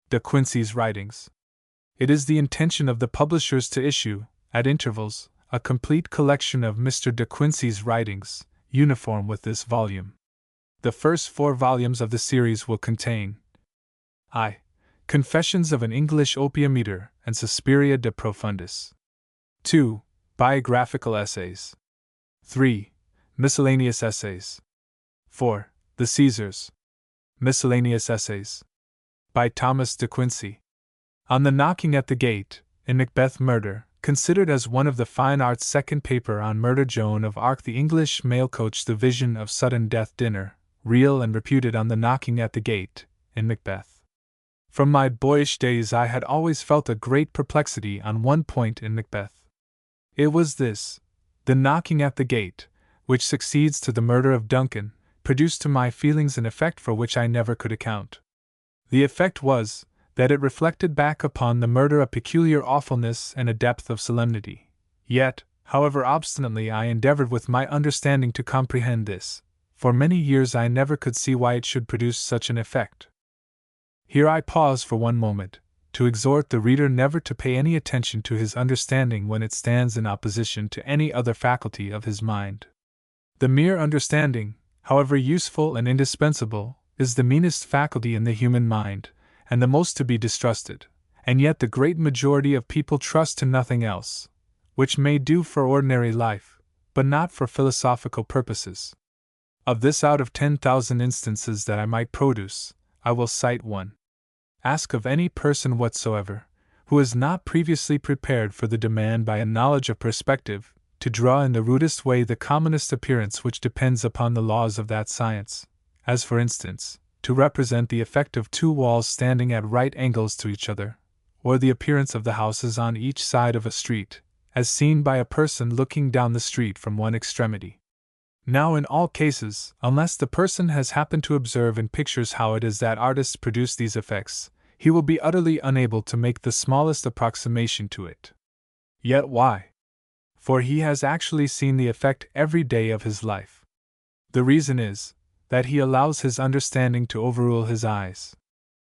De Quincey's writings. It is the intention of the publishers to issue, at intervals, a complete collection of Mr. De Quincey's writings, uniform with this volume. The first 4 volumes of the series will contain I. Confessions of an English Opium Eater and Suspiria de Profundis. 2. Biographical Essays. 3. Miscellaneous Essays. 4. The Caesars. Miscellaneous Essays. By Thomas De Quincey. On the Knocking at the Gate, in Macbeth Murder, considered as one of the fine arts. Second paper on Murder. Joan of Arc. The English mail coach. The Vision of Sudden Death. Dinner, real and reputed. On the Knocking at the Gate, in Macbeth. From my boyish days I had always felt a great perplexity on one point in Macbeth. It was this: the knocking at the gate, which succeeds to the murder of Duncan, produced to my feelings an effect for which I never could account. The effect was, that it reflected back upon the murder a peculiar awfulness and a depth of solemnity. Yet, however obstinately I endeavored with my understanding to comprehend this, for many years I never could see why it should produce such an effect. Here I pause for one moment, to exhort the reader never to pay any attention to his understanding when it stands in opposition to any other faculty of his mind. The mere understanding, however useful and indispensable, is the meanest faculty in the human mind, and the most to be distrusted, and yet the great majority of people trust to nothing else, which may do for ordinary life, but not for philosophical purposes. Of this, out of 10,000 instances that I might produce, I will cite one. Ask of any person whatsoever, who is not previously prepared for the demand by a knowledge of perspective, to draw in the rudest way the commonest appearance which depends upon the laws of that science, as for instance, to represent the effect of 2 walls standing at right angles to each other, or the appearance of the houses on each side of a street, as seen by a person looking down the street from one extremity. Now, in all cases, unless the person has happened to observe in pictures how it is that artists produce these effects, he will be utterly unable to make the smallest approximation to it. Yet why? For he has actually seen the effect every day of his life. The reason is, that he allows his understanding to overrule his eyes.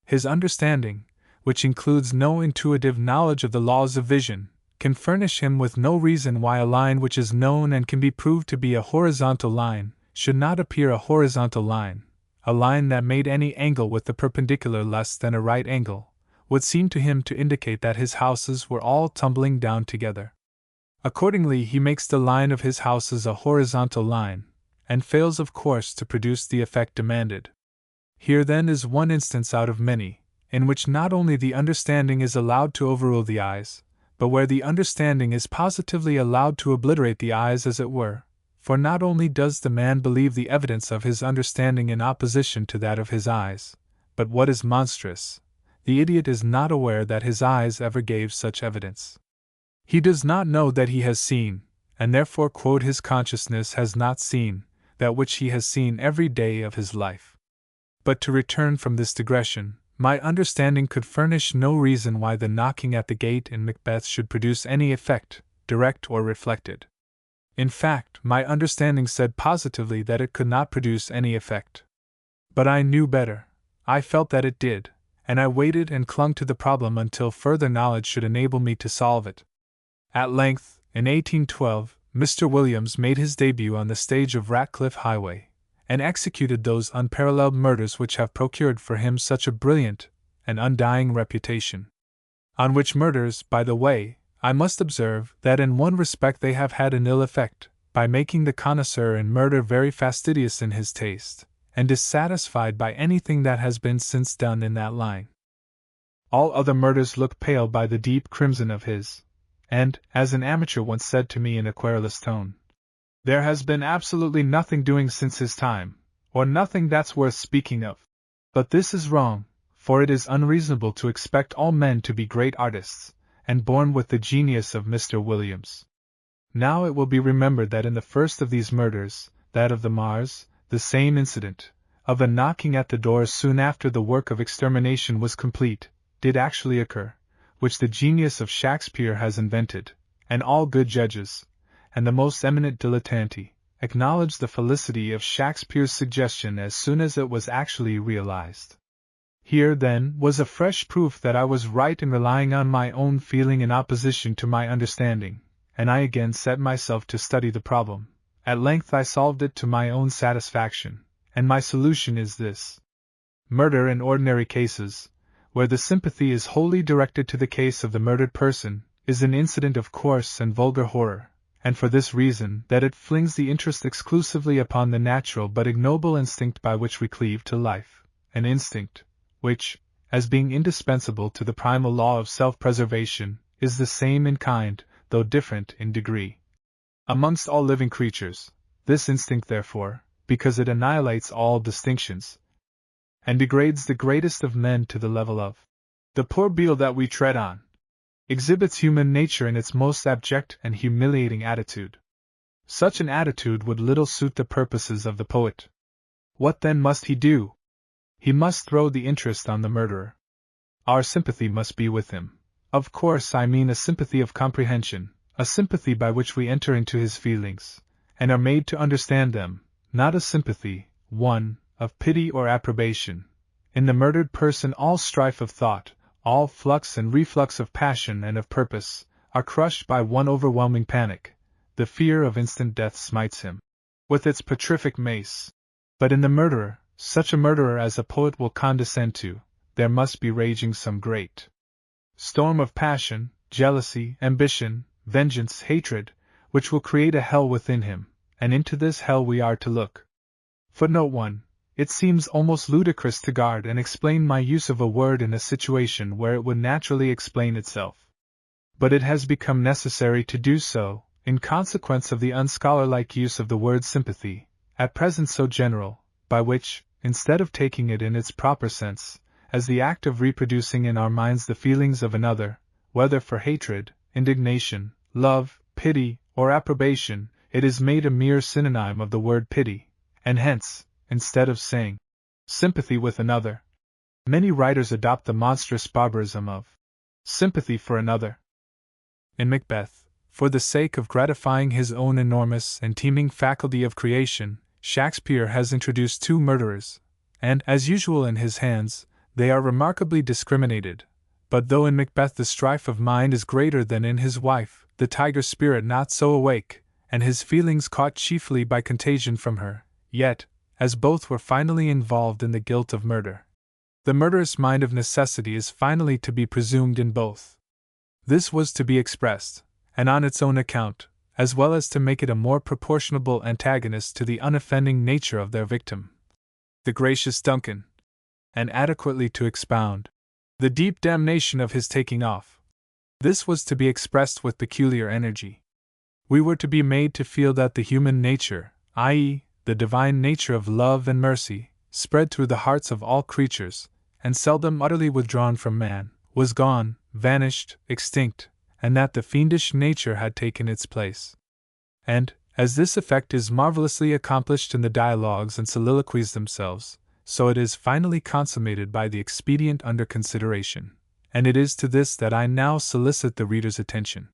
His understanding, which includes no intuitive knowledge of the laws of vision, can furnish him with no reason why a line which is known and can be proved to be a horizontal line should not appear a horizontal line. A line that made any angle with the perpendicular less than a right angle would seem to him to indicate that his houses were all tumbling down together. Accordingly, he makes the line of his houses a horizontal line, and fails of course to produce the effect demanded. Here then is one instance out of many, in which not only the understanding is allowed to overrule the eyes, but where the understanding is positively allowed to obliterate the eyes as it were, for not only does the man believe the evidence of his understanding in opposition to that of his eyes, but what is monstrous, the idiot is not aware that his eyes ever gave such evidence. He does not know that he has seen, and therefore his consciousness has not seen, that which he has seen every day of his life. But to return from this digression, my understanding could furnish no reason why the knocking at the gate in Macbeth should produce any effect, direct or reflected. In fact, my understanding said positively that it could not produce any effect. But I knew better. I felt that it did, and I waited and clung to the problem until further knowledge should enable me to solve it. At length, in 1812, Mr. Williams made his debut on the stage of Ratcliffe Highway, and executed those unparalleled murders which have procured for him such a brilliant and undying reputation. On which murders, by the way, I must observe that in one respect they have had an ill effect, by making the connoisseur in murder very fastidious in his taste, and dissatisfied by anything that has been since done in that line. All other murders look pale by the deep crimson of his, and, as an amateur once said to me in a querulous tone, there has been absolutely nothing doing since his time, or nothing that's worth speaking of. But this is wrong, for it is unreasonable to expect all men to be great artists, and born with the genius of Mr. Williams. Now it will be remembered that in the first of these murders, that of the Mars, the same incident, of a knocking at the door soon after the work of extermination was complete, did actually occur, which the genius of Shakespeare has invented, and all good judges, and the most eminent dilettanti, acknowledged the felicity of Shakespeare's suggestion as soon as it was actually realized. Here, then, was a fresh proof that I was right in relying on my own feeling in opposition to my understanding, and I again set myself to study the problem. At length I solved it to my own satisfaction, and my solution is this. Murder in ordinary cases, where the sympathy is wholly directed to the case of the murdered person, is an incident of coarse and vulgar horror, and for this reason that it flings the interest exclusively upon the natural but ignoble instinct by which we cleave to life, an instinct which, as being indispensable to the primal law of self-preservation, is the same in kind, though different in degree, amongst all living creatures. This instinct, therefore, because it annihilates all distinctions, and degrades the greatest of men to the level of the poor beetle that we tread on, exhibits human nature in its most abject and humiliating attitude. Such an attitude would little suit the purposes of the poet. What then must he do? He must throw the interest on the murderer. Our sympathy must be with him. Of course, I mean a sympathy of comprehension, a sympathy by which we enter into his feelings, and are made to understand them, not a sympathy, one, of pity or approbation. In the murdered person all strife of thought, all flux and reflux of passion and of purpose, are crushed by one overwhelming panic. The fear of instant death smites him with its petrific mace. But in the murderer, such a murderer as a poet will condescend to, there must be raging some great storm of passion, jealousy, ambition, vengeance, hatred, which will create a hell within him, and into this hell we are to look. Footnote 1. It seems almost ludicrous to guard and explain my use of a word in a situation where it would naturally explain itself. But it has become necessary to do so, in consequence of the unscholarlike use of the word sympathy, at present so general, by which, instead of taking it in its proper sense, as the act of reproducing in our minds the feelings of another, whether for hatred, indignation, love, pity, or approbation, it is made a mere synonym of the word pity, and hence, instead of saying sympathy with another, many writers adopt the monstrous barbarism of sympathy for another. In Macbeth, for the sake of gratifying his own enormous and teeming faculty of creation, Shakespeare has introduced two murderers, and, as usual in his hands, they are remarkably discriminated. But though in Macbeth the strife of mind is greater than in his wife, the tiger spirit not so awake, and his feelings caught chiefly by contagion from her, yet, as both were finally involved in the guilt of murder, the murderous mind of necessity is finally to be presumed in both. This was to be expressed, and on its own account, as well as to make it a more proportionable antagonist to the unoffending nature of their victim, the gracious Duncan, and adequately to expound the deep damnation of his taking off. This was to be expressed with peculiar energy. We were to be made to feel that the human nature, i.e., the divine nature of love and mercy, spread through the hearts of all creatures, and seldom utterly withdrawn from man, was gone, vanished, extinct, and that the fiendish nature had taken its place. And, as this effect is marvelously accomplished in the dialogues and soliloquies themselves, so it is finally consummated by the expedient under consideration, and it is to this that I now solicit the reader's attention.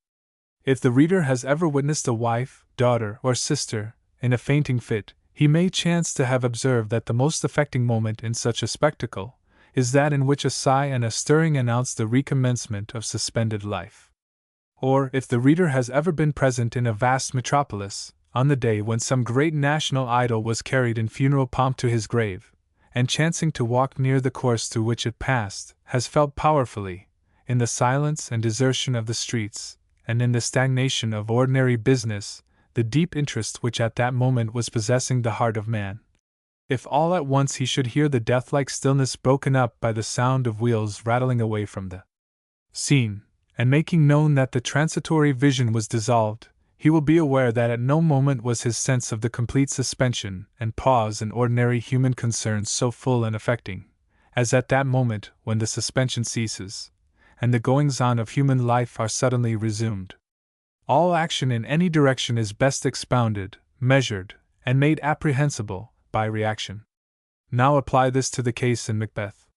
If the reader has ever witnessed a wife, daughter, or sister in a fainting fit, he may chance to have observed that the most affecting moment in such a spectacle is that in which a sigh and a stirring announce the recommencement of suspended life. Or, if the reader has ever been present in a vast metropolis, on the day when some great national idol was carried in funeral pomp to his grave, and chancing to walk near the course through which it passed, has felt powerfully, in the silence and desertion of the streets, and in the stagnation of ordinary business, the deep interest which at that moment was possessing the heart of man. If all at once he should hear the death-like stillness broken up by the sound of wheels rattling away from the scene, and making known that the transitory vision was dissolved, he will be aware that at no moment was his sense of the complete suspension and pause in ordinary human concerns so full and affecting, as at that moment when the suspension ceases, and the goings-on of human life are suddenly resumed. All action in any direction is best expounded, measured, and made apprehensible by reaction. Now apply this to the case in Macbeth.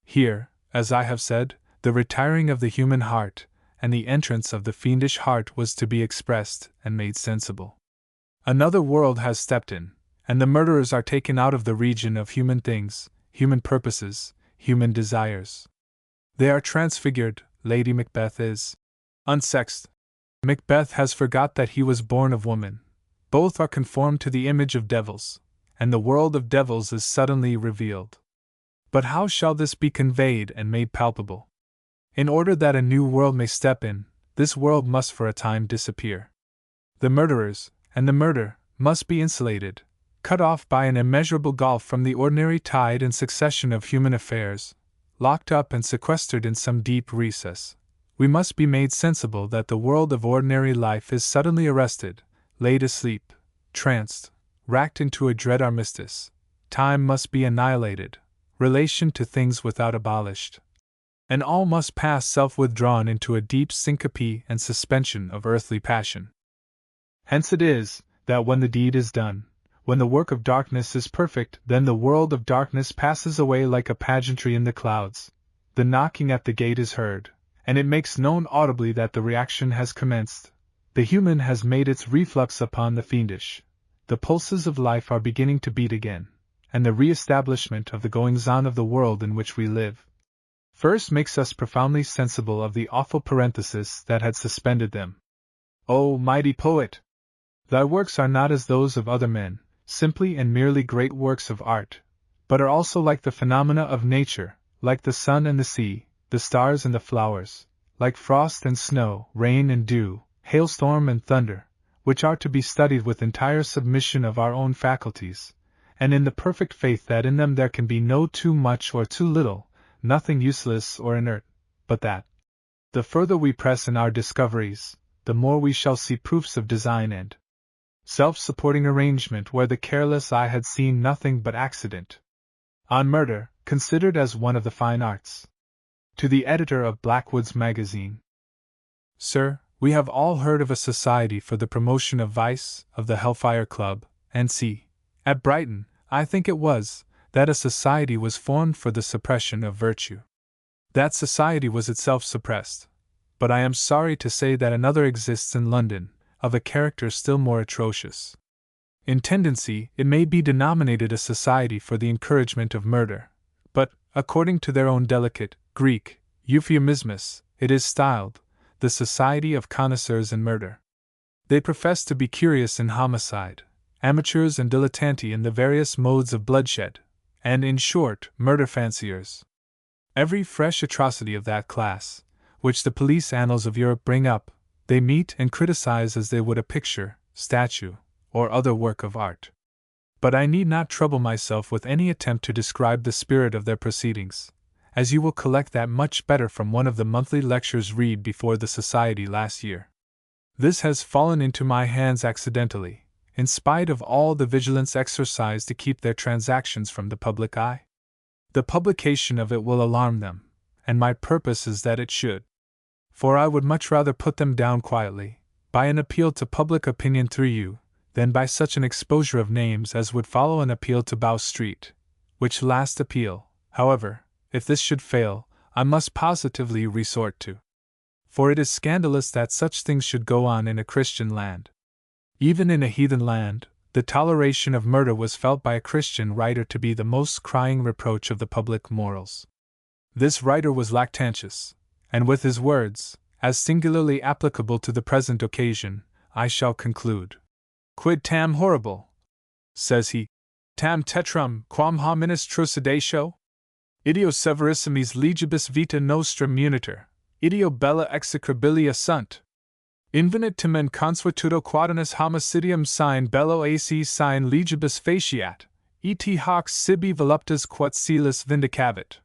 Here, as I have said, the retiring of the human heart and the entrance of the fiendish heart was to be expressed and made sensible. Another world has stepped in, and the murderers are taken out of the region of human things, human purposes, human desires. They are transfigured. Lady Macbeth is unsexed. Macbeth has forgot that he was born of woman. Both are conformed to the image of devils, and the world of devils is suddenly revealed. But how shall this be conveyed and made palpable? In order that a new world may step in, this world must for a time disappear. The murderers, and the murder, must be insulated, cut off by an immeasurable gulf from the ordinary tide and succession of human affairs, locked up and sequestered in some deep recess. We must be made sensible that the world of ordinary life is suddenly arrested, laid asleep, tranced, racked into a dread armistice. Time must be annihilated, relation to things without abolished, and all must pass self-withdrawn into a deep syncope and suspension of earthly passion. Hence it is, that when the deed is done, when the work of darkness is perfect, then the world of darkness passes away like a pageantry in the clouds. The knocking at the gate is heard, and it makes known audibly that the reaction has commenced. The human has made its reflux upon the fiendish. The pulses of life are beginning to beat again, and the re-establishment of the goings-on of the world in which we live first makes us profoundly sensible of the awful parenthesis that had suspended them. O mighty poet! Thy works are not as those of other men, simply and merely great works of art, but are also like the phenomena of nature, like the sun and the sea, the stars and the flowers, like frost and snow, rain and dew, hailstorm and thunder, which are to be studied with entire submission of our own faculties, and in the perfect faith that in them there can be no too much or too little, nothing useless or inert, but that, the further we press in our discoveries, the more we shall see proofs of design and self-supporting arrangement where the careless eye had seen nothing but accident. On Murder, considered as one of the fine arts. To the editor of Blackwood's Magazine. Sir, we have all heard of a society for the promotion of vice, of the Hellfire Club, and see, at Brighton, I think it was, that a society was formed for the suppression of virtue. That society was itself suppressed. But I am sorry to say that another exists in London, of a character still more atrocious. In tendency, it may be denominated a society for the encouragement of murder, but, according to their own delicate, Greek, euphemismus, it is styled, the Society of Connoisseurs in Murder. They profess to be curious in homicide, amateurs and dilettanti in the various modes of bloodshed, and, in short, murder fanciers. Every fresh atrocity of that class, which the police annals of Europe bring up, they meet and criticize as they would a picture, statue, or other work of art. But I need not trouble myself with any attempt to describe the spirit of their proceedings, as you will collect that much better from one of the monthly lectures read before the Society last year. This has fallen into my hands accidentally, in spite of all the vigilance exercised to keep their transactions from the public eye. The publication of it will alarm them, and my purpose is that it should. For I would much rather put them down quietly, by an appeal to public opinion through you, than by such an exposure of names as would follow an appeal to Bow Street, which last appeal, however, if this should fail, I must positively resort to. For it is scandalous that such things should go on in a Christian land. Even in a heathen land, the toleration of murder was felt by a Christian writer to be the most crying reproach of the public morals. This writer was Lactantius, and with his words, as singularly applicable to the present occasion, I shall conclude. Quid tam horrible, says he, tam tetram quam hominis trucidatio? Ideo severissimis legibus vita nostra munitor, ideo bella execrabilia sunt. Invenit timen consuetudo quatinus homicidium sine bello ac sine legibus faciat, et hoc sibi voluptas quod silis vindicavit.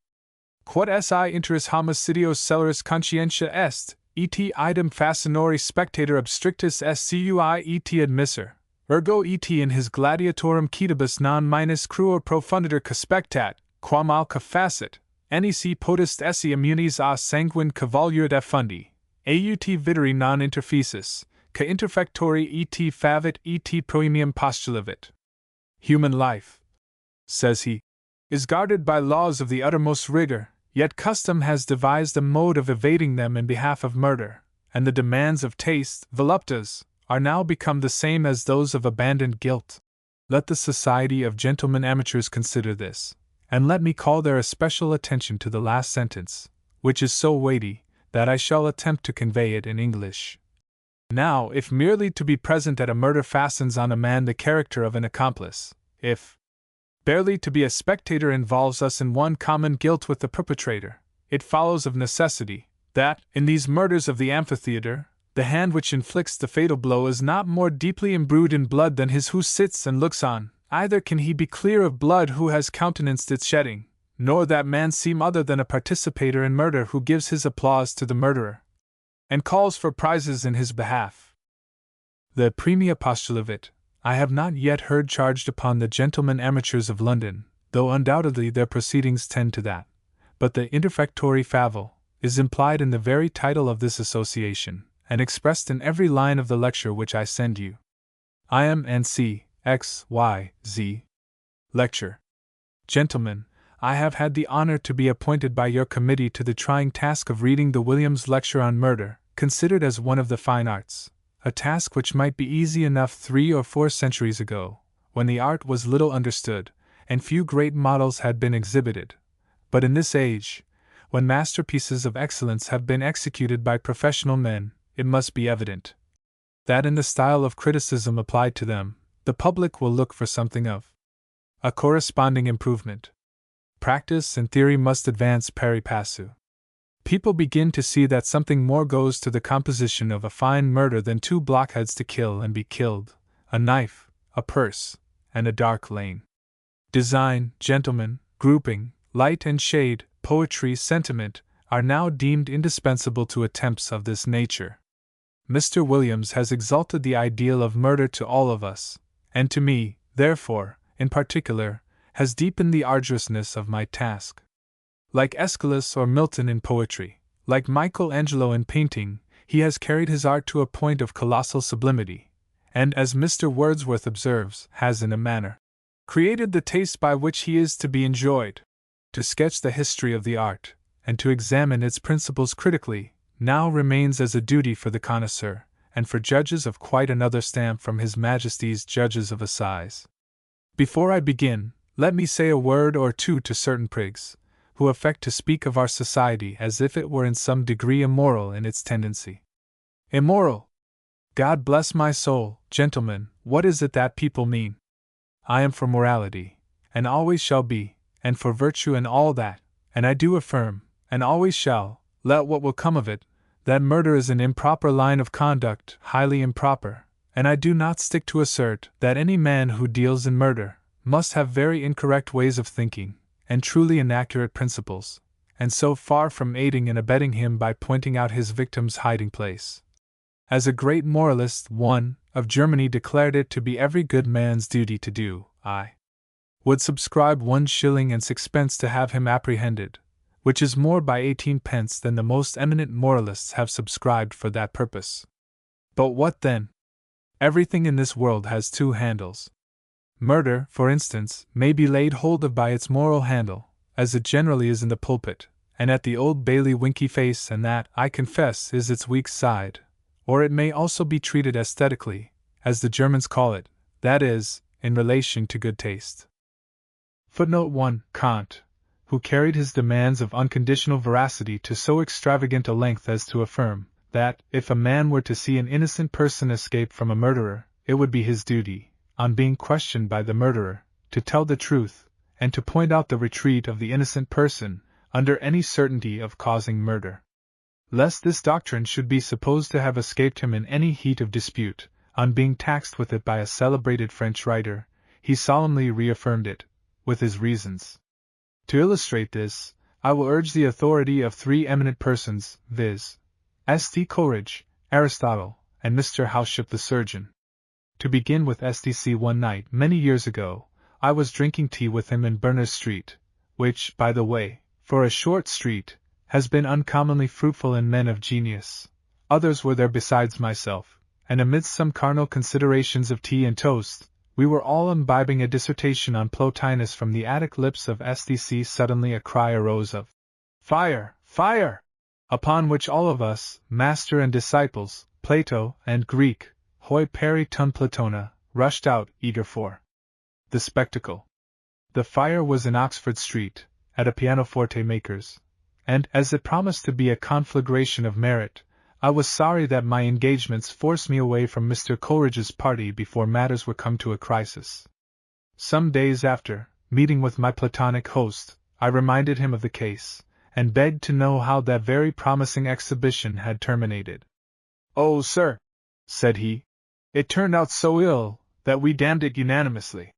Quod si interis homicidio celeris conscientia est, et idem fascinori spectator obstrictus scui et admissor, ergo et in his gladiatorum cedibus non minus cruor profunditor caspectat, quam alca facit, nec potest esse immunis a sanguine cavalur effundi, aut videri non interficis, ca interfectori et favit et proemium postulavit. Human life, says he, is guarded by laws of the uttermost rigor, yet custom has devised a mode of evading them in behalf of murder, and the demands of taste, voluptas, are now become the same as those of abandoned guilt. Let the Society of Gentlemen Amateurs consider this, And let me call their especial attention to the last sentence, which is so weighty that I shall attempt to convey it in English. Now, if merely to be present at a murder fastens on a man the character of an accomplice, if barely to be a spectator involves us in one common guilt with the perpetrator, it follows of necessity that, in these murders of the amphitheatre, the hand which inflicts the fatal blow is not more deeply imbrued in blood than his who sits and looks on, either can he be clear of blood who has countenanced its shedding, nor that man seem other than a participator in murder who gives his applause to the murderer, and calls for prizes in his behalf. The premia postulavit I have not yet heard charged upon the gentlemen amateurs of London, though undoubtedly their proceedings tend to that, but the interfectory favor is implied in the very title of this association, and expressed in every line of the lecture which I send you. I am N.C. X. Y. Z. Lecture. Gentlemen, I have had the honor to be appointed by your committee to the trying task of reading the Williams Lecture on Murder, considered as one of the fine arts, a task which might be easy enough 3 or 4 centuries ago, when the art was little understood, and few great models had been exhibited. But in this age, when masterpieces of excellence have been executed by professional men, it must be evident that in the style of criticism applied to them, the public will look for something of a corresponding improvement. Practice and theory must advance pari passu. People begin to see that something more goes to the composition of a fine murder than 2 blockheads to kill and be killed, a knife, a purse, and a dark lane. Design, gentlemen, grouping, light and shade, poetry, sentiment, are now deemed indispensable to attempts of this nature. Mr. Williams has exalted the ideal of murder to all of us, and to me, therefore, in particular, has deepened the arduousness of my task. Like Aeschylus or Milton in poetry, like Michelangelo in painting, he has carried his art to a point of colossal sublimity, and, as Mr. Wordsworth observes, has in a manner created the taste by which he is to be enjoyed. To sketch the history of the art, and to examine its principles critically, now remains as a duty for the connoisseur, and for judges of quite another stamp from His Majesty's Judges of Assize. Before I begin, let me say a word or two to certain prigs, who affect to speak of our society as if it were in some degree immoral in its tendency. Immoral! God bless my soul, gentlemen, what is it that people mean? I am for morality, and always shall be, and for virtue and all that, and I do affirm, and always shall, let what will come of it, that murder is an improper line of conduct, highly improper, and I do not stick to assert that any man who deals in murder must have very incorrect ways of thinking, and truly inaccurate principles, and so far from aiding and abetting him by pointing out his victim's hiding place. As a great moralist, one, of Germany, declared it to be every good man's duty to do, I would subscribe 1 shilling and 6 to have him apprehended, which is more by 18 pence than the most eminent moralists have subscribed for that purpose. But what then? Everything in this world has 2 handles. Murder, for instance, may be laid hold of by its moral handle, as it generally is in the pulpit, and at the Old Bailey winky face, and that, I confess, is its weak side, or it may also be treated aesthetically, as the Germans call it, that is, in relation to good taste. Footnote 1. Kant, who carried his demands of unconditional veracity to so extravagant a length as to affirm that, if a man were to see an innocent person escape from a murderer, it would be his duty, on being questioned by the murderer, to tell the truth, and to point out the retreat of the innocent person, under any certainty of causing murder. Lest this doctrine should be supposed to have escaped him in any heat of dispute, on being taxed with it by a celebrated French writer, he solemnly reaffirmed it, with his reasons. To illustrate this, I will urge the authority of 3 eminent persons, viz. St. Coleridge, Aristotle, and Mr. Howship the surgeon. To begin with STC, one night, many years ago, I was drinking tea with him in Berners Street, which, by the way, for a short street, has been uncommonly fruitful in men of genius. Others were there besides myself, and amidst some carnal considerations of tea and toast, we were all imbibing a dissertation on Plotinus. From the Attic lips of STC suddenly a cry arose of "Fire! Fire!" upon which all of us, master and disciples, Plato and Greek, hoi peri ton Platona, rushed out, eager for the spectacle. The fire was in Oxford Street, at a pianoforte maker's, and, as it promised to be a conflagration of merit, I was sorry that my engagements forced me away from Mr. Coleridge's party before matters were come to a crisis. Some days after, meeting with my platonic host, I reminded him of the case, and begged to know how that very promising exhibition had terminated. "Oh, sir," said he, "it turned out so ill, that we damned it unanimously."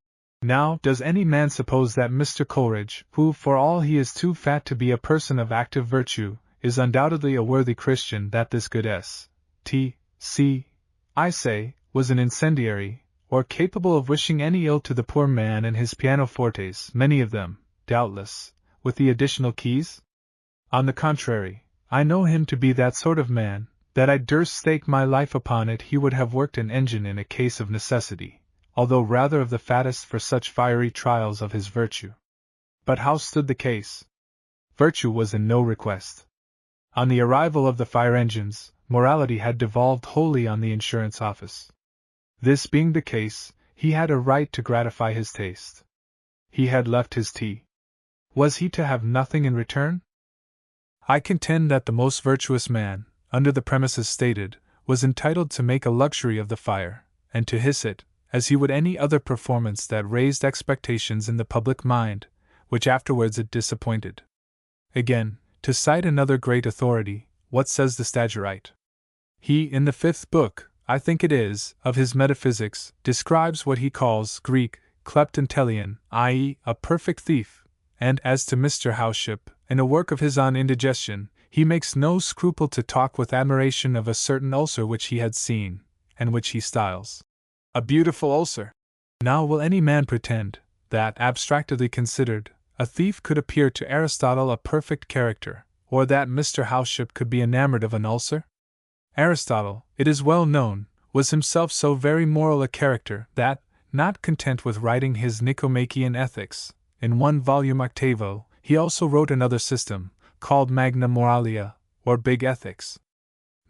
Now, does any man suppose that Mr. Coleridge, who, for all he is too fat to be a person of active virtue, is undoubtedly a worthy Christian, that this good S.T.C., I say, was an incendiary, or capable of wishing any ill to the poor man and his pianofortes, many of them, doubtless, with the additional keys? On the contrary, I know him to be that sort of man, that I durst stake my life upon it he would have worked an engine in a case of necessity, although rather of the fattest for such fiery trials of his virtue. But how stood the case? Virtue was in no request. On the arrival of the fire engines, morality had devolved wholly on the insurance office. This being the case, he had a right to gratify his taste. He had left his tea. Was he to have nothing in return? I contend that the most virtuous man, under the premises stated, was entitled to make a luxury of the fire, and to hiss it, as he would any other performance that raised expectations in the public mind, which afterwards it disappointed. Again, to cite another great authority, what says the Stagirite? He, in the 5th book, I think it is, of his Metaphysics, describes what he calls Greek kleptantelion, i.e., a perfect thief, and as to Mr. Howship, in a work of his on indigestion, he makes no scruple to talk with admiration of a certain ulcer which he had seen, and which he styles a beautiful ulcer. Now will any man pretend, that, abstractedly considered, a thief could appear to Aristotle a perfect character, or that Mr. Howship could be enamored of an ulcer? Aristotle, it is well known, was himself so very moral a character that, not content with writing his Nicomachean Ethics, in 1 volume octavo, he also wrote another system, called Magna Moralia, or Big Ethics.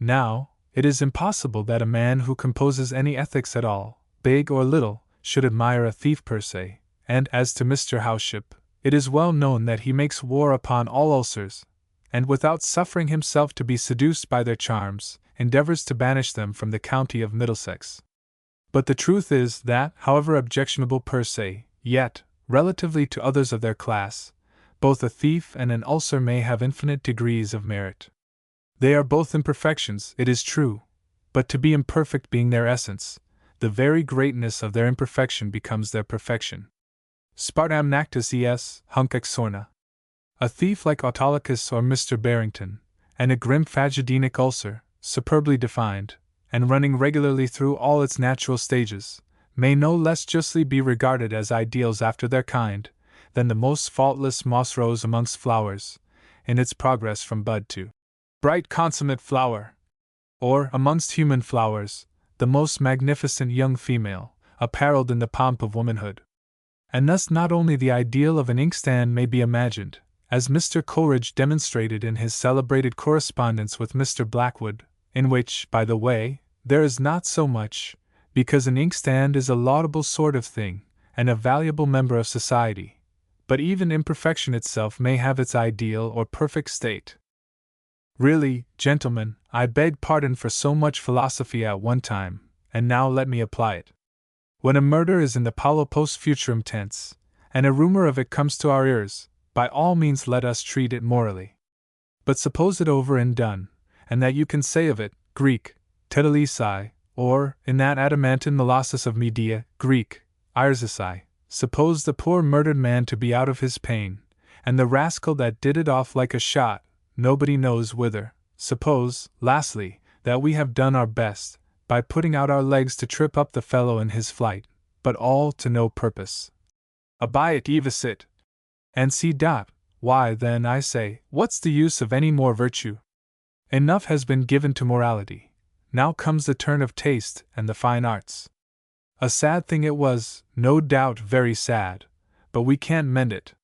Now, it is impossible that a man who composes any ethics at all, big or little, should admire a thief per se, and as to Mr. Howship, it is well known that he makes war upon all ulcers, and without suffering himself to be seduced by their charms, endeavors to banish them from the county of Middlesex. But the truth is that, however objectionable per se, yet, relatively to others of their class, both a thief and an ulcer may have infinite degrees of merit. They are both imperfections, it is true, but to be imperfect being their essence, the very greatness of their imperfection becomes their perfection. Spartam nactus es, hunc exorna. A thief like Autolycus or Mr. Barrington, and a grim phagedenic ulcer, superbly defined, and running regularly through all its natural stages, may no less justly be regarded as ideals after their kind, than the most faultless moss rose amongst flowers, in its progress from bud to bright consummate flower, or, amongst human flowers, the most magnificent young female, apparelled in the pomp of womanhood. And thus not only the ideal of an inkstand may be imagined, as Mr. Coleridge demonstrated in his celebrated correspondence with Mr. Blackwood, in which, by the way, there is not so much, because an inkstand is a laudable sort of thing, and a valuable member of society, but even imperfection itself may have its ideal or perfect state. Really, gentlemen, I beg pardon for so much philosophy at one time, and now let me apply it. When a murder is in the paulo post futurum tense, and a rumor of it comes to our ears, by all means let us treat it morally. But suppose it over and done, and that you can say of it, Greek, tetelesai, or, in that adamantine molossus of Medea, Greek, irzesai, suppose the poor murdered man to be out of his pain, and the rascal that did it off like a shot, nobody knows whither. Suppose, lastly, that we have done our best, by putting out our legs to trip up the fellow in his flight, but all to no purpose. Abiet evasit. And c. Why then, I say, what's the use of any more virtue? Enough has been given to morality. Now comes the turn of taste and the fine arts. A sad thing it was, no doubt very sad, but we can't mend it.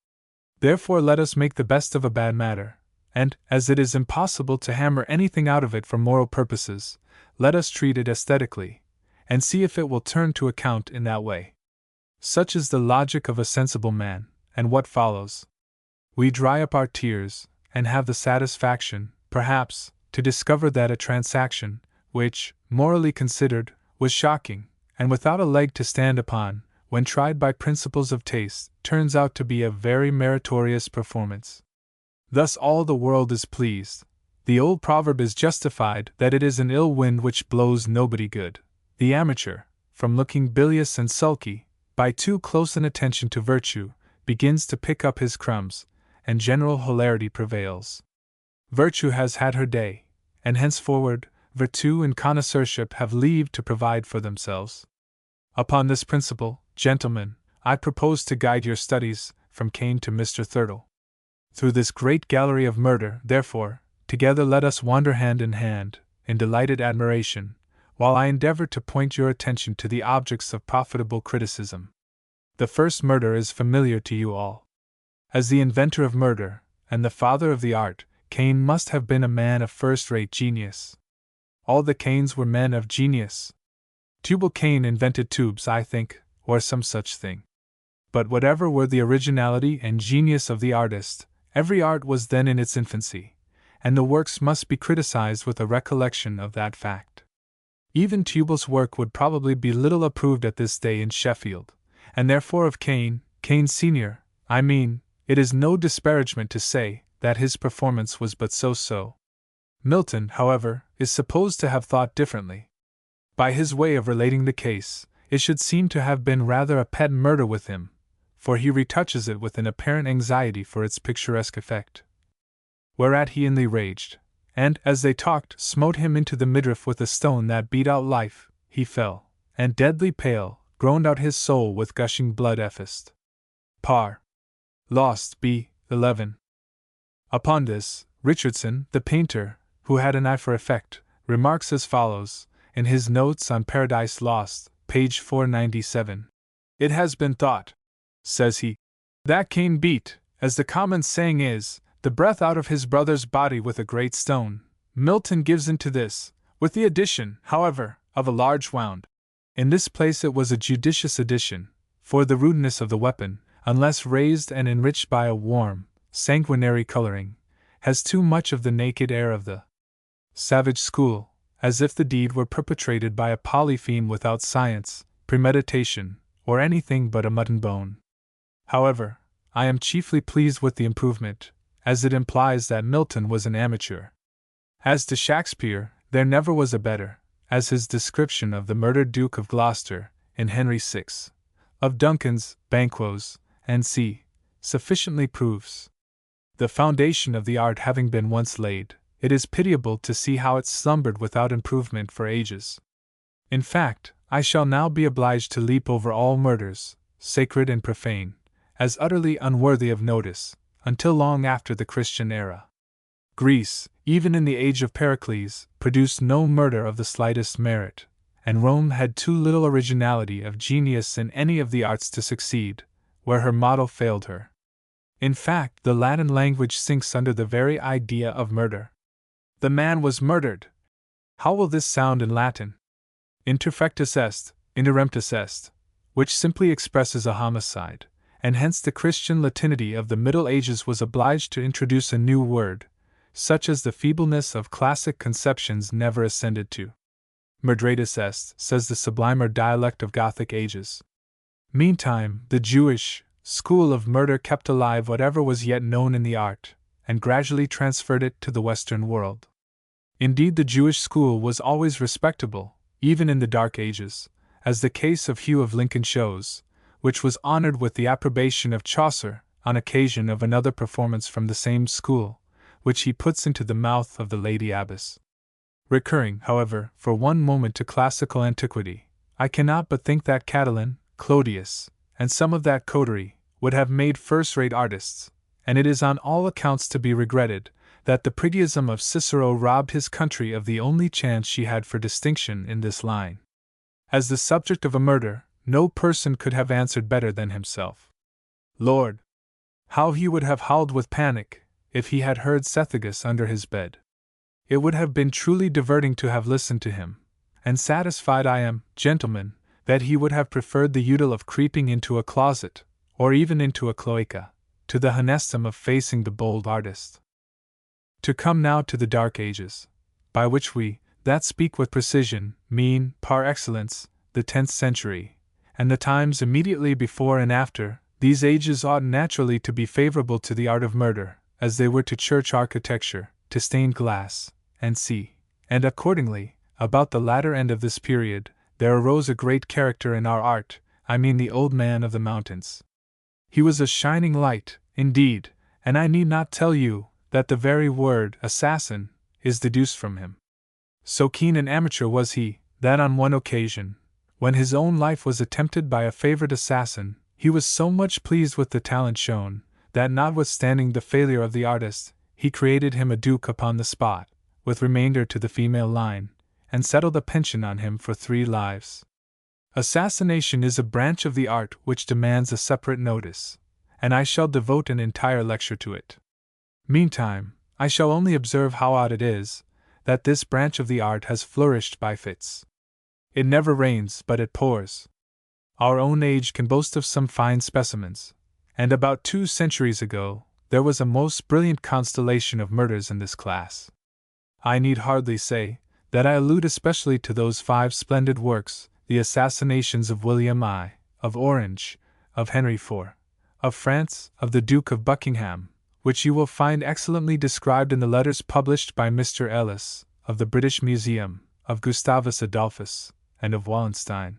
Therefore let us make the best of a bad matter, and, as it is impossible to hammer anything out of it for moral purposes, let us treat it aesthetically, and see if it will turn to account in that way. Such is the logic of a sensible man, and what follows? We dry up our tears, and have the satisfaction, perhaps, to discover that a transaction, which, morally considered, was shocking, and without a leg to stand upon, when tried by principles of taste, turns out to be a very meritorious performance. Thus all the world is pleased. The old proverb is justified that it is an ill wind which blows nobody good. The amateur, from looking bilious and sulky, by too close an attention to virtue, begins to pick up his crumbs, and general hilarity prevails. Virtue has had her day, and henceforward, virtu and connoisseurship have leave to provide for themselves. Upon this principle, gentlemen, I propose to guide your studies, from Cain to Mr. Thurtle. Through this great gallery of murder, therefore, together let us wander hand in hand, in delighted admiration, while I endeavor to point your attention to the objects of profitable criticism. The first murder is familiar to you all. As the inventor of murder, and the father of the art, Cain must have been a man of first-rate genius. All the Cains were men of genius. Tubal-Cain invented tubes, I think, or some such thing. But whatever were the originality and genius of the artist, every art was then in its infancy, and the works must be criticized with a recollection of that fact. Even Tubal's work would probably be little approved at this day in Sheffield, and therefore of Cain Senior, I mean, it is no disparagement to say that his performance was but so-so. Milton, however, is supposed to have thought differently. By his way of relating the case, it should seem to have been rather a pet murder with him, for he retouches it with an apparent anxiety for its picturesque effect. Whereat he inly raged, and, as they talked, smote him into the midriff with a stone that beat out life. He fell, and deadly pale, groaned out his soul with gushing blood effaced. Par. Lost. B. 11. Upon this, Richardson, the painter, who had an eye for effect, remarks as follows, in his Notes on Paradise Lost, page 497. It has been thought, says he, that Cain beat, as the common saying is, the breath out of his brother's body with a great stone. Milton gives into this, with the addition, however, of a large wound. In this place it was a judicious addition, for the rudeness of the weapon, unless raised and enriched by a warm, sanguinary coloring, has too much of the naked air of the savage school, as if the deed were perpetrated by a polypheme without science, premeditation, or anything but a mutton bone. However, I am chiefly pleased with the improvement, as it implies that Milton was an amateur. As to Shakespeare, there never was a better, as his description of the murdered Duke of Gloucester, in Henry VI, of Duncan's Banquo's, and c. sufficiently proves. The foundation of the art having been once laid, it is pitiable to see how it slumbered without improvement for ages. In fact, I shall now be obliged to leap over all murders, sacred and profane, as utterly unworthy of notice, until long after the Christian era. Greece, even in the age of Pericles, produced no murder of the slightest merit, and Rome had too little originality of genius in any of the arts to succeed, where her model failed her. In fact, the Latin language sinks under the very idea of murder. The man was murdered. How will this sound in Latin? Interfectus est, interemptus est, which simply expresses a homicide, and hence the Christian Latinity of the Middle Ages was obliged to introduce a new word, such as the feebleness of classic conceptions never ascended to. Murdratus est, says the sublimer dialect of Gothic ages. Meantime, the Jewish school of murder kept alive whatever was yet known in the art, and gradually transferred it to the Western world. Indeed, the Jewish school was always respectable, even in the Dark Ages, as the case of Hugh of Lincoln shows, which was honored with the approbation of Chaucer on occasion of another performance from the same school, which he puts into the mouth of the Lady Abbess. Recurring, however, for one moment to classical antiquity, I cannot but think that Catiline, Clodius, and some of that coterie would have made first-rate artists, and it is on all accounts to be regretted that the priggism of Cicero robbed his country of the only chance she had for distinction in this line. As the subject of a murder, no person could have answered better than himself. Lord! How he would have howled with panic if he had heard Cethegus under his bed. It would have been truly diverting to have listened to him, and satisfied I am, gentlemen, that he would have preferred the udal of creeping into a closet, or even into a cloaca, to the honestum of facing the bold artist. To come now to the Dark Ages, by which we, that speak with precision, mean, par excellence, the 10th century, and the times immediately before and after. These ages ought naturally to be favorable to the art of murder, as they were to church architecture, to stained glass, and sea, and accordingly, about the latter end of this period, there arose a great character in our art, I mean the Old Man of the Mountains. He was a shining light, indeed, and I need not tell you that the very word assassin is deduced from him. So keen an amateur was he, that on one occasion, when his own life was attempted by a favorite assassin, he was so much pleased with the talent shown, that notwithstanding the failure of the artist, he created him a duke upon the spot, with remainder to the female line, and settled a pension on him for 3 lives. Assassination is a branch of the art which demands a separate notice, and I shall devote an entire lecture to it. Meantime, I shall only observe how odd it is, that this branch of the art has flourished by fits. It never rains but it pours. Our own age can boast of some fine specimens, and about 2 centuries ago, there was a most brilliant constellation of murders in this class. I need hardly say that I allude especially to those 5 splendid works, the assassinations of William I, of Orange, of Henry IV, of France, of the Duke of Buckingham, which you will find excellently described in the letters published by Mr. Ellis, of the British Museum, of Gustavus Adolphus, and of Wallenstein.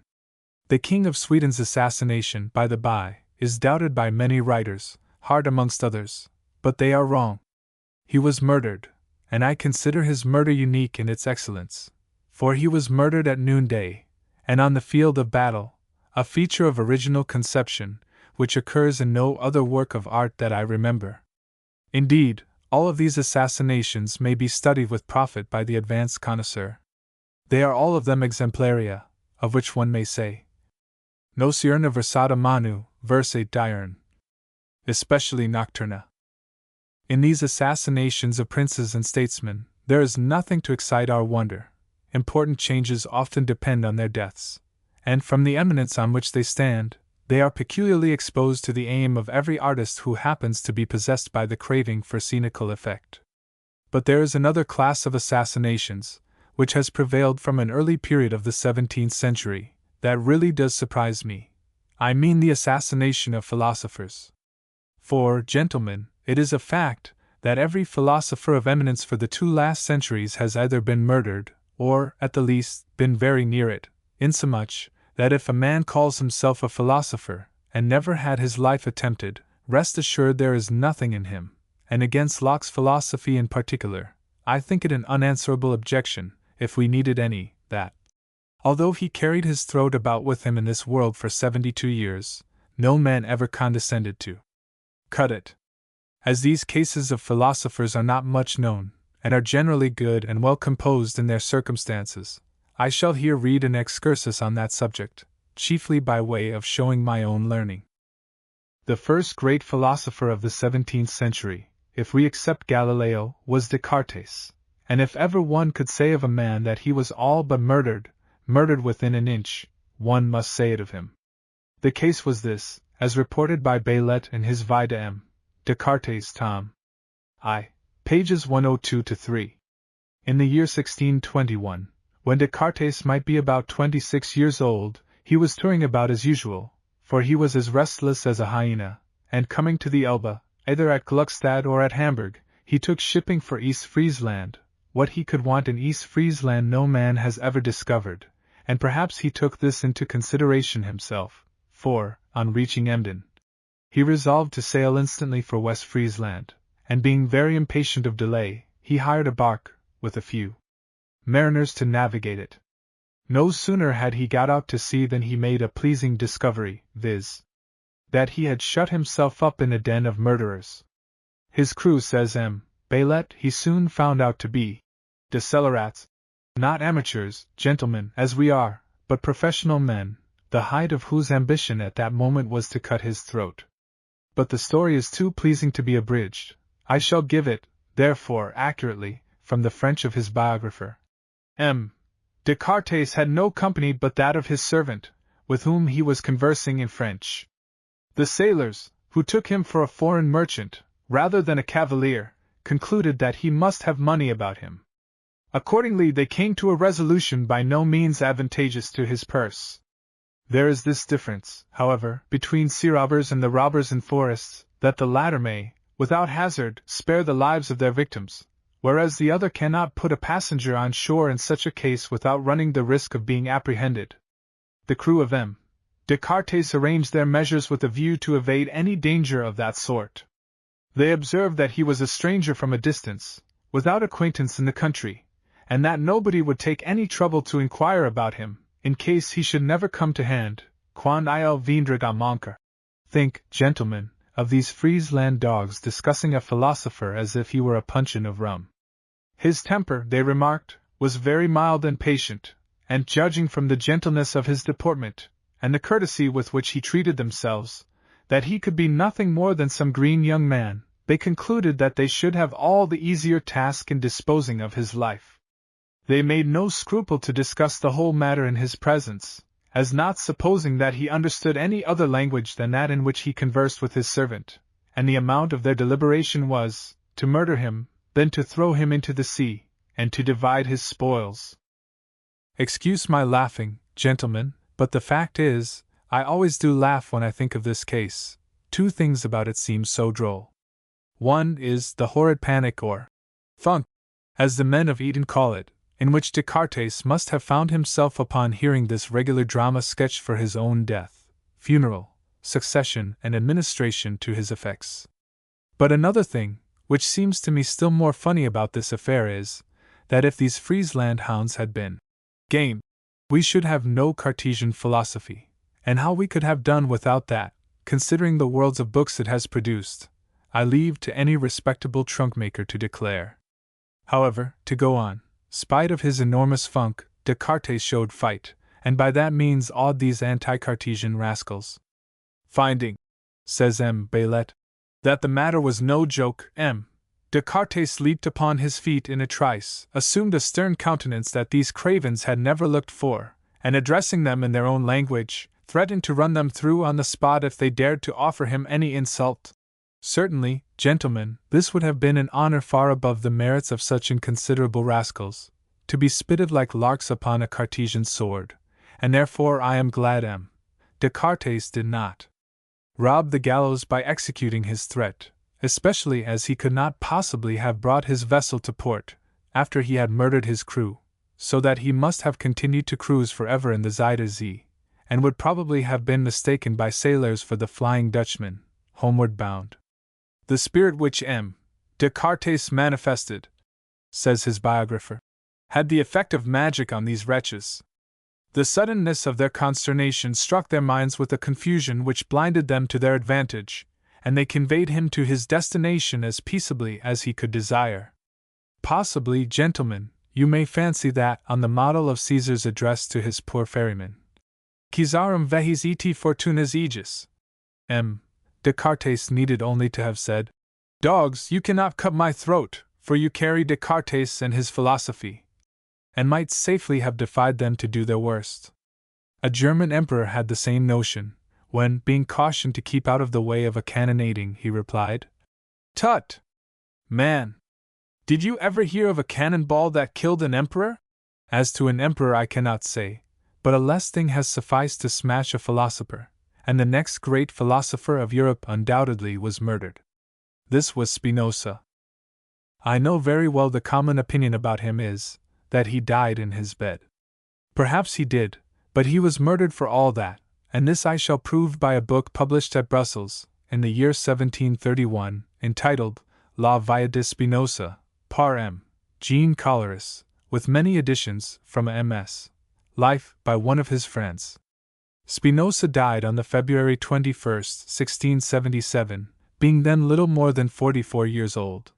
The King of Sweden's assassination, by the by, is doubted by many writers, Hart amongst others, but they are wrong. He was murdered, and I consider his murder unique in its excellence, for he was murdered at noonday, and on the field of battle, a feature of original conception, which occurs in no other work of art that I remember. Indeed, all of these assassinations may be studied with profit by the advanced connoisseur. They are all of them exemplaria, of which one may say, Nocturna versata manu, verse diurn, especially nocturna. In these assassinations of princes and statesmen, there is nothing to excite our wonder. Important changes often depend on their deaths, and from the eminence on which they stand, they are peculiarly exposed to the aim of every artist who happens to be possessed by the craving for scenical effect. But there is another class of assassinations, which has prevailed from an early period of the 17th century, that really does surprise me. I mean the assassination of philosophers. For, gentlemen, it is a fact that every philosopher of eminence for the 2 last centuries has either been murdered, or, at the least, been very near it, insomuch that if a man calls himself a philosopher, and never had his life attempted, rest assured there is nothing in him, and against Locke's philosophy in particular, I think it an unanswerable objection, if we needed any, that, although he carried his throat about with him in this world for 72 years, no man ever condescended to cut it. As these cases of philosophers are not much known, and are generally good and well composed in their circumstances, I shall here read an excursus on that subject, chiefly by way of showing my own learning. The first great philosopher of the 17th century, if we except Galileo, was Descartes, and if ever one could say of a man that he was all but murdered within an inch, one must say it of him. The case was this, as reported by Baylet in his Vie de M. Descartes, Tom. I. pages 102-3. In the year 1621, when Descartes might be about 26 years old, he was touring about as usual, for he was as restless as a hyena, and coming to the Elbe, either at Gluckstadt or at Hamburg, he took shipping for East Friesland. What he could want in East Friesland no man has ever discovered, and perhaps he took this into consideration himself, for, on reaching Emden, he resolved to sail instantly for West Friesland, and being very impatient of delay, he hired a bark, with a few mariners to navigate it. No sooner had he got out to sea than he made a pleasing discovery, viz., that he had shut himself up in a den of murderers. His crew, says M. Baylet, he soon found out to be decelerats, not amateurs, gentlemen, as we are, but professional men, the height of whose ambition at that moment was to cut his throat. But the story is too pleasing to be abridged. I shall give it, therefore, accurately, from the French of his biographer. M. Descartes had no company but that of his servant, with whom he was conversing in French. The sailors, who took him for a foreign merchant, rather than a cavalier, concluded that he must have money about him. Accordingly they came to a resolution by no means advantageous to his purse. There is this difference, however, between sea robbers and the robbers in forests, that the latter may, without hazard, spare the lives of their victims, whereas the other cannot put a passenger on shore in such a case without running the risk of being apprehended. The crew of M. Descartes arranged their measures with a view to evade any danger of that sort. They observed that he was a stranger from a distance, without acquaintance in the country, and that nobody would take any trouble to inquire about him, in case he should never come to hand, quand il viendra à manquer. Think, gentlemen, of these Friesland dogs discussing a philosopher as if he were a puncheon of rum. His temper, they remarked, was very mild and patient, and judging from the gentleness of his deportment, and the courtesy with which he treated themselves, that he could be nothing more than some green young man, they concluded that they should have all the easier task in disposing of his life. They made no scruple to discuss the whole matter in his presence, as not supposing that he understood any other language than that in which he conversed with his servant, and the amount of their deliberation was, to murder him, then to throw him into the sea, and to divide his spoils. Excuse my laughing, gentlemen, but the fact is, I always do laugh when I think of this case. Two things about it seem so droll. One is the horrid panic or funk, as the men of Eton call it, in which Descartes must have found himself upon hearing this regular drama sketched for his own death, funeral, succession, and administration to his effects. But another thing, which seems to me still more funny about this affair is, that if these Friesland hounds had been game, we should have no Cartesian philosophy, and how we could have done without that, considering the worlds of books it has produced, I leave to any respectable trunkmaker to declare. However, to go on, spite of his enormous funk, Descartes showed fight, and by that means awed these anti-Cartesian rascals. Finding, says M. Baylet, that the matter was no joke, M. Descartes leaped upon his feet in a trice, assumed a stern countenance that these cravens had never looked for, and addressing them in their own language, threatened to run them through on the spot if they dared to offer him any insult. Certainly, gentlemen, this would have been an honor far above the merits of such inconsiderable rascals, to be spitted like larks upon a Cartesian sword, and therefore I am glad M. Descartes did not rob the gallows by executing his threat, especially as he could not possibly have brought his vessel to port, after he had murdered his crew, so that he must have continued to cruise forever in the Zuyder Zee, and would probably have been mistaken by sailors for the Flying Dutchman, homeward bound. The spirit which M. Descartes manifested, says his biographer, had the effect of magic on these wretches. The suddenness of their consternation struck their minds with a confusion which blinded them to their advantage, and they conveyed him to his destination as peaceably as he could desire. Possibly, gentlemen, you may fancy that, on the model of Caesar's address to his poor ferryman, Caesarem vehis et fortunas aegis, M. Descartes needed only to have said, "Dogs, you cannot cut my throat, for you carry Descartes and his philosophy," and might safely have defied them to do their worst. A German emperor had the same notion, when, being cautioned to keep out of the way of a cannonading, he replied, "Tut! Man! Did you ever hear of a cannonball that killed an emperor? As to an emperor I cannot say, but a less thing has sufficed to smash a philosopher, and the next great philosopher of Europe undoubtedly was murdered." This was Spinoza. I know very well the common opinion about him is, that he died in his bed. Perhaps he did, but he was murdered for all that, and this I shall prove by a book published at Brussels, in the year 1731, entitled La Vie de Spinoza, par M. Jean Colleras, with many additions, from a MS. Life, by one of his friends. Spinoza died on the February 21, 1677, being then little more than 44 years old.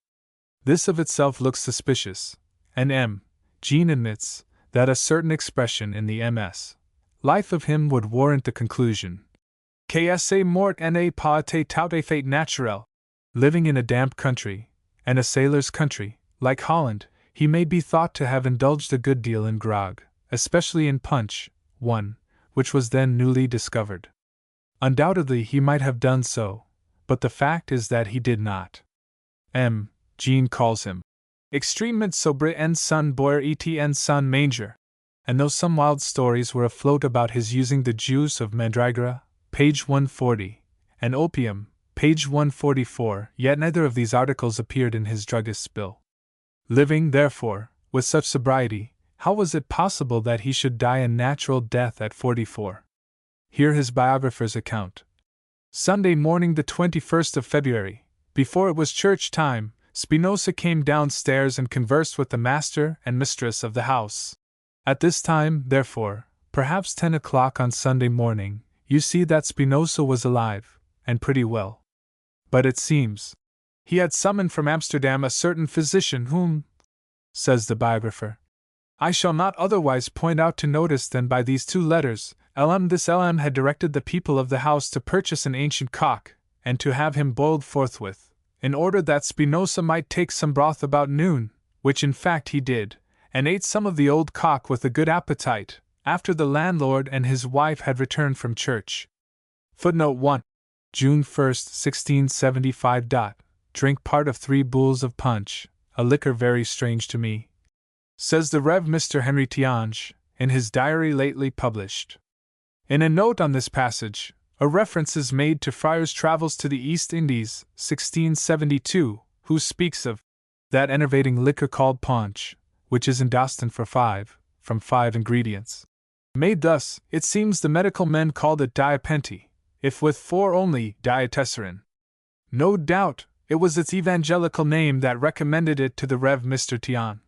This of itself looks suspicious, and M. Jean admits that a certain expression in the MS. Life of him would warrant the conclusion, "Que mort n'est pas tout à fait naturel." Living in a damp country, and a sailor's country, like Holland, he may be thought to have indulged a good deal in grog, especially in punch, one, which was then newly discovered. Undoubtedly he might have done so, but the fact is that he did not. Jean calls him extremement sobre en son boire et en son manger, and though some wild stories were afloat about his using the juice of mandragora, page 140, and opium, page 144, yet neither of these articles appeared in his druggist's bill. Living, therefore, with such sobriety, how was it possible that he should die a natural death at 44? Hear his biographer's account. Sunday morning, the 21st of February, before it was church time, Spinoza came downstairs and conversed with the master and mistress of the house. At this time, therefore, perhaps 10 o'clock on Sunday morning, you see that Spinoza was alive, and pretty well. But it seems he had summoned from Amsterdam a certain physician whom, says the biographer, I shall not otherwise point out to notice than by these 2 letters. This LM had directed the people of the house to purchase an ancient cock, and to have him boiled forthwith, in order that Spinoza might take some broth about noon, which in fact he did, and ate some of the old cock with a good appetite, after the landlord and his wife had returned from church. Footnote 1. June 1, 1675. Drink part of 3 bowls of punch, a liquor very strange to me, says the Rev. Mr. Henry Tiange, in his diary lately published. In a note on this passage, a reference is made to Friar's Travels to the East Indies, 1672, who speaks of that enervating liquor called punch, which is indostant for 5, from 5 ingredients. Made thus, it seems the medical men called it diapente, if with 4 only, diatessarin. No doubt, it was its evangelical name that recommended it to the Rev. Mr. Tian.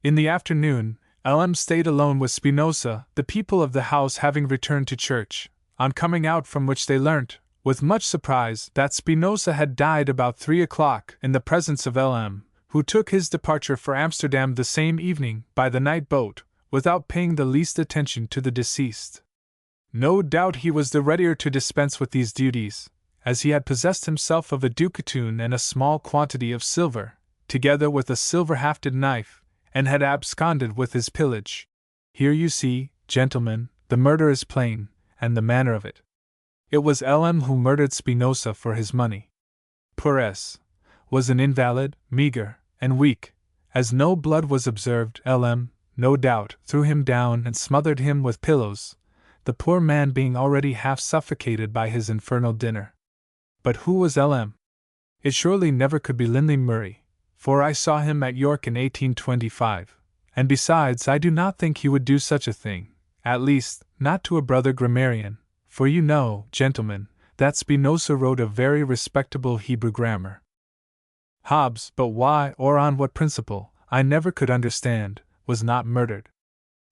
In the afternoon, LM stayed alone with Spinoza, the people of the house having returned to church, on coming out from which they learnt, with much surprise, that Spinoza had died about 3 o'clock in the presence of LM, who took his departure for Amsterdam the same evening by the night boat, without paying the least attention to the deceased. No doubt he was the readier to dispense with these duties, as he had possessed himself of a ducatoon and a small quantity of silver, together with a silver-hafted knife, and had absconded with his pillage. Here you see, gentlemen, the murder is plain, and the manner of it. It was LM who murdered Spinoza for his money. Prowess was an invalid, meager, and weak. As no blood was observed, LM, no doubt, threw him down and smothered him with pillows, the poor man being already half suffocated by his infernal dinner. But who was LM? It surely never could be Lindley Murray, for I saw him at York in 1825, and besides I do not think he would do such a thing, at least, not to a brother grammarian, for you know, gentlemen, that Spinoza wrote a very respectable Hebrew grammar. Hobbes, but why or on what principle, I never could understand, was not murdered.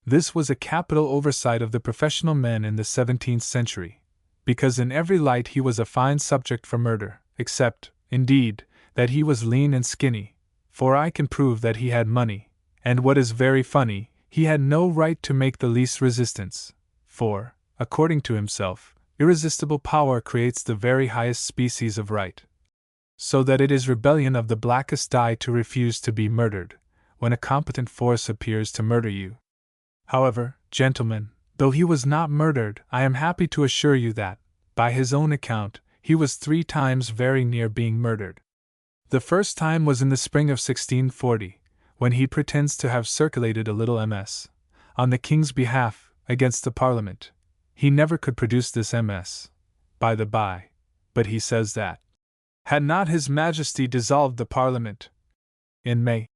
This was a capital oversight of the professional men in the 17th century, because in every light he was a fine subject for murder, except, indeed, that he was lean and skinny, for I can prove that he had money, and what is very funny, he had no right to make the least resistance, for, according to himself, irresistible power creates the very highest species of right. So that it is rebellion of the blackest dye to refuse to be murdered, when a competent force appears to murder you. However, gentlemen, though he was not murdered, I am happy to assure you that, by his own account, he was 3 times very near being murdered. The first time was in the spring of 1640, when he pretends to have circulated a little MS, on the king's behalf, against the Parliament. He never could produce this MS, by the by, but he says that, had not His Majesty dissolved the Parliament in May,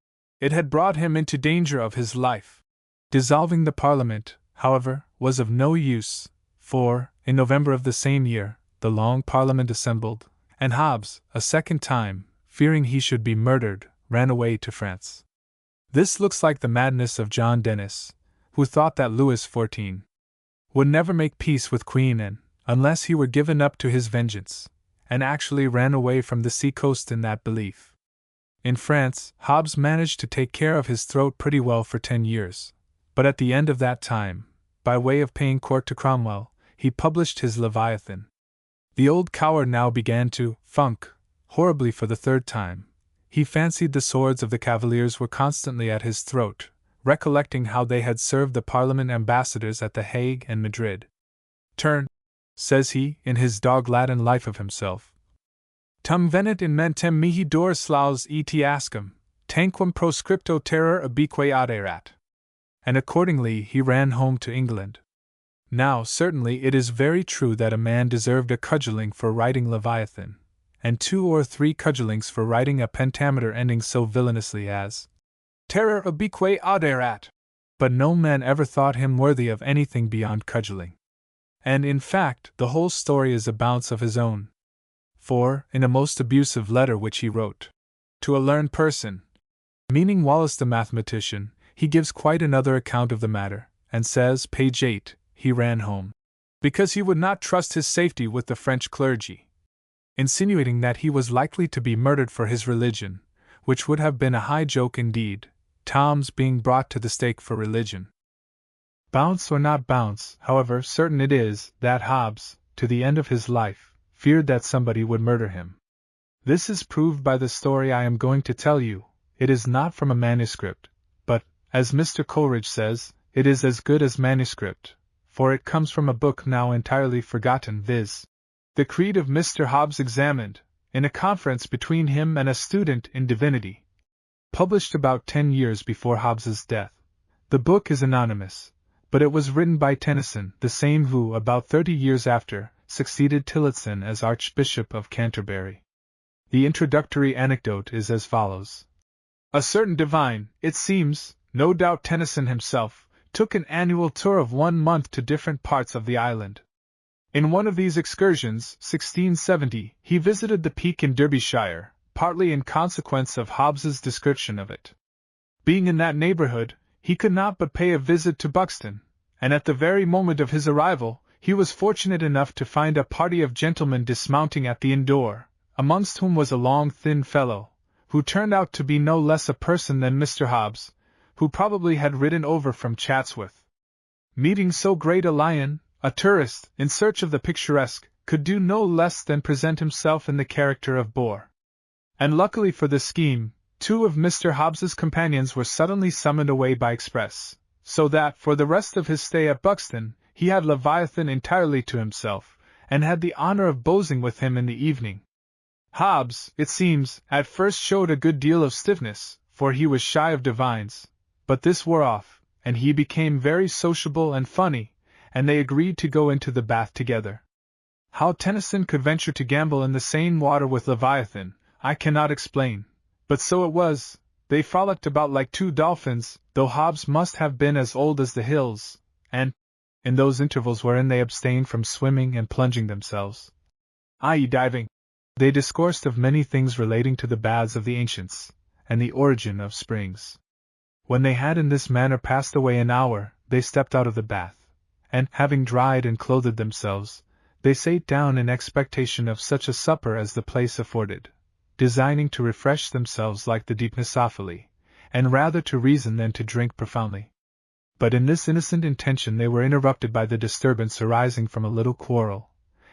it had brought him into danger of his life. Dissolving the Parliament, however, was of no use, for, in November of the same year, the Long Parliament assembled, and Hobbes, a second time, fearing he should be murdered, ran away to France. This looks like the madness of John Dennis, who thought that Louis XIV would never make peace with Queen Anne, unless he were given up to his vengeance, and actually ran away from the sea-coast in that belief. In France, Hobbes managed to take care of his throat pretty well for 10 years, but at the end of that time, by way of paying court to Cromwell, he published his Leviathan. The old coward now began to funk horribly for the 3rd time. He fancied the swords of the Cavaliers were constantly at his throat, recollecting how they had served the Parliament ambassadors at The Hague and Madrid. Turn, says he, in his dog Latin life of himself. Tum venit in mentem mihi doris laus etiascum, tanquam proscripto terror ubique aderat. And accordingly he ran home to England. Now, certainly it is very true that a man deserved a cudgelling for writing Leviathan, and 2 or 3 cudgellings for writing a pentameter ending so villainously as terror ubique aderat, but no man ever thought him worthy of anything beyond cudgelling. And in fact, the whole story is a bounce of his own. For, in a most abusive letter which he wrote to a learned person, meaning Wallace the mathematician, he gives quite another account of the matter, and says, page 8, he ran home because he would not trust his safety with the French clergy, insinuating that he was likely to be murdered for his religion, which would have been a high joke indeed, Tom's being brought to the stake for religion. Bounce or not bounce, however, certain it is that Hobbes, to the end of his life, feared that somebody would murder him. This is proved by the story I am going to tell you. It is not from a manuscript, but, as Mr. Coleridge says, it is as good as manuscript, for it comes from a book now entirely forgotten, viz. The Creed of Mr. Hobbes Examined, in a conference between him and a student in divinity, published about 10 years before Hobbes's death. The book is anonymous, but it was written by Tennyson, the same who, about 30 years after, succeeded Tillotson as Archbishop of Canterbury. The introductory anecdote is as follows. A certain divine, it seems, no doubt Tennyson himself, took an annual tour of 1 month to different parts of the island. In one of these excursions, 1670, he visited the Peak in Derbyshire, partly in consequence of Hobbes's description of it. Being in that neighbourhood, he could not but pay a visit to Buxton, and at the very moment of his arrival, he was fortunate enough to find a party of gentlemen dismounting at the inn door, amongst whom was a long thin fellow, who turned out to be no less a person than Mr. Hobbes, who probably had ridden over from Chatsworth. Meeting so great a lion, a tourist, in search of the picturesque, could do no less than present himself in the character of boar. And luckily for the scheme, 2 of Mr. Hobbes's companions were suddenly summoned away by express, so that, for the rest of his stay at Buxton, he had Leviathan entirely to himself, and had the honour of bowsing with him in the evening. Hobbes, it seems, at first showed a good deal of stiffness, for he was shy of divines, but this wore off, and he became very sociable and funny, and they agreed to go into the bath together. How Tennyson could venture to gamble in the same water with Leviathan, I cannot explain, but so it was. They frolicked about like 2 dolphins, though Hobbes must have been as old as the hills, and, in those intervals wherein they abstained from swimming and plunging themselves, i.e. diving, they discoursed of many things relating to the baths of the ancients, and the origin of springs. When they had in this manner passed away an hour, they stepped out of the bath, and, having dried and clothed themselves, they sate down in expectation of such a supper as the place afforded, designing to refresh themselves like the deep Nisophili, and rather to reason than to drink profoundly. But in this innocent intention they were interrupted by the disturbance arising from a little quarrel,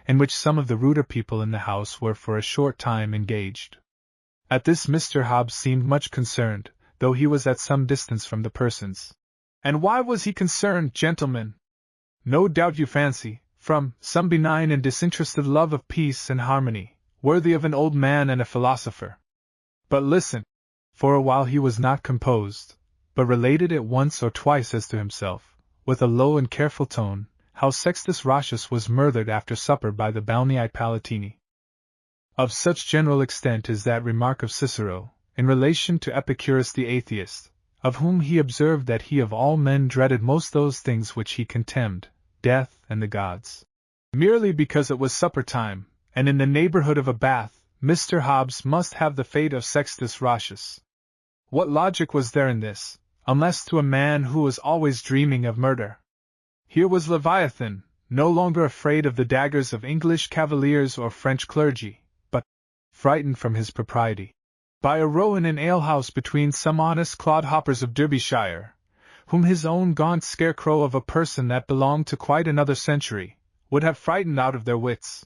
in which some of the ruder people in the house were for a short time engaged. At this Mr. Hobbes seemed much concerned, though he was at some distance from the persons. And why was he concerned, gentlemen? No doubt you fancy, from some benign and disinterested love of peace and harmony, worthy of an old man and a philosopher. But listen. For a while he was not composed, but related it once or twice as to himself, with a low and careful tone, how Sextus Roscius was murdered after supper by the Balneae Palatini. Of such general extent is that remark of Cicero, in relation to Epicurus the atheist, of whom he observed that he of all men dreaded most those things which he contemned, death and the gods. Merely because it was supper time, and in the neighbourhood of a bath, Mr. Hobbes must have the fate of Sextus Roscius. What logic was there in this, unless to a man who was always dreaming of murder? Here was Leviathan, no longer afraid of the daggers of English cavaliers or French clergy, but, frightened from his propriety, by a row in an alehouse between some honest clodhoppers of Derbyshire, whom his own gaunt scarecrow of a person that belonged to quite another century, would have frightened out of their wits.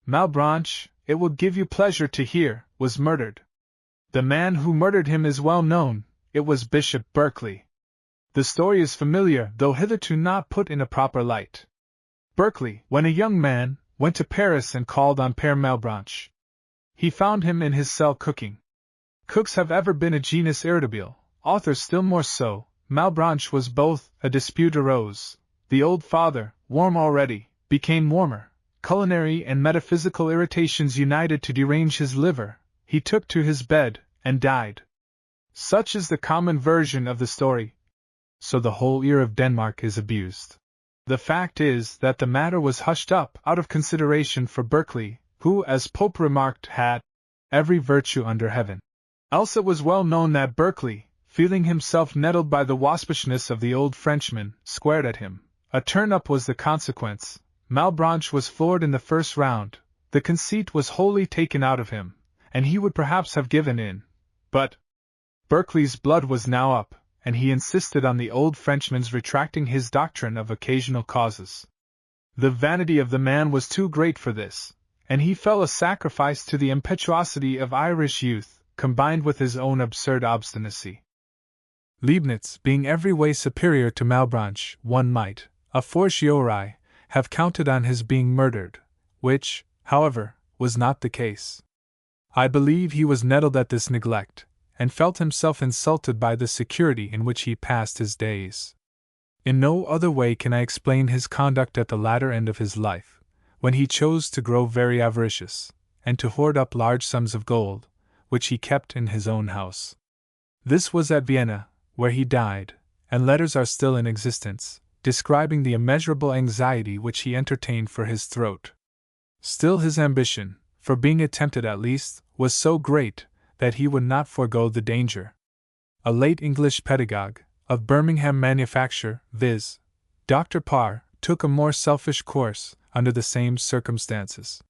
Malebranche, it will give you pleasure to hear, was murdered. The man who murdered him is well known, it was Bishop Berkeley. The story is familiar, though hitherto not put in a proper light. Berkeley, when a young man, went to Paris and called on Père Malebranche. He found him in his cell cooking. Cooks have ever been a genus irritable, authors still more so. Malebranche was both. A dispute arose. The old father, warm already, became warmer. Culinary and metaphysical irritations united to derange his liver. He took to his bed, and died. Such is the common version of the story. So the whole ear of Denmark is abused. The fact is that the matter was hushed up out of consideration for Berkeley, who, as Pope remarked, had every virtue under heaven. Else it was well known that Berkeley, feeling himself nettled by the waspishness of the old Frenchman, squared at him. A turn-up was the consequence. Malebranche was floored in the first round. The conceit was wholly taken out of him, and he would perhaps have given in. But Berkeley's blood was now up, and he insisted on the old Frenchman's retracting his doctrine of occasional causes. The vanity of the man was too great for this, and he fell a sacrifice to the impetuosity of Irish youth, combined with his own absurd obstinacy. Leibniz, being every way superior to Malebranche, one might, a fortiori, have counted on his being murdered, which, however, was not the case. I believe he was nettled at this neglect, and felt himself insulted by the security in which he passed his days. In no other way can I explain his conduct at the latter end of his life, when he chose to grow very avaricious, and to hoard up large sums of gold, which he kept in his own house. This was at Vienna, where he died, and letters are still in existence, describing the immeasurable anxiety which he entertained for his throat. Still his ambition, for being attempted at least, was so great, that he would not forego the danger. A late English pedagogue, of Birmingham manufacture, viz., Dr. Parr, took a more selfish course, under the same circumstances.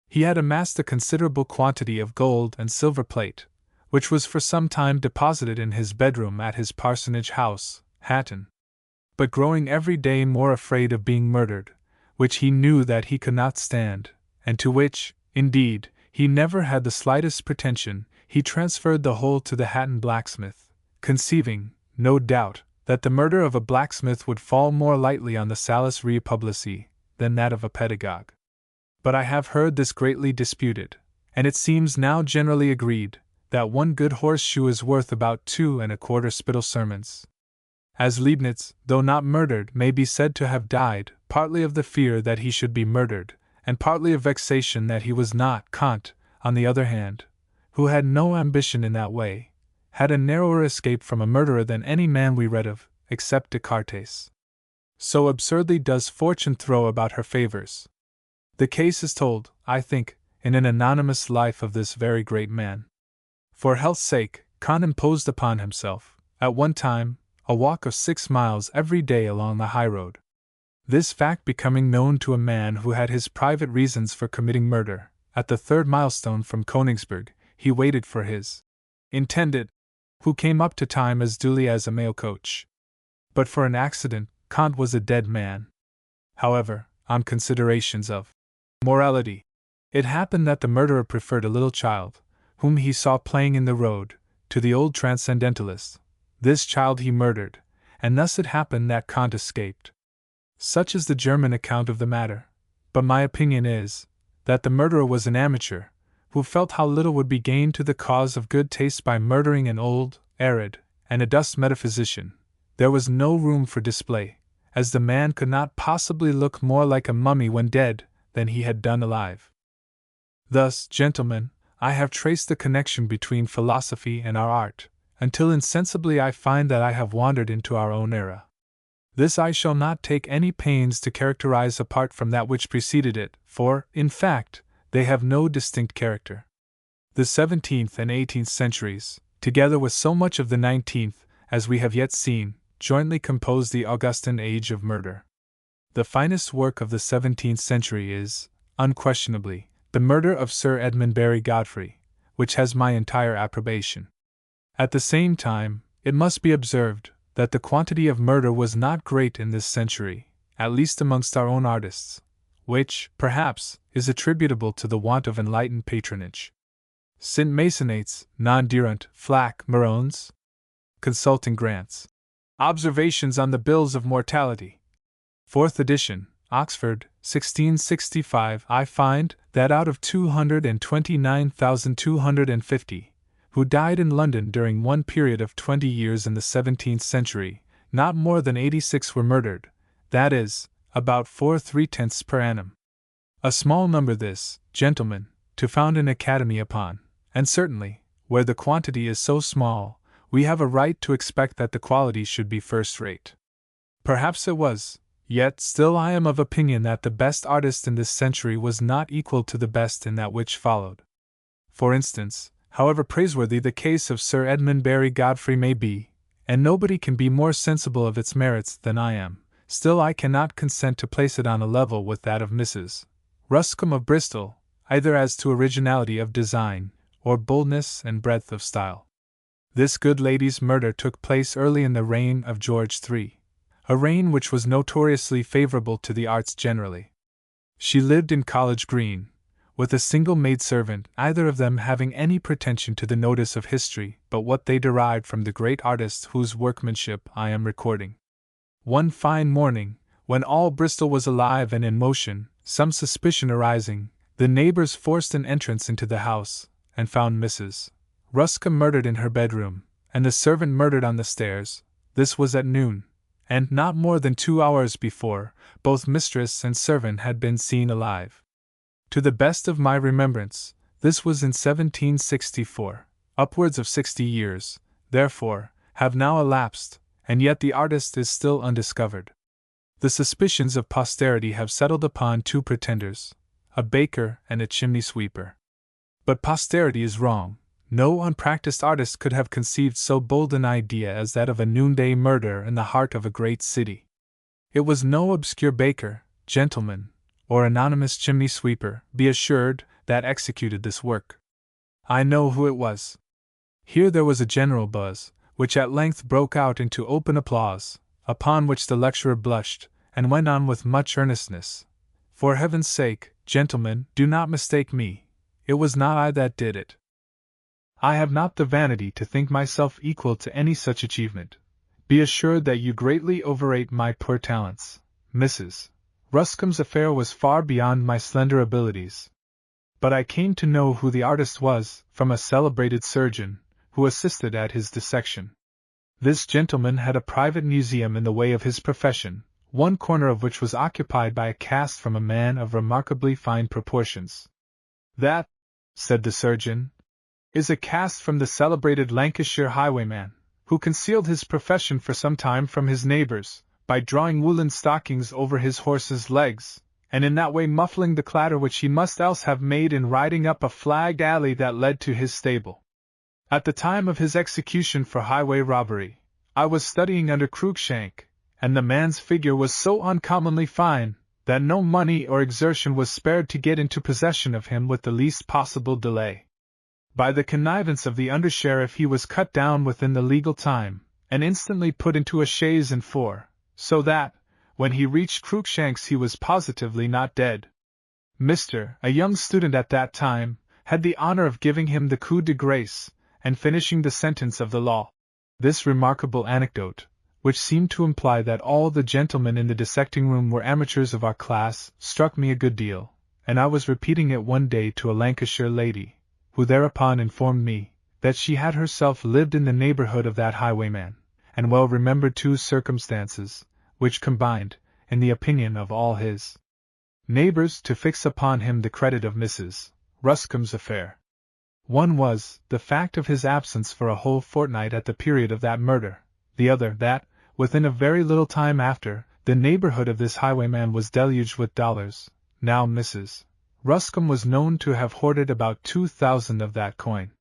He had amassed a considerable quantity of gold and silver plate, which was for some time deposited in his bedroom at his parsonage house, Hatton. But growing every day more afraid of being murdered, which he knew that he could not stand, and to which, indeed, he never had the slightest pretension, he transferred the whole to the Hatton blacksmith, conceiving, no doubt, that the murder of a blacksmith would fall more lightly on the salus republici than that of a pedagogue. But I have heard this greatly disputed, and it seems now generally agreed, that one good horseshoe is worth about 2¼ spittle sermons. As Leibniz, though not murdered, may be said to have died, partly of the fear that he should be murdered, and partly of vexation that he was not, Kant, on the other hand, who had no ambition in that way, had a narrower escape from a murderer than any man we read of, except Descartes. So absurdly does fortune throw about her favors. The case is told, I think, in an anonymous life of this very great man. For health's sake, Kant imposed upon himself, at one time, a walk of 6 miles every day along the high road. This fact becoming known to a man who had his private reasons for committing murder, at the 3rd milestone from Königsberg, he waited for his intended, who came up to time as duly as a mail coach. But for an accident, Kant was a dead man. However, on considerations of morality, it happened that the murderer preferred a little child, whom he saw playing in the road, to the old transcendentalist. This child he murdered, and thus it happened that Kant escaped. Such is the German account of the matter, but my opinion is, that the murderer was an amateur, who felt how little would be gained to the cause of good taste by murdering an old, arid, and adust metaphysician. There was no room for display, as the man could not possibly look more like a mummy when dead than he had done alive. Thus, gentlemen, I have traced the connection between philosophy and our art, until insensibly I find that I have wandered into our own era. This I shall not take any pains to characterize apart from that which preceded it, for, in fact, they have no distinct character. The 17th and 18th centuries, together with so much of the 19th, as we have yet seen, jointly compose the Augustan age of murder. The finest work of the 17th century is, unquestionably, The Murder of Sir Edmund Barry Godfrey, which has my entire approbation. At the same time, it must be observed that the quantity of murder was not great in this century, at least amongst our own artists, which, perhaps, is attributable to the want of enlightened patronage. St. Masonates, non derunt, flac, marones, consulting grants. Observations on the Bills of Mortality. 4th edition, Oxford, 1665. I find that out of 229,250 who died in London during one period of 20 years in the 17th century, not more than 86 were murdered, that is, about 4.3 per annum. A small number this, gentlemen, to found an academy upon, and certainly, where the quantity is so small, we have a right to expect that the quality should be first rate. Perhaps it was, yet still I am of opinion that the best artist in this century was not equal to the best in that which followed. For instance, however praiseworthy the case of Sir Edmund Barry Godfrey may be, and nobody can be more sensible of its merits than I am, still I cannot consent to place it on a level with that of Mrs. Ruscombe of Bristol, either as to originality of design, or boldness and breadth of style. This good lady's murder took place early in the reign of George III, a reign which was notoriously favorable to the arts generally. She lived in College Green, with a single maidservant, either of them having any pretension to the notice of history but what they derived from the great artist whose workmanship I am recording. One fine morning, when all Bristol was alive and in motion, some suspicion arising, the neighbors forced an entrance into the house, and found Mrs. Ruscombe murdered in her bedroom, and the servant murdered on the stairs. This was at noon, and not more than 2 hours before, both mistress and servant had been seen alive. To the best of my remembrance, this was in 1764. Upwards of 60 years, therefore, have now elapsed, and yet the artist is still undiscovered. The suspicions of posterity have settled upon 2 pretenders, a baker and a chimney sweeper. But posterity is wrong. No unpracticed artist could have conceived so bold an idea as that of a noonday murder in the heart of a great city. It was no obscure baker, gentlemen, or anonymous chimney sweeper, be assured, that executed this work. I know who it was. Here there was a general buzz, which at length broke out into open applause, upon which the lecturer blushed, and went on with much earnestness. For heaven's sake, gentlemen, do not mistake me. It was not I that did it. I have not the vanity to think myself equal to any such achievement. Be assured that you greatly overrate my poor talents. Mrs. Ruscombe's affair was far beyond my slender abilities. But I came to know who the artist was, from a celebrated surgeon, who assisted at his dissection. This gentleman had a private museum in the way of his profession, one corner of which was occupied by a cast from a man of remarkably fine proportions. That, said the surgeon, is a cast from the celebrated Lancashire highwayman, who concealed his profession for some time from his neighbors, by drawing woolen stockings over his horse's legs, and in that way muffling the clatter which he must else have made in riding up a flagged alley that led to his stable. At the time of his execution for highway robbery, I was studying under Cruikshank, and the man's figure was so uncommonly fine, that no money or exertion was spared to get into possession of him with the least possible delay. By the connivance of the under-sheriff he was cut down within the legal time, and instantly put into a chaise and four, so that, when he reached Cruikshank's he was positively not dead. Mr., a young student at that time, had the honor of giving him the coup de grace, and finishing the sentence of the law. This remarkable anecdote, which seemed to imply that all the gentlemen in the dissecting room were amateurs of our class, struck me a good deal, and I was repeating it one day to a Lancashire lady, who thereupon informed me that she had herself lived in the neighborhood of that highwayman, and well remembered 2 circumstances, which combined, in the opinion of all his neighbors, to fix upon him the credit of Mrs. Ruscombe's affair. One was, the fact of his absence for a whole fortnight at the period of that murder, the other, that, within a very little time after, the neighborhood of this highwayman was deluged with dollars. Now Mrs. Ruscombe was known to have hoarded about 2,000 of that coin.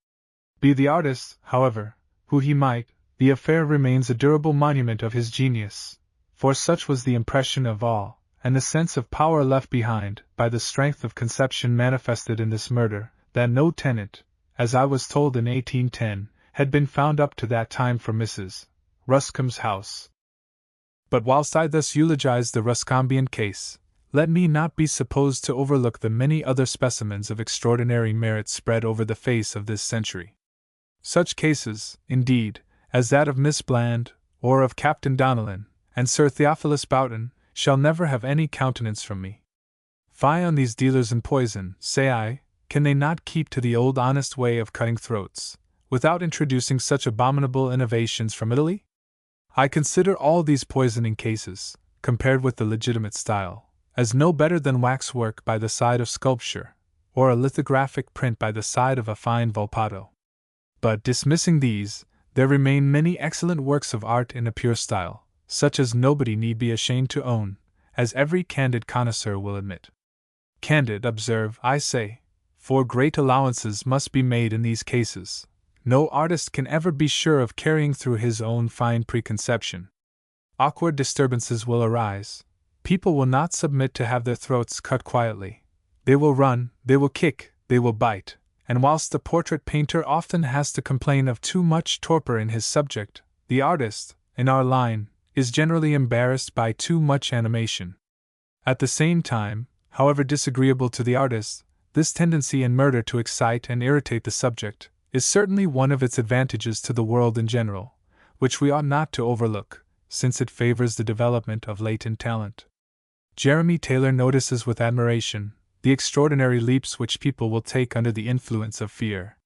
Be the artist, however, who he might, the affair remains a durable monument of his genius, for such was the impression of all, and the sense of power left behind, by the strength of conception manifested in this murder, that no tenant, as I was told in 1810, had been found up to that time for Mrs. Ruscombe's house. But whilst I thus eulogize the Ruscombian case, let me not be supposed to overlook the many other specimens of extraordinary merit spread over the face of this century. Such cases, indeed, as that of Miss Bland, or of Captain Donnellan, and Sir Theophilus Boughton, shall never have any countenance from me. Fie on these dealers in poison, say I, can they not keep to the old honest way of cutting throats, without introducing such abominable innovations from Italy? I consider all these poisoning cases, compared with the legitimate style, as no better than waxwork by the side of sculpture, or a lithographic print by the side of a fine Volpato. But dismissing these, there remain many excellent works of art in a pure style, such as nobody need be ashamed to own, as every candid connoisseur will admit. Candid, observe, I say, for great allowances must be made in these cases. No artist can ever be sure of carrying through his own fine preconception. Awkward disturbances will arise. People will not submit to have their throats cut quietly. They will run, they will kick, they will bite, and whilst the portrait painter often has to complain of too much torpor in his subject, the artist, in our line, is generally embarrassed by too much animation. At the same time, however disagreeable to the artist, this tendency in murder to excite and irritate the subject is certainly one of its advantages to the world in general, which we ought not to overlook, since it favors the development of latent talent. Jeremy Taylor notices with admiration the extraordinary leaps which people will take under the influence of fear.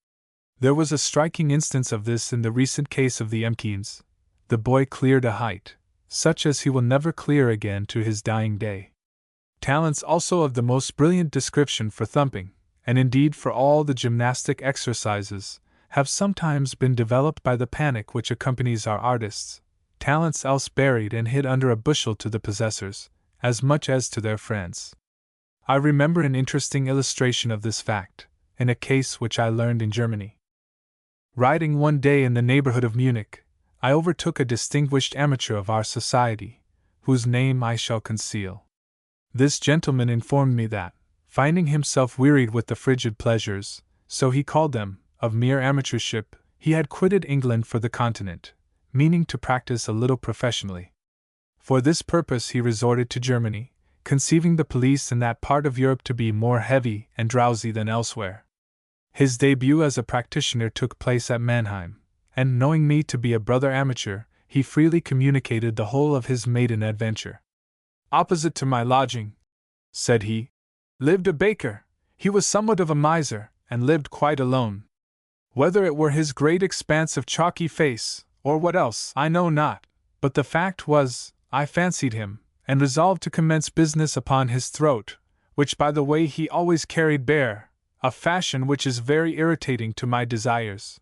There was a striking instance of this in the recent case of the Emkins. The boy cleared a height, such as he will never clear again to his dying day. Talents also of the most brilliant description for thumping, and indeed for all the gymnastic exercises, have sometimes been developed by the panic which accompanies our artists, talents else buried and hid under a bushel to the possessors, as much as to their friends. I remember an interesting illustration of this fact, in a case which I learned in Germany. Riding one day in the neighborhood of Munich, I overtook a distinguished amateur of our society, whose name I shall conceal. This gentleman informed me that, finding himself wearied with the frigid pleasures, so he called them, of mere amateurship, he had quitted England for the continent, meaning to practice a little professionally. For this purpose he resorted to Germany, conceiving the police in that part of Europe to be more heavy and drowsy than elsewhere. His debut as a practitioner took place at Mannheim, and knowing me to be a brother amateur, he freely communicated the whole of his maiden adventure. Opposite to my lodging, said he, lived a baker. He was somewhat of a miser, and lived quite alone. Whether it were his great expanse of chalky face, or what else, I know not, but the fact was, I fancied him, and resolved to commence business upon his throat, which by the way he always carried bare, a fashion which is very irritating to my desires.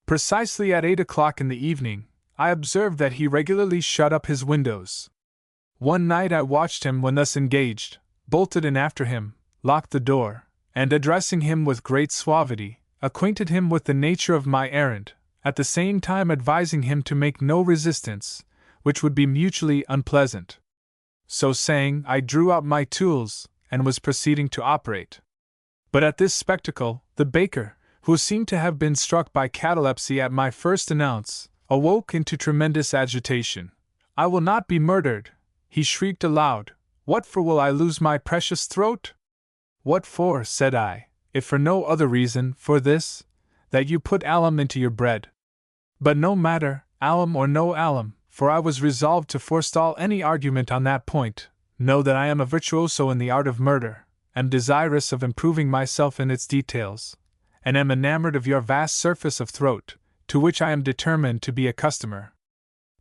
Precisely at 8 o'clock in the evening, I observed that he regularly shut up his windows. One night I watched him when thus engaged, bolted in after him, locked the door, and addressing him with great suavity, acquainted him with the nature of my errand, at the same time advising him to make no resistance, which would be mutually unpleasant. So saying, I drew out my tools, and was proceeding to operate. But at this spectacle, the baker, who seemed to have been struck by catalepsy at my first announce, awoke into tremendous agitation. I will not be murdered, he shrieked aloud. What for will I lose my precious throat? What for, said I, if for no other reason, for this, that you put alum into your bread. But no matter, alum or no alum, for I was resolved to forestall any argument on that point. Know that I am a virtuoso in the art of murder, am desirous of improving myself in its details, and am enamored of your vast surface of throat, to which I am determined to be a customer.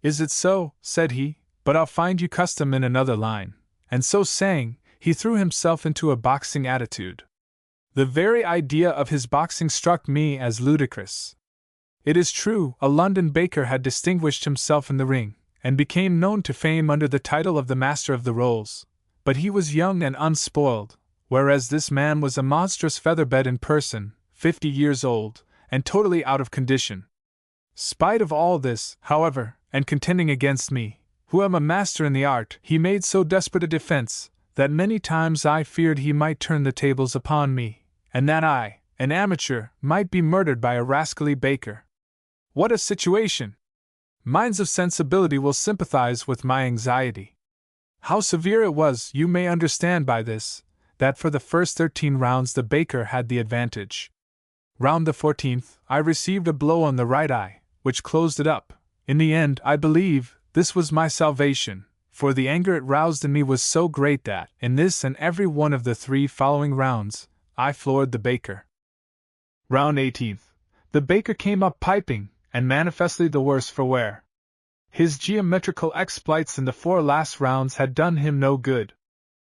Is it so? Said he, but I'll find you custom in another line. And so saying, he threw himself into a boxing attitude. The very idea of his boxing struck me as ludicrous. It is true, a London baker had distinguished himself in the ring, and became known to fame under the title of the Master of the Rolls, but he was young and unspoiled, whereas this man was a monstrous featherbed in person, 50 years old, and totally out of condition. Spite of all this, however, and contending against me, who am a master in the art, he made so desperate a defense, that many times I feared he might turn the tables upon me, and that I, an amateur, might be murdered by a rascally baker. What a situation! Minds of sensibility will sympathize with my anxiety. How severe it was, you may understand by this, that for the first 13 rounds the baker had the advantage. Round the 14th, I received a blow on the right eye, which closed it up, In the end, I believe, this was my salvation, for the anger it roused in me was so great that, in this and every one of the 3 following rounds, I floored the baker. Round 18th. The baker came up piping, and manifestly the worse for wear. His geometrical exploits in the 4 last rounds had done him no good.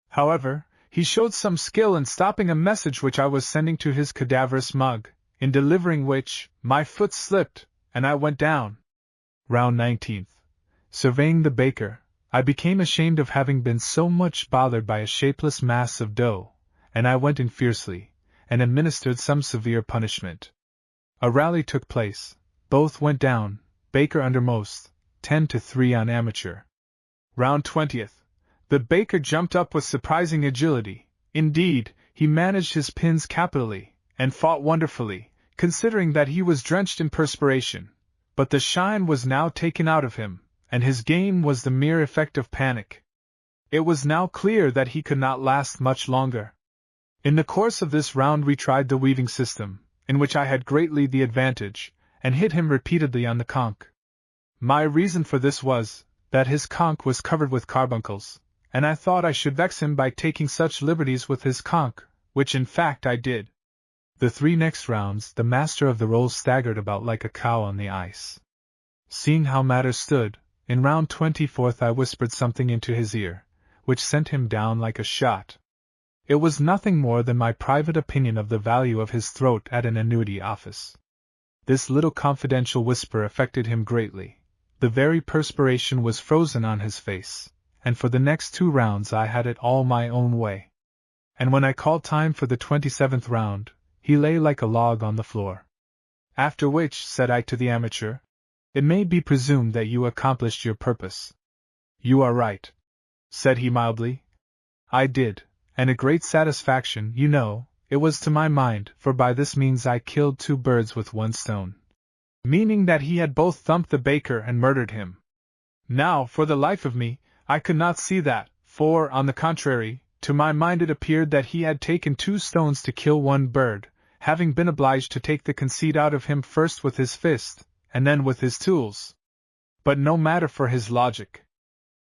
However, he showed some skill in stopping a message which I was sending to his cadaverous mug, in delivering which, my foot slipped, and I went down. Round 19th. Surveying the baker, I became ashamed of having been so much bothered by a shapeless mass of dough, and I went in fiercely, and administered some severe punishment. A rally took place, both went down, baker undermost, 10-3 on amateur. Round 20th. The baker jumped up with surprising agility. Indeed, he managed his pins capitally, and fought wonderfully, considering that he was drenched in perspiration. But the shine was now taken out of him, and his game was the mere effect of panic. It was now clear that he could not last much longer. In the course of this round we tried the weaving system, in which I had greatly the advantage, and hit him repeatedly on the conch. My reason for this was, that his conch was covered with carbuncles, and I thought I should vex him by taking such liberties with his conch, which in fact I did. The 3 next rounds the master of the rolls staggered about like a cow on the ice. Seeing how matters stood, in round 24th I whispered something into his ear, which sent him down like a shot. It was nothing more than my private opinion of the value of his throat at an annuity office. This little confidential whisper affected him greatly. The very perspiration was frozen on his face, and for the next 2 rounds I had it all my own way. And when I called time for the 27th round, he lay like a log on the floor. After which, said I to the amateur, it may be presumed that you accomplished your purpose. You are right, said he mildly. I did, and a great satisfaction, you know, it was to my mind, for by this means I killed 2 birds with 1 stone. Meaning that he had both thumped the baker and murdered him. Now, for the life of me, I could not see that, for, on the contrary, to my mind it appeared that he had taken 2 stones to kill 1 bird, having been obliged to take the conceit out of him first with his fist, and then with his tools. But no matter for his logic.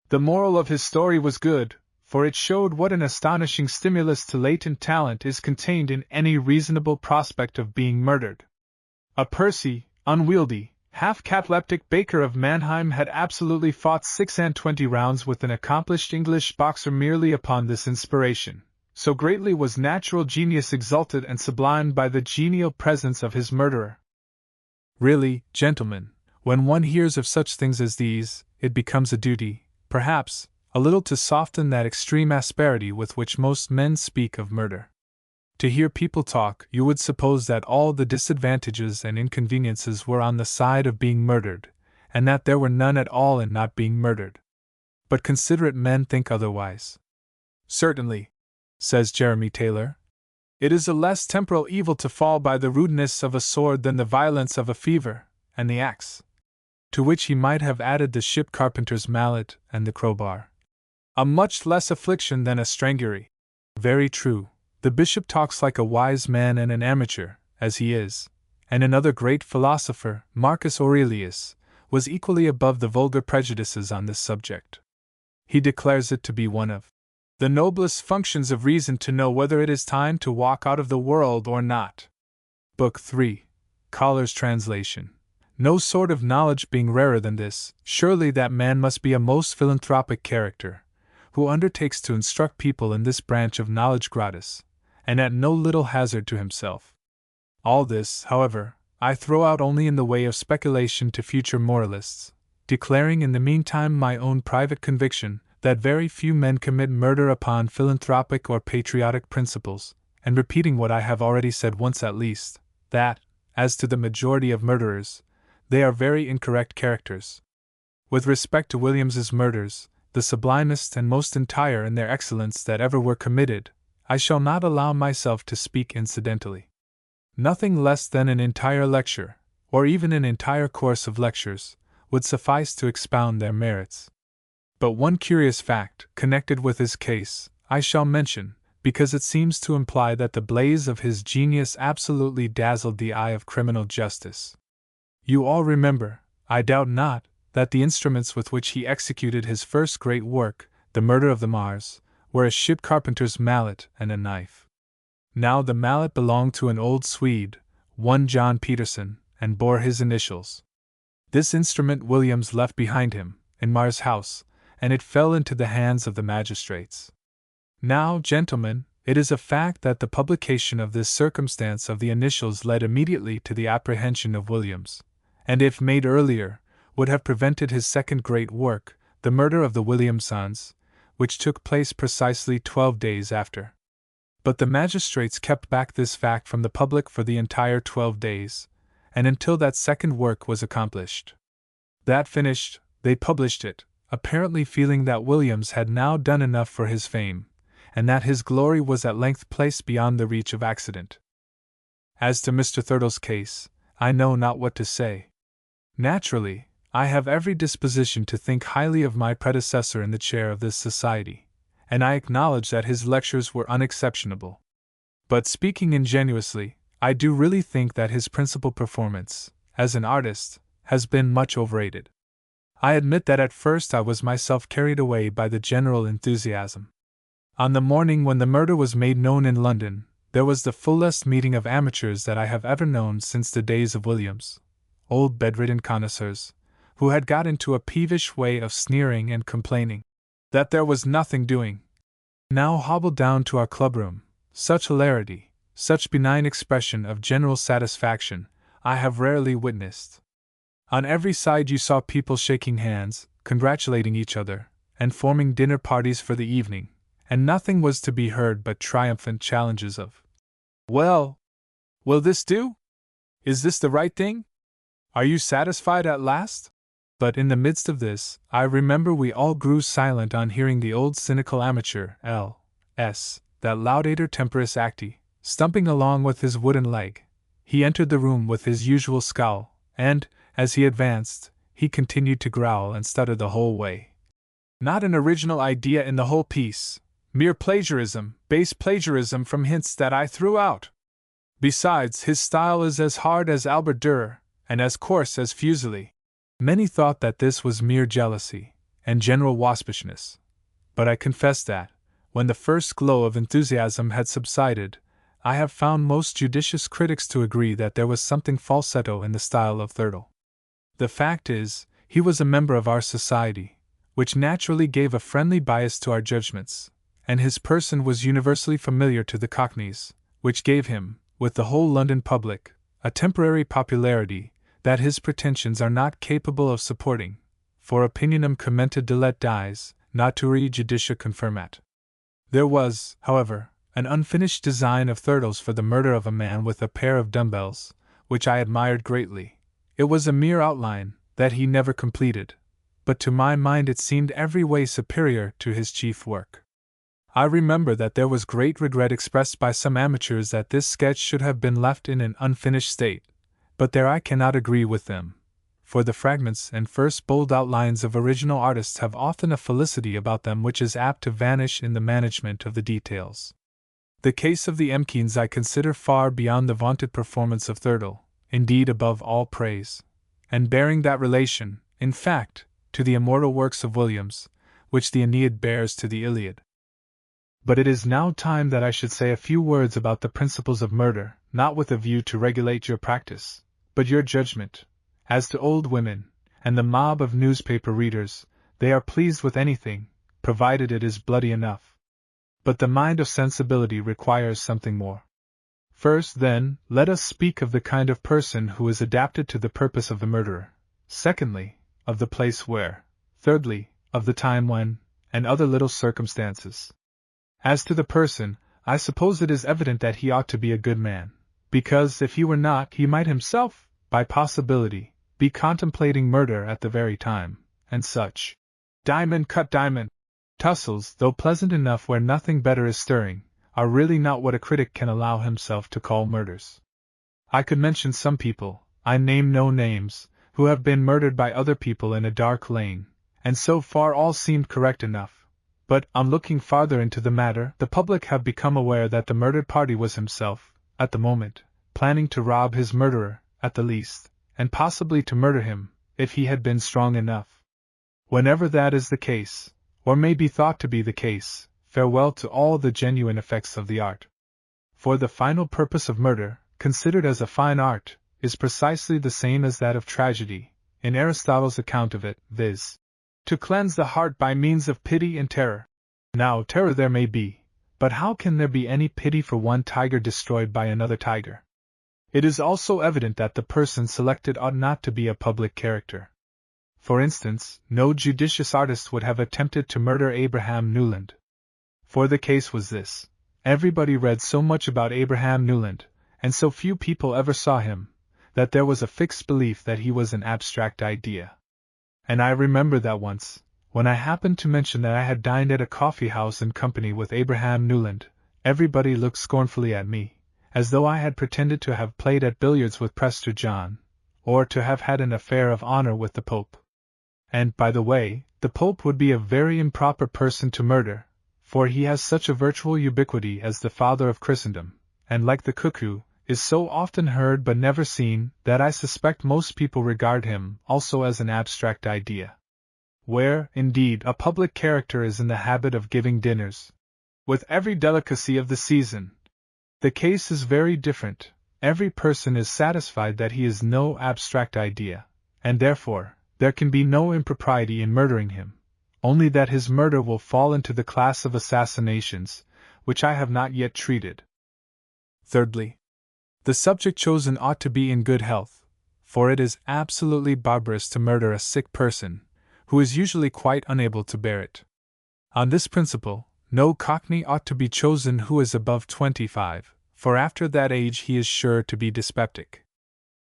The moral of his story was good, for it showed what an astonishing stimulus to latent talent is contained in any reasonable prospect of being murdered. A pursy, unwieldy, half-cataleptic baker of Mannheim had absolutely fought 26 rounds with an accomplished English boxer merely upon this inspiration. So greatly was natural genius exalted and sublimed by the genial presence of his murderer. Really, gentlemen, when one hears of such things as these, it becomes a duty, perhaps, a little to soften that extreme asperity with which most men speak of murder. To hear people talk, you would suppose that all the disadvantages and inconveniences were on the side of being murdered, and that there were none at all in not being murdered. But considerate men think otherwise. Certainly, says Jeremy Taylor, it is a less temporal evil to fall by the rudeness of a sword than the violence of a fever, and the axe. To which he might have added the ship carpenter's mallet and the crowbar. A much less affliction than a strangury. Very true. The bishop talks like a wise man and an amateur, as he is, and another great philosopher, Marcus Aurelius, was equally above the vulgar prejudices on this subject. He declares it to be one of the noblest functions of reason to know whether it is time to walk out of the world or not. Book 3. Collar's translation. No sort of knowledge being rarer than this, surely that man must be a most philanthropic character, who undertakes to instruct people in this branch of knowledge gratis, and at no little hazard to himself. All this, however, I throw out only in the way of speculation to future moralists, declaring in the meantime my own private conviction that very few men commit murder upon philanthropic or patriotic principles, and repeating what I have already said once at least, that, as to the majority of murderers, they are very incorrect characters. With respect to Williams's murders, the sublimest and most entire in their excellence that ever were committed, I shall not allow myself to speak incidentally. Nothing less than an entire lecture, or even an entire course of lectures, would suffice to expound their merits. But one curious fact, connected with his case, I shall mention, because it seems to imply that the blaze of his genius absolutely dazzled the eye of criminal justice. You all remember, I doubt not, that the instruments with which he executed his first great work, the murder of the Mars, were a ship carpenter's mallet and a knife. Now the mallet belonged to an old Swede, one John Peterson, and bore his initials. This instrument Williams left behind him, in Mars' house, and it fell into the hands of the magistrates. Now, gentlemen, it is a fact that the publication of this circumstance of the initials led immediately to the apprehension of Williams, and if made earlier, would have prevented his second great work, the murder of the Williamsons, which took place precisely 12 days after. But the magistrates kept back this fact from the public for the entire 12 days, and until that second work was accomplished. That finished, they published it, apparently feeling that Williams had now done enough for his fame, and that his glory was at length placed beyond the reach of accident. As to Mr. Thurtell's case, I know not what to say. Naturally, I have every disposition to think highly of my predecessor in the chair of this society, and I acknowledge that his lectures were unexceptionable. But speaking ingenuously, I do really think that his principal performance, as an artist, has been much overrated. I admit that at first I was myself carried away by the general enthusiasm. On the morning when the murder was made known in London, there was the fullest meeting of amateurs that I have ever known since the days of Williams, old bedridden connoisseurs, who had got into a peevish way of sneering and complaining that there was nothing doing. Now hobbled down to our clubroom, such hilarity, such benign expression of general satisfaction, I have rarely witnessed. On every side you saw people shaking hands, congratulating each other, and forming dinner parties for the evening, and nothing was to be heard but triumphant challenges of, "Well, will this do? Is this the right thing? Are you satisfied at last?" But in the midst of this, I remember we all grew silent on hearing the old cynical amateur, L.S., that laudator temporis acti, stumping along with his wooden leg. He entered the room with his usual scowl, and, as he advanced, he continued to growl and stutter the whole way. "Not an original idea in the whole piece. Mere plagiarism, base plagiarism from hints that I threw out. Besides, his style is as hard as Albert Dürer, and as coarse as Fuseli." Many thought that this was mere jealousy, and general waspishness. But I confess that, when the first glow of enthusiasm had subsided, I have found most judicious critics to agree that there was something falsetto in the style of Thurtell. The fact is, he was a member of our society, which naturally gave a friendly bias to our judgments, and his person was universally familiar to the Cockneys, which gave him, with the whole London public, a temporary popularity that his pretensions are not capable of supporting, for opinionum commenta delet dies, naturae judicia confirmat. There was, however, an unfinished design of Thurtell's for the murder of a man with a pair of dumbbells, which I admired greatly. It was a mere outline, that he never completed, but to my mind it seemed every way superior to his chief work. I remember that there was great regret expressed by some amateurs that this sketch should have been left in an unfinished state, but there I cannot agree with them, for the fragments and first bold outlines of original artists have often a felicity about them which is apt to vanish in the management of the details. The case of the Emkines I consider far beyond the vaunted performance of Thurtell, indeed above all praise, and bearing that relation, in fact, to the immortal works of Williams, which the Aeneid bears to the Iliad. But it is now time that I should say a few words about the principles of murder, not with a view to regulate your practice, but your judgment. As to old women, and the mob of newspaper readers, they are pleased with anything, provided it is bloody enough. But the mind of sensibility requires something more. First, then, let us speak of the kind of person who is adapted to the purpose of the murderer. Secondly, of the place where. Thirdly, of the time when, and other little circumstances. As to the person, I suppose it is evident that he ought to be a good man, because if he were not, he might himself, by possibility, be contemplating murder at the very time, and such diamond cut diamond tussles, though pleasant enough where nothing better is stirring, are really not what a critic can allow himself to call murders. I could mention some people, I name no names, who have been murdered by other people in a dark lane, and so far all seemed correct enough. But, on looking farther into the matter, the public have become aware that the murdered party was himself, at the moment, planning to rob his murderer, at the least, and possibly to murder him, if he had been strong enough. Whenever that is the case, or may be thought to be the case, farewell to all the genuine effects of the art. For the final purpose of murder, considered as a fine art, is precisely the same as that of tragedy, in Aristotle's account of it, viz., to cleanse the heart by means of pity and terror. Now, terror there may be, but how can there be any pity for one tiger destroyed by another tiger? It is also evident that the person selected ought not to be a public character. For instance, no judicious artist would have attempted to murder Abraham Newland. For the case was this: everybody read so much about Abraham Newland, and so few people ever saw him, that there was a fixed belief that he was an abstract idea. And I remember that once, when I happened to mention that I had dined at a coffee house in company with Abraham Newland, everybody looked scornfully at me, as though I had pretended to have played at billiards with Prester John, or to have had an affair of honor with the Pope. And, by the way, the Pope would be a very improper person to murder, for he has such a virtual ubiquity as the father of Christendom, and like the cuckoo, is so often heard but never seen, that I suspect most people regard him also as an abstract idea. Where, indeed, a public character is in the habit of giving dinners, with every delicacy of the season, the case is very different. Every person is satisfied that he is no abstract idea, and therefore, there can be no impropriety in murdering him, only that his murder will fall into the class of assassinations, which I have not yet treated. Thirdly, the subject chosen ought to be in good health, for it is absolutely barbarous to murder a sick person, who is usually quite unable to bear it. On this principle, no Cockney ought to be chosen who is above 25, for after that age he is sure to be dyspeptic.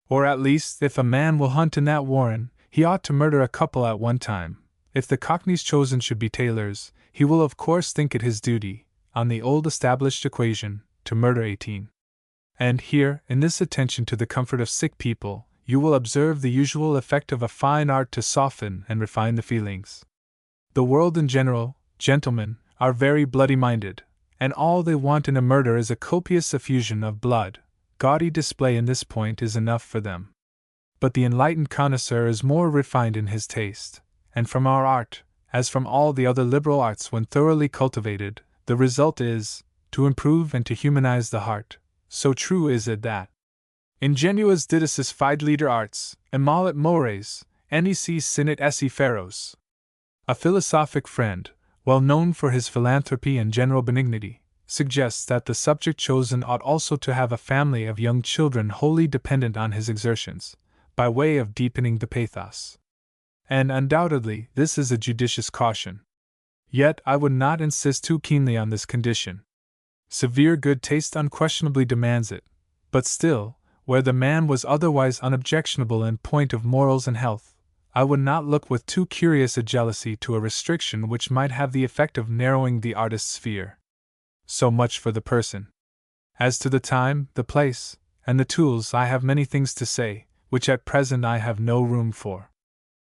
Or at least, if a man will hunt in that warren, he ought to murder a couple at one time. If the Cockneys chosen should be tailors, he will of course think it his duty, on the old established equation, to murder 18. And here, in this attention to the comfort of sick people, you will observe the usual effect of a fine art to soften and refine the feelings. The world in general, gentlemen, are very bloody-minded, and all they want in a murder is a copious effusion of blood. Gaudy display in this point is enough for them. But the enlightened connoisseur is more refined in his taste, and from our art, as from all the other liberal arts when thoroughly cultivated, the result is, to improve and to humanize the heart. So true is it that ingenuas didicis fide leader arts, emollit mores, nec sinit esse feros. A philosophic friend, well known for his philanthropy and general benignity, suggests that the subject chosen ought also to have a family of young children wholly dependent on his exertions, by way of deepening the pathos. And undoubtedly this is a judicious caution. Yet I would not insist too keenly on this condition. Severe good taste unquestionably demands it, but still, where the man was otherwise unobjectionable in point of morals and health, I would not look with too curious a jealousy to a restriction which might have the effect of narrowing the artist's sphere. So much for the person. As to the time, the place, and the tools, I have many things to say, which at present I have no room for.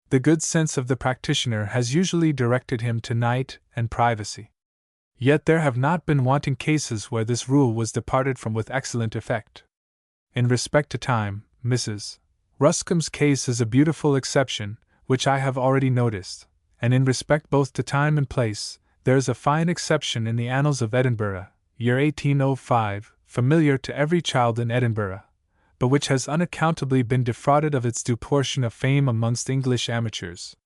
The good sense of the practitioner has usually directed him to night and privacy. Yet there have not been wanting cases where this rule was departed from with excellent effect. In respect to time, Mrs. Ruscombe's case is a beautiful exception, which I have already noticed, and in respect both to time and place, there is a fine exception in the Annals of Edinburgh, year 1805, familiar to every child in Edinburgh, but which has unaccountably been defrauded of its due portion of fame amongst English amateurs.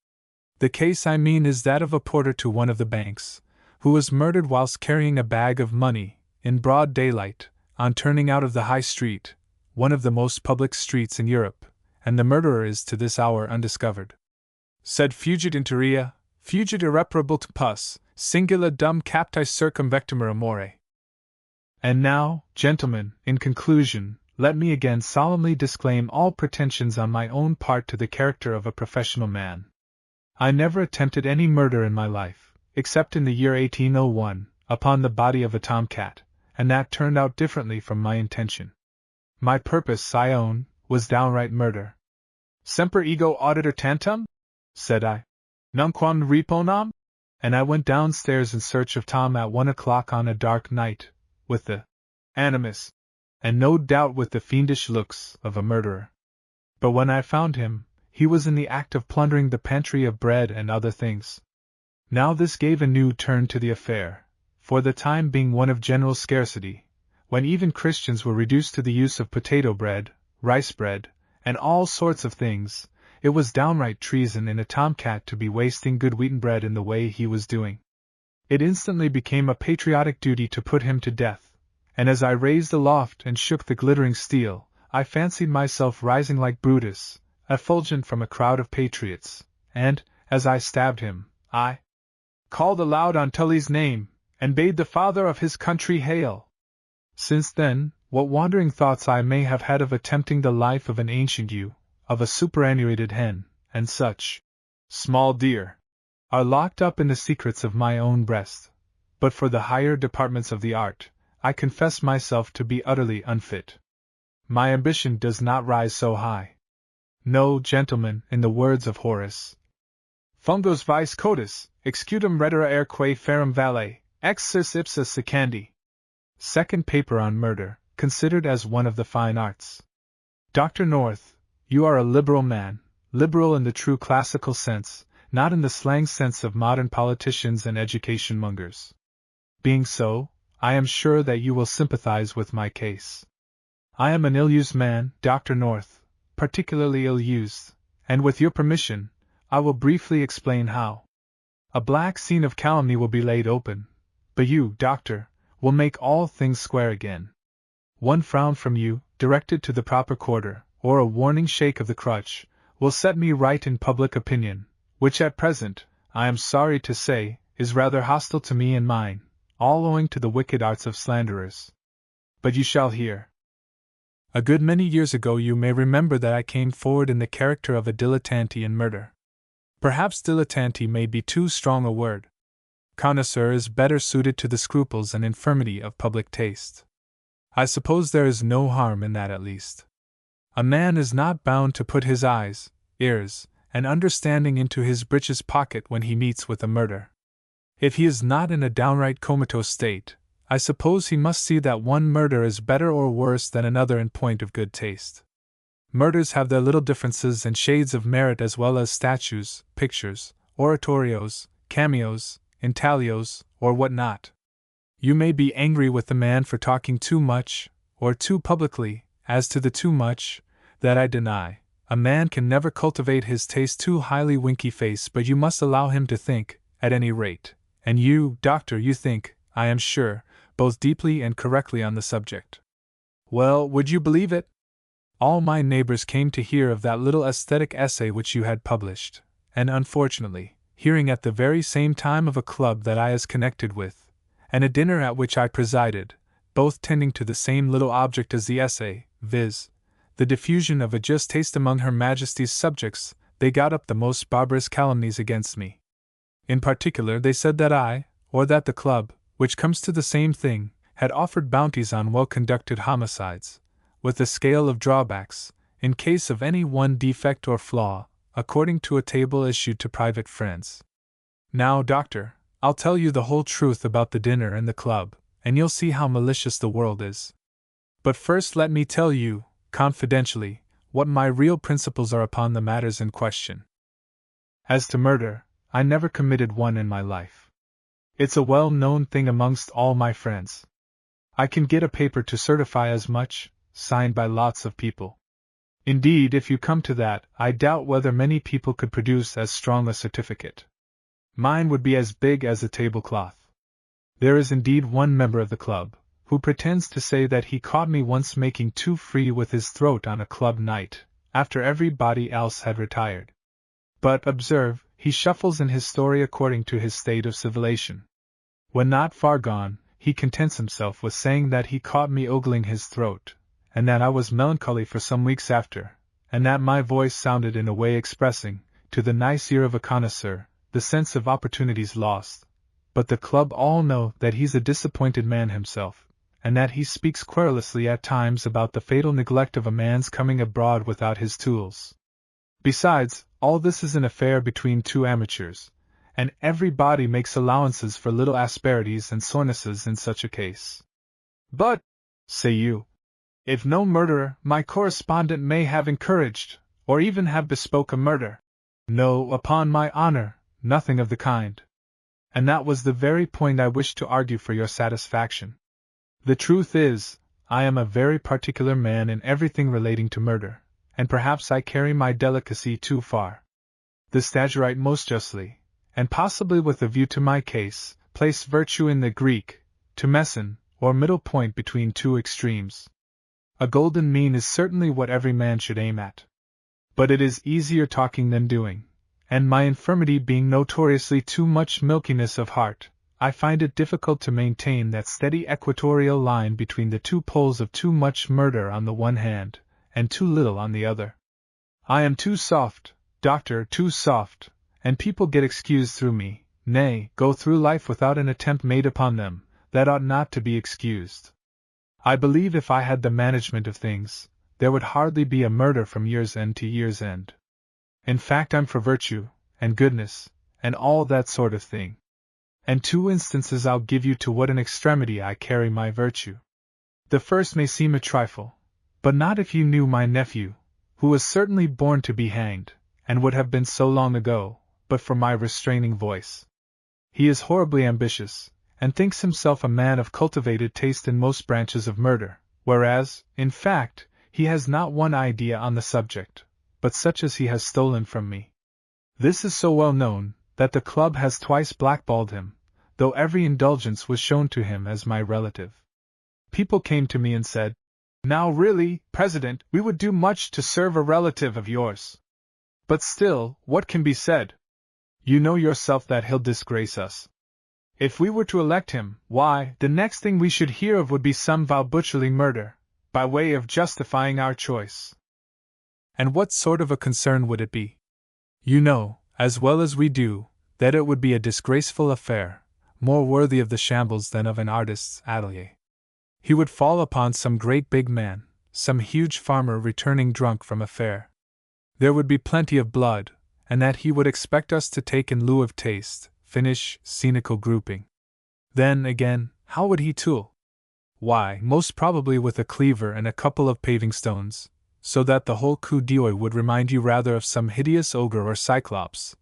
The case I mean is that of a porter to one of the banks, who was murdered whilst carrying a bag of money, in broad daylight, on turning out of the High Street, one of the most public streets in Europe, and the murderer is to this hour undiscovered. Sed fugit interea, fugit irreparabile pus, singula dum capti circumvectumur amore. And now, gentlemen, in conclusion, let me again solemnly disclaim all pretensions on my own part to the character of a professional man. I never attempted any murder in my life, except in the year 1801, upon the body of a tomcat, and that turned out differently from my intention. My purpose, I own, was downright murder. Semper ego auditor tantum? Said I. Numquam reponam? And I went downstairs in search of Tom at 1 o'clock on a dark night, with the animus, and no doubt with the fiendish looks, of a murderer. But when I found him, he was in the act of plundering the pantry of bread and other things. Now this gave a new turn to the affair, for the time being one of general scarcity, when even Christians were reduced to the use of potato bread, rice bread, and all sorts of things. It was downright treason in a tomcat to be wasting good wheaten bread in the way he was doing. It instantly became a patriotic duty to put him to death, and as I raised aloft and shook the glittering steel, I fancied myself rising like Brutus, effulgent from a crowd of patriots, and, as I stabbed him, I called aloud on Tully's name, and bade the father of his country hail. Since then, what wandering thoughts I may have had of attempting the life of an ancient ewe, of a superannuated hen, and such small deer, are locked up in the secrets of my own breast. But for the higher departments of the art, I confess myself to be utterly unfit. My ambition does not rise so high. No, gentlemen, in the words of Horace, Fungos vice cotis, excutum redere erque ferrum valle, exis ipsa secandi. Second paper on murder, considered as one of the fine arts. Dr. North, you are a liberal man, liberal in the true classical sense, not in the slang sense of modern politicians and education mongers. Being so, I am sure that you will sympathize with my case. I am an ill-used man, Dr. North, particularly ill-used, and with your permission, I will briefly explain how. A black scene of calumny will be laid open, but you, Doctor, will make all things square again. One frown from you, directed to the proper quarter, or a warning shake of the crutch, will set me right in public opinion, which at present, I am sorry to say, is rather hostile to me and mine, all owing to the wicked arts of slanderers. But you shall hear. A good many years ago you may remember that I came forward in the character of a dilettante in murder. Perhaps dilettante may be too strong a word. Connoisseur is better suited to the scruples and infirmity of public taste. I suppose there is no harm in that at least. A man is not bound to put his eyes, ears, and understanding into his breeches pocket when he meets with a murder. If he is not in a downright comatose state, I suppose he must see that one murder is better or worse than another in point of good taste. Murders have their little differences and shades of merit as well as statues, pictures, oratorios, cameos, intaglios, or what not. You may be angry with the man for talking too much, or too publicly. As to the too much, that I deny. A man can never cultivate his taste too highly winky face, but you must allow him to think, at any rate. And you, Doctor, you think, I am sure, both deeply and correctly on the subject. Well, would you believe it? All my neighbors came to hear of that little aesthetic essay which you had published, and unfortunately, hearing at the very same time of a club that I is connected with, and a dinner at which I presided, both tending to the same little object as the essay, viz., the diffusion of a just taste among Her Majesty's subjects, they got up the most barbarous calumnies against me. In particular, they said that I, or that the club, which comes to the same thing, had offered bounties on well-conducted homicides, with a scale of drawbacks, in case of any one defect or flaw, according to a table issued to private friends. Now, Doctor, I'll tell you the whole truth about the dinner and the club, and you'll see how malicious the world is. But first let me tell you, confidentially, what my real principles are upon the matters in question. As to murder, I never committed one in my life. It's a well-known thing amongst all my friends. I can get a paper to certify as much, signed by lots of people. Indeed, if you come to that, I doubt whether many people could produce as strong a certificate. Mine would be as big as a tablecloth. There is indeed one member of the club, who pretends to say that he caught me once making too free with his throat on a club night, after everybody else had retired. But, observe, he shuffles in his story according to his state of civilization. When not far gone, he contents himself with saying that he caught me ogling his throat, and that I was melancholy for some weeks after, and that my voice sounded in a way expressing, to the nice ear of a connoisseur, the sense of opportunities lost. But the club all know that he's a disappointed man himself, and that he speaks querulously at times about the fatal neglect of a man's coming abroad without his tools. Besides, all this is an affair between two amateurs, and everybody makes allowances for little asperities and sorenesses in such a case. But, say you, if no murderer, my correspondent may have encouraged, or even have bespoke a murder. No, upon my honor, nothing of the kind. And that was the very point I wished to argue for your satisfaction. The truth is, I am a very particular man in everything relating to murder, and perhaps I carry my delicacy too far. The Stagirite most justly, and possibly with a view to my case, placed virtue in the Greek, to meson, or middle point between two extremes. A golden mean is certainly what every man should aim at. But it is easier talking than doing, and my infirmity being notoriously too much milkiness of heart, I find it difficult to maintain that steady equatorial line between the two poles of too much murder on the one hand, and too little on the other. I am too soft, doctor, too soft, and people get excused through me, nay, go through life without an attempt made upon them, that ought not to be excused. I believe if I had the management of things, there would hardly be a murder from year's end to year's end. In fact, I'm for virtue, and goodness, and all that sort of thing. And 2 instances I'll give you to what an extremity I carry my virtue. The first may seem a trifle, but not if you knew my nephew, who was certainly born to be hanged, and would have been so long ago, but for my restraining voice. He is horribly ambitious, and thinks himself a man of cultivated taste in most branches of murder, whereas, in fact, he has not one idea on the subject, but such as he has stolen from me. This is so well known, that the club has twice blackballed him, though every indulgence was shown to him as my relative. People came to me and said, "Now really, President, we would do much to serve a relative of yours. But still, what can be said? You know yourself that he'll disgrace us. If we were to elect him, why, the next thing we should hear of would be some vile butcherly murder, by way of justifying our choice." And what sort of a concern would it be? You know, as well as we do, that it would be a disgraceful affair, more worthy of the shambles than of an artist's atelier. He would fall upon some great big man, some huge farmer returning drunk from a fair. There would be plenty of blood, and that he would expect us to take in lieu of taste, finish, scenical grouping. Then, again, how would he tool? Why, most probably with a cleaver and a couple of paving stones, so that the whole coup d'oeil would remind you rather of some hideous ogre or cyclops,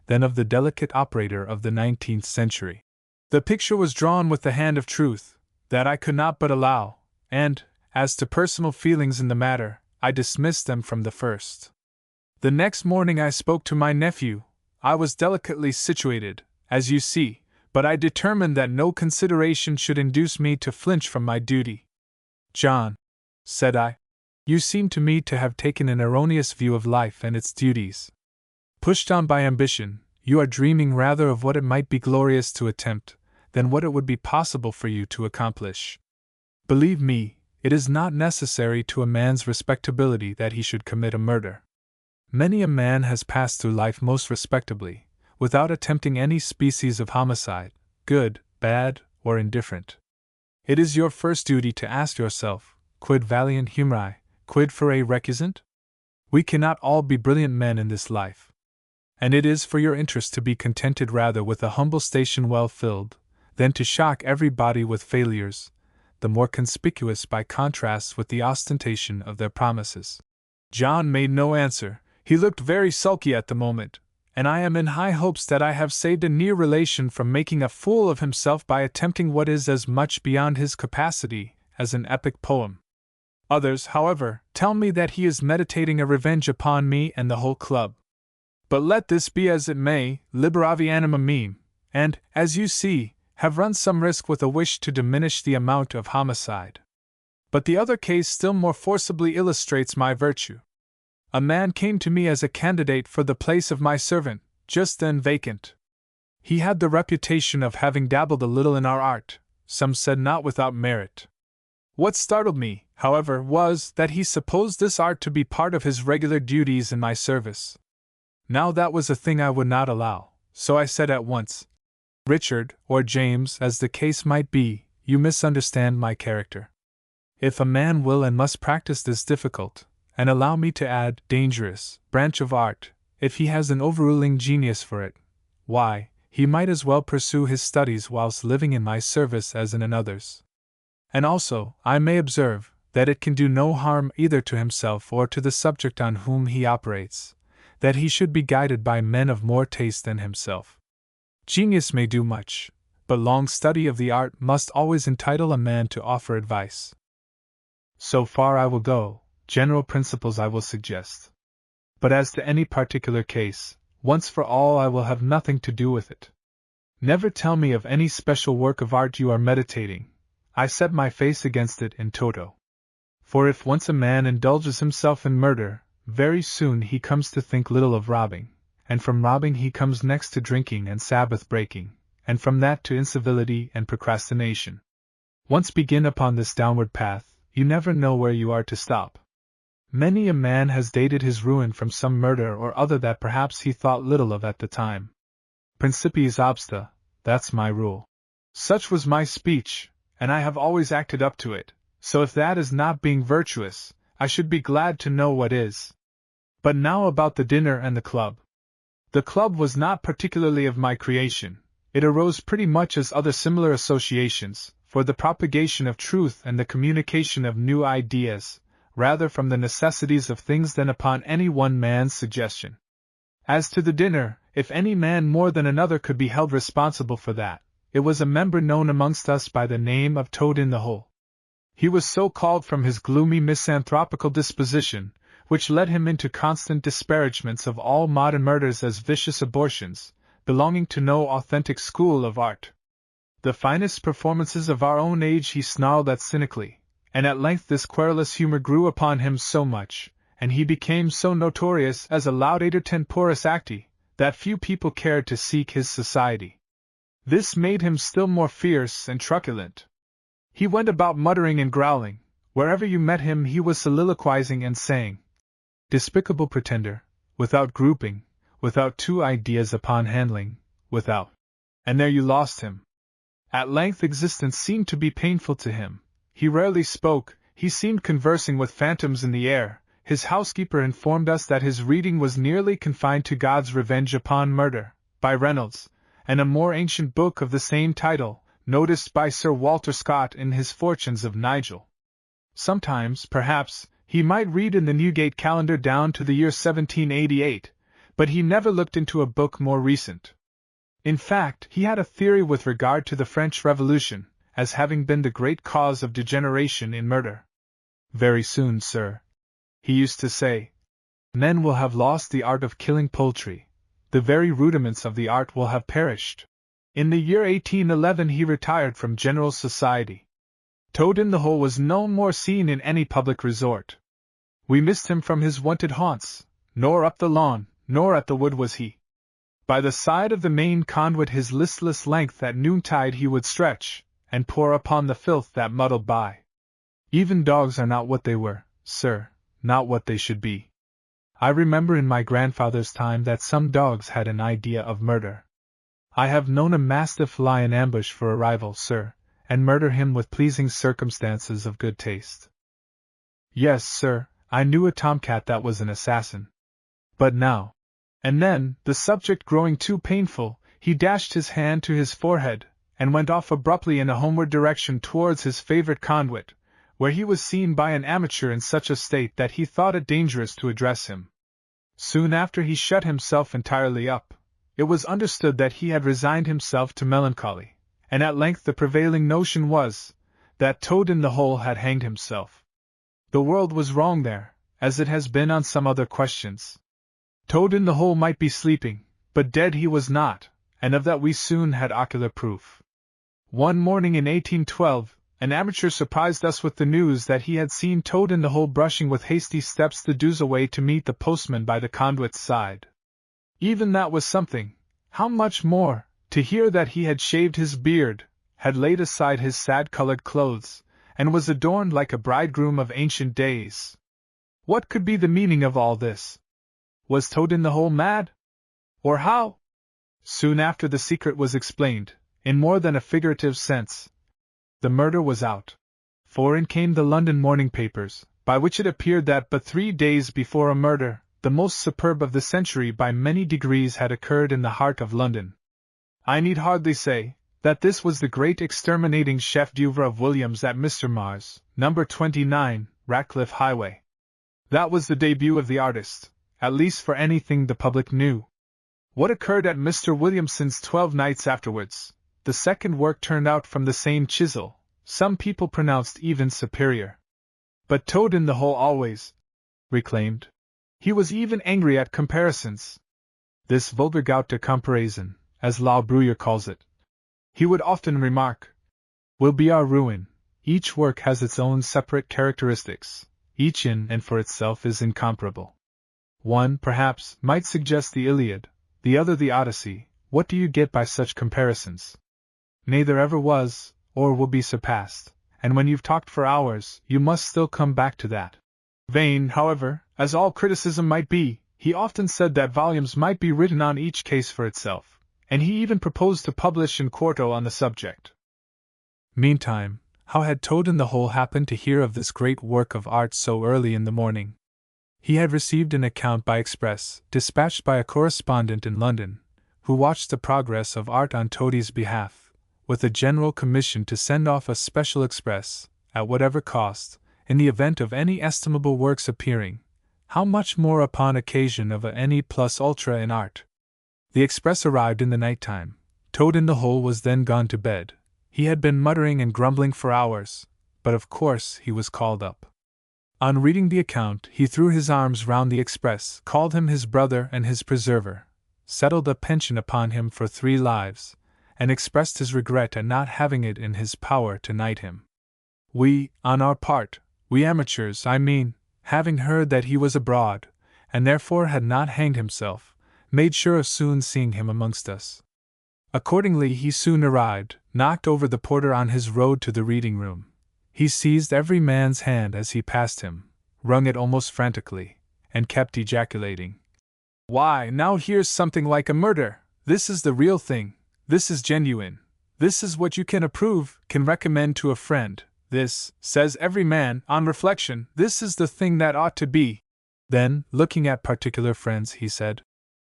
than of the delicate operator of the 19th century. The picture was drawn with the hand of truth, that I could not but allow, and, as to personal feelings in the matter, I dismissed them from the first. The next morning I spoke to my nephew. I was delicately situated, as you see, but I determined that no consideration should induce me to flinch from my duty. "John," said I, "you seem to me to have taken an erroneous view of life and its duties. Pushed on by ambition, you are dreaming rather of what it might be glorious to attempt, than what it would be possible for you to accomplish. Believe me, it is not necessary to a man's respectability that he should commit a murder. Many a man has passed through life most respectably, without attempting any species of homicide, good, bad, or indifferent. It is your first duty to ask yourself, quid valiant humeri, quid fere recusant? We cannot all be brilliant men in this life. And it is for your interest to be contented rather with a humble station well filled, than to shock everybody with failures, the more conspicuous by contrast with the ostentation of their promises." John made no answer. He looked very sulky at the moment, and I am in high hopes that I have saved a near relation from making a fool of himself by attempting what is as much beyond his capacity as an epic poem. Others, however, tell me that he is meditating a revenge upon me and the whole club. But let this be as it may, liberavi anima meam, and, as you see, have run some risk with a wish to diminish the amount of homicide. But the other case still more forcibly illustrates my virtue. A man came to me as a candidate for the place of my servant, just then vacant. He had the reputation of having dabbled a little in our art, some said not without merit. What startled me, however, was that he supposed this art to be part of his regular duties in my service. Now that was a thing I would not allow, so I said at once, "Richard, or James, as the case might be, you misunderstand my character. If a man will and must practice this difficult, and allow me to add, dangerous, branch of art, if he has an overruling genius for it, why, he might as well pursue his studies whilst living in my service as in another's. And also, I may observe, that it can do no harm either to himself or to the subject on whom he operates, that he should be guided by men of more taste than himself. Genius may do much, but long study of the art must always entitle a man to offer advice. So far I will go, general principles I will suggest. But as to any particular case, once for all I will have nothing to do with it. Never tell me of any special work of art you are meditating. I set my face against it in toto. For if once a man indulges himself in murder, very soon he comes to think little of robbing, and from robbing he comes next to drinking and Sabbath breaking, and from that to incivility and procrastination. Once begin upon this downward path, you never know where you are to stop. Many a man has dated his ruin from some murder or other that perhaps he thought little of at the time. Principiis obsta, that's my rule. Such was my speech, and I have always acted up to it, so if that is not being virtuous, I should be glad to know what is. But now about the dinner and the club. The club was not particularly of my creation. It arose pretty much as other similar associations, for the propagation of truth and the communication of new ideas, rather from the necessities of things than upon any one man's suggestion. As to the dinner, if any man more than another could be held responsible for that, it was a member known amongst us by the name of Toad in the Hole. He was so called from his gloomy misanthropical disposition, which led him into constant disparagements of all modern murders as vicious abortions, belonging to no authentic school of art. The finest performances of our own age he snarled at cynically, and at length this querulous humor grew upon him so much, and he became so notorious as a laudator temporis acti, that few people cared to seek his society. This made him still more fierce and truculent. He went about muttering and growling. Wherever you met him he was soliloquizing and saying, "Despicable pretender, without grouping, without two ideas upon handling, without..." And there you lost him. At length existence seemed to be painful to him. He rarely spoke, he seemed conversing with phantoms in the air. His housekeeper informed us that his reading was nearly confined to God's Revenge upon Murder, by Reynolds, and a more ancient book of the same title, noticed by Sir Walter Scott in his Fortunes of Nigel. Sometimes, perhaps, he might read in the Newgate Calendar down to the year 1788, but he never looked into a book more recent. In fact, he had a theory with regard to the French Revolution, as having been the great cause of degeneration in murder. "Very soon, sir," he used to say, "men will have lost the art of killing poultry. The very rudiments of the art will have perished." In the year 1811 he retired from general society. Toad in the Hole was no more seen in any public resort. We missed him from his wonted haunts, nor up the lawn, nor at the wood was he. By the side of the main conduit his listless length at noontide he would stretch, and pour upon the filth that muddled by. Even dogs are not what they were, sir, not what they should be. I remember in my grandfather's time that some dogs had an idea of murder. I have known a mastiff lie in ambush for a rival, sir, and murder him with pleasing circumstances of good taste. Yes, sir, I knew a tomcat that was an assassin. But now... And then, the subject growing too painful, he dashed his hand to his forehead, and went off abruptly in a homeward direction towards his favorite conduit, where he was seen by an amateur in such a state that he thought it dangerous to address him. Soon after he shut himself entirely up. It was understood that he had resigned himself to melancholy, and at length the prevailing notion was, that Toad in the Hole had hanged himself. The world was wrong there, as it has been on some other questions. Toad in the Hole might be sleeping, but dead he was not, and of that we soon had ocular proof. One morning in 1812, an amateur surprised us with the news that he had seen Toad in the Hole brushing with hasty steps the dews away to meet the postman by the conduit's side. Even that was something. How much more, to hear that he had shaved his beard, had laid aside his sad-colored clothes, and was adorned like a bridegroom of ancient days. What could be the meaning of all this? Was Toad in the Hole mad? Or how? Soon after the secret was explained, in more than a figurative sense. The murder was out. For in came the London morning papers, by which it appeared that but 3 days before a murder, the most superb of the century by many degrees had occurred in the heart of London. I need hardly say, that this was the great exterminating chef d'oeuvre of Williams at Mr. Mars, number 29, Ratcliffe Highway. That was the debut of the artist, at least for anything the public knew. What occurred at Mr. Williamson's 12 nights afterwards, the second work turned out from the same chisel, some people pronounced even superior. But Toad in the Hole always reclaimed. He was even angry at comparisons. This vulgar gout de comparaison, as La Bruyere calls it, he would often remark, will be our ruin. Each work has its own separate characteristics, each in and for itself is incomparable. One, perhaps, might suggest the Iliad, the other the Odyssey. What do you get by such comparisons? Neither ever was, or will be surpassed, and when you've talked for hours, you must still come back to that. Vain, however, as all criticism might be, he often said that volumes might be written on each case for itself, and he even proposed to publish in quarto on the subject. Meantime, how had Toad in the Hole happened to hear of this great work of art so early in the morning? He had received an account by express, dispatched by a correspondent in London, who watched the progress of art on Toadie's behalf, with a general commission to send off a special express, at whatever cost, in the event of any estimable works appearing, how much more upon occasion of a ne plus ultra in art. The express arrived in the night time. Toad in the Hole was then gone to bed. He had been muttering and grumbling for hours, but of course he was called up. On reading the account, he threw his arms round the express, called him his brother and his preserver, settled a pension upon him for 3 lives, and expressed his regret at not having it in his power to knight him. We, on our part, we amateurs, I mean, having heard that he was abroad, and therefore had not hanged himself, made sure of soon seeing him amongst us. Accordingly he soon arrived, knocked over the porter on his road to the reading room. He seized every man's hand as he passed him, wrung it almost frantically, and kept ejaculating, "Why, now here's something like a murder! This is the real thing! This is genuine! This is what you can approve, can recommend to a friend! This, says every man, on reflection, this is the thing that ought to be!" Then, looking at particular friends, he said,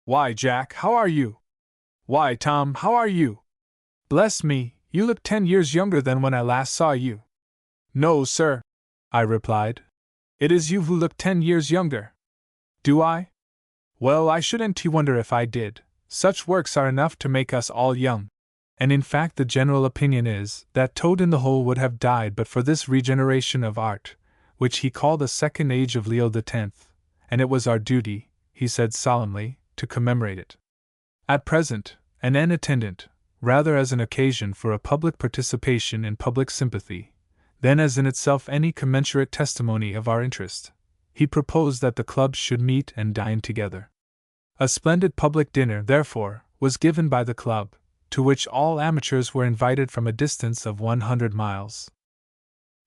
"Why, Jack, how are you? Why, Tom, how are you? Bless me, you look 10 years younger than when I last saw you." "No, sir," I replied. "It is you who look 10 years younger." "Do I? Well, I shouldn't wonder if I did. Such works are enough to make us all young." And in fact the general opinion is that Toad in the Hole would have died but for this regeneration of art, which he called the second age of Leo X, and it was our duty, he said solemnly, to commemorate it. At present, an attendant, rather as an occasion for a public participation in public sympathy, than as in itself any commensurate testimony of our interest, he proposed that the clubs should meet and dine together. A splendid public dinner, therefore, was given by the club, to which all amateurs were invited from a distance of 100 miles.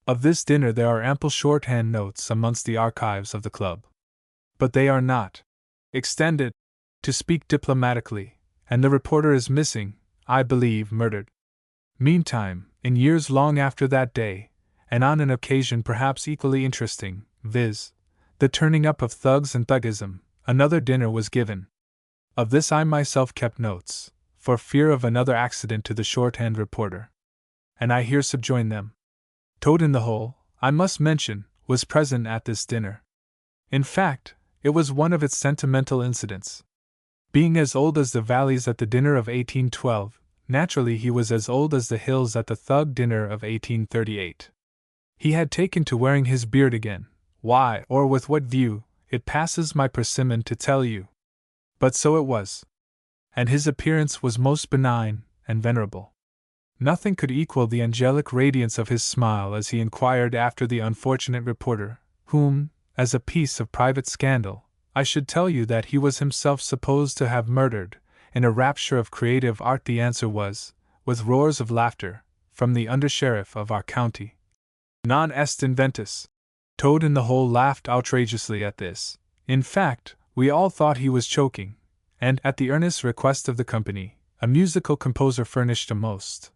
Of this dinner there are ample shorthand notes amongst the archives of the club. But they are not extended, to speak diplomatically, and the reporter is missing, I believe murdered. Meantime, in years long after that day, and on an occasion perhaps equally interesting, viz., the turning up of thugs and thuggism, another dinner was given. Of this I myself kept notes, for fear of another accident to the shorthand reporter. And I here subjoin them. Toad in the Hole, I must mention, was present at this dinner. In fact, it was one of its sentimental incidents. Being as old as the valleys at the dinner of 1812, naturally he was as old as the hills at the thug dinner of 1838. He had taken to wearing his beard again. Why, or with what view, it passes my persimmon to tell you. But so it was. And his appearance was most benign and venerable. Nothing could equal the angelic radiance of his smile as he inquired after the unfortunate reporter, whom, as a piece of private scandal, I should tell you that he was himself supposed to have murdered. In a rapture of creative art the answer was, with roars of laughter, from the under-sheriff of our county, "Non est inventus." Toad in the Hole laughed outrageously at this. In fact, we all thought he was choking, and, at the earnest request of the company, a musical composer furnished a most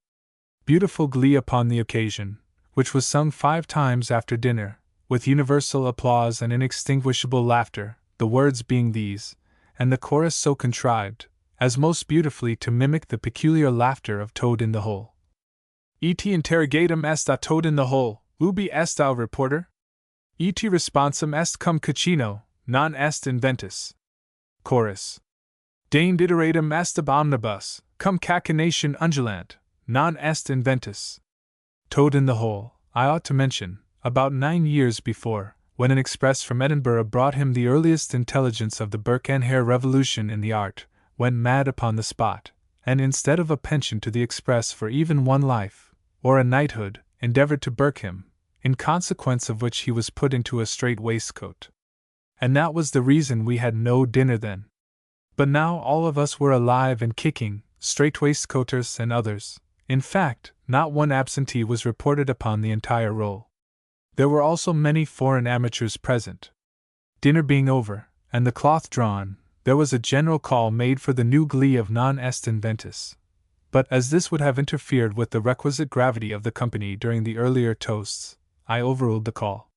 beautiful glee upon the occasion, which was sung 5 times after dinner, with universal applause and inextinguishable laughter, the words being these, and the chorus so contrived, as most beautifully to mimic the peculiar laughter of Toad in the Hole. Et interrogatum est a Toad in the Hole, ubi est au reporter? Et responsum est cum caccino, non est inventus. Chorus. Dane diteratum est ab omnibus, cum cacination undulant, non est inventus. Toad in the Hole, I ought to mention, about 9 years before, when an express from Edinburgh brought him the earliest intelligence of the Burke and Hare revolution in the art, went mad upon the spot, and instead of a pension to the express for even one life, or a knighthood, endeavored to burke him, in consequence of which he was put into a strait waistcoat. And that was the reason we had no dinner then. But now all of us were alive and kicking, strait waistcoaters and others. In fact, not one absentee was reported upon the entire roll. There were also many foreign amateurs present. Dinner being over, and the cloth drawn, there was a general call made for the new glee of Non est inventus. But as this would have interfered with the requisite gravity of the company during the earlier toasts, I overruled the call.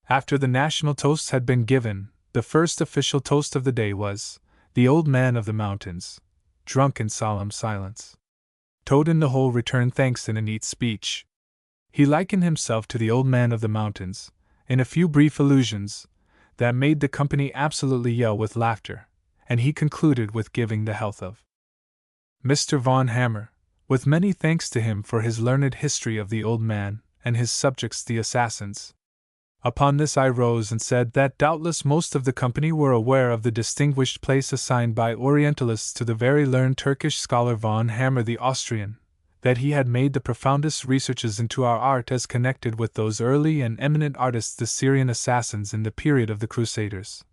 After the national toasts had been given, the first official toast of the day was, "The Old Man of the Mountains," drunk in solemn silence. Toad in the Hole returned thanks in a neat speech. He likened himself to the Old Man of the Mountains, in a few brief allusions, that made the company absolutely yell with laughter, and he concluded with giving the health of Mr. Von Hammer, with many thanks to him for his learned history of the old man, and his subjects the assassins. Upon this I rose and said that doubtless most of the company were aware of the distinguished place assigned by Orientalists to the very learned Turkish scholar Von Hammer the Austrian, that he had made the profoundest researches into our art as connected with those early and eminent artists the Syrian assassins in the period of the Crusaders,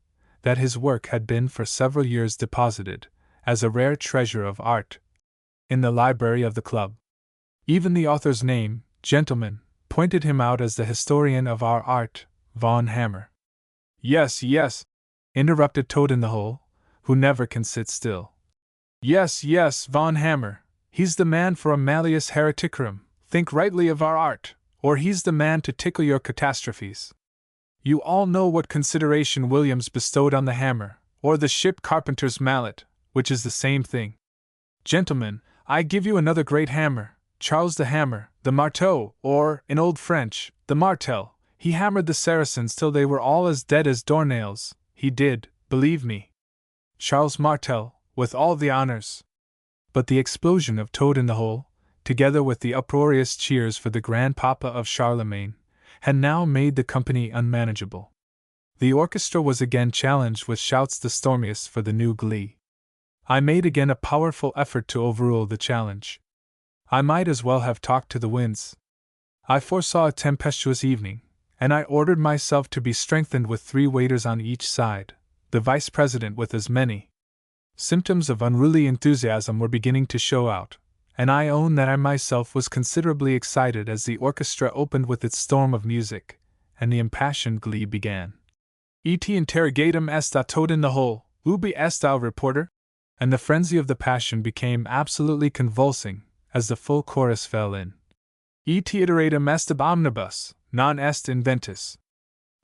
that his work had been for several years deposited, as a rare treasure of art, in the library of the club. Even the author's name, gentlemen, pointed him out as the historian of our art, Von Hammer. Yes, yes, interrupted Toad in the Hole, who never can sit still. Yes, Von Hammer, he's the man for a malleus hereticarum, think rightly of our art, or he's the man to tickle your catastrophes. You all know what consideration Williams bestowed on the hammer, or the ship carpenter's mallet, which is the same thing. Gentlemen, I give you another great hammer, Charles the Hammer, the marteau, or, in old French, the martel. He hammered the Saracens till they were all as dead as doornails, he did, believe me. Charles Martel, with all the honors. But the explosion of Toad in the Hole, together with the uproarious cheers for the grandpapa of Charlemagne, had now made the company unmanageable. The orchestra was again challenged with shouts the stormiest for the new glee. I made again a powerful effort to overrule the challenge. I might as well have talked to the winds. I foresaw a tempestuous evening, and I ordered myself to be strengthened with 3 waiters on each side, the vice president with as many. Symptoms of unruly enthusiasm were beginning to show out, and I own that I myself was considerably excited as the orchestra opened with its storm of music, and the impassioned glee began. Et interrogatum est a Toad in the Hole, ubi est au reporter? And the frenzy of the passion became absolutely convulsing, as the full chorus fell in. Et iteratum est ab omnibus, non est inventus.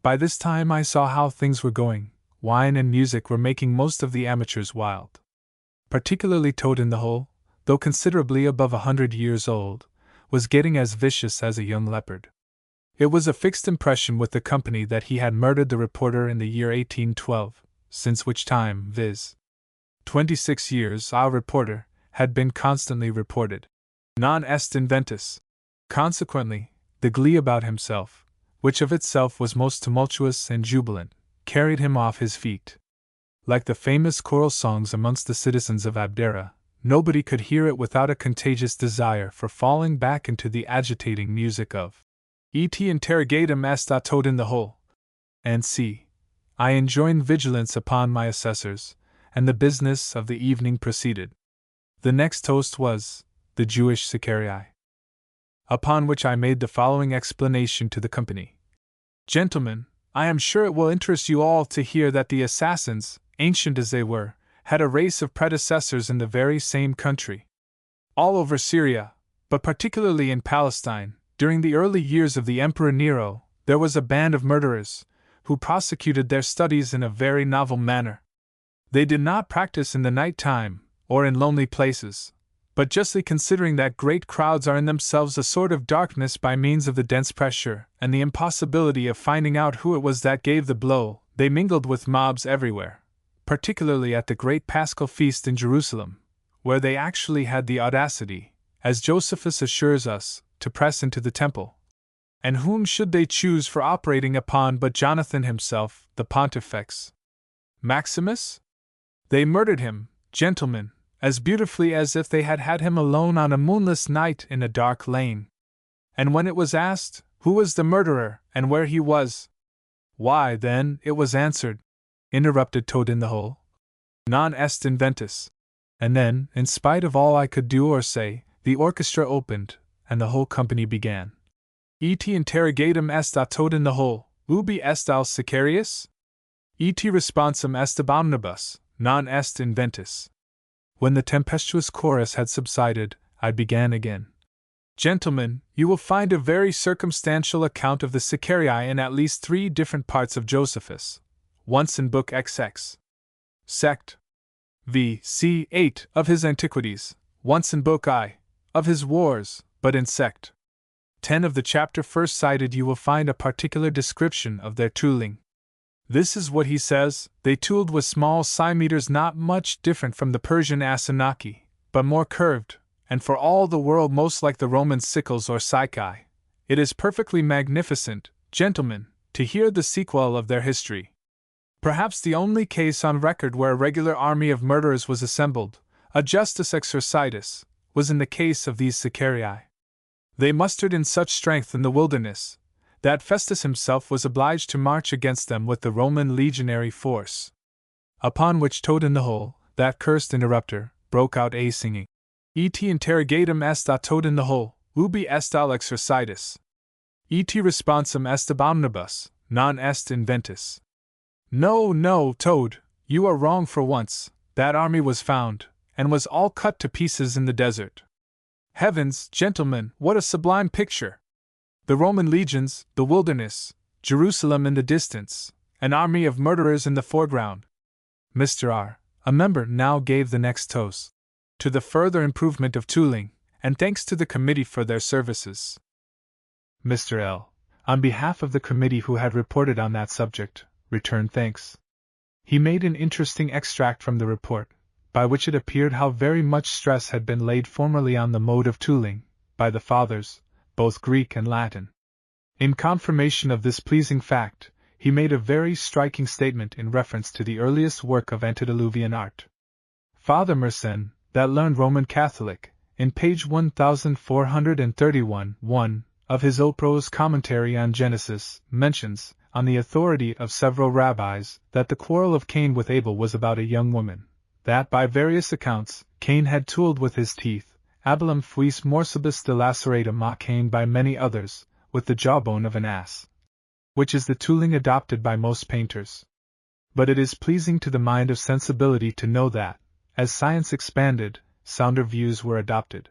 By this time I saw how things were going. Wine and music were making most of the amateurs wild. Particularly Toad in the Hole, though considerably above 100 years old, was getting as vicious as a young leopard. It was a fixed impression with the company that he had murdered the reporter in the year 1812, since which time, viz. 26 years, our reporter had been constantly reported. Non est inventus. Consequently, the glee about himself, which of itself was most tumultuous and jubilant, carried him off his feet. Like the famous choral songs amongst the citizens of Abdera, nobody could hear it without a contagious desire for falling back into the agitating music of Et interrogatum est a Toad in the Hole. And see, I enjoined vigilance upon my assessors, and the business of the evening proceeded. The next toast was the Jewish Sicarii. Upon which I made the following explanation to the company. Gentlemen, I am sure it will interest you all to hear that the assassins, ancient as they were, had a race of predecessors in the very same country. All over Syria, but particularly in Palestine, during the early years of the Emperor Nero, there was a band of murderers, who prosecuted their studies in a very novel manner. They did not practice in the night time, or in lonely places, but justly considering that great crowds are in themselves a sort of darkness by means of the dense pressure and the impossibility of finding out who it was that gave the blow, they mingled with mobs everywhere, particularly at the great Paschal feast in Jerusalem, where they actually had the audacity, as Josephus assures us, to press into the temple. And whom should they choose for operating upon but Jonathan himself, the Pontifex Maximus? They murdered him, gentlemen, as beautifully as if they had had him alone on a moonless night in a dark lane. And when it was asked, who was the murderer, and where he was, why, then, it was answered, interrupted Toad-in-the-Hole, non est inventus. And then, in spite of all I could do or say, the orchestra opened, and the whole company began. Et interrogatum est a Toad-in-the-Hole, ubi est al Sicarius? Et responsum est abominibus, non est inventus. When the tempestuous chorus had subsided, I began again. Gentlemen, you will find a very circumstantial account of the Sicarii in at least 3 different parts of Josephus, once in Book XX. Sect. v. c. 8 of his Antiquities, once in Book I. of his Wars, but in Sect. 10 of the chapter first cited you will find a particular description of their tooling. This is what he says: they tooled with small cymmeters not much different from the Persian asanaki, but more curved, and for all the world most like the Roman sickles or psychi. It is perfectly magnificent, gentlemen, to hear the sequel of their history. Perhaps the only case on record where a regular army of murderers was assembled, a justus exercitus, was in the case of these Sicarii. They mustered in such strength in the wilderness that Festus himself was obliged to march against them with the Roman legionary force. Upon which Toad-in-the-Hole, that cursed interrupter, broke out singing, Et interrogatum est a Toad-in-the-Hole, ubi est al exercitus. Et responsum est abominibus, non est inventus. No, no, Toad, you are wrong for once. That army was found, and was all cut to pieces in the desert. Heavens, gentlemen, what a sublime picture! The Roman legions, the wilderness, Jerusalem in the distance, an army of murderers in the foreground. Mr. R., a member, now gave the next toast to the further improvement of tooling, and thanks to the committee for their services. Mr. L., on behalf of the committee who had reported on that subject, returned thanks. He made an interesting extract from the report, by which it appeared how very much stress had been laid formerly on the mode of tooling, by the Fathers, both Greek and Latin. In confirmation of this pleasing fact, he made a very striking statement in reference to the earliest work of antediluvian art. Father Mersenne, that learned Roman Catholic, in page 1431, of his Oprose commentary on Genesis, mentions, on the authority of several rabbis, that the quarrel of Cain with Abel was about a young woman, that by various accounts, Cain had tooled with his teeth, Abelum fuis morsibus delaceratum a Cain by many others, with the jawbone of an ass, which is the tooling adopted by most painters. But it is pleasing to the mind of sensibility to know that, as science expanded, sounder views were adopted.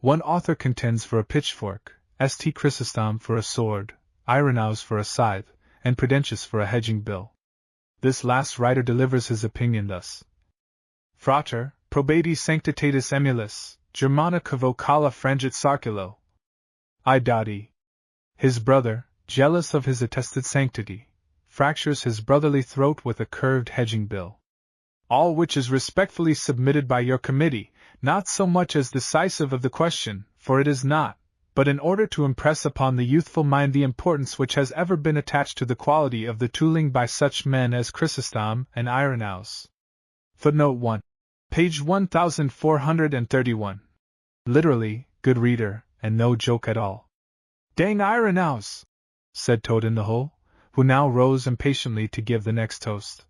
One author contends for a pitchfork, St. Chrysostom for a sword, Irenaeus for a scythe, and Prudentius for a hedging bill. This last writer delivers his opinion thus: Frater, probati sanctitatis emulus, Germana vocala frangit sarculo. I Dottie. His brother, jealous of his attested sanctity, fractures his brotherly throat with a curved hedging bill. All which is respectfully submitted by your committee, not so much as decisive of the question, for it is not, but in order to impress upon the youthful mind the importance which has ever been attached to the quality of the tooling by such men as Chrysostom and Irenaeus. Footnote 1. Page 1431. Literally, good reader, and no joke at all. Dang Irenaeus! Said Toad-in-the-Hole, who now rose impatiently to give the next toast.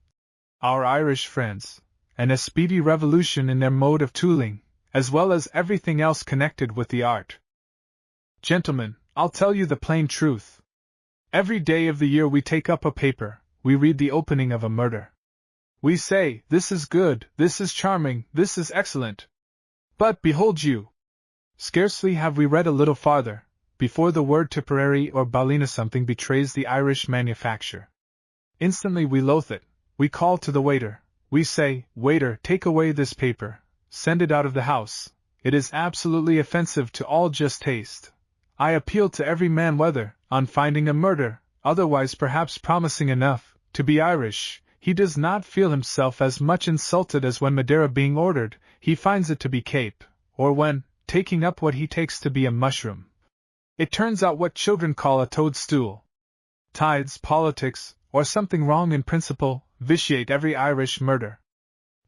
Our Irish friends, and a speedy revolution in their mode of tooling, as well as everything else connected with the art. Gentlemen, I'll tell you the plain truth. Every day of the year we take up a paper, we read the opening of a murder. We say, this is good, this is charming, this is excellent. But behold you! Scarcely have we read a little farther, before the word Tipperary or Ballina something betrays the Irish manufacture. Instantly we loathe it, we call to the waiter, we say, waiter, take away this paper, send it out of the house. It is absolutely offensive to all just taste. I appeal to every man whether, on finding a murder, otherwise perhaps promising enough, to be Irish, he does not feel himself as much insulted as when Madeira being ordered, he finds it to be Cape, or when, taking up what he takes to be a mushroom, it turns out what children call a toadstool. Tides, politics, or something wrong in principle, vitiate every Irish murder.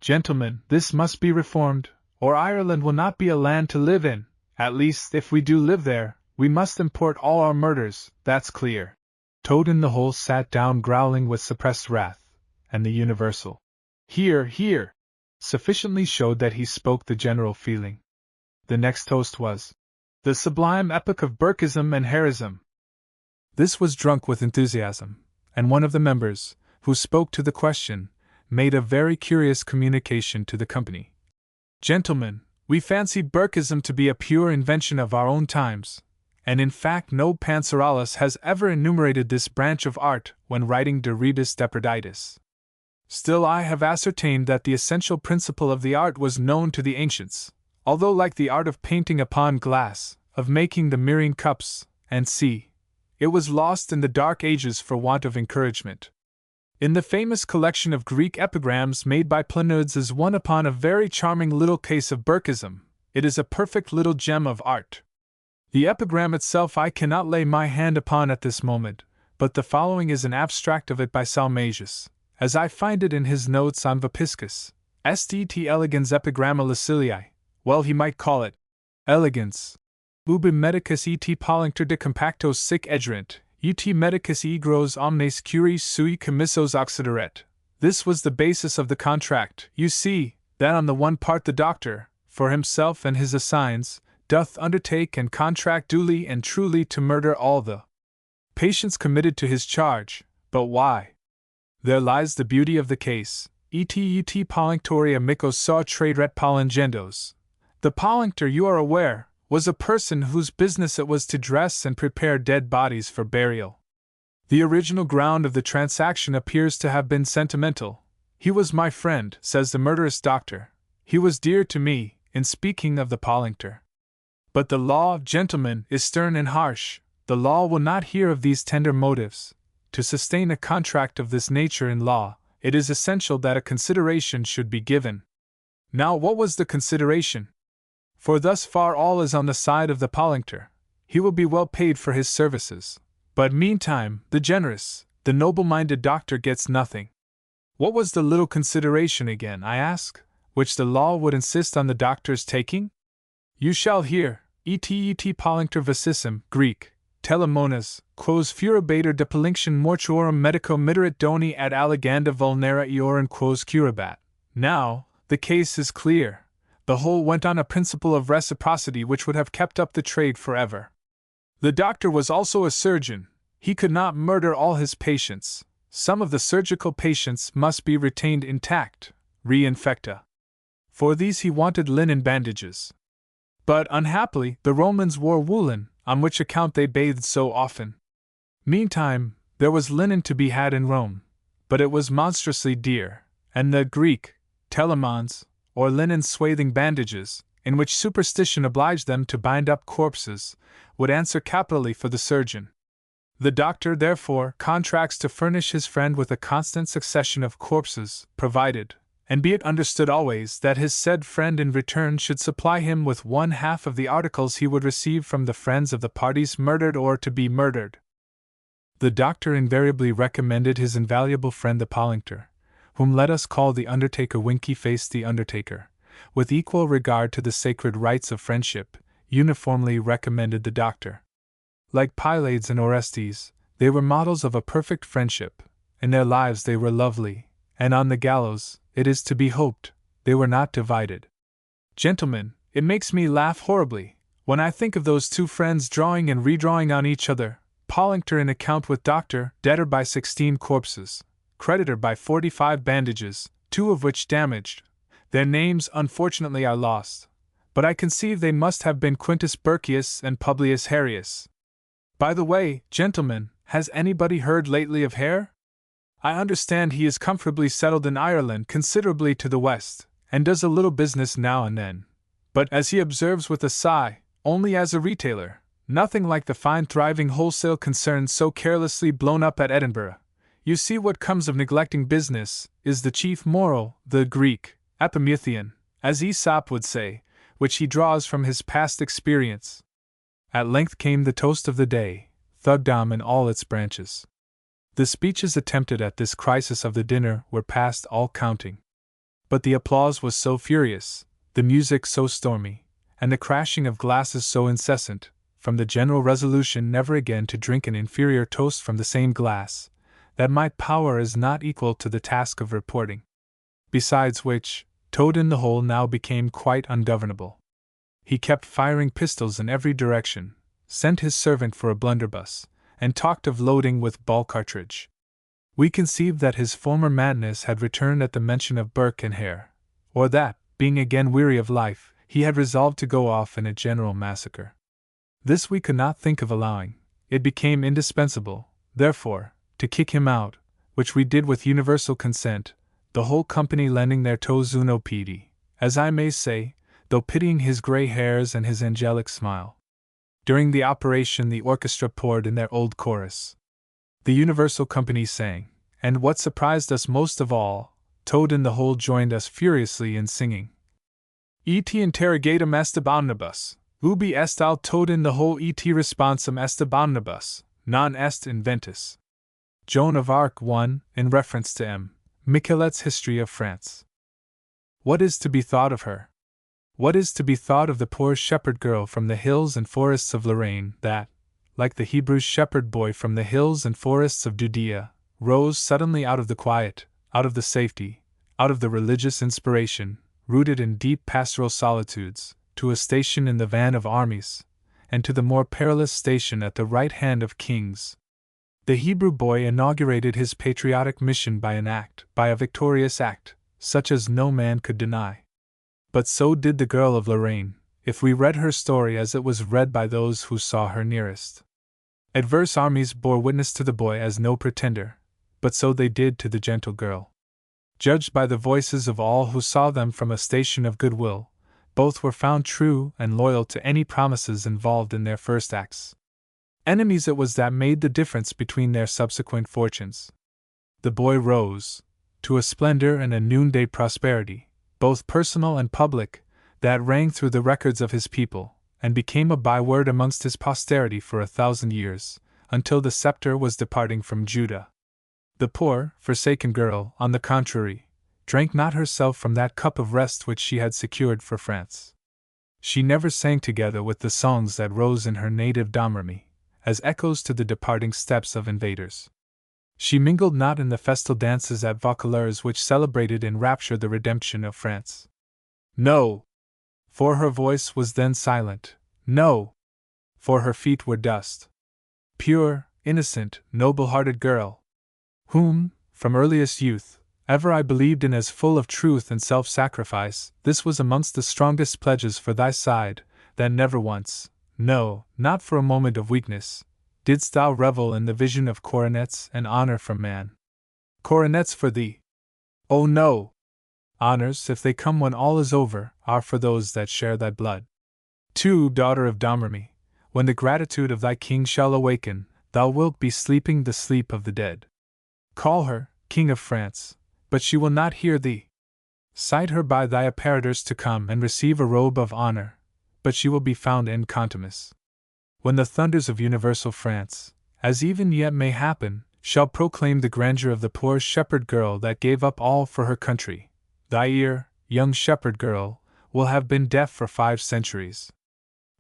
Gentlemen, this must be reformed, or Ireland will not be a land to live in. At least, if we do live there, we must import all our murders, that's clear. Toad in the Hole sat down growling with suppressed wrath, and the universal "Hear, hear!" sufficiently showed that he spoke the general feeling. The next toast was, "The sublime epoch of Burkism and Harism." This was drunk with enthusiasm, and one of the members, who spoke to the question, made a very curious communication to the company. "Gentlemen, we fancy Burkism to be a pure invention of our own times, and in fact no Panseralis has ever enumerated this branch of art when writing De Rebus Depredatis. Still I have ascertained that the essential principle of the art was known to the ancients, although like the art of painting upon glass, of making the mirroring cups, and see, it was lost in the dark ages for want of encouragement. In the famous collection of Greek epigrams made by Planudes is one upon a very charming little case of Burkism. It is a perfect little gem of art. The epigram itself I cannot lay my hand upon at this moment, but the following is an abstract of it by Salmasius, as I find it in his notes on Vopiscus, St. elegans epigramma Lucilii, well he might call it elegans. Ubi medicus et Polincter de compactos sic egerent, ut medicus egros omnes curis sui commissos occideret. This was the basis of the contract, you see, that on the one part the doctor, for himself and his assigns, doth undertake and contract duly and truly to murder all the patients committed to his charge, but why? There lies the beauty of the case, et Polinctoria amicos sa traderet Polingendos. The Polinctor, you are aware, was a person whose business it was to dress and prepare dead bodies for burial. The original ground of the transaction appears to have been sentimental. He was my friend, says the murderous doctor. He was dear to me, in speaking of the Polinctor. But the law, gentlemen, is stern and harsh. The law will not hear of these tender motives. To sustain a contract of this nature in law, it is essential that a consideration should be given. Now, what was the consideration? For thus far all is on the side of the Polinctor. He will be well paid for his services. But meantime, the generous, the noble-minded doctor gets nothing. What was the little consideration again, I ask, which the law would insist on the doctor's taking? You shall hear, et Polinctor vicissum, Greek, telemonas, quos furabater de polinction mortuorum medico miderit doni ad alleganda vulnera eorum quos curabat. Now, the case is clear. The whole went on a principle of reciprocity which would have kept up the trade forever. The doctor was also a surgeon. He could not murder all his patients. Some of the surgical patients must be retained intact, re-infecta. For these he wanted linen bandages. But, unhappily, the Romans wore woolen, on which account they bathed so often. Meantime, there was linen to be had in Rome, but it was monstrously dear, and the Greek, telemons, or linen swathing bandages, in which superstition obliged them to bind up corpses, would answer capitally for the surgeon. The doctor, therefore, contracts to furnish his friend with a constant succession of corpses, provided, and be it understood always, that his said friend in return should supply him with 1/2 of the articles he would receive from the friends of the parties murdered or to be murdered. The doctor invariably recommended his invaluable friend the Polinctor, whom let us call the undertaker Winky-faced the undertaker, with equal regard to the sacred rights of friendship, uniformly recommended the doctor. Like Pylades and Orestes, they were models of a perfect friendship. In their lives they were lovely, and on the gallows, it is to be hoped, they were not divided. Gentlemen, it makes me laugh horribly, when I think of those two friends drawing and redrawing on each other, Polinctor in account with doctor, debtor by 16 corpses, creditor by 45 bandages, 2 of which damaged. Their names unfortunately are lost, but I conceive they must have been Quintus Burkius and Publius Harius. By the way, gentlemen, has anybody heard lately of Hare? I understand he is comfortably settled in Ireland considerably to the west, and does a little business now and then. But, as he observes with a sigh, only as a retailer, nothing like the fine thriving wholesale concerns so carelessly blown up at Edinburgh. You see what comes of neglecting business, is the chief moral, the Greek, Epimethean, as Aesop would say, which he draws from his past experience. At length came the toast of the day, thugdom in all its branches. The speeches attempted at this crisis of the dinner were past all counting. But the applause was so furious, the music so stormy, and the crashing of glasses so incessant, from the general resolution never again to drink an inferior toast from the same glass, that my power is not equal to the task of reporting. Besides which, Toad-in-the-Hole now became quite ungovernable. He kept firing pistols in every direction, sent his servant for a blunderbuss, and talked of loading with ball cartridge. We conceived that his former madness had returned at the mention of Burke and Hare, or that, being again weary of life, he had resolved to go off in a general massacre. This we could not think of allowing. It became indispensable, therefore, to kick him out, which we did with universal consent, the whole company lending their toes uno pedi, as I may say, though pitying his grey hairs and his angelic smile. During the operation the orchestra poured in their old chorus. The universal company sang, and what surprised us most of all, Toad-in-the-Hole joined us furiously in singing. Et interrogatum est ab omnibus, ubi est al Toad-in-the-Hole et responsum est ab omnibus, non est inventus. Joan of Arc 1, in reference to M. Michelet's History of France. What is to be thought of her? What is to be thought of the poor shepherd girl from the hills and forests of Lorraine that, like the Hebrew shepherd boy from the hills and forests of Judea, rose suddenly out of the quiet, out of the safety, out of the religious inspiration, rooted in deep pastoral solitudes, to a station in the van of armies, and to the more perilous station at the right hand of kings? The Hebrew boy inaugurated his patriotic mission by a victorious act, such as no man could deny. But so did the girl of Lorraine, if we read her story as it was read by those who saw her nearest. Adverse armies bore witness to the boy as no pretender, but so they did to the gentle girl. Judged by the voices of all who saw them from a station of goodwill, both were found true and loyal to any promises involved in their first acts. Enemies it was that made the difference between their subsequent fortunes. The boy rose to a splendor and a noonday prosperity, both personal and public, that rang through the records of his people, and became a byword amongst his posterity for 1,000 years, until the scepter was departing from Judah. The poor, forsaken girl, on the contrary, drank not herself from that cup of rest which she had secured for France. She never sang together with the songs that rose in her native Domremy, as echoes to the departing steps of invaders. She mingled not in the festal dances at Vaucouleurs which celebrated in rapture the redemption of France. No! For her voice was then silent. No! For her feet were dust. Pure, innocent, noble-hearted girl, whom, from earliest youth, ever I believed in as full of truth and self-sacrifice, this was amongst the strongest pledges for thy side, that never once, no, not for a moment of weakness, didst thou revel in the vision of coronets and honor from man. Coronets for thee? Oh no! Honors, if they come when all is over, are for those that share thy blood. Too, daughter of Domremy, when the gratitude of thy king shall awaken, thou wilt be sleeping the sleep of the dead. Call her, King of France, but she will not hear thee. Cite her by thy apparitors to come and receive a robe of honor, but she will be found in contumace. When the thunders of universal France, as even yet may happen, shall proclaim the grandeur of the poor shepherd girl that gave up all for her country, thy ear, young shepherd girl, will have been deaf for 5 centuries.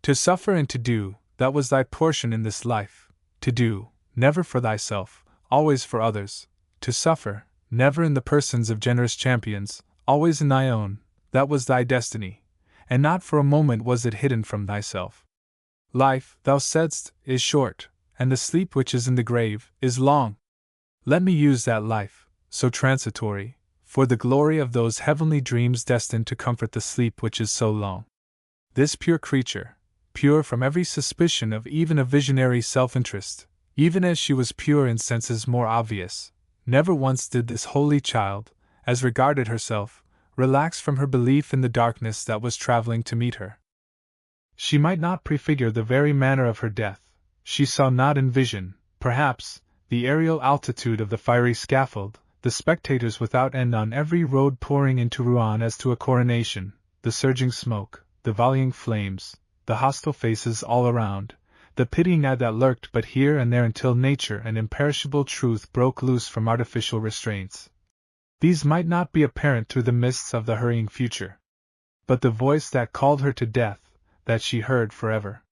To suffer and to do, that was thy portion in this life. To do, never for thyself, always for others. To suffer, never in the persons of generous champions, always in thy own, that was thy destiny, and not for a moment was it hidden from thyself. Life, thou saidst, is short, and the sleep which is in the grave is long. Let me use that life, so transitory, for the glory of those heavenly dreams destined to comfort the sleep which is so long. This pure creature, pure from every suspicion of even a visionary self-interest, even as she was pure in senses more obvious, never once did this holy child, as regarded herself, relax from her belief in the darkness that was traveling to meet her. She might not prefigure the very manner of her death, she saw not in vision, perhaps, the aerial altitude of the fiery scaffold, the spectators without end on every road pouring into Rouen as to a coronation, the surging smoke, the volleying flames, the hostile faces all around, the pitying eye that lurked but here and there until nature and imperishable truth broke loose from artificial restraints. These might not be apparent through the mists of the hurrying future. But the voice that called her to death, that she heard forever.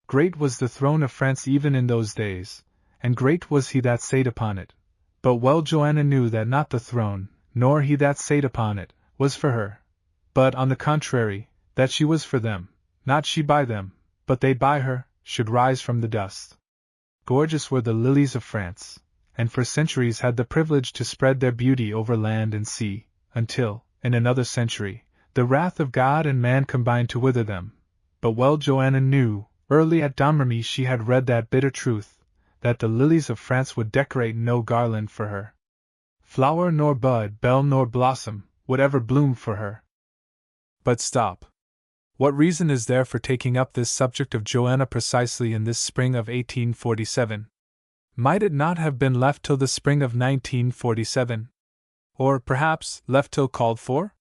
Great was the throne of France even in those days, and great was he that sate upon it. But well Joanna knew that not the throne, nor he that sate upon it, was for her. But, on the contrary, that she was for them, not she by them, but they by her, should rise from the dust. Gorgeous were the lilies of France, and for centuries had the privilege to spread their beauty over land and sea, until, in another century, the wrath of God and man combined to wither them. But well Joanna knew, early at Domremy she had read that bitter truth, that the lilies of France would decorate no garland for her. Flower nor bud, bell nor blossom, would ever bloom for her. But stop. What reason is there for taking up this subject of Joanna precisely in this spring of 1847? Might it not have been left till the spring of 1947? Or, perhaps, left till called for?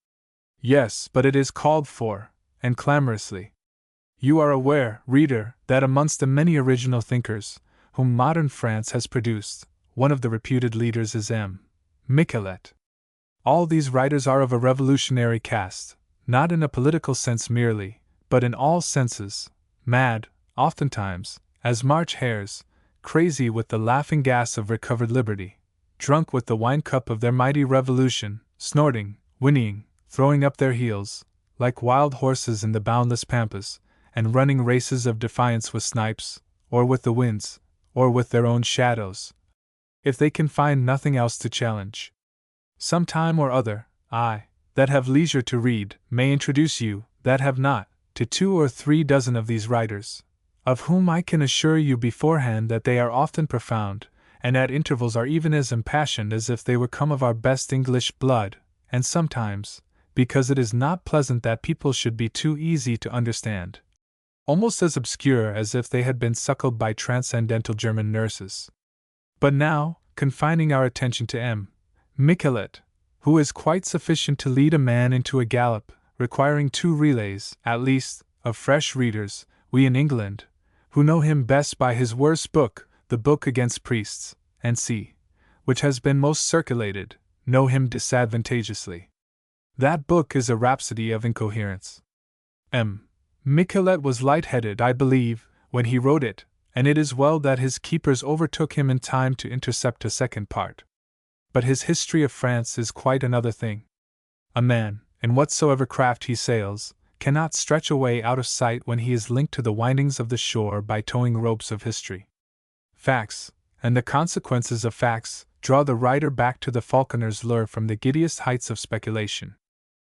Yes, but it is called for, and clamorously. You are aware, reader, that amongst the many original thinkers, whom modern France has produced, one of the reputed leaders is M. Michelet. All these writers are of a revolutionary cast, not in a political sense merely, but in all senses, mad, oftentimes, as March hares, crazy with the laughing gas of recovered liberty, drunk with the wine cup of their mighty revolution, snorting, whinnying, throwing up their heels, like wild horses in the boundless pampas, and running races of defiance with snipes, or with the winds, or with their own shadows, if they can find nothing else to challenge. Some time or other, I, that have leisure to read, may introduce you, that have not, to 2 or 3 dozen of these writers, of whom I can assure you beforehand that they are often profound, and at intervals are even as impassioned as if they were come of our best English blood, and sometimes, because it is not pleasant that people should be too easy to understand, almost as obscure as if they had been suckled by transcendental German nurses. But now, confining our attention to M. Michelet, who is quite sufficient to lead a man into a gallop, requiring 2 relays, at least, of fresh readers, we in England, who know him best by his worst book, the Book Against Priests, and C., which has been most circulated, know him disadvantageously. That book is a rhapsody of incoherence. M. Michelet was light-headed, I believe, when he wrote it, and it is well that his keepers overtook him in time to intercept a second part. But his history of France is quite another thing. A man, in whatsoever craft he sails, cannot stretch away out of sight when he is linked to the windings of the shore by towing ropes of history. Facts, and the consequences of facts, draw the writer back to the falconer's lure from the giddiest heights of speculation.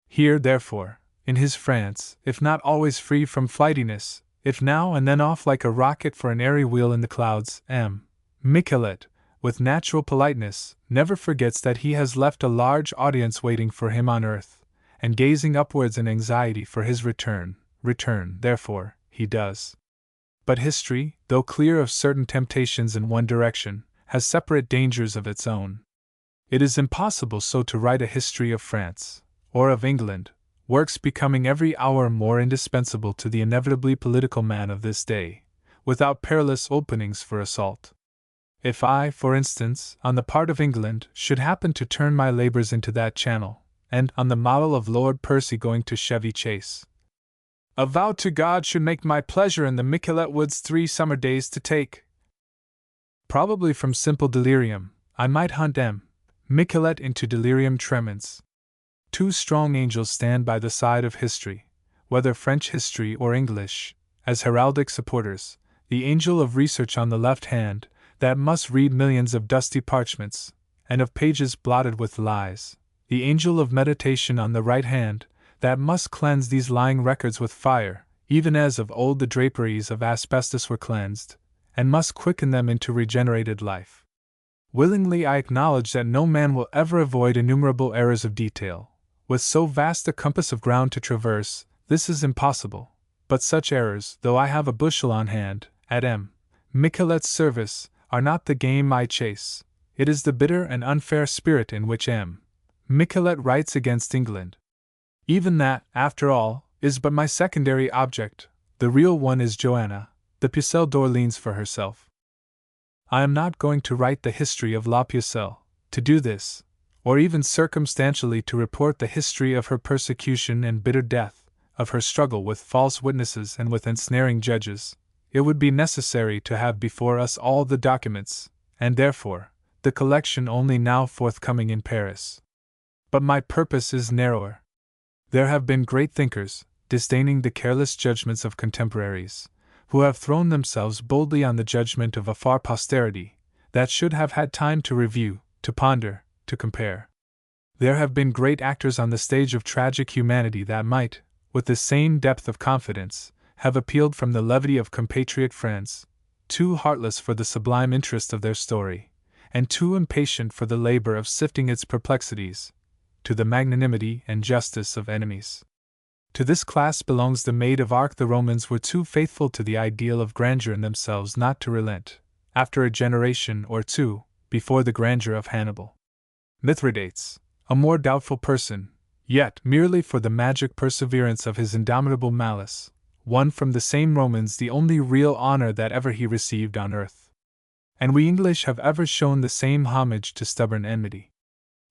Here, therefore, in his France, if not always free from flightiness, if now and then off like a rocket for an airy wheel in the clouds, M. Michelet, with natural politeness, never forgets that he has left a large audience waiting for him on earth, and gazing upwards in anxiety for his return, therefore, he does. But history, though clear of certain temptations in one direction, has separate dangers of its own. It is impossible so to write a history of France, or of England, works becoming every hour more indispensable to the inevitably political man of this day, without perilous openings for assault. If I, for instance, on the part of England, should happen to turn my labors into that channel, and, on the model of Lord Percy going to Chevy Chase, a vow to God should make my pleasure in the Michelet woods 3 summer days to take. Probably from simple delirium, I might hunt M. Michelet into delirium tremens. 2 strong angels stand by the side of history, whether French history or English, as heraldic supporters, the angel of research on the left hand, that must read millions of dusty parchments, and of pages blotted with lies, the angel of meditation on the right hand, that must cleanse these lying records with fire, even as of old the draperies of asbestos were cleansed, and must quicken them into regenerated life. Willingly I acknowledge that no man will ever avoid innumerable errors of detail, With so vast a compass of ground to traverse, this is impossible. But such errors, though I have a bushel on hand, at M. Michelet's service, are not the game I chase. It is the bitter and unfair spirit in which M. Michelet writes against England. Even that, after all, is but my secondary object. The real one is Joanna, the Pucelle d'Orleans for herself. I am not going to write the history of La Pucelle. To do this, or even circumstantially to report the history of her persecution and bitter death, of her struggle with false witnesses and with ensnaring judges, it would be necessary to have before us all the documents, and therefore, the collection only now forthcoming in Paris. But my purpose is narrower. There have been great thinkers, disdaining the careless judgments of contemporaries, who have thrown themselves boldly on the judgment of a far posterity, that should have had time to review, to ponder, to compare. There have been great actors on the stage of tragic humanity that might, with the same depth of confidence, have appealed from the levity of compatriot friends, too heartless for the sublime interest of their story, and too impatient for the labor of sifting its perplexities, to the magnanimity and justice of enemies. To this class belongs the Maid of Arc. The Romans were too faithful to the ideal of grandeur in themselves not to relent, after a generation or two, before the grandeur of Hannibal. Mithridates, a more doubtful person, yet merely for the magic perseverance of his indomitable malice, won from the same Romans the only real honor that ever he received on earth. And we English have ever shown the same homage to stubborn enmity.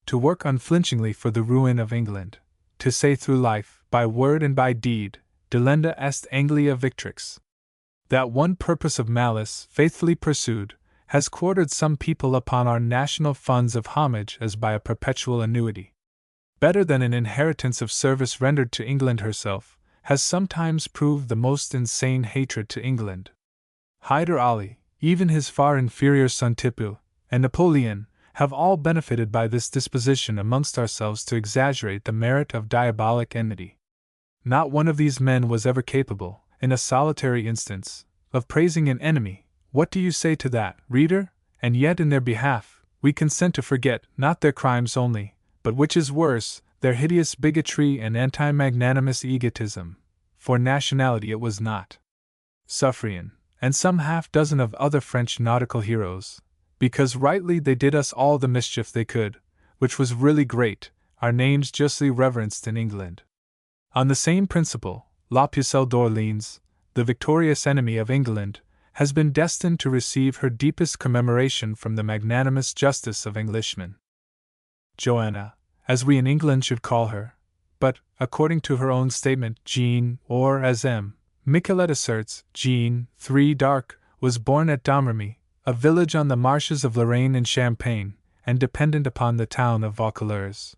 To work unflinchingly for the ruin of England, to say through life, by word and by deed, delenda est Anglia victrix. That one purpose of malice, faithfully pursued, has quartered some people upon our national funds of homage as by a perpetual annuity. Better than an inheritance of service rendered to England herself, has sometimes proved the most insane hatred to England. Hyder Ali, even his far inferior son Tippoo, and Napoleon, have all benefited by this disposition amongst ourselves to exaggerate the merit of diabolic enmity. Not one of these men was ever capable, in a solitary instance, of praising an enemy. What do you say to that, reader? And yet in their behalf, we consent to forget, not their crimes only, but which is worse, their hideous bigotry and anti-magnanimous egotism. For nationality it was not. Suffren, and some half-dozen of other French nautical heroes, because rightly they did us all the mischief they could, which was really great, are names justly reverenced in England. On the same principle, La Pucelle d'Orleans, the victorious enemy of England, has been destined to receive her deepest commemoration from the magnanimous justice of Englishmen. Joanna, as we in England should call her, but, according to her own statement, Jean, or as M. Michelet asserts, Jean, 3 Dark, was born at Domremy, a village on the marshes of Lorraine in Champagne, and dependent upon the town of Vaucouleurs.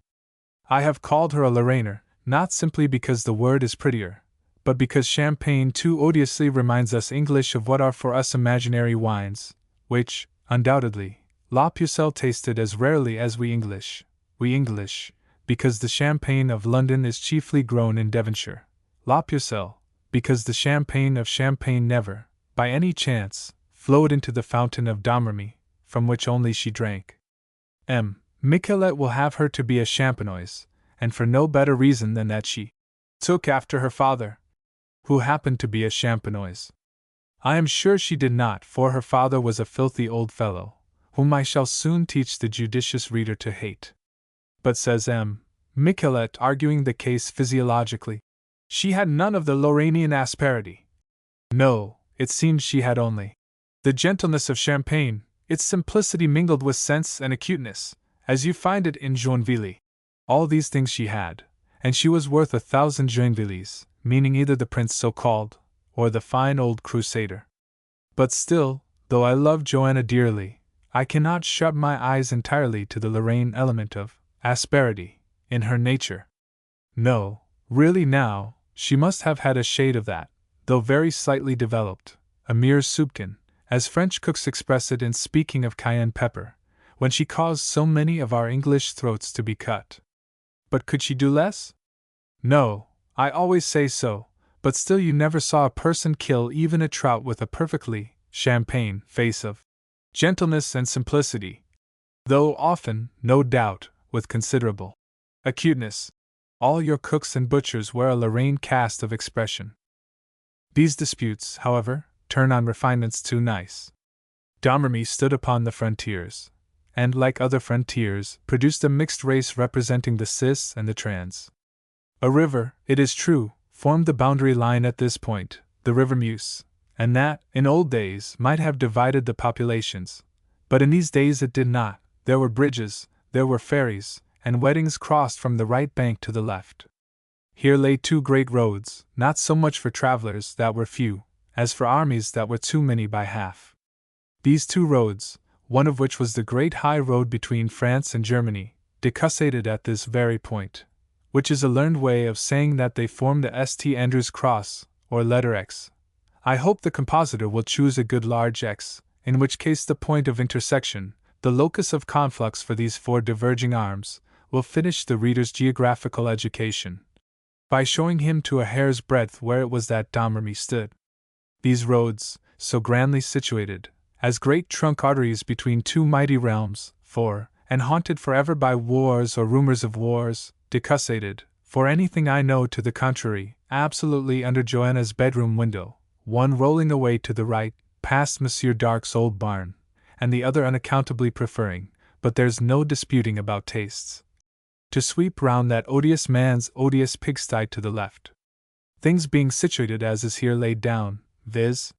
I have called her a Lorrainer, not simply because the word is prettier, but because Champagne too odiously reminds us English of what are for us imaginary wines, which, undoubtedly, La Pucelle tasted as rarely as we English, because the Champagne of London is chiefly grown in Devonshire, La Pucelle, because the Champagne of Champagne never, by any chance, flowed into the fountain of Domremy, from which only she drank. M. Michelet will have her to be a Champenoise, and for no better reason than that she took after her father, who happened to be a Champenoise. I am sure she did not, for her father was a filthy old fellow, whom I shall soon teach the judicious reader to hate. But says M. Michelet, arguing the case physiologically, she had none of the Lorrainian asperity. No, it seems she had only the gentleness of Champagne, its simplicity mingled with sense and acuteness, as you find it in Joinville. All these things she had, and she was worth 1,000 Joinvilles, meaning either the prince so-called, or the fine old crusader. But still, though I love Joanna dearly, I cannot shut my eyes entirely to the Lorraine element of asperity in her nature. No, really now, she must have had a shade of that, though very slightly developed, a mere soupçon, as French cooks express it in speaking of cayenne pepper, when she caused so many of our English throats to be cut. But could she do less? No, I always say so, but still you never saw a person kill even a trout with a perfectly champagne face of gentleness and simplicity, though often, no doubt, with considerable acuteness. All your cooks and butchers wear a Lorraine cast of expression. These disputes, however, turn on refinements too nice. Domremy stood upon the frontiers, and, like other frontiers, produced a mixed race representing the cis and the trans. A river, it is true, formed the boundary line at this point, the River Meuse, and that, in old days, might have divided the populations. But in these days it did not. There were bridges, there were ferries, and weddings crossed from the right bank to the left. Here lay two great roads, not so much for travelers that were few, as for armies that were too many by half. These two roads, one of which was the great high road between France and Germany, decussated at this very point, which is a learned way of saying that they form the St. Andrew's Cross, or letter X. I hope the compositor will choose a good large X, in which case the point of intersection, the locus of conflux for these four diverging arms, will finish the reader's geographical education by showing him to a hair's breadth where it was that Domremy stood. These roads, so grandly situated, as great trunk arteries between two mighty realms, and haunted forever by wars or rumors of wars, decussated, for anything I know to the contrary, absolutely under Joanna's bedroom window, one rolling away to the right, past Monsieur Darc's old barn, and the other unaccountably preferring, but there's no disputing about tastes, to sweep round that odious man's odious pigsty to the left. Things being situated as is here laid down, viz.,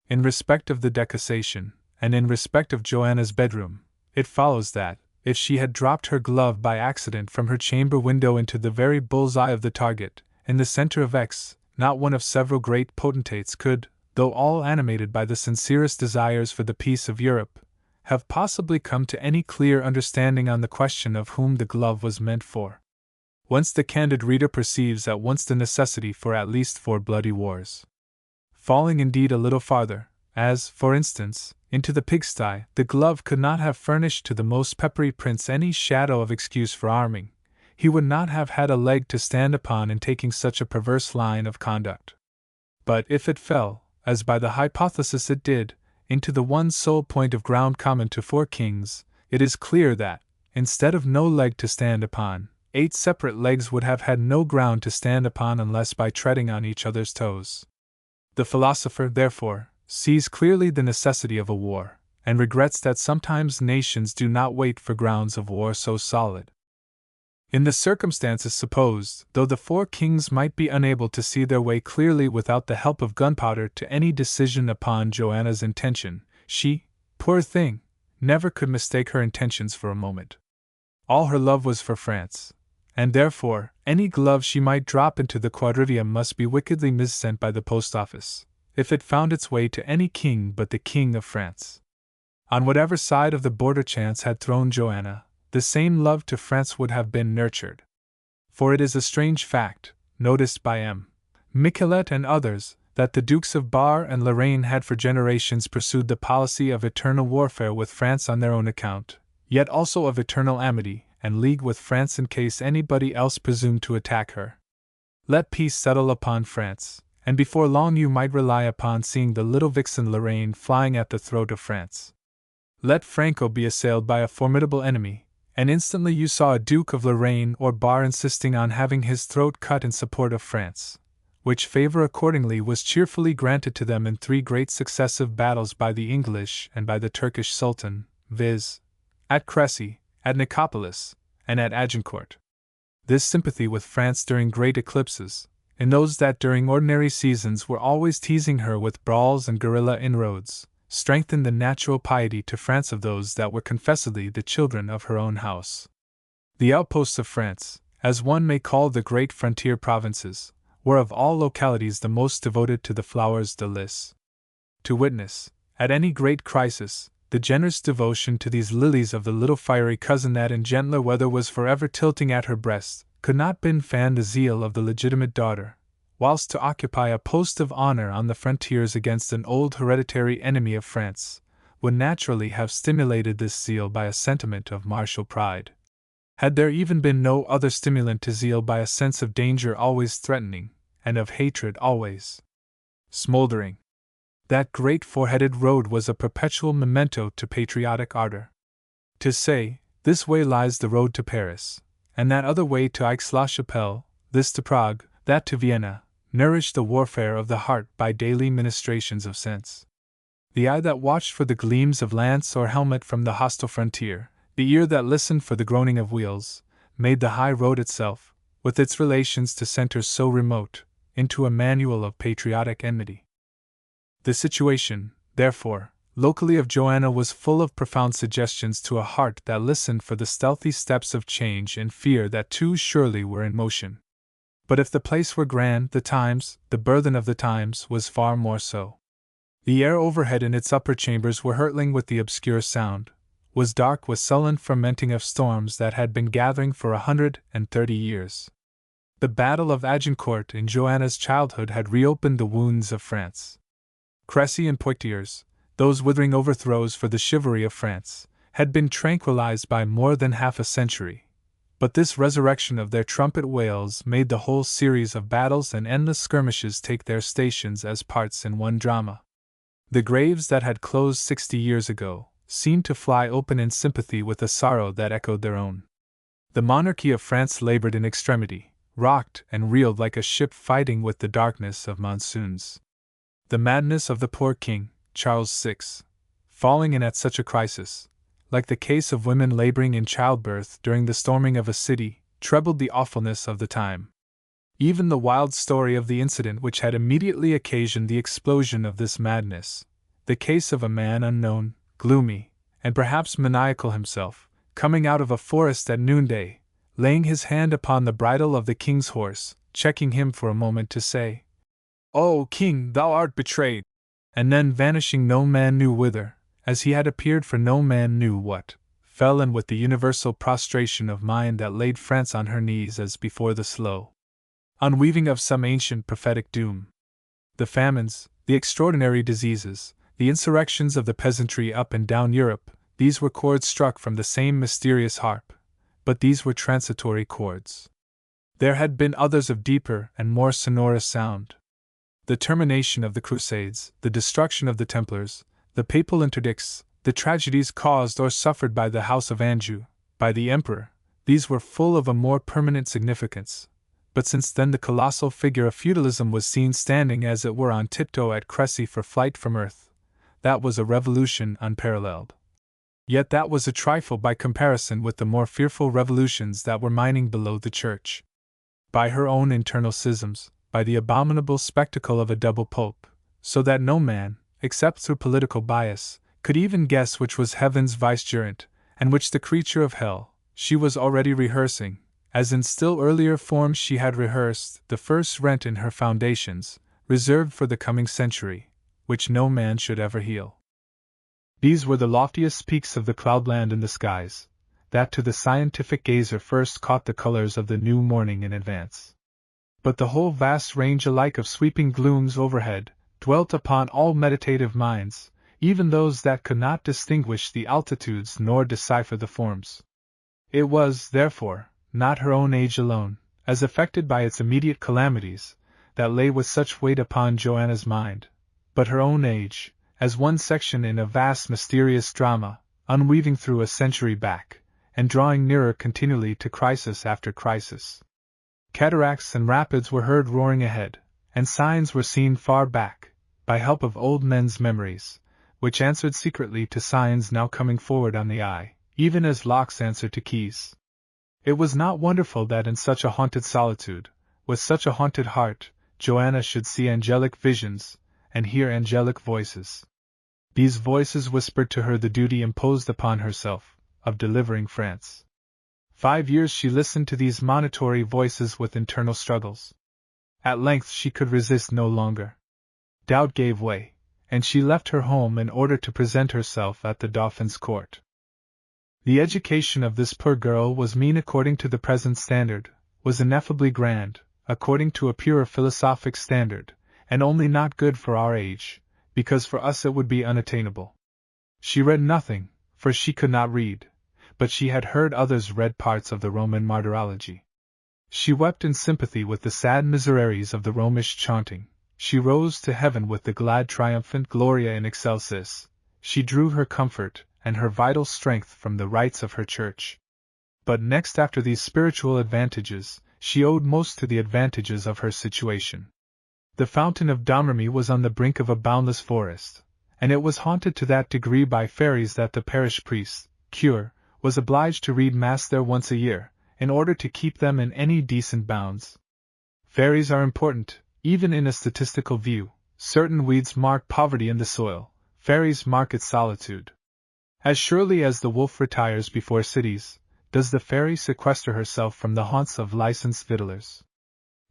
in respect of the decussation, and in respect of Joanna's bedroom, it follows that, if she had dropped her glove by accident from her chamber window into the very bull's-eye of the target, in the center of X, not one of several great potentates could, though all animated by the sincerest desires for the peace of Europe, have possibly come to any clear understanding on the question of whom the glove was meant for. Whence the candid reader perceives at once the necessity for at least 4 bloody wars. Falling indeed a little farther, as, for instance, into the pigsty, the glove could not have furnished to the most peppery prince any shadow of excuse for arming. He would not have had a leg to stand upon in taking such a perverse line of conduct. But if it fell, as by the hypothesis it did, into the one sole point of ground common to 4 kings, it is clear that, instead of no leg to stand upon, 8 separate legs would have had no ground to stand upon unless by treading on each other's toes. The philosopher, therefore, sees clearly the necessity of a war, and regrets that sometimes nations do not wait for grounds of war so solid. In the circumstances supposed, though the 4 kings might be unable to see their way clearly without the help of gunpowder to any decision upon Joanna's intention, she, poor thing, never could mistake her intentions for a moment. All her love was for France, and therefore, any glove she might drop into the quadrivium must be wickedly missent by the post office, if it found its way to any king but the King of France. On whatever side of the border chance had thrown Joanna, the same love to France would have been nurtured. For it is a strange fact, noticed by M. Michelet and others, that the Dukes of Bar and Lorraine had for generations pursued the policy of eternal warfare with France on their own account, yet also of eternal amity and league with France in case anybody else presumed to attack her. Let peace settle upon France, and before long you might rely upon seeing the little vixen Lorraine flying at the throat of France. Let Franco be assailed by a formidable enemy, and instantly you saw a Duke of Lorraine or Bar insisting on having his throat cut in support of France, which favor accordingly was cheerfully granted to them in 3 great successive battles by the English and by the Turkish Sultan, viz., at Crécy, at Nicopolis, and at Agincourt. This sympathy with France during great eclipses, in those that during ordinary seasons were always teasing her with brawls and guerrilla inroads, strengthened the natural piety to France of those that were confessedly the children of her own house. The outposts of France, as one may call the great frontier provinces, were of all localities the most devoted to the flowers de lis. To witness, at any great crisis, the generous devotion to these lilies of the little fiery cousin that in gentler weather was forever tilting at her breast, could not but fan the zeal of the legitimate daughter, whilst to occupy a post of honor on the frontiers against an old hereditary enemy of France, would naturally have stimulated this zeal by a sentiment of martial pride. Had there even been no other stimulant to zeal by a sense of danger always threatening, and of hatred always smoldering. That great 4-headed road was a perpetual memento to patriotic ardor. To say, this way lies the road to Paris, and that other way to Aix-la-Chapelle, this to Prague, that to Vienna, nourished the warfare of the heart by daily ministrations of sense. The eye that watched for the gleams of lance or helmet from the hostile frontier, the ear that listened for the groaning of wheels, made the high road itself, with its relations to centers so remote, into a manual of patriotic enmity. The situation, therefore, locally of Joanna was full of profound suggestions to a heart that listened for the stealthy steps of change and fear that too surely were in motion. But if the place were grand, the times, the burthen of the times, was far more so. The air overhead in its upper chambers were hurtling with the obscure sound, was dark with sullen fermenting of storms that had been gathering for 130 years. The Battle of Agincourt in Joanna's childhood had reopened the wounds of France. Crécy and Poitiers, those withering overthrows for the chivalry of France, had been tranquilized by more than half a century. But this resurrection of their trumpet wails made the whole series of battles and endless skirmishes take their stations as parts in one drama. The graves that had closed 60 years ago seemed to fly open in sympathy with the sorrow that echoed their own. The monarchy of France labored in extremity, rocked and reeled like a ship fighting with the darkness of monsoons. The madness of the poor king, Charles VI, falling in at such a crisis, like the case of women laboring in childbirth during the storming of a city, trebled the awfulness of the time. Even the wild story of the incident which had immediately occasioned the explosion of this madness, the case of a man unknown, gloomy, and perhaps maniacal himself, coming out of a forest at noonday, laying his hand upon the bridle of the king's horse, checking him for a moment to say, "O king, thou art betrayed," and then vanishing no man knew whither, as he had appeared for no man knew what, fell in with the universal prostration of mind that laid France on her knees as before the slow unweaving of some ancient prophetic doom. The famines, the extraordinary diseases, the insurrections of the peasantry up and down Europe, these were chords struck from the same mysterious harp, but these were transitory chords. There had been others of deeper and more sonorous sound. The termination of the Crusades, the destruction of the Templars, the papal interdicts, the tragedies caused or suffered by the House of Anjou, by the Emperor, these were full of a more permanent significance. But since then the colossal figure of feudalism was seen standing as it were on tiptoe at Crécy for flight from earth. That was a revolution unparalleled. Yet that was a trifle by comparison with the more fearful revolutions that were mining below the church. By her own internal schisms, by the abominable spectacle of a double pope, so that no man, except through political bias, could even guess which was heaven's vicegerent, and which the creature of hell, she was already rehearsing, as in still earlier forms she had rehearsed, the first rent in her foundations, reserved for the coming century, which no man should ever heal. These were the loftiest peaks of the cloudland in the skies, that to the scientific gazer first caught the colors of the new morning in advance. But the whole vast range alike of sweeping glooms overhead dwelt upon all meditative minds, even those that could not distinguish the altitudes nor decipher the forms. It was, therefore, not her own age alone, as affected by its immediate calamities, that lay with such weight upon Joanna's mind, but her own age, as one section in a vast mysterious drama, unweaving through a century back, and drawing nearer continually to crisis after crisis. Cataracts and rapids were heard roaring ahead, and signs were seen far back, by help of old men's memories, which answered secretly to signs now coming forward on the eye, even as locks answer to keys. It was not wonderful that in such a haunted solitude, with such a haunted heart, Joanna should see angelic visions, and hear angelic voices. These voices whispered to her the duty imposed upon herself, of delivering France. 5 years she listened to these monitory voices with internal struggles. At length she could resist no longer. Doubt gave way, and she left her home in order to present herself at the Dauphin's court. The education of this poor girl was mean according to the present standard, was ineffably grand, according to a purer philosophic standard, and only not good for our age, because for us it would be unattainable. She read nothing, for she could not read, but she had heard others read parts of the Roman martyrology. She wept in sympathy with the sad misereries of the Romish chaunting. She rose to heaven with the glad triumphant Gloria in excelsis. She drew her comfort and her vital strength from the rites of her church. But next after these spiritual advantages, she owed most to the advantages of her situation. The fountain of Domremy was on the brink of a boundless forest, and it was haunted to that degree by fairies that the parish priest, cure, was obliged to read Mass there once a year, in order to keep them in any decent bounds. Fairies are important, even in a statistical view. Certain weeds mark poverty in the soil, fairies mark its solitude. As surely as the wolf retires before cities, does the fairy sequester herself from the haunts of licensed victuallers.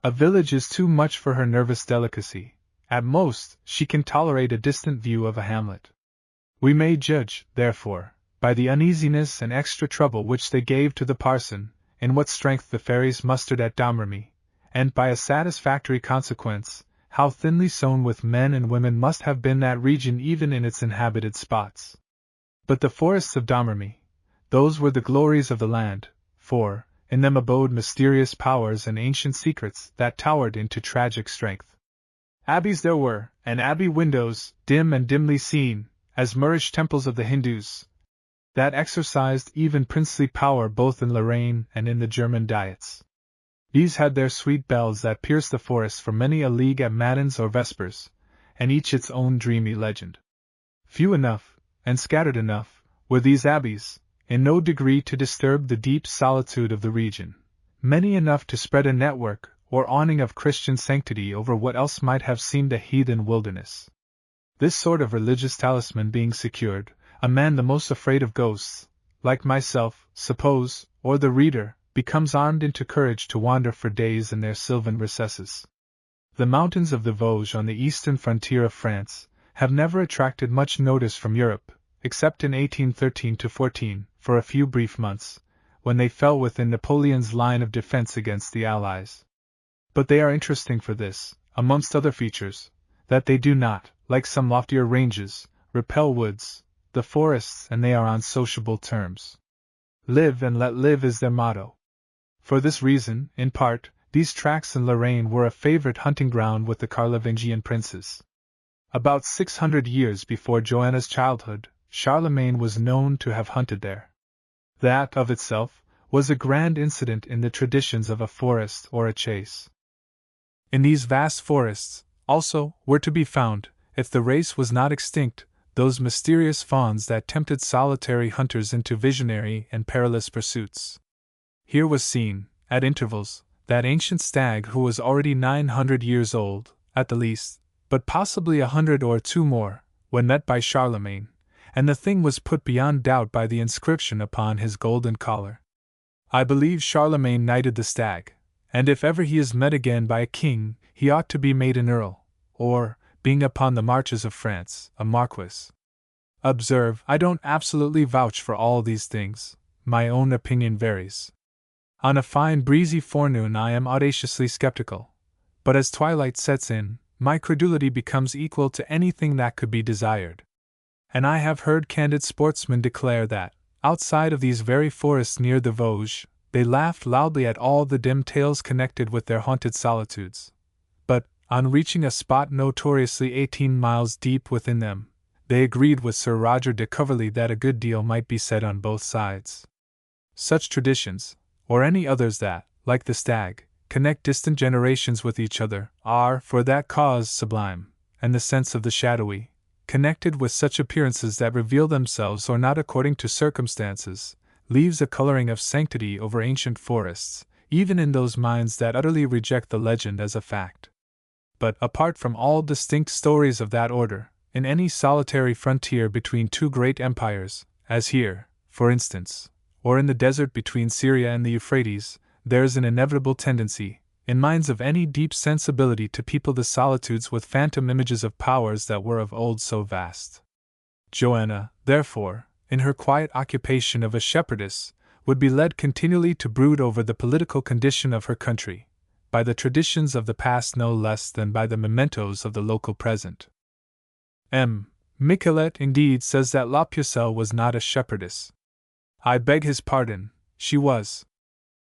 A village is too much for her nervous delicacy. At most, she can tolerate a distant view of a hamlet. We may judge, therefore, by the uneasiness and extra trouble which they gave to the parson, in what strength the fairies mustered at Domremy, and by a satisfactory consequence, how thinly sown with men and women must have been that region even in its inhabited spots. But the forests of Domremy, those were the glories of the land, for, in them abode mysterious powers and ancient secrets that towered into tragic strength. Abbeys there were, and abbey windows, dim and dimly seen, as Moorish temples of the Hindus, that exercised even princely power both in Lorraine and in the German Diets. These had their sweet bells that pierced the forest for many a league at matins or vespers, and each its own dreamy legend. Few enough, and scattered enough, were these abbeys, in no degree to disturb the deep solitude of the region, many enough to spread a network or awning of Christian sanctity over what else might have seemed a heathen wilderness. This sort of religious talisman being secured, a man the most afraid of ghosts, like myself, suppose, or the reader, becomes armed into courage to wander for days in their sylvan recesses. The mountains of the Vosges on the eastern frontier of France have never attracted much notice from Europe, except in 1813-14, for a few brief months, when they fell within Napoleon's line of defense against the Allies. But they are interesting for this, amongst other features, that they do not, like some loftier ranges, repel woods, the forests, and they are on sociable terms. Live and let live is their motto. For this reason, in part, these tracts in Lorraine were a favorite hunting ground with the Carlovingian princes. About 600 years before Joanna's childhood, Charlemagne was known to have hunted there. That, of itself, was a grand incident in the traditions of a forest or a chase. In these vast forests, also, were to be found, if the race was not extinct, those mysterious fauns that tempted solitary hunters into visionary and perilous pursuits. Here was seen, at intervals, that ancient stag who was already 900 years old, at the least, but possibly 100 or 2 more, when met by Charlemagne, and the thing was put beyond doubt by the inscription upon his golden collar. I believe Charlemagne knighted the stag, and if ever he is met again by a king, he ought to be made an earl, or, being upon the marches of France, a marquis. Observe, I don't absolutely vouch for all these things, my own opinion varies. On a fine breezy forenoon I am audaciously skeptical, but as twilight sets in, my credulity becomes equal to anything that could be desired. And I have heard candid sportsmen declare that, outside of these very forests near the Vosges, they laughed loudly at all the dim tales connected with their haunted solitudes. But, on reaching a spot notoriously 18 miles deep within them, they agreed with Sir Roger de Coverley that a good deal might be said on both sides. Such traditions, or any others that, like the stag, connect distant generations with each other, are, for that cause, sublime, and the sense of the shadowy, connected with such appearances that reveal themselves or not according to circumstances, leaves a coloring of sanctity over ancient forests, even in those minds that utterly reject the legend as a fact. But, apart from all distinct stories of that order, in any solitary frontier between two great empires, as here, for instance, or in the desert between Syria and the Euphrates, there is an inevitable tendency, in minds of any deep sensibility, to people the solitudes with phantom images of powers that were of old so vast. Joanna, therefore, in her quiet occupation of a shepherdess, would be led continually to brood over the political condition of her country, by the traditions of the past no less than by the mementos of the local present. M. Michelet indeed says that La Pucelle was not a shepherdess. I beg his pardon, she was.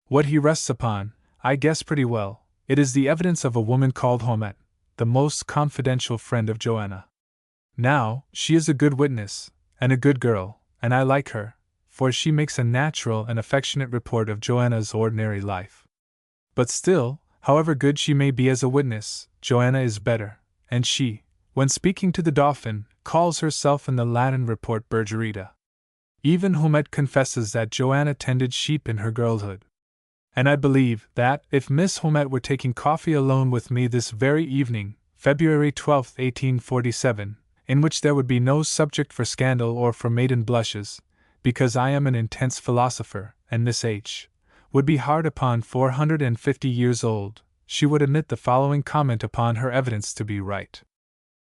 What he rests upon, I guess pretty well. It is the evidence of a woman called Haumette, the most confidential friend of Joanna. Now, she is a good witness, and a good girl, and I like her, for she makes a natural and affectionate report of Joanna's ordinary life. But still, however good she may be as a witness, Joanna is better, and she, when speaking to the Dauphin, calls herself in the Latin report Bergerita. Even Haumette confesses that Joanna tended sheep in her girlhood. And I believe that, if Miss Haumette were taking coffee alone with me this very evening, February 12, 1847, in which there would be no subject for scandal or for maiden blushes, because I am an intense philosopher, and Miss H. would be hard upon 450 years old, she would admit the following comment upon her evidence to be right.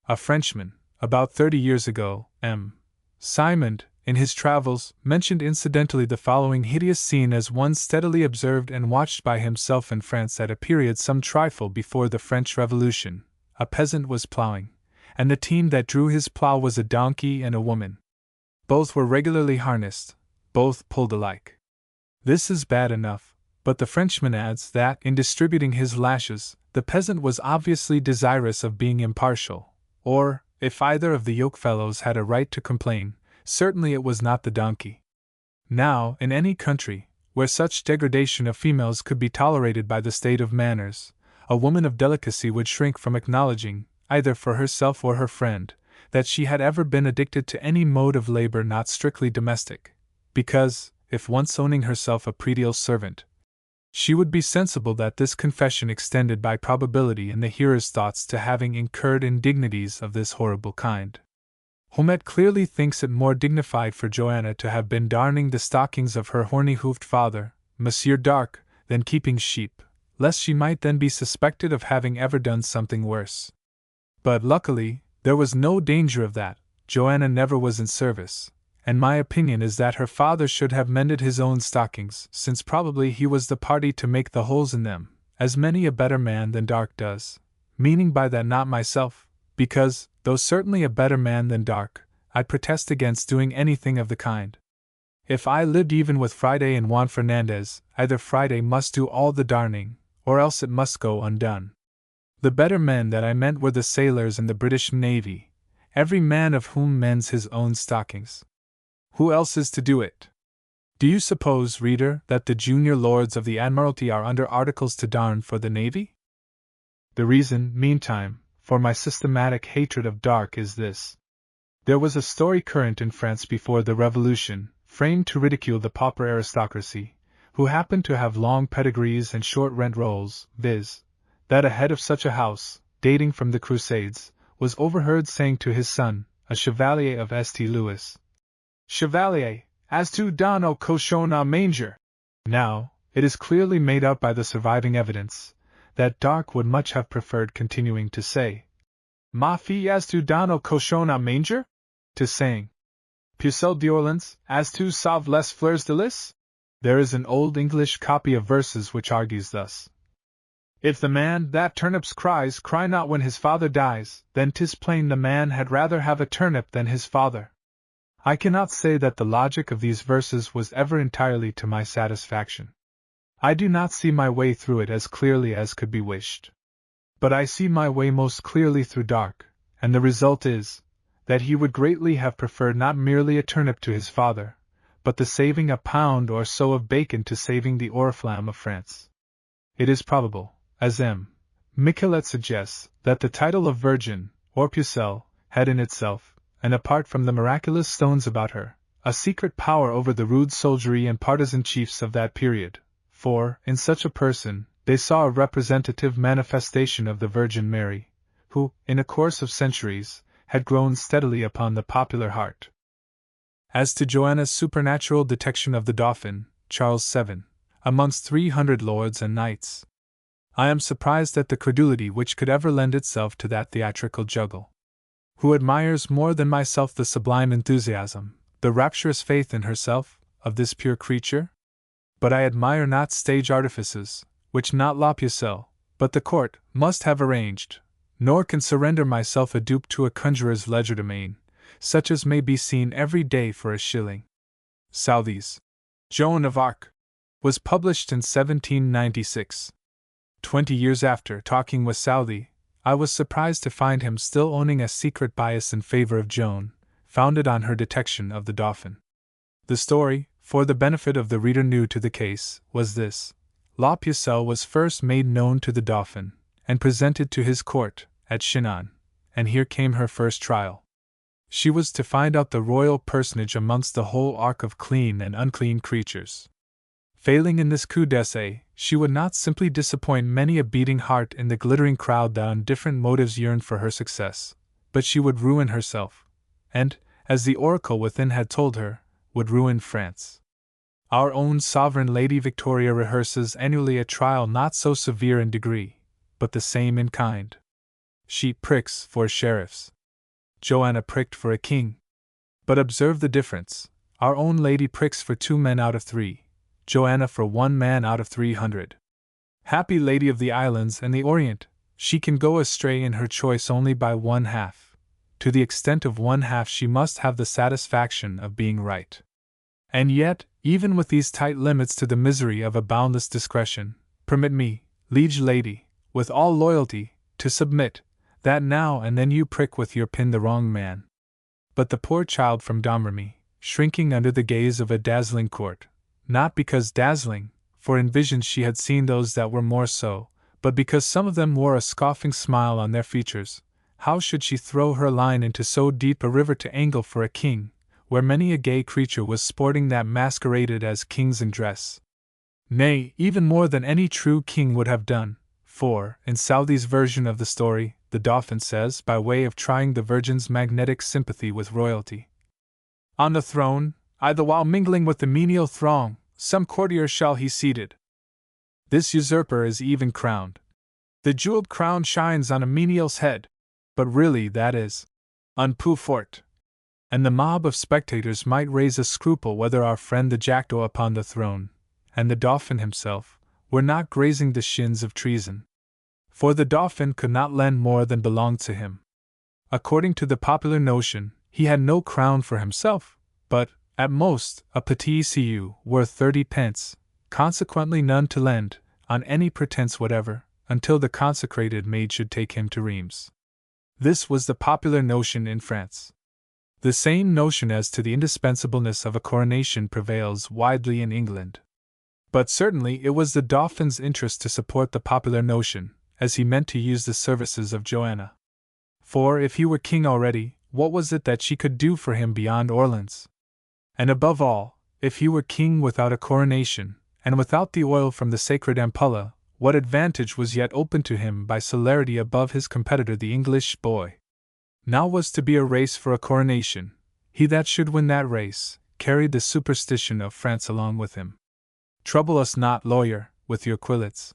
A Frenchman, about 30 years ago, M. Simond, in his travels, mentioned incidentally the following hideous scene as one steadily observed and watched by himself in France at a period some trifle before the French Revolution. A peasant was ploughing, and the team that drew his plough was a donkey and a woman. Both were regularly harnessed, both pulled alike. This is bad enough, but the Frenchman adds that, in distributing his lashes, the peasant was obviously desirous of being impartial, or, if either of the yokefellows had a right to complain, certainly it was not the donkey. Now, in any country, where such degradation of females could be tolerated by the state of manners, a woman of delicacy would shrink from acknowledging, either for herself or her friend, that she had ever been addicted to any mode of labor not strictly domestic, because, if once owning herself a predial servant, she would be sensible that this confession extended by probability in the hearer's thoughts to having incurred indignities of this horrible kind. Haumette clearly thinks it more dignified for Joanna to have been darning the stockings of her horny-hoofed father, Monsieur Darc, than keeping sheep, lest she might then be suspected of having ever done something worse. But luckily, there was no danger of that. Joanna never was in service, and my opinion is that her father should have mended his own stockings, since probably he was the party to make the holes in them, as many a better man than Darc does, meaning by that not myself, because, though certainly a better man than Darc, I protest against doing anything of the kind. If I lived even with Friday and Juan Fernandez, either Friday must do all the darning, or else it must go undone. The better men that I meant were the sailors in the British Navy, every man of whom mends his own stockings. Who else is to do it? Do you suppose, reader, that the junior lords of the Admiralty are under articles to darn for the Navy? The reason, meantime, for my systematic hatred of Darc is this. There was a story current in France before the Revolution, framed to ridicule the pauper aristocracy, who happened to have long pedigrees and short rent rolls, viz., that a head of such a house, dating from the Crusades, was overheard saying to his son, a chevalier of St. Louis, "Chevalier, as to don au cochon à manger." Now, it is clearly made out by the surviving evidence, that Darc would much have preferred continuing to say, "Ma fille as to don au cochon à manger," to saying, "Pucelle d'Orleans, as to sauve les fleurs de lis." There is an old English copy of verses which argues thus: "If the man that turnips cries cry not when his father dies, then 'tis plain the man had rather have a turnip than his father." I cannot say that the logic of these verses was ever entirely to my satisfaction. I do not see my way through it as clearly as could be wished. But I see my way most clearly through Darc, and the result is, that he would greatly have preferred not merely a turnip to his father, but the saving a pound or so of bacon to saving the oriflamme of France. It is probable, as M. Michelet suggests, that the title of Virgin, or Pucelle, had in itself, and apart from the miraculous stones about her, a secret power over the rude soldiery and partisan chiefs of that period, for, in such a person, they saw a representative manifestation of the Virgin Mary, who, in a course of centuries, had grown steadily upon the popular heart. As to Joanna's supernatural detection of the Dauphin, Charles VII, amongst 300 lords and knights, I am surprised at the credulity which could ever lend itself to that theatrical juggle. Who admires more than myself the sublime enthusiasm, the rapturous faith in herself, of this pure creature? But I admire not stage artifices, which not La Pucelle, but the court, must have arranged, nor can surrender myself a dupe to a conjurer's legerdemain, such as may be seen every day for a shilling. Southey's Joan of Arc was published in 1796. 20 years after talking with Southey, I was surprised to find him still owning a secret bias in favor of Joan, founded on her detection of the Dauphin. The story, for the benefit of the reader new to the case, was this. La Pucelle was first made known to the Dauphin, and presented to his court, at Chinon, and here came her first trial. She was to find out the royal personage amongst the whole ark of clean and unclean creatures. Failing in this coup d'essai, she would not simply disappoint many a beating heart in the glittering crowd that on different motives yearned for her success, but she would ruin herself, and, as the oracle within had told her, would ruin France. Our own sovereign Lady Victoria rehearses annually a trial not so severe in degree, but the same in kind. She pricks for sheriffs. Joanna pricked for a king. But observe the difference. Our own lady pricks for 2 men out of 3, Joanna for 1 man out of 300. Happy lady of the islands and the Orient, she can go astray in her choice only by 1/2. To the extent of 1/2 she must have the satisfaction of being right. And yet, even with these tight limits to the misery of a boundless discretion, permit me, liege lady, with all loyalty, to submit, that now and then you prick with your pin the wrong man. But the poor child from Domremy, shrinking under the gaze of a dazzling court, not because dazzling, for in visions she had seen those that were more so, but because some of them wore a scoffing smile on their features, how should she throw her line into so deep a river to angle for a king, where many a gay creature was sporting that masqueraded as kings in dress? Nay, even more than any true king would have done, for, in Southey's version of the story, the Dauphin says, by way of trying the Virgin's magnetic sympathy with royalty, "On the throne, I the while mingling with the menial throng, some courtier shall he seated. This usurper is even crowned. The jeweled crown shines on a menial's head, but really that is un peu fort." And the mob of spectators might raise a scruple whether our friend the jackdaw upon the throne, and the Dauphin himself, were not grazing the shins of treason. For the Dauphin could not lend more than belonged to him. According to the popular notion, he had no crown for himself, but, at most, a petit sou worth 30 pence, consequently none to lend, on any pretence whatever, until the consecrated maid should take him to Reims. This was the popular notion in France. The same notion as to the indispensableness of a coronation prevails widely in England. But certainly it was the Dauphin's interest to support the popular notion, as he meant to use the services of Joanna. For if he were king already, what was it that she could do for him beyond Orleans? And above all, if he were king without a coronation, and without the oil from the sacred ampulla, what advantage was yet open to him by celerity above his competitor the English boy? Now was to be a race for a coronation. He that should win that race carried the superstition of France along with him. Trouble us not, lawyer, with your quillets.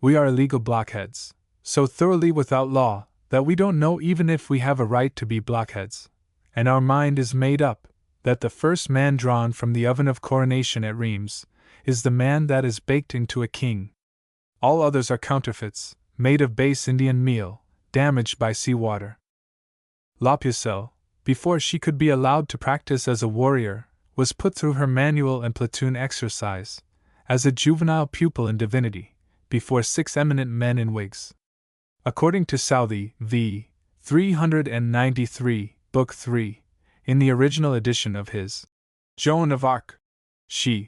We are illegal blockheads, so thoroughly without law that we don't know even if we have a right to be blockheads, and our mind is made up that the first man drawn from the oven of coronation at Reims is the man that is baked into a king. All others are counterfeits, made of base Indian meal, damaged by sea water. La Pucelle, before she could be allowed to practice as a warrior, was put through her manual and platoon exercise, as a juvenile pupil in divinity, before 6 eminent men in wigs. According to Southey v. 393, Book 3, in the original edition of his Joan of Arc, she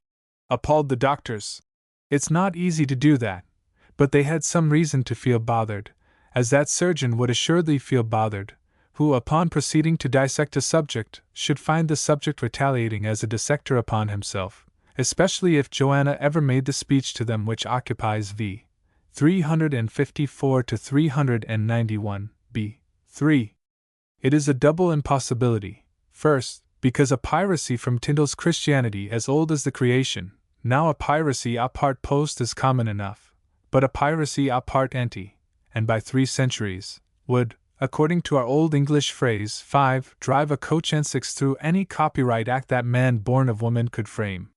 appalled the doctors. It's not easy to do that, but they had some reason to feel bothered, as that surgeon would assuredly feel bothered, who, upon proceeding to dissect a subject, should find the subject retaliating as a dissector upon himself, especially if Joanna ever made the speech to them which occupies v. 354 to 391, b. 3. It is a double impossibility. First, because a piracy from Tyndall's Christianity as old as the creation, now a piracy a part post is common enough, but a piracy a part ante, and by 3 centuries, would, according to our old English phrase, 5, drive a coach and 6 through any copyright act that man born of woman could frame.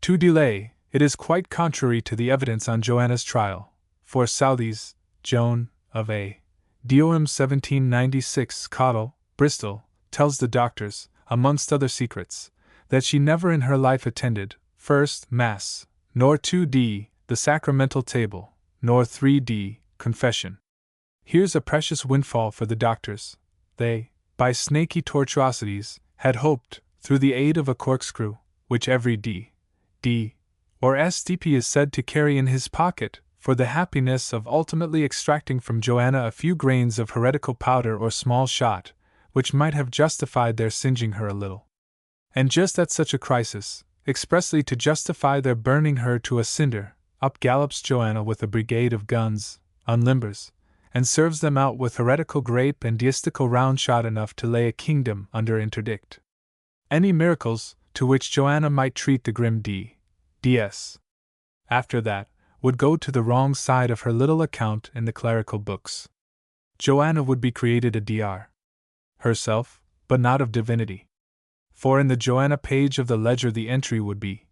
To delay, it is quite contrary to the evidence on Joanna's trial, for Southey's Joan of A. Doem 1796 Cottle, Bristol, tells the doctors, amongst other secrets, that she never in her life attended, first, Mass, nor 2d, the sacramental table, nor 3d, confession. Here's a precious windfall for the doctors. They, by snaky tortuosities, had hoped, through the aid of a corkscrew, which every D, or SDP is said to carry in his pocket, for the happiness of ultimately extracting from Joanna a few grains of heretical powder or small shot, which might have justified their singeing her a little. And just at such a crisis, expressly to justify their burning her to a cinder, up gallops Joanna with a brigade of guns, unlimbers, and serves them out with heretical grape and deistical round shot enough to lay a kingdom under interdict. Any miracles, to which Joanna might treat the grim DS, after that, would go to the wrong side of her little account in the clerical books. Joanna would be created a Dr. herself, but not of divinity. For in the Joanna page of the ledger the entry would be,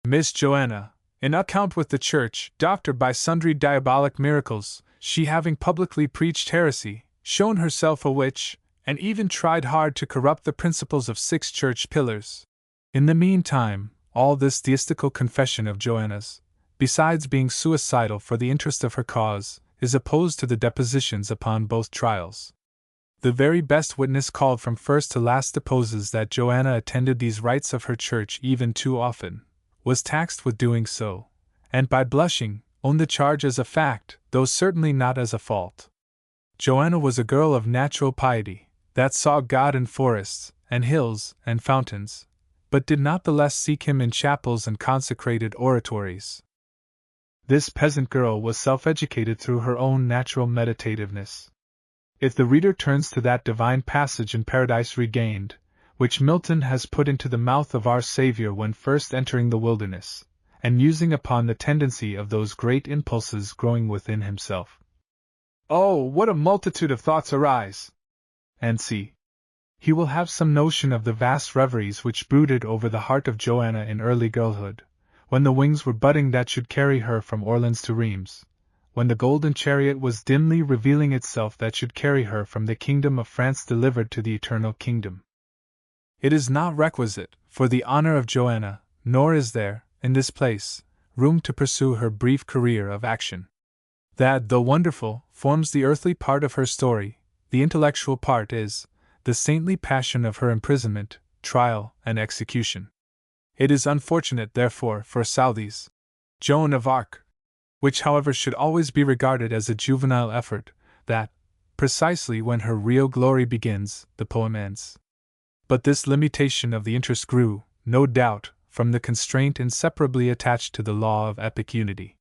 Miss Joanna, in account with the Church, doctored by sundry diabolic miracles, she having publicly preached heresy, shown herself a witch, and even tried hard to corrupt the principles of 6 church pillars. In the meantime, all this deistical confession of Joanna's, besides being suicidal for the interest of her cause, is opposed to the depositions upon both trials. The very best witness called from first to last deposes that Joanna attended these rites of her church even too often, was taxed with doing so, and by blushing, owned the charge as a fact, though certainly not as a fault. Joanna was a girl of natural piety, that saw God in forests, and hills, and fountains, but did not the less seek him in chapels and consecrated oratories. This peasant girl was self-educated through her own natural meditativeness. If the reader turns to that divine passage in Paradise Regained, which Milton has put into the mouth of our Saviour when first entering the wilderness, and musing upon the tendency of those great impulses growing within himself. Oh, what a multitude of thoughts arise! And see, he will have some notion of the vast reveries which brooded over the heart of Joanna in early girlhood, when the wings were budding that should carry her from Orleans to Reims, when the golden chariot was dimly revealing itself that should carry her from the kingdom of France delivered to the eternal kingdom. It is not requisite, for the honor of Joanna, nor is there, in this place, room to pursue her brief career of action. That, though wonderful, forms the earthly part of her story, the intellectual part is the saintly passion of her imprisonment, trial, and execution. It is unfortunate, therefore, for Southey's Joan of Arc, which however should always be regarded as a juvenile effort, that, precisely when her real glory begins, the poem ends. But this limitation of the interest grew, no doubt, from the constraint inseparably attached to the law of epic unity.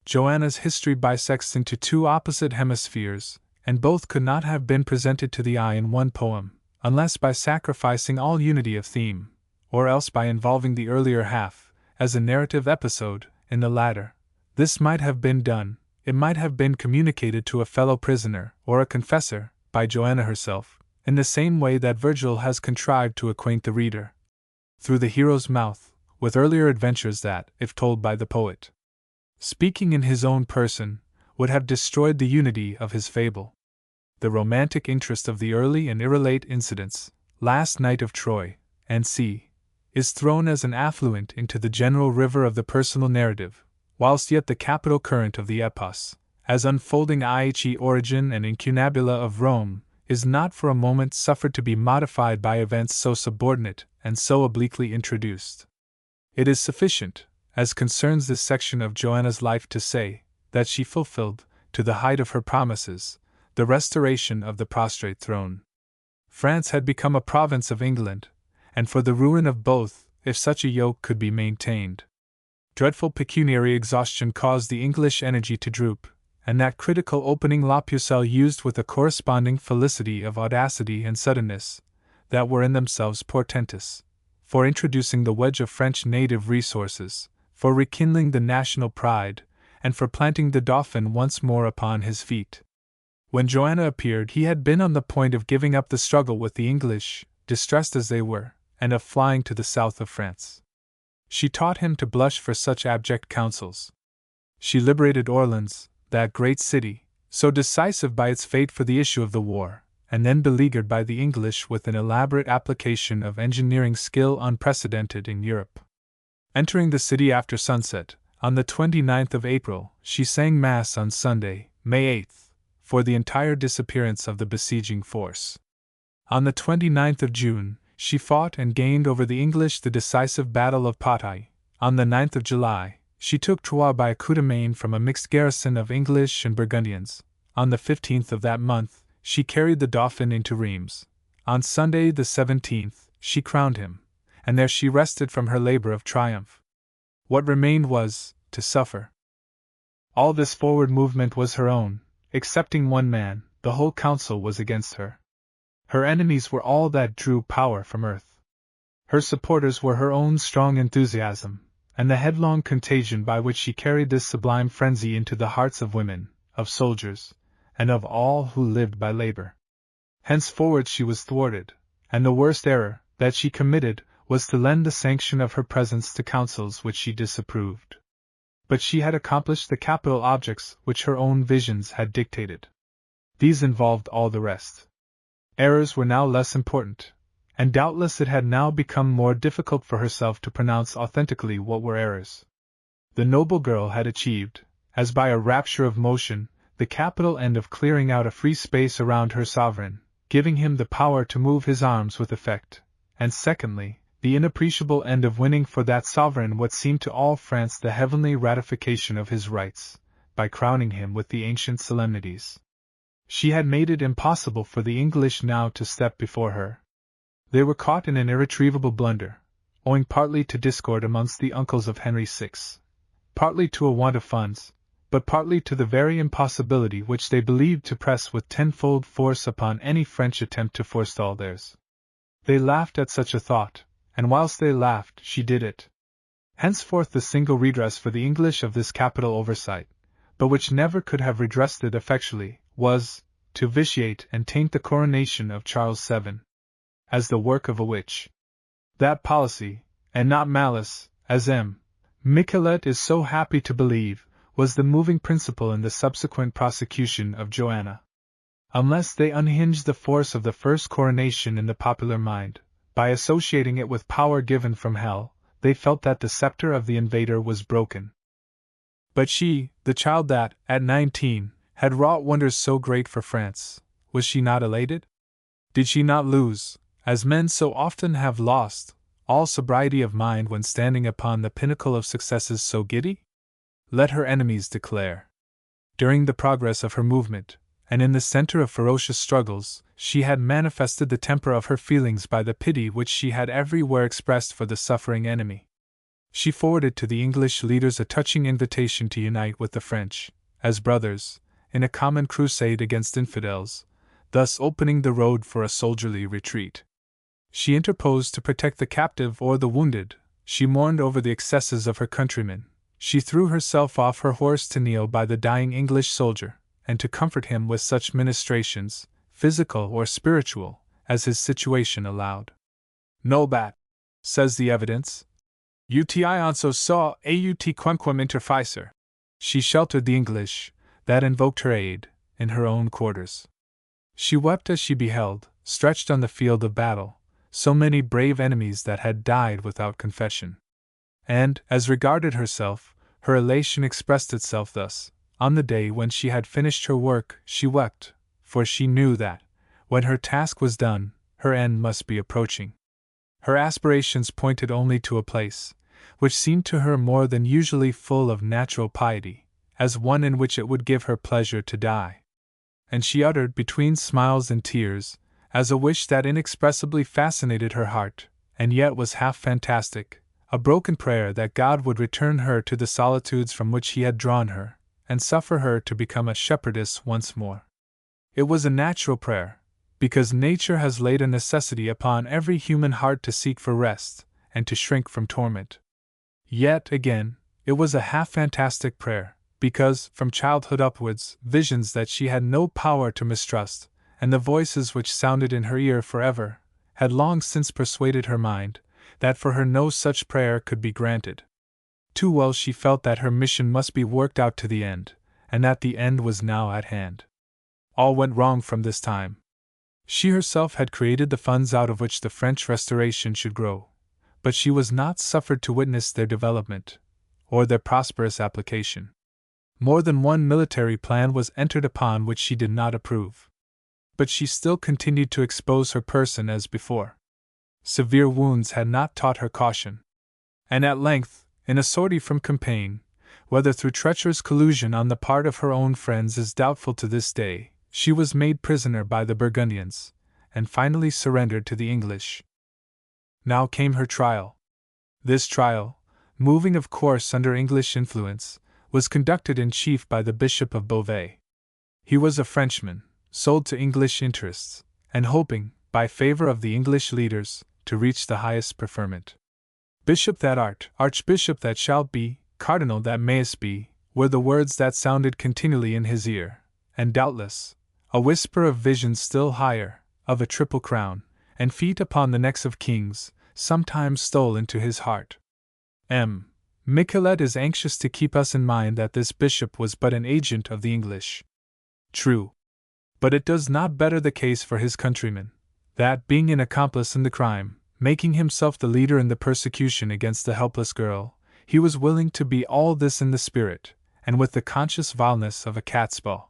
Joanna's history bisects into 2 opposite hemispheres, and both could not have been presented to the eye in one poem, unless by sacrificing all unity of theme, or else by involving the earlier half, as a narrative episode, in the latter. This might have been done, it might have been communicated to a fellow prisoner, or a confessor, by Joanna herself, in the same way that Virgil has contrived to acquaint the reader, through the hero's mouth, with earlier adventures that, if told by the poet, speaking in his own person, would have destroyed the unity of his fable. The romantic interest of the early and irrelate incidents, last night of Troy, and sea, is thrown as an affluent into the general river of the personal narrative, whilst yet the capital current of the epos, as unfolding ie origin and incunabula of Rome, is not for a moment suffered to be modified by events so subordinate and so obliquely introduced. It is sufficient, as concerns this section of Joanna's life, to say, that she fulfilled, to the height of her promises, the restoration of the prostrate throne. France had become a province of England, and for the ruin of both, if such a yoke could be maintained. Dreadful pecuniary exhaustion caused the English energy to droop, and that critical opening La Pucelle used with a corresponding felicity of audacity and suddenness, that were in themselves portentous, for introducing the wedge of French native resources, for rekindling the national pride, and for planting the Dauphin once more upon his feet. When Joanna appeared, he had been on the point of giving up the struggle with the English, distressed as they were, and of flying to the south of France. She taught him to blush for such abject counsels. She liberated Orleans, that great city, so decisive by its fate for the issue of the war, and then beleaguered by the English with an elaborate application of engineering skill unprecedented in Europe. Entering the city after sunset, on the 29th of April, she sang Mass on Sunday, May 8th, for the entire disappearance of the besieging force. On the 29th of June, she fought and gained over the English the decisive Battle of Patay. On the 9th of July, she took Troyes by a coup de main from a mixed garrison of English and Burgundians. On the 15th of that month, she carried the Dauphin into Reims. On Sunday the 17th, she crowned him, and there she rested from her labor of triumph. What remained was, to suffer. All this forward movement was her own, excepting one man. The whole council was against her. Her enemies were all that drew power from earth. Her supporters were her own strong enthusiasm, and the headlong contagion by which she carried this sublime frenzy into the hearts of women, of soldiers, and of all who lived by labor. Henceforward she was thwarted, and the worst error that she committed was to lend the sanction of her presence to councils which she disapproved. But she had accomplished the capital objects which her own visions had dictated. These involved all the rest. Errors were now less important, and doubtless it had now become more difficult for herself to pronounce authentically what were errors. The noble girl had achieved, as by a rapture of motion, the capital end of clearing out a free space around her sovereign, giving him the power to move his arms with effect, and secondly, the inappreciable end of winning for that sovereign what seemed to all France the heavenly ratification of his rights, by crowning him with the ancient solemnities. She had made it impossible for the English now to step before her. They were caught in an irretrievable blunder, owing partly to discord amongst the uncles of Henry VI, partly to a want of funds, but partly to the very impossibility which they believed to press with tenfold force upon any French attempt to forestall theirs. They laughed at such a thought, and whilst they laughed, she did it. Henceforth the single redress for the English of this capital oversight, but which never could have redressed it effectually, was, to vitiate and taint the coronation of Charles VII, as the work of a witch. That policy, and not malice, as M. Michelet is so happy to believe, was the moving principle in the subsequent prosecution of Joanna. Unless they unhinged the force of the first coronation in the popular mind, by associating it with power given from hell, they felt that the scepter of the invader was broken. But she, the child that, at 19, had wrought wonders so great for France, was she not elated? Did she not lose, as men so often have lost, all sobriety of mind when standing upon the pinnacle of successes so giddy? Let her enemies declare. During the progress of her movement, and in the center of ferocious struggles, she had manifested the temper of her feelings by the pity which she had everywhere expressed for the suffering enemy. She forwarded to the English leaders a touching invitation to unite with the French, as brothers, in a common crusade against infidels, thus opening the road for a soldierly retreat. She interposed to protect the captive or the wounded, she mourned over the excesses of her countrymen, she threw herself off her horse to kneel by the dying English soldier, and to comfort him with such ministrations, physical or spiritual, as his situation allowed. No bat, says the evidence. Uti onso saw aut quemquem interficer. She sheltered the English, that invoked her aid, in her own quarters. She wept as she beheld, stretched on the field of battle, so many brave enemies that had died without confession. And, as regarded herself, her elation expressed itself thus: on the day when she had finished her work, she wept, for she knew that, when her task was done, her end must be approaching. Her aspirations pointed only to a place, which seemed to her more than usually full of natural piety, as one in which it would give her pleasure to die. And she uttered, between smiles and tears, as a wish that inexpressibly fascinated her heart, and yet was half fantastic, a broken prayer that God would return her to the solitudes from which He had drawn her, and suffer her to become a shepherdess once more. It was a natural prayer, because nature has laid a necessity upon every human heart to seek for rest, and to shrink from torment. Yet, again, it was a half-fantastic prayer, because, from childhood upwards, visions that she had no power to mistrust, and the voices which sounded in her ear forever, had long since persuaded her mind, that for her no such prayer could be granted. Too well she felt that her mission must be worked out to the end, and that the end was now at hand. All went wrong from this time. She herself had created the funds out of which the French Restoration should grow, but she was not suffered to witness their development, or their prosperous application. More than one military plan was entered upon which she did not approve. But she still continued to expose her person as before. Severe wounds had not taught her caution. And at length, in a sortie from Compiègne, whether through treacherous collusion on the part of her own friends is doubtful to this day, she was made prisoner by the Burgundians, and finally surrendered to the English. Now came her trial. This trial, moving of course under English influence, was conducted in chief by the Bishop of Beauvais. He was a Frenchman, sold to English interests, and hoping, by favor of the English leaders, to reach the highest preferment. Bishop that art, Archbishop that shalt be, Cardinal that mayest be, were the words that sounded continually in his ear, and doubtless, a whisper of visions still higher, of a triple crown, and feet upon the necks of kings, sometimes stole into his heart. Michelet is anxious to keep us in mind that this bishop was but an agent of the English. True. But it does not better the case for his countrymen, that, being an accomplice in the crime, making himself the leader in the persecution against the helpless girl, he was willing to be all this in the spirit, and with the conscious vileness of a catspaw.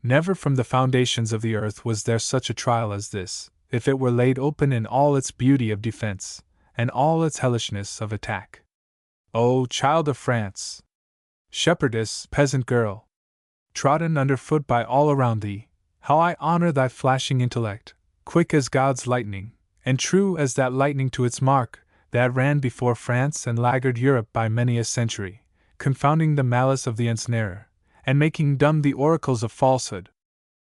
Never from the foundations of the earth was there such a trial as this, if it were laid open in all its beauty of defense, and all its hellishness of attack. O child of France! Shepherdess, peasant girl! Trodden underfoot by all around thee, how I honor thy flashing intellect, quick as God's lightning, and true as that lightning to its mark, that ran before France and laggard Europe by many a century, confounding the malice of the ensnarer, and making dumb the oracles of falsehood.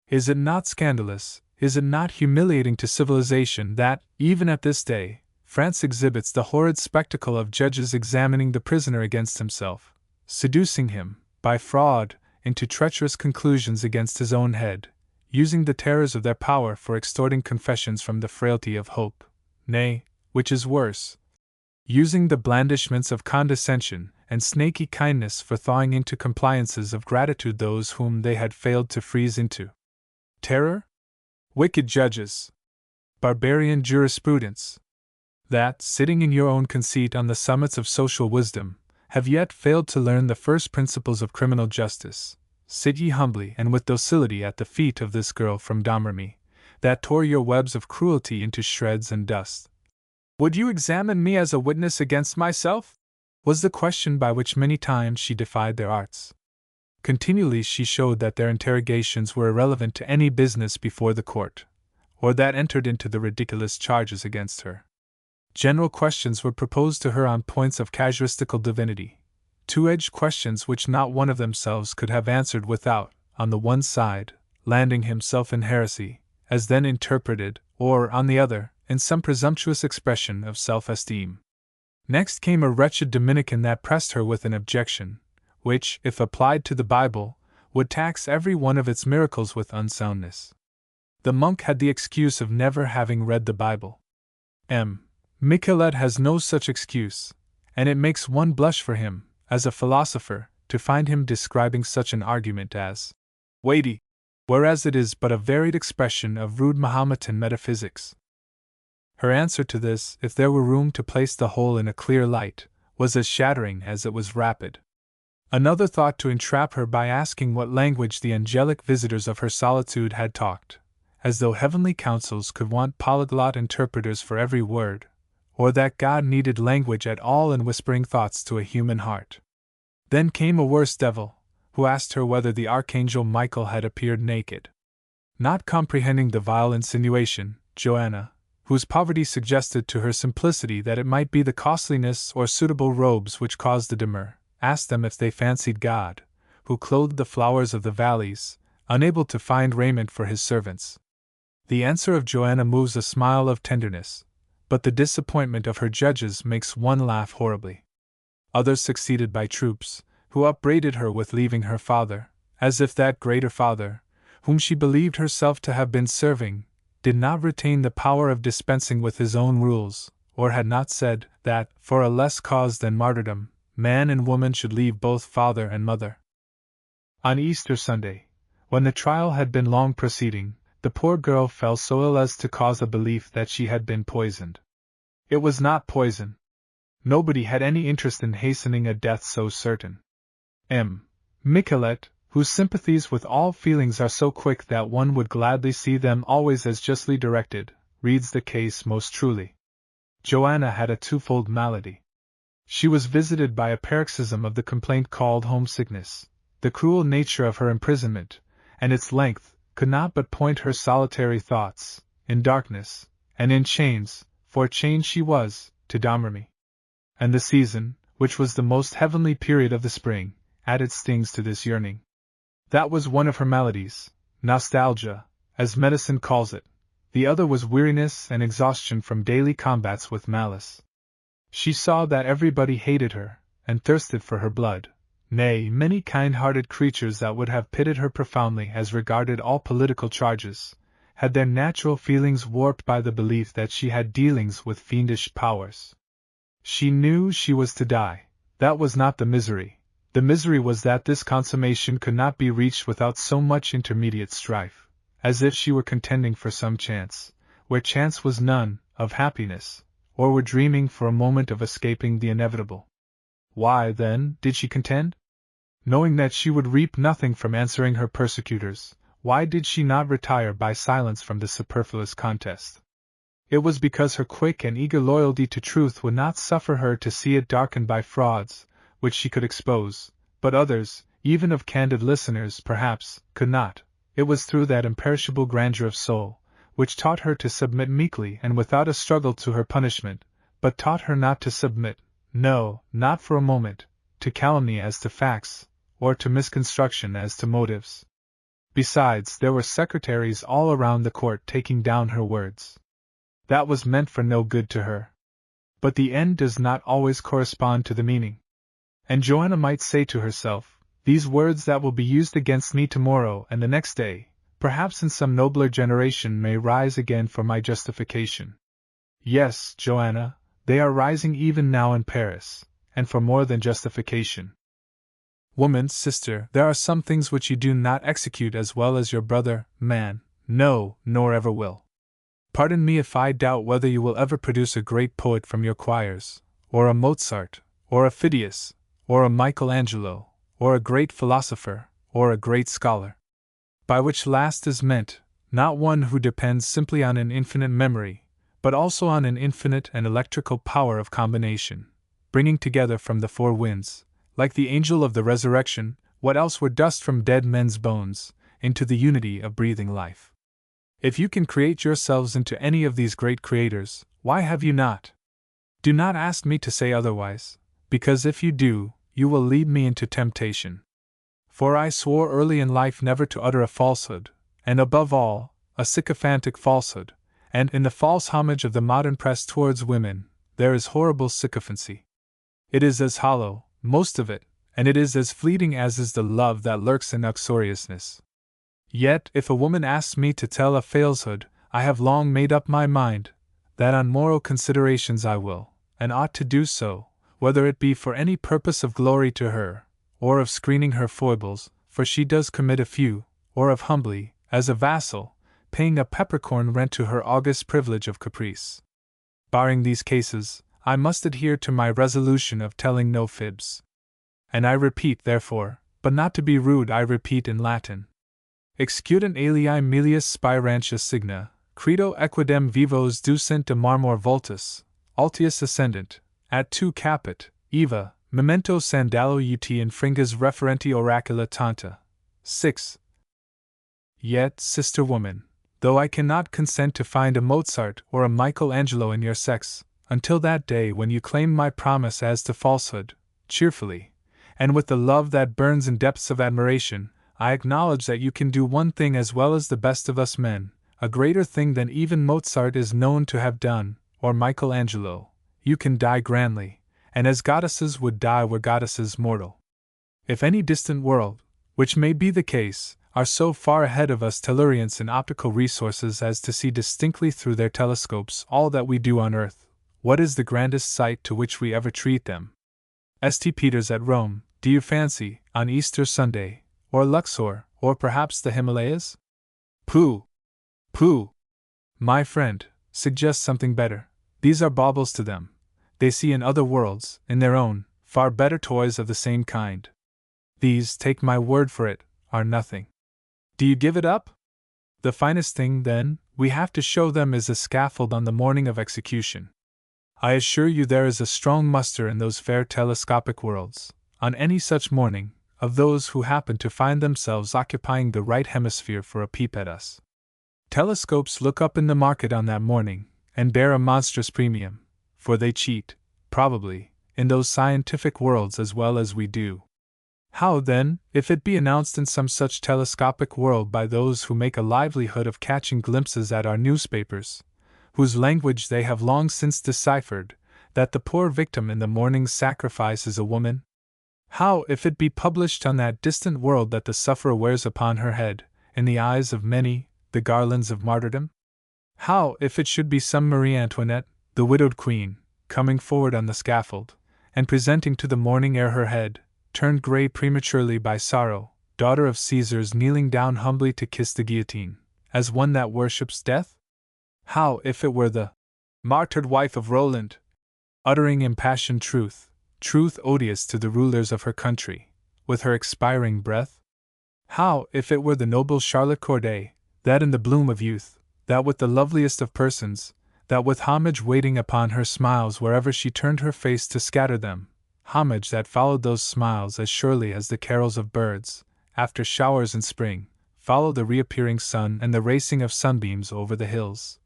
Is it not scandalous, is it not humiliating to civilization that, even at this day, France exhibits the horrid spectacle of judges examining the prisoner against himself, seducing him, by fraud, into treacherous conclusions against his own head, using the terrors of their power for extorting confessions from the frailty of hope, nay, which is worse, using the blandishments of condescension and snaky kindness for thawing into compliances of gratitude those whom they had failed to freeze into terror? Wicked judges! Barbarian jurisprudents! That, sitting in your own conceit on the summits of social wisdom, have yet failed to learn the first principles of criminal justice, sit ye humbly and with docility at the feet of this girl from Domremy, that tore your webs of cruelty into shreds and dust. Would you examine me as a witness against myself? Was the question by which many times she defied their arts. Continually she showed that their interrogations were irrelevant to any business before the court, or that entered into the ridiculous charges against her. General questions were proposed to her on points of casuistical divinity, two-edged questions which not one of themselves could have answered without, on the one side, landing himself in heresy, as then interpreted, or, on the other, in some presumptuous expression of self-esteem. Next came a wretched Dominican that pressed her with an objection, which, if applied to the Bible, would tax every one of its miracles with unsoundness. The monk had the excuse of never having read the Bible. Michelet has no such excuse, and it makes one blush for him, as a philosopher, to find him describing such an argument as weighty, whereas it is but a varied expression of rude Mahometan metaphysics. Her answer to this, if there were room to place the whole in a clear light, was as shattering as it was rapid. Another thought to entrap her by asking what language the angelic visitors of her solitude had talked, as though heavenly councils could want polyglot interpreters for every word, or that God needed language at all in whispering thoughts to a human heart. Then came a worse devil, who asked her whether the archangel Michael had appeared naked. Not comprehending the vile insinuation, Joanna, whose poverty suggested to her simplicity that it might be the costliness or suitable robes which caused the demur, asked them if they fancied God, who clothed the flowers of the valleys, unable to find raiment for his servants. The answer of Joanna moves a smile of tenderness, but the disappointment of her judges makes one laugh horribly. Others succeeded by troops, who upbraided her with leaving her father, as if that greater father, whom she believed herself to have been serving, did not retain the power of dispensing with his own rules, or had not said that, for a less cause than martyrdom, man and woman should leave both father and mother. On Easter Sunday, when the trial had been long proceeding, the poor girl fell so ill as to cause a belief that she had been poisoned. It was not poison. Nobody had any interest in hastening a death so certain. Michelet, whose sympathies with all feelings are so quick that one would gladly see them always as justly directed, reads the case most truly. Joanna had a twofold malady. She was visited by a paroxysm of the complaint called homesickness. The cruel nature of her imprisonment, and its length, could not but point her solitary thoughts, in darkness, and in chains, for chained she was, to Domremy. And the season, which was the most heavenly period of the spring, added stings to this yearning. That was one of her maladies, nostalgia, as medicine calls it. The other was weariness and exhaustion from daily combats with malice. She saw that everybody hated her, and thirsted for her blood. Nay, many kind-hearted creatures that would have pitied her profoundly as regarded all political charges, had their natural feelings warped by the belief that she had dealings with fiendish powers. She knew she was to die. That was not the misery. The misery was that this consummation could not be reached without so much intermediate strife, as if she were contending for some chance, where chance was none, of happiness, or were dreaming for a moment of escaping the inevitable. Why, then, did she contend? Knowing that she would reap nothing from answering her persecutors, why did she not retire by silence from this superfluous contest? It was because her quick and eager loyalty to truth would not suffer her to see it darkened by frauds, which she could expose, but others, even of candid listeners perhaps, could not. It was through that imperishable grandeur of soul, which taught her to submit meekly and without a struggle to her punishment, but taught her not to submit, no, not for a moment, to calumny as to facts, or to misconstruction as to motives. Besides, there were secretaries all around the court taking down her words. That was meant for no good to her. But the end does not always correspond to the meaning. And Joanna might say to herself, these words that will be used against me tomorrow and the next day, perhaps in some nobler generation, may rise again for my justification. Yes, Joanna, they are rising even now in Paris, and for more than justification. Woman, sister, there are some things which you do not execute as well as your brother, man, no, nor ever will. Pardon me if I doubt whether you will ever produce a great poet from your choirs, or a Mozart, or a Phidias, or a Michelangelo, or a great philosopher, or a great scholar. By which last is meant, not one who depends simply on an infinite memory, but also on an infinite and electrical power of combination, bringing together from the four winds, like the angel of the resurrection, what else were dust from dead men's bones, into the unity of breathing life. If you can create yourselves into any of these great creators, why have you not? Do not ask me to say otherwise, because if you do, you will lead me into temptation. For I swore early in life never to utter a falsehood, and above all, a sycophantic falsehood, and in the false homage of the modern press towards women, there is horrible sycophancy. It is as hollow, most of it, and it is as fleeting as is the love that lurks in uxoriousness. Yet, if a woman asks me to tell a falsehood, I have long made up my mind that on moral considerations I will, and ought to do so, whether it be for any purpose of glory to her, or of screening her foibles, for she does commit a few, or of humbly, as a vassal, paying a peppercorn rent to her august privilege of caprice. Barring these cases, I must adhere to my resolution of telling no fibs. And I repeat, therefore, but not to be rude, I repeat in Latin. Excutant alii melius spirantia signa, credo equidem vivos ducent de marmor voltus, altius ascendent, at tu caput, Eva, memento sandalo ut in fringas referenti oracula tanta. 6. Yet, sister woman, though I cannot consent to find a Mozart or a Michelangelo in your sex, until that day when you claim my promise as to falsehood, cheerfully, and with the love that burns in depths of admiration, I acknowledge that you can do one thing as well as the best of us men, a greater thing than even Mozart is known to have done, or Michelangelo. You can die grandly, and as goddesses would die were goddesses mortal. If any distant world, which may be the case, are so far ahead of us tellurians in optical resources as to see distinctly through their telescopes all that we do on earth, what is the grandest sight to which we ever treat them? St. Peter's at Rome, do you fancy, on Easter Sunday, or Luxor, or perhaps the Himalayas? Pooh! Pooh! My friend, suggest something better. These are baubles to them. They see in other worlds, in their own, far better toys of the same kind. These, take my word for it, are nothing. Do you give it up? The finest thing, then, we have to show them is a scaffold on the morning of execution. I assure you there is a strong muster in those fair telescopic worlds, on any such morning, of those who happen to find themselves occupying the right hemisphere for a peep at us. Telescopes look up in the market on that morning, and bear a monstrous premium, for they cheat, probably, in those scientific worlds as well as we do. How, then, if it be announced in some such telescopic world by those who make a livelihood of catching glimpses at our newspapers, whose language they have long since deciphered, that the poor victim in the morning's sacrifice is a woman? How, if it be published on that distant world that the sufferer wears upon her head, in the eyes of many, the garlands of martyrdom? How, if it should be some Marie Antoinette, the widowed queen, coming forward on the scaffold, and presenting to the morning air her head, turned grey prematurely by sorrow, daughter of Caesars kneeling down humbly to kiss the guillotine, as one that worships death? How, if it were the martyred wife of Roland, uttering impassioned truth, truth odious to the rulers of her country, with her expiring breath? How, if it were the noble Charlotte Corday, that in the bloom of youth, that with the loveliest of persons, that with homage waiting upon her smiles wherever she turned her face to scatter them, homage that followed those smiles as surely as the carols of birds, after showers in spring, follow the reappearing sun and the racing of sunbeams over the hills,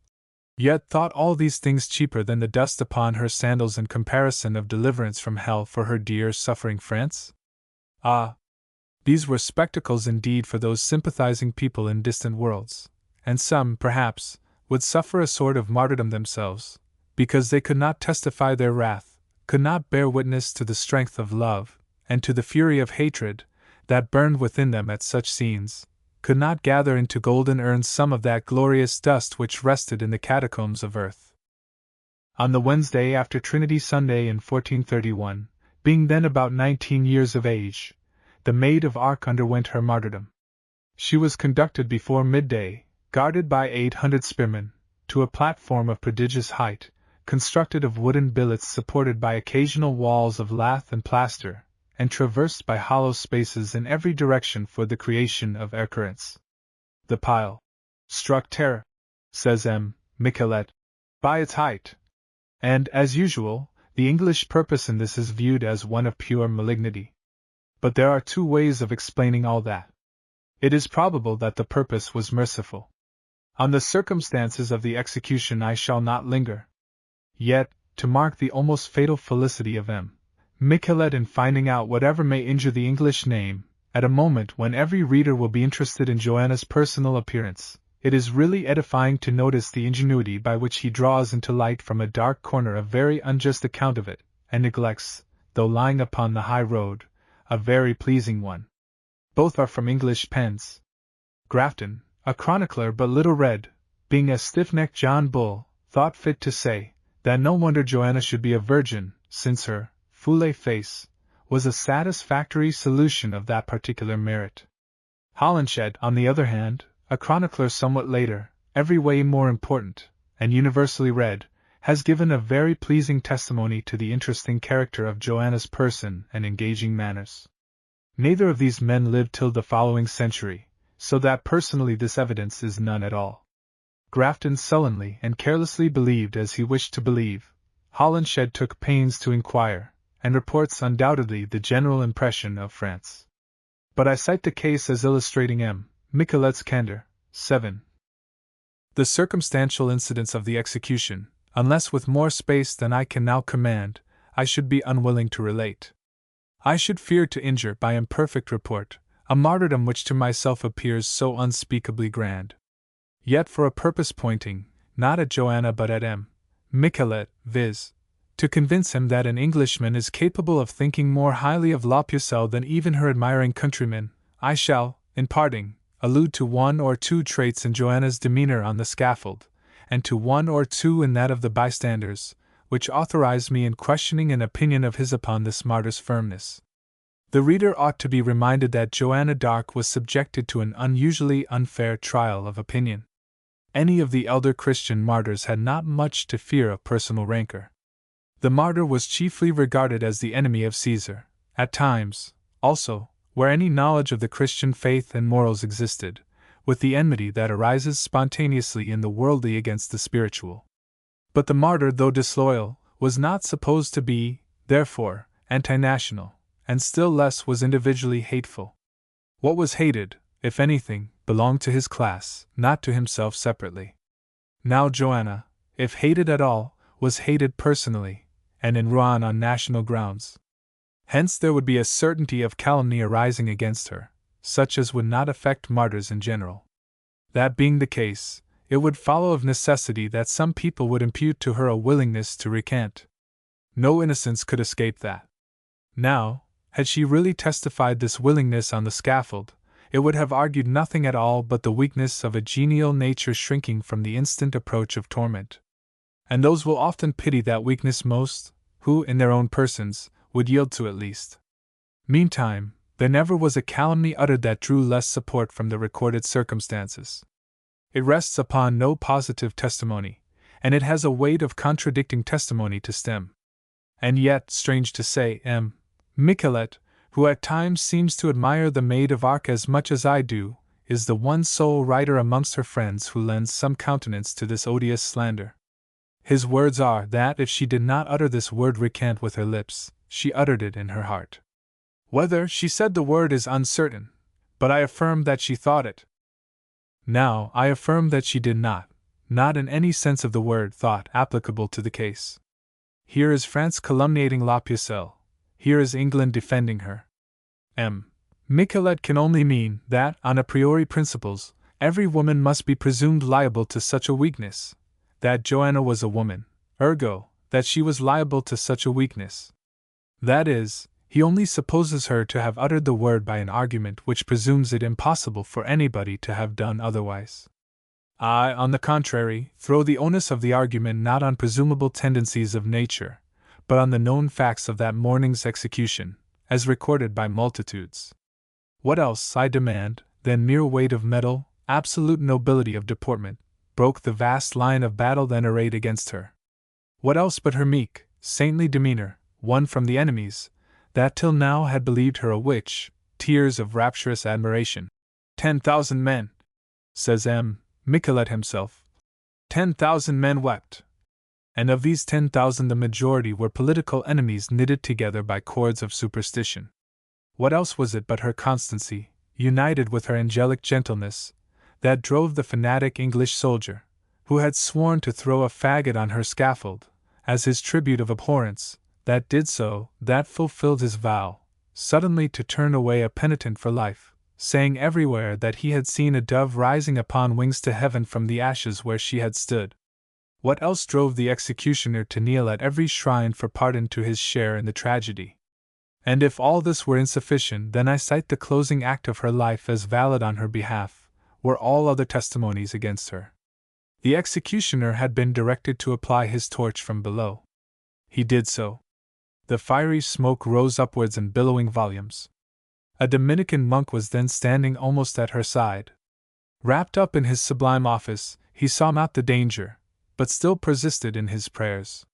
yet thought all these things cheaper than the dust upon her sandals in comparison of deliverance from hell for her dear suffering France? Ah! These were spectacles indeed for those sympathizing people in distant worlds, and some, perhaps, would suffer a sort of martyrdom themselves, because they could not testify their wrath, could not bear witness to the strength of love, and to the fury of hatred, that burned within them at such scenes, could not gather into golden urns some of that glorious dust which rested in the catacombs of earth. On the Wednesday after Trinity Sunday in 1431, being then about 19 years of age, the Maid of Arc underwent her martyrdom. She was conducted before midday, guarded by 800 spearmen, to a platform of prodigious height, constructed of wooden billets supported by occasional walls of lath and plaster, and traversed by hollow spaces in every direction for the creation of air currents. The pile struck terror, says M. Michelet, by its height, and, as usual, the English purpose in this is viewed as one of pure malignity. But there are two ways of explaining all that. It is probable that the purpose was merciful. On the circumstances of the execution I shall not linger. Yet, to mark the almost fatal felicity of M. Michelet in finding out whatever may injure the English name, at a moment when every reader will be interested in Joanna's personal appearance, it is really edifying to notice the ingenuity by which he draws into light from a dark corner a very unjust account of it, and neglects, though lying upon the high road, a very pleasing one. Both are from English pens. Grafton, a chronicler but little read, being a stiff-necked John Bull, thought fit to say, that no wonder Joanna should be a virgin, since her foule face was a satisfactory solution of that particular merit. Holinshed, on the other hand, a chronicler somewhat later, every way more important, and universally read, has given a very pleasing testimony to the interesting character of Joanna's person and engaging manners. Neither of these men lived till the following century, so that personally this evidence is none at all. Grafton sullenly and carelessly believed as he wished to believe. Holinshed took pains to inquire, and reports undoubtedly the general impression of France. But I cite the case as illustrating M. Michelet's candor. 7. The circumstantial incidents of the execution, unless with more space than I can now command, I should be unwilling to relate. I should fear to injure by imperfect report a martyrdom which to myself appears so unspeakably grand. Yet for a purpose pointing, not at Joanna but at M. Michelet, viz., to convince him that an Englishman is capable of thinking more highly of La Pucelle than even her admiring countrymen, I shall, in parting, allude to one or two traits in Joanna's demeanor on the scaffold, and to one or two in that of the bystanders, which authorize me in questioning an opinion of his upon this martyr's firmness. The reader ought to be reminded that Joanna d'Arc was subjected to an unusually unfair trial of opinion. Any of the elder Christian martyrs had not much to fear of personal rancor. The martyr was chiefly regarded as the enemy of Caesar. At times, also, where any knowledge of the Christian faith and morals existed, with the enmity that arises spontaneously in the worldly against the spiritual. But the martyr, though disloyal, was not supposed to be, therefore, anti-national, and still less was individually hateful. What was hated, if anything, belonged to his class, not to himself separately. Now Joanna, if hated at all, was hated personally, and in Rouen on national grounds. Hence there would be a certainty of calumny arising against her, such as would not affect martyrs in general. That being the case, it would follow of necessity that some people would impute to her a willingness to recant. No innocence could escape that. Now, had she really testified this willingness on the scaffold, it would have argued nothing at all but the weakness of a genial nature shrinking from the instant approach of torment. And those will often pity that weakness most, who, in their own persons, would yield to it least. Meantime, there never was a calumny uttered that drew less support from the recorded circumstances. It rests upon no positive testimony, and it has a weight of contradicting testimony to stem. And yet, strange to say, M. Michelet, who at times seems to admire the Maid of Arc as much as I do, is the one sole writer amongst her friends who lends some countenance to this odious slander. His words are that if she did not utter this word recant with her lips, she uttered it in her heart. Whether she said the word is uncertain, but I affirm that she thought it. Now, I affirm that she did not in any sense of the word thought applicable to the case. Here is France calumniating La Pucelle, here is England defending her. M. Michelet can only mean that, on a priori principles, every woman must be presumed liable to such a weakness, that Joanna was a woman, ergo, that she was liable to such a weakness. That is, he only supposes her to have uttered the word by an argument which presumes it impossible for anybody to have done otherwise. I, on the contrary, throw the onus of the argument not on presumable tendencies of nature, but on the known facts of that morning's execution, as recorded by multitudes. What else, I demand, than mere weight of metal, absolute nobility of deportment, broke the vast line of battle then arrayed against her? What else but her meek, saintly demeanor, won from the enemies, that till now had believed her a witch, tears of rapturous admiration? 10,000 men, says M. Michelet himself. 10,000 men wept. And of these 10,000 the majority were political enemies knitted together by cords of superstition. What else was it but her constancy, united with her angelic gentleness, that drove the fanatic English soldier, who had sworn to throw a faggot on her scaffold, as his tribute of abhorrence, that did so, that fulfilled his vow, suddenly to turn away a penitent for life, saying everywhere that he had seen a dove rising upon wings to heaven from the ashes where she had stood? What else drove the executioner to kneel at every shrine for pardon to his share in the tragedy? And if all this were insufficient, then I cite the closing act of her life as valid on her behalf, were all other testimonies against her. The executioner had been directed to apply his torch from below. He did so. The fiery smoke rose upwards in billowing volumes. A Dominican monk was then standing almost at her side. Wrapped up in his sublime office, he saw not the danger, but still persisted in his prayers.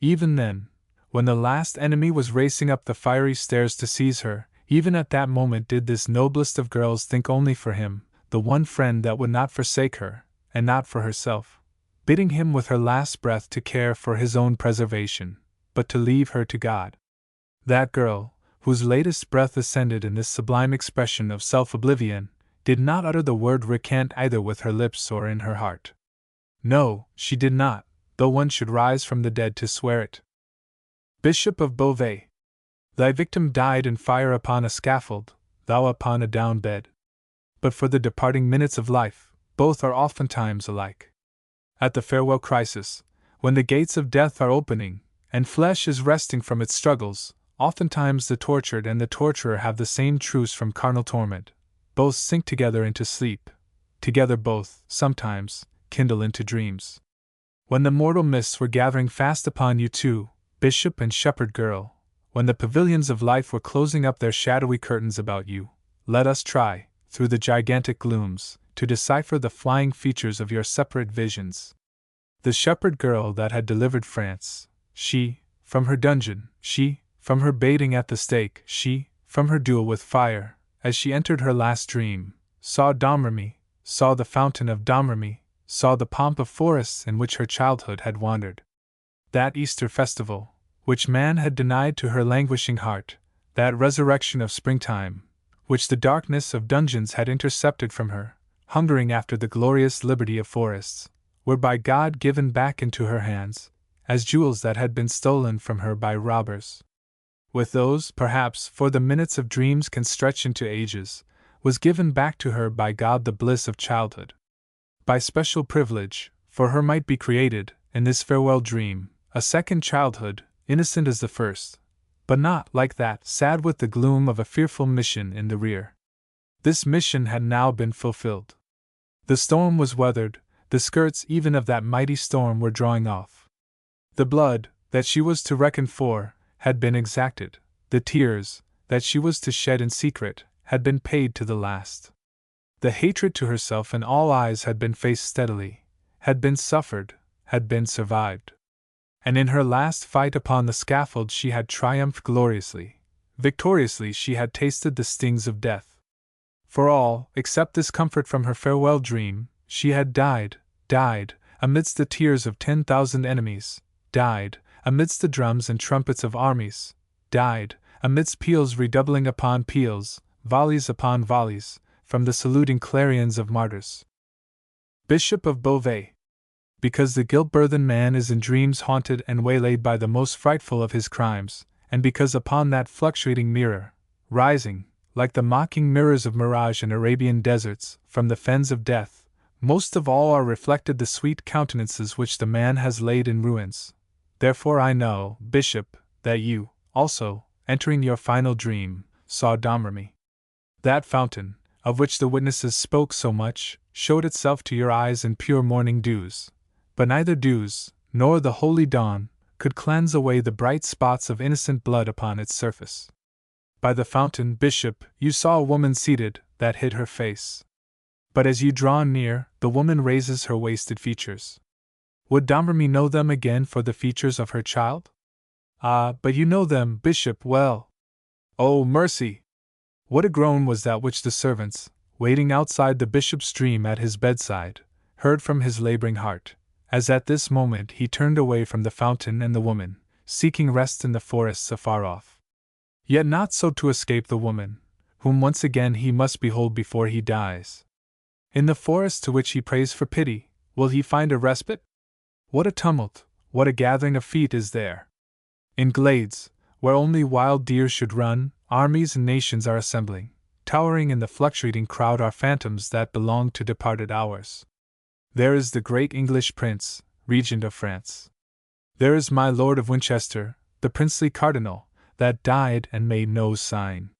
Even then, when the last enemy was racing up the fiery stairs to seize her, even at that moment did this noblest of girls think only for him, the one friend that would not forsake her, and not for herself, bidding him with her last breath to care for his own preservation, but to leave her to God. That girl, whose latest breath ascended in this sublime expression of self-oblivion, did not utter the word recant either with her lips or in her heart. No, she did not, though one should rise from the dead to swear it. Bishop of Beauvais, thy victim died in fire upon a scaffold, thou upon a down bed. But for the departing minutes of life, both are oftentimes alike. At the farewell crisis, when the gates of death are opening, and flesh is resting from its struggles, oftentimes the tortured and the torturer have the same truce from carnal torment. Both sink together into sleep. Together both, sometimes, kindle into dreams. When the mortal mists were gathering fast upon you two, bishop and shepherd girl, when the pavilions of life were closing up their shadowy curtains about you, let us try, through the gigantic glooms, to decipher the flying features of your separate visions. The shepherd girl that had delivered France, she, from her dungeon, she, from her baiting at the stake, she, from her duel with fire, as she entered her last dream, saw Domremy, saw the fountain of Domremy, saw the pomp of forests in which her childhood had wandered. that Easter festival, which man had denied to her languishing heart, that resurrection of springtime, which the darkness of dungeons had intercepted from her, hungering after the glorious liberty of forests, were by God given back into her hands, as jewels that had been stolen from her by robbers. With those, perhaps, for the minutes of dreams can stretch into ages, was given back to her by God the bliss of childhood. By special privilege, for her might be created, in this farewell dream, a second childhood, innocent as the first, but not, like that, sad with the gloom of a fearful mission in the rear. This mission had now been fulfilled. The storm was weathered, the skirts even of that mighty storm were drawing off. The blood, that she was to reckon for, had been exacted, the tears, that she was to shed in secret, had been paid to the last. The hatred to herself in all eyes had been faced steadily, had been suffered, had been survived. And in her last fight upon the scaffold she had triumphed gloriously, victoriously she had tasted the stings of death. For all, except this comfort from her farewell dream, she had died, amidst the tears of 10,000 enemies, died, amidst the drums and trumpets of armies, died, amidst peals redoubling upon peals, volleys upon volleys, from the saluting clarions of martyrs. Bishop of Beauvais. Because the guilt-burthened man is in dreams haunted and waylaid by the most frightful of his crimes, and because upon that fluctuating mirror, rising, like the mocking mirrors of mirage in Arabian deserts, from the fens of death, most of all are reflected the sweet countenances which the man has laid in ruins. Therefore I know, Bishop, that you, also, entering your final dream, saw Domremy. That fountain, of which the witnesses spoke so much, showed itself to your eyes in pure morning dews, but neither dews, nor the holy dawn, could cleanse away the bright spots of innocent blood upon its surface. By the fountain, Bishop, you saw a woman seated, that hid her face. But as you draw near, the woman raises her wasted features. Would Domremy know them again for the features of her child? Ah, but you know them, Bishop, well. Oh, mercy! What a groan was that which the servants, waiting outside the bishop's dream at his bedside, heard from his laboring heart, as at this moment he turned away from the fountain and the woman, seeking rest in the forests afar off. Yet not so to escape the woman, whom once again he must behold before he dies. In the forest to which he prays for pity, will he find a respite? What a tumult, what a gathering of feet is there! In glades, where only wild deer should run, armies and nations are assembling. Towering in the fluctuating crowd are phantoms that belong to departed hours. There is the great English prince, regent of France. There is my Lord of Winchester, the princely cardinal, that died and made no sign.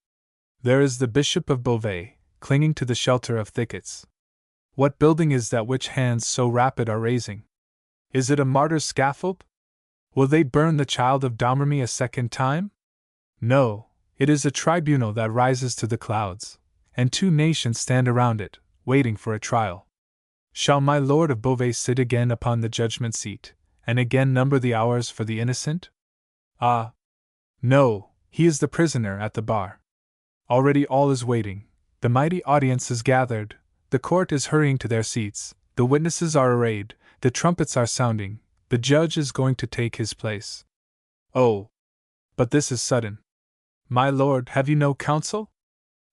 There is the Bishop of Beauvais, clinging to the shelter of thickets. What building is that which hands so rapid are raising? Is it a martyr's scaffold? Will they burn the child of Domremy a second time? No, it is a tribunal that rises to the clouds, and 2 nations stand around it, waiting for a trial. Shall my Lord of Beauvais sit again upon the judgment seat, and again number the hours for the innocent? Ah! No, he is the prisoner at the bar. Already all is waiting, the mighty audience is gathered, the court is hurrying to their seats, the witnesses are arrayed, the trumpets are sounding, the judge is going to take his place. Oh! But this is sudden. My lord, have you no counsel?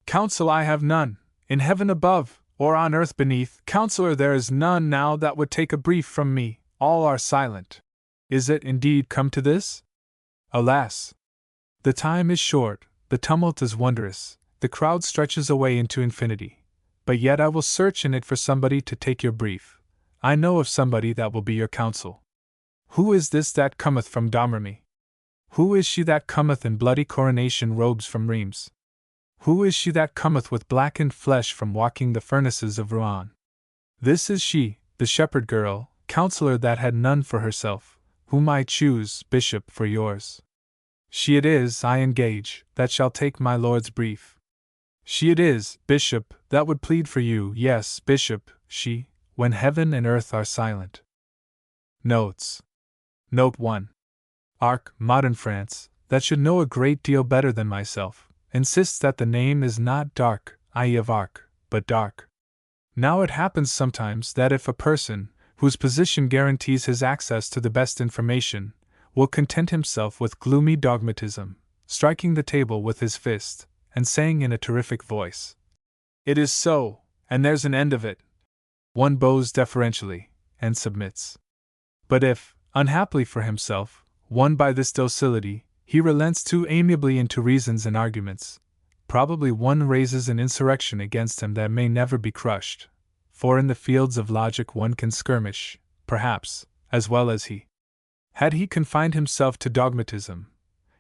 Counsel I have none, in heaven above, or on earth beneath, counselor there is none now that would take a brief from me, all are silent. Is it indeed come to this? Alas! The time is short, the tumult is wondrous, the crowd stretches away into infinity. But yet I will search in it for somebody to take your brief. I know of somebody that will be your counsel. Who is this that cometh from Domremy? Who is she that cometh in bloody coronation robes from Reims? Who is she that cometh with blackened flesh from walking the furnaces of Rouen? This is she, the shepherd girl, counselor that had none for herself, whom I choose, Bishop, for yours. She it is, I engage, that shall take my lord's brief. She it is, Bishop, that would plead for you, yes, Bishop, she, when heaven and earth are silent. Notes. Note 1. Arc, modern France, that should know a great deal better than myself, insists that the name is not dark, i.e. of arc, but dark. Now it happens sometimes that if a person, whose position guarantees his access to the best information, will content himself with gloomy dogmatism, striking the table with his fist, and saying in a terrific voice, "It is so, and there's an end of it." One bows deferentially, and submits. But if, unhappily for himself, won by this docility, he relents too amiably into reasons and arguments, probably one raises an insurrection against him that may never be crushed, for in the fields of logic one can skirmish, perhaps, as well as he. Had he confined himself to dogmatism,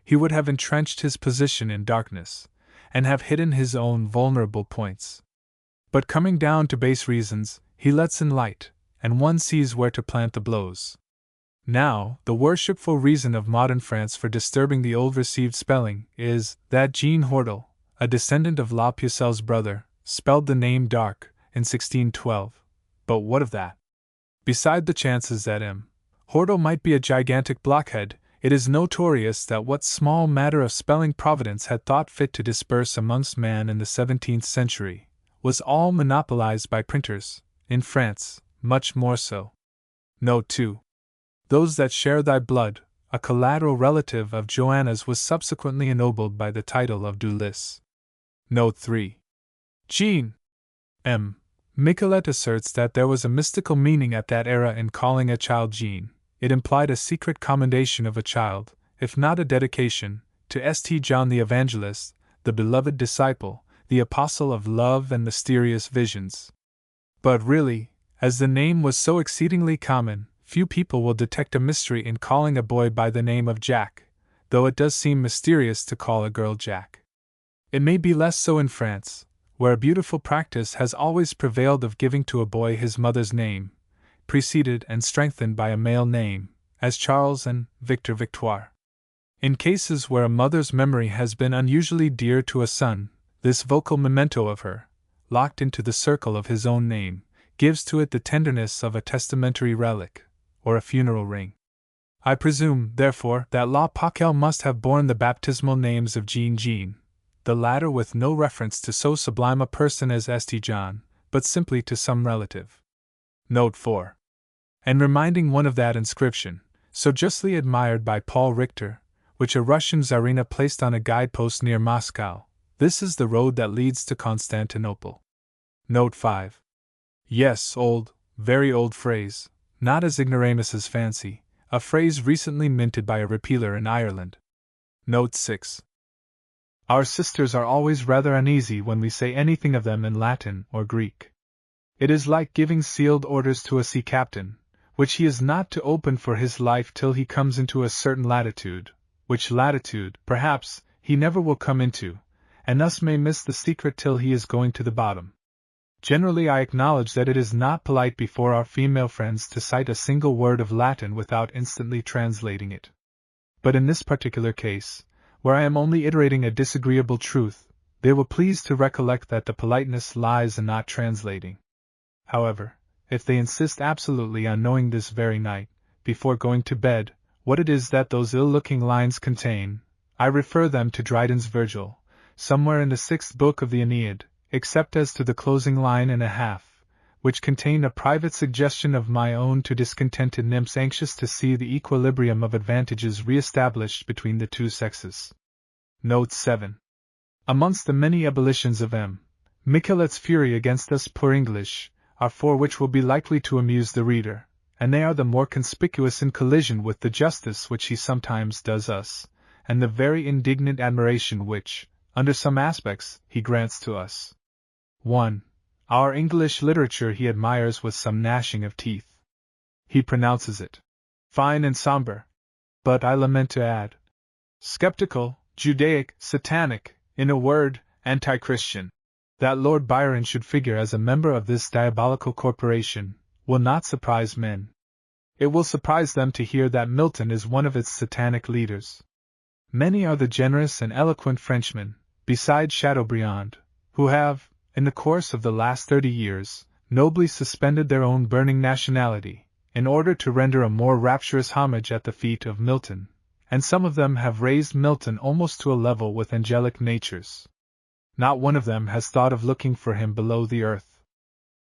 he would have entrenched his position in darkness, and have hidden his own vulnerable points. But coming down to base reasons, he lets in light, and one sees where to plant the blows. Now, the worshipful reason of modern France for disturbing the old received spelling is that Jean Hordle, a descendant of La Pucelle's brother, spelled the name dark in 1612. But what of that? Beside the chances that M. Hordle might be a gigantic blockhead, it is notorious that what small matter of spelling Providence had thought fit to disperse amongst man in the 17th century was all monopolized by printers, in France, much more so. Note 2. Those that share thy blood, a collateral relative of Joanna's, was subsequently ennobled by the title of Dulis. Note 3. Jean. M. Michelet asserts that there was a mystical meaning at that era in calling a child Jean. It implied a secret commendation of a child, if not a dedication, to St. John the Evangelist, the beloved disciple, the apostle of love and mysterious visions. But really, as the name was so exceedingly common, few people will detect a mystery in calling a boy by the name of Jack, though it does seem mysterious to call a girl Jack. It may be less so in France, where a beautiful practice has always prevailed of giving to a boy his mother's name, preceded and strengthened by a male name, as Charles and Victor Victoire. In cases where a mother's memory has been unusually dear to a son, this vocal memento of her, locked into the circle of his own name, gives to it the tenderness of a testamentary relic, or a funeral ring. I presume, therefore, that La Pucelle must have borne the baptismal names of Jean, the latter with no reference to so sublime a person as St. John, but simply to some relative. Note 4. And reminding one of that inscription, so justly admired by Paul Richter, which a Russian Tsarina placed on a guidepost near Moscow, this is the road that leads to Constantinople. Note 5. Yes, old, very old phrase, not as ignoramus's fancy, a phrase recently minted by a repealer in Ireland. Note 6. Our sisters are always rather uneasy when we say anything of them in Latin or Greek. It is like giving sealed orders to a sea captain, which he is not to open for his life till he comes into a certain latitude, which latitude, perhaps, he never will come into, and thus may miss the secret till he is going to the bottom. Generally I acknowledge that it is not polite before our female friends to cite a single word of Latin without instantly translating it. But in this particular case, where I am only iterating a disagreeable truth, they will please to recollect that the politeness lies in not translating. However, if they insist absolutely on knowing this very night, before going to bed, what it is that those ill-looking lines contain, I refer them to Dryden's Virgil, somewhere in the 6th book of the Aeneid, except as to the closing line and a half, which contain a private suggestion of my own to discontented nymphs anxious to see the equilibrium of advantages re-established between the two sexes. Note 7. Amongst the many ebullitions of M. Michelet's fury against us poor English, are four which will be likely to amuse the reader, and they are the more conspicuous in collision with the justice which he sometimes does us, and the very indignant admiration which, under some aspects, he grants to us. 1. Our English literature he admires with some gnashing of teeth. He pronounces it fine and somber, but I lament to add, skeptical, Judaic, satanic, in a word, anti-Christian. That Lord Byron should figure as a member of this diabolical corporation will not surprise men. It will surprise them to hear that Milton is one of its satanic leaders. Many are the generous and eloquent Frenchmen, besides Chateaubriand, who have, in the course of the last 30 years, nobly suspended their own burning nationality, in order to render a more rapturous homage at the feet of Milton, and some of them have raised Milton almost to a level with angelic natures. Not one of them has thought of looking for him below the earth.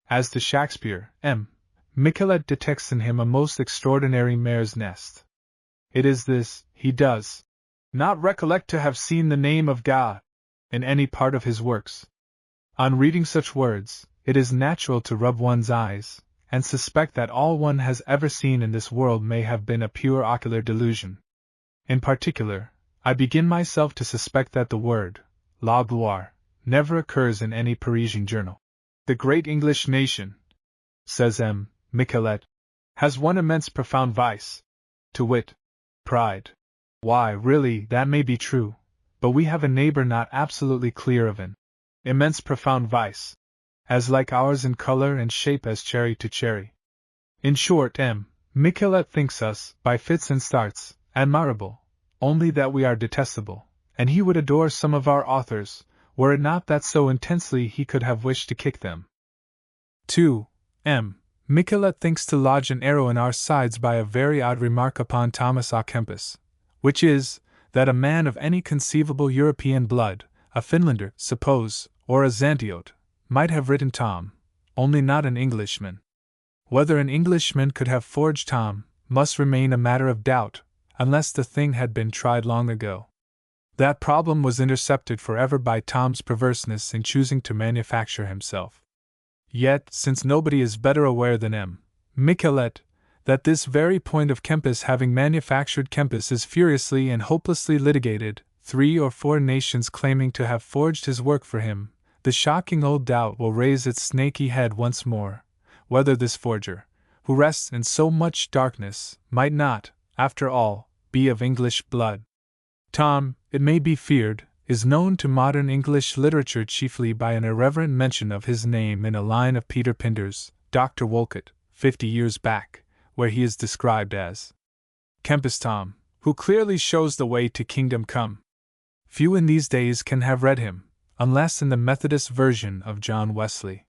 As to Shakespeare, M. Michelet detects in him a most extraordinary mare's nest. It is this: he does not recollect to have seen the name of God in any part of his works. On reading such words, it is natural to rub one's eyes, and suspect that all one has ever seen in this world may have been a pure ocular delusion. In particular, I begin myself to suspect that the word la gloire never occurs in any Parisian journal. The great English nation, says M. Michelet, has one immense profound vice, to wit, pride. Why, really, that may be true, but we have a neighbor not absolutely clear of an immense profound vice, as like ours in color and shape as cherry to cherry. In short, M. Michelet thinks us, by fits and starts, admirable, only that we are detestable, and he would adore some of our authors, were it not that so intensely he could have wished to kick them. 2. M. Michelet thinks to lodge an arrow in our sides by a very odd remark upon Thomas A. Kempis, which is, that a man of any conceivable European blood, a Finlander, suppose, or a Zantiote, might have written Tom, only not an Englishman. Whether an Englishman could have forged Tom must remain a matter of doubt, unless the thing had been tried long ago. That problem was intercepted forever by Tom's perverseness in choosing to manufacture himself. Yet, since nobody is better aware than M. Michelet, that this very point of Kempis having manufactured Kempis is furiously and hopelessly litigated, 3 or 4 nations claiming to have forged his work for him, the shocking old doubt will raise its snaky head once more, whether this forger, who rests in so much darkness, might not, after all, be of English blood. Tom, it may be feared, is known to modern English literature chiefly by an irreverent mention of his name in a line of Peter Pinder's Dr. Wolcott, 50 years back, where he is described as Kempis Tom, who clearly shows the way to kingdom come. Few in these days can have read him, unless in the Methodist version of John Wesley.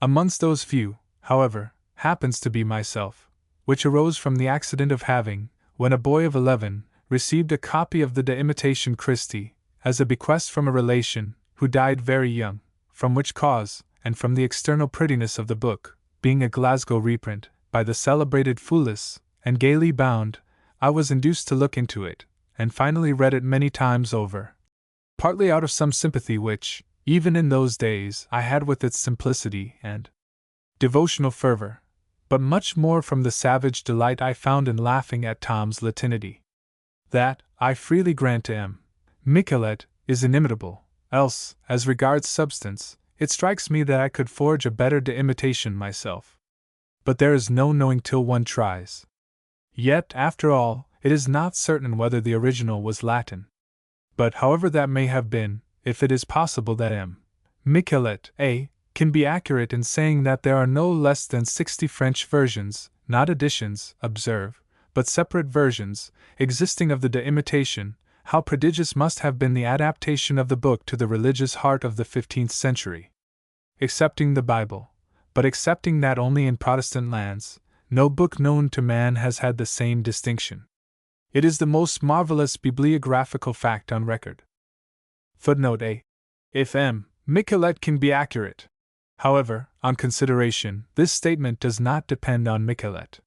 Amongst those few, however, happens to be myself, which arose from the accident of having, when a boy of 11, received a copy of the De Imitation Christi, as a bequest from a relation, who died very young, from which cause, and from the external prettiness of the book, being a Glasgow reprint, by the celebrated Foulis, and gaily bound, I was induced to look into it, and finally read it many times over. Partly out of some sympathy which, even in those days, I had with its simplicity and devotional fervor, but much more from the savage delight I found in laughing at Tom's Latinity. That, I freely grant to M. Michelet, is inimitable, else, as regards substance, it strikes me that I could forge a better De Imitation myself. But there is no knowing till one tries. Yet, after all, it is not certain whether the original was Latin. But however that may have been, if it is possible that M. Michelet, A. can be accurate in saying that there are no less than 60 French versions, not editions, observe, but separate versions, existing of the De Imitation, how prodigious must have been the adaptation of the book to the religious heart of the 15th century. Excepting the Bible, but excepting that only in Protestant lands, no book known to man has had the same distinction. It is the most marvelous bibliographical fact on record. Footnote A. If M. Michelet can be accurate. However, on consideration, this statement does not depend on Michelet.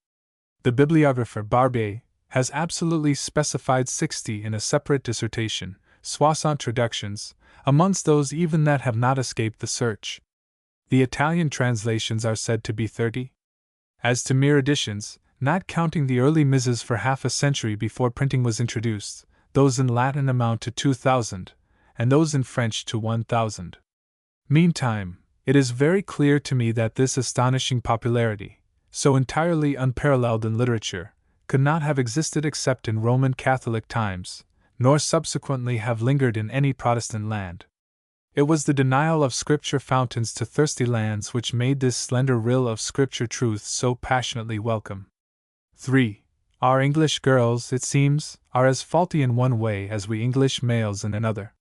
The bibliographer Barbier has absolutely specified 60 in a separate dissertation, soixante traductions, amongst those even that have not escaped the search. The Italian translations are said to be 30. As to mere editions, not counting the early misses for half a century before printing was introduced, those in Latin amount to 2,000, and those in French to 1,000. Meantime, it is very clear to me that this astonishing popularity, so entirely unparalleled in literature, could not have existed except in Roman Catholic times, nor subsequently have lingered in any Protestant land. It was the denial of Scripture fountains to thirsty lands which made this slender rill of Scripture truth so passionately welcome. 3. Our English girls, it seems, are as faulty in one way as we English males in another.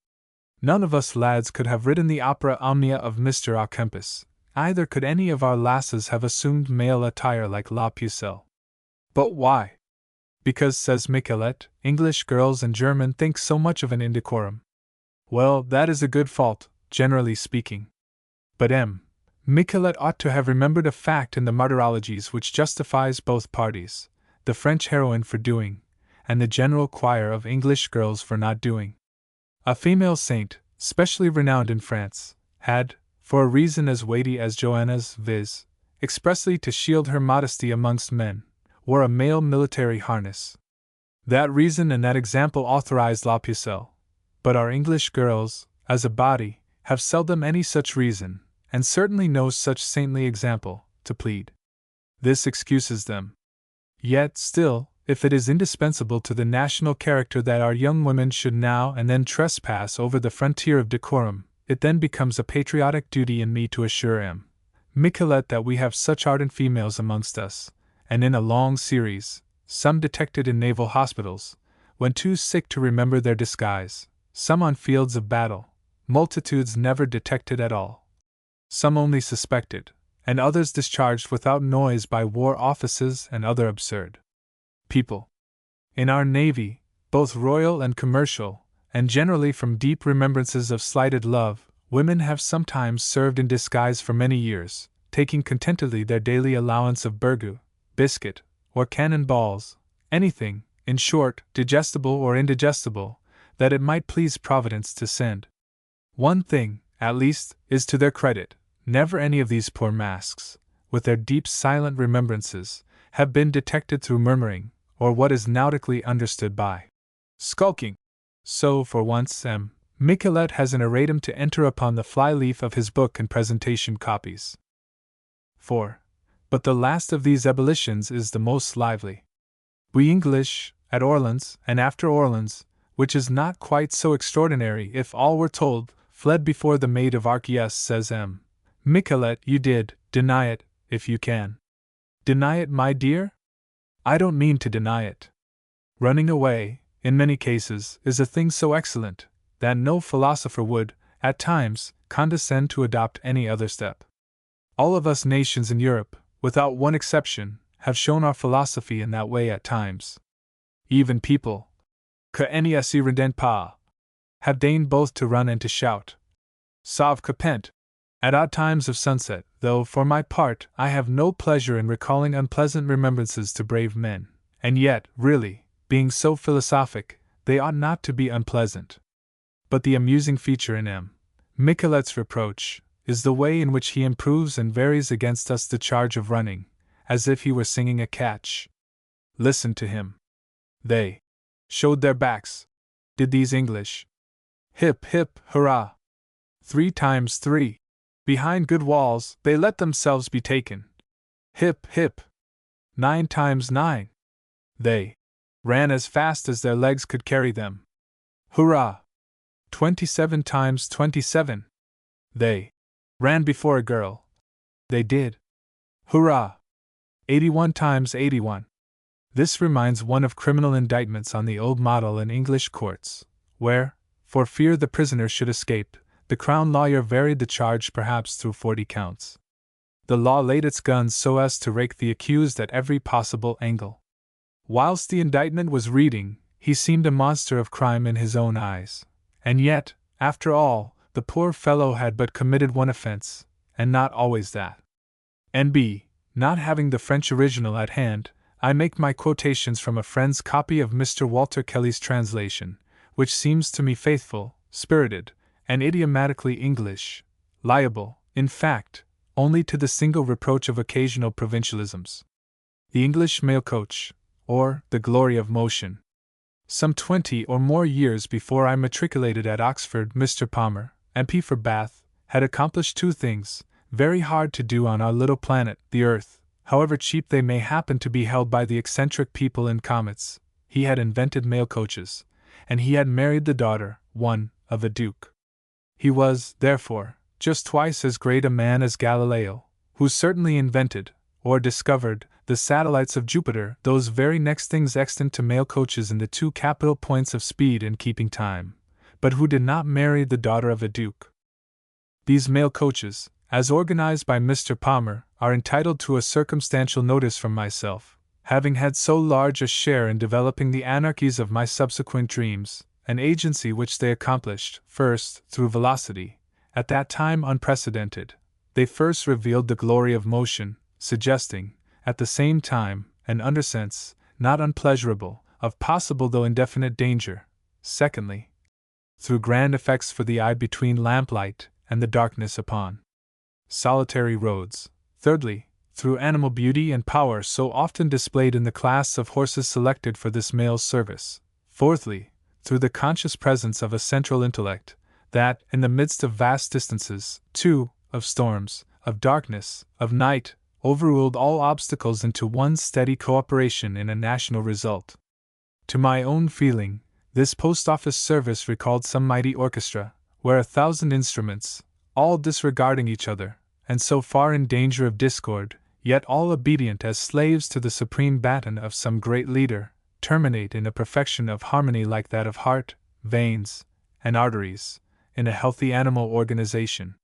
None of us lads could have written the opera omnia of Mr. A. Kempis, either could any of our lasses have assumed male attire like La Pucelle. But why? Because, says Michelet, English girls and German think so much of an indecorum. Well, that is a good fault, generally speaking. But M. Michelet ought to have remembered a fact in the martyrologies which justifies both parties, the French heroine for doing, and the general choir of English girls for not doing. A female saint, specially renowned in France, had, for a reason as weighty as Joanna's, viz., expressly to shield her modesty amongst men, wore a male military harness. That reason and that example authorized La Pucelle, but our English girls, as a body, have seldom any such reason, and certainly no such saintly example, to plead. This excuses them. Yet, still, if it is indispensable to the national character that our young women should now and then trespass over the frontier of decorum, it then becomes a patriotic duty in me to assure M. Michelet that we have such ardent females amongst us, and in a long series, some detected in naval hospitals, when too sick to remember their disguise, some on fields of battle, multitudes never detected at all, some only suspected, and others discharged without noise by war offices and other absurd people. In our navy, both royal and commercial, and generally from deep remembrances of slighted love, women have sometimes served in disguise for many years, taking contentedly their daily allowance of burgoo, biscuit, or cannon balls, anything, in short, digestible or indigestible, that it might please Providence to send. One thing, at least, is to their credit: never any of these poor masks, with their deep silent remembrances, have been detected through murmuring, or what is nautically understood by skulking. So, for once, M. Michelet has an erratum to enter upon the fly-leaf of his book and presentation copies. 4. But the last of these ebullitions is the most lively. We English, at Orleans, and after Orleans, which is not quite so extraordinary if all were told, fled before the Maid of Arc. Yes, says M. Michelet, you did, deny it, if you can. Deny it, my dear? I don't mean to deny it. Running away, in many cases, is a thing so excellent, that no philosopher would, at times, condescend to adopt any other step. All of us nations in Europe, without one exception, have shown our philosophy in that way at times. Even people, que n'y s'y rendent pas, have deigned both to run and to shout. Sauve que pent, at odd times of sunset, though, for my part, I have no pleasure in recalling unpleasant remembrances to brave men, and yet, really, being so philosophic, they ought not to be unpleasant. But the amusing feature in M. Michelet's reproach is the way in which he improves and varies against us the charge of running, as if he were singing a catch. Listen to him. They showed their backs, did these English. Hip, hip, hurrah! 3 times 3. Behind good walls, they let themselves be taken. Hip, hip! 9 times 9. They ran as fast as their legs could carry them. Hurrah! 27 times 27. They ran before a girl. They did. Hurrah! 81 times 81. This reminds one of criminal indictments on the old model in English courts, where, for fear the prisoner should escape, the Crown lawyer varied the charge perhaps through 40 counts. The law laid its guns so as to rake the accused at every possible angle. Whilst the indictment was reading, he seemed a monster of crime in his own eyes. And yet, after all, the poor fellow had but committed one offense, and not always that. N.B. Not having the French original at hand, I make my quotations from a friend's copy of Mr. Walter Kelly's translation, which seems to me faithful, spirited, and idiomatically English, liable, in fact, only to the single reproach of occasional provincialisms. The English mail coach, or the glory of motion. Some 20 or more years before I matriculated at Oxford, Mr. Palmer, MP for Bath, had accomplished 2 things, very hard to do on our little planet, the Earth, however cheap they may happen to be held by the eccentric people in comets. He had invented mail coaches, and he had married the daughter, one, of a duke. He was, therefore, just twice as great a man as Galileo, who certainly invented, or discovered, the satellites of Jupiter, those very next things extant to mail coaches in the 2 capital points of speed and keeping time, but who did not marry the daughter of a duke. These mail coaches, as organized by Mr. Palmer, are entitled to a circumstantial notice from myself, having had so large a share in developing the anarchies of my subsequent dreams, an agency which they accomplished, first, through velocity, at that time unprecedented. They first revealed the glory of motion, suggesting, at the same time, an undersense, not unpleasurable, of possible though indefinite danger; secondly, through grand effects for the eye between lamplight and the darkness upon solitary roads; thirdly, through animal beauty and power so often displayed in the class of horses selected for this male service; fourthly, through the conscious presence of a central intellect, that, in the midst of vast distances, too, of storms, of darkness, of night, overruled all obstacles into one steady cooperation in a national result. To my own feeling, this post office service recalled some mighty orchestra, where 1,000 instruments, all disregarding each other, and so far in danger of discord, yet all obedient as slaves to the supreme baton of some great leader, terminate in a perfection of harmony like that of heart, veins, and arteries, in a healthy animal organization.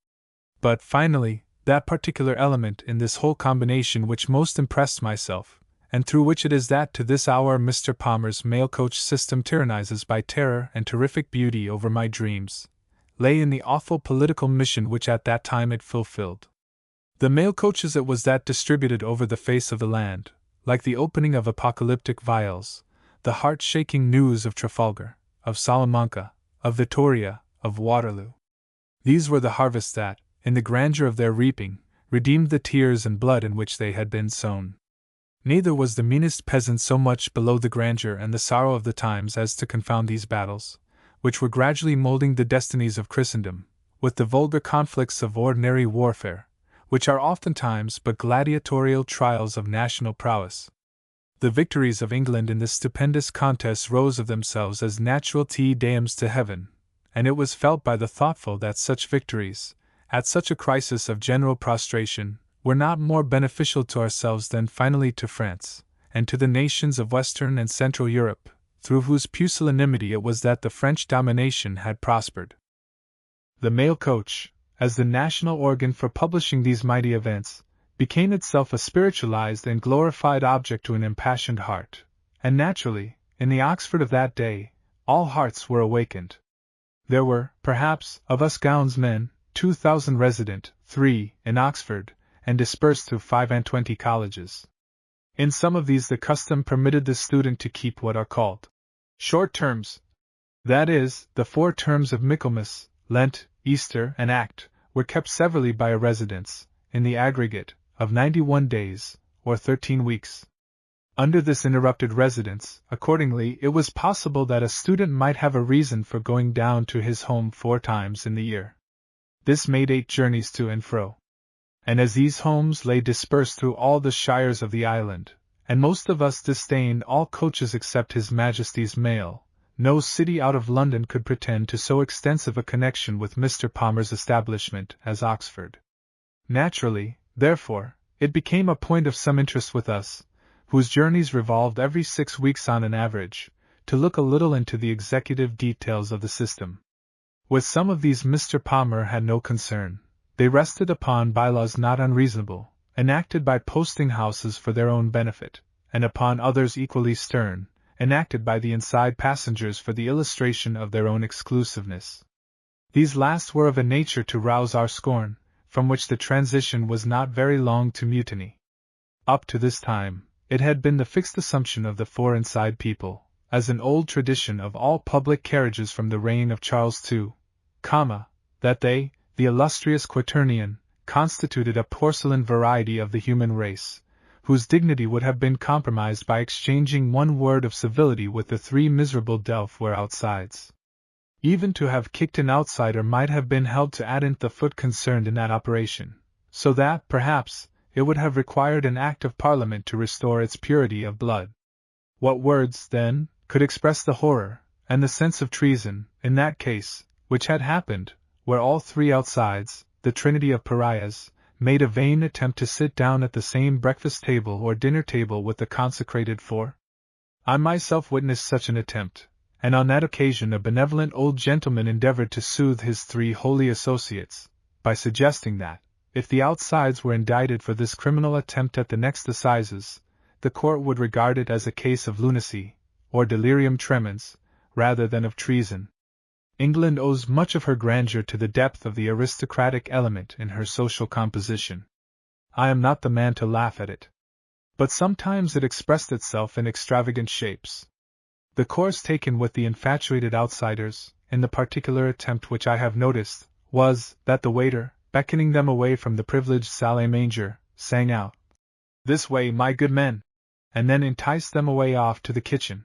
But finally, that particular element in this whole combination which most impressed myself, and through which it is that to this hour Mr. Palmer's mail coach system tyrannizes by terror and terrific beauty over my dreams, lay in the awful political mission which at that time it fulfilled. The mail coaches it was that distributed over the face of the land, like the opening of apocalyptic vials, the heart-shaking news of Trafalgar, of Salamanca, of Vittoria, of Waterloo. These were the harvests that, in the grandeur of their reaping, redeemed the tears and blood in which they had been sown. Neither was the meanest peasant so much below the grandeur and the sorrow of the times as to confound these battles, which were gradually molding the destinies of Christendom, with the vulgar conflicts of ordinary warfare, which are oftentimes but gladiatorial trials of national prowess. The victories of England in this stupendous contest rose of themselves as natural te deums to heaven, and it was felt by the thoughtful that such victories, at such a crisis of general prostration, were not more beneficial to ourselves than finally to France, and to the nations of Western and Central Europe, through whose pusillanimity it was that the French domination had prospered. The mail coach, as the national organ for publishing these mighty events, became itself a spiritualized and glorified object to an impassioned heart, and naturally, in the Oxford of that day, all hearts were awakened. There were, perhaps, of us gownsmen, 2,000 resident, 3, in Oxford, and dispersed through 25 colleges. In some of these the custom permitted the student to keep what are called short terms. That is, the 4 terms of Michaelmas, Lent, Easter, and Act, were kept severally by a residence, in the aggregate, of 91 days, or 13 weeks. Under this interrupted residence, accordingly, it was possible that a student might have a reason for going down to his home 4 times in the year. This made 8 journeys to and fro. And as these homes lay dispersed through all the shires of the island, and most of us disdained all coaches except His Majesty's mail, no city out of London could pretend to so extensive a connection with Mr. Palmer's establishment as Oxford. Naturally, therefore, it became a point of some interest with us, whose journeys revolved every 6 weeks on an average, to look a little into the executive details of the system. With some of these Mr. Palmer had no concern. They rested upon bylaws not unreasonable, enacted by posting houses for their own benefit, and upon others equally stern, enacted by the inside passengers for the illustration of their own exclusiveness. These last were of a nature to rouse our scorn, from which the transition was not very long to mutiny. Up to this time, it had been the fixed assumption of the 4 inside people, as an old tradition of all public carriages from the reign of Charles II, that they, the illustrious quaternion, constituted a porcelain variety of the human race, whose dignity would have been compromised by exchanging one word of civility with the 3 miserable Delaware outsides. Even to have kicked an outsider might have been held to addant the foot concerned in that operation, so that, perhaps, it would have required an Act of Parliament to restore its purity of blood. What words, then, could express the horror, and the sense of treason, in that case, which had happened, where all 3 outsides, the trinity of pariahs, made a vain attempt to sit down at the same breakfast table or dinner table with the consecrated 4? I myself witnessed such an attempt, and on that occasion a benevolent old gentleman endeavored to soothe his 3 holy associates, by suggesting that, if the outsides were indicted for this criminal attempt at the next assizes, the court would regard it as a case of lunacy, or delirium tremens, rather than of treason. England owes much of her grandeur to the depth of the aristocratic element in her social composition. I am not the man to laugh at it. But sometimes it expressed itself in extravagant shapes. The course taken with the infatuated outsiders, in the particular attempt which I have noticed, was that the waiter, beckoning them away from the privileged salle manger, sang out, "This way, my good men!" and then enticed them away off to the kitchen.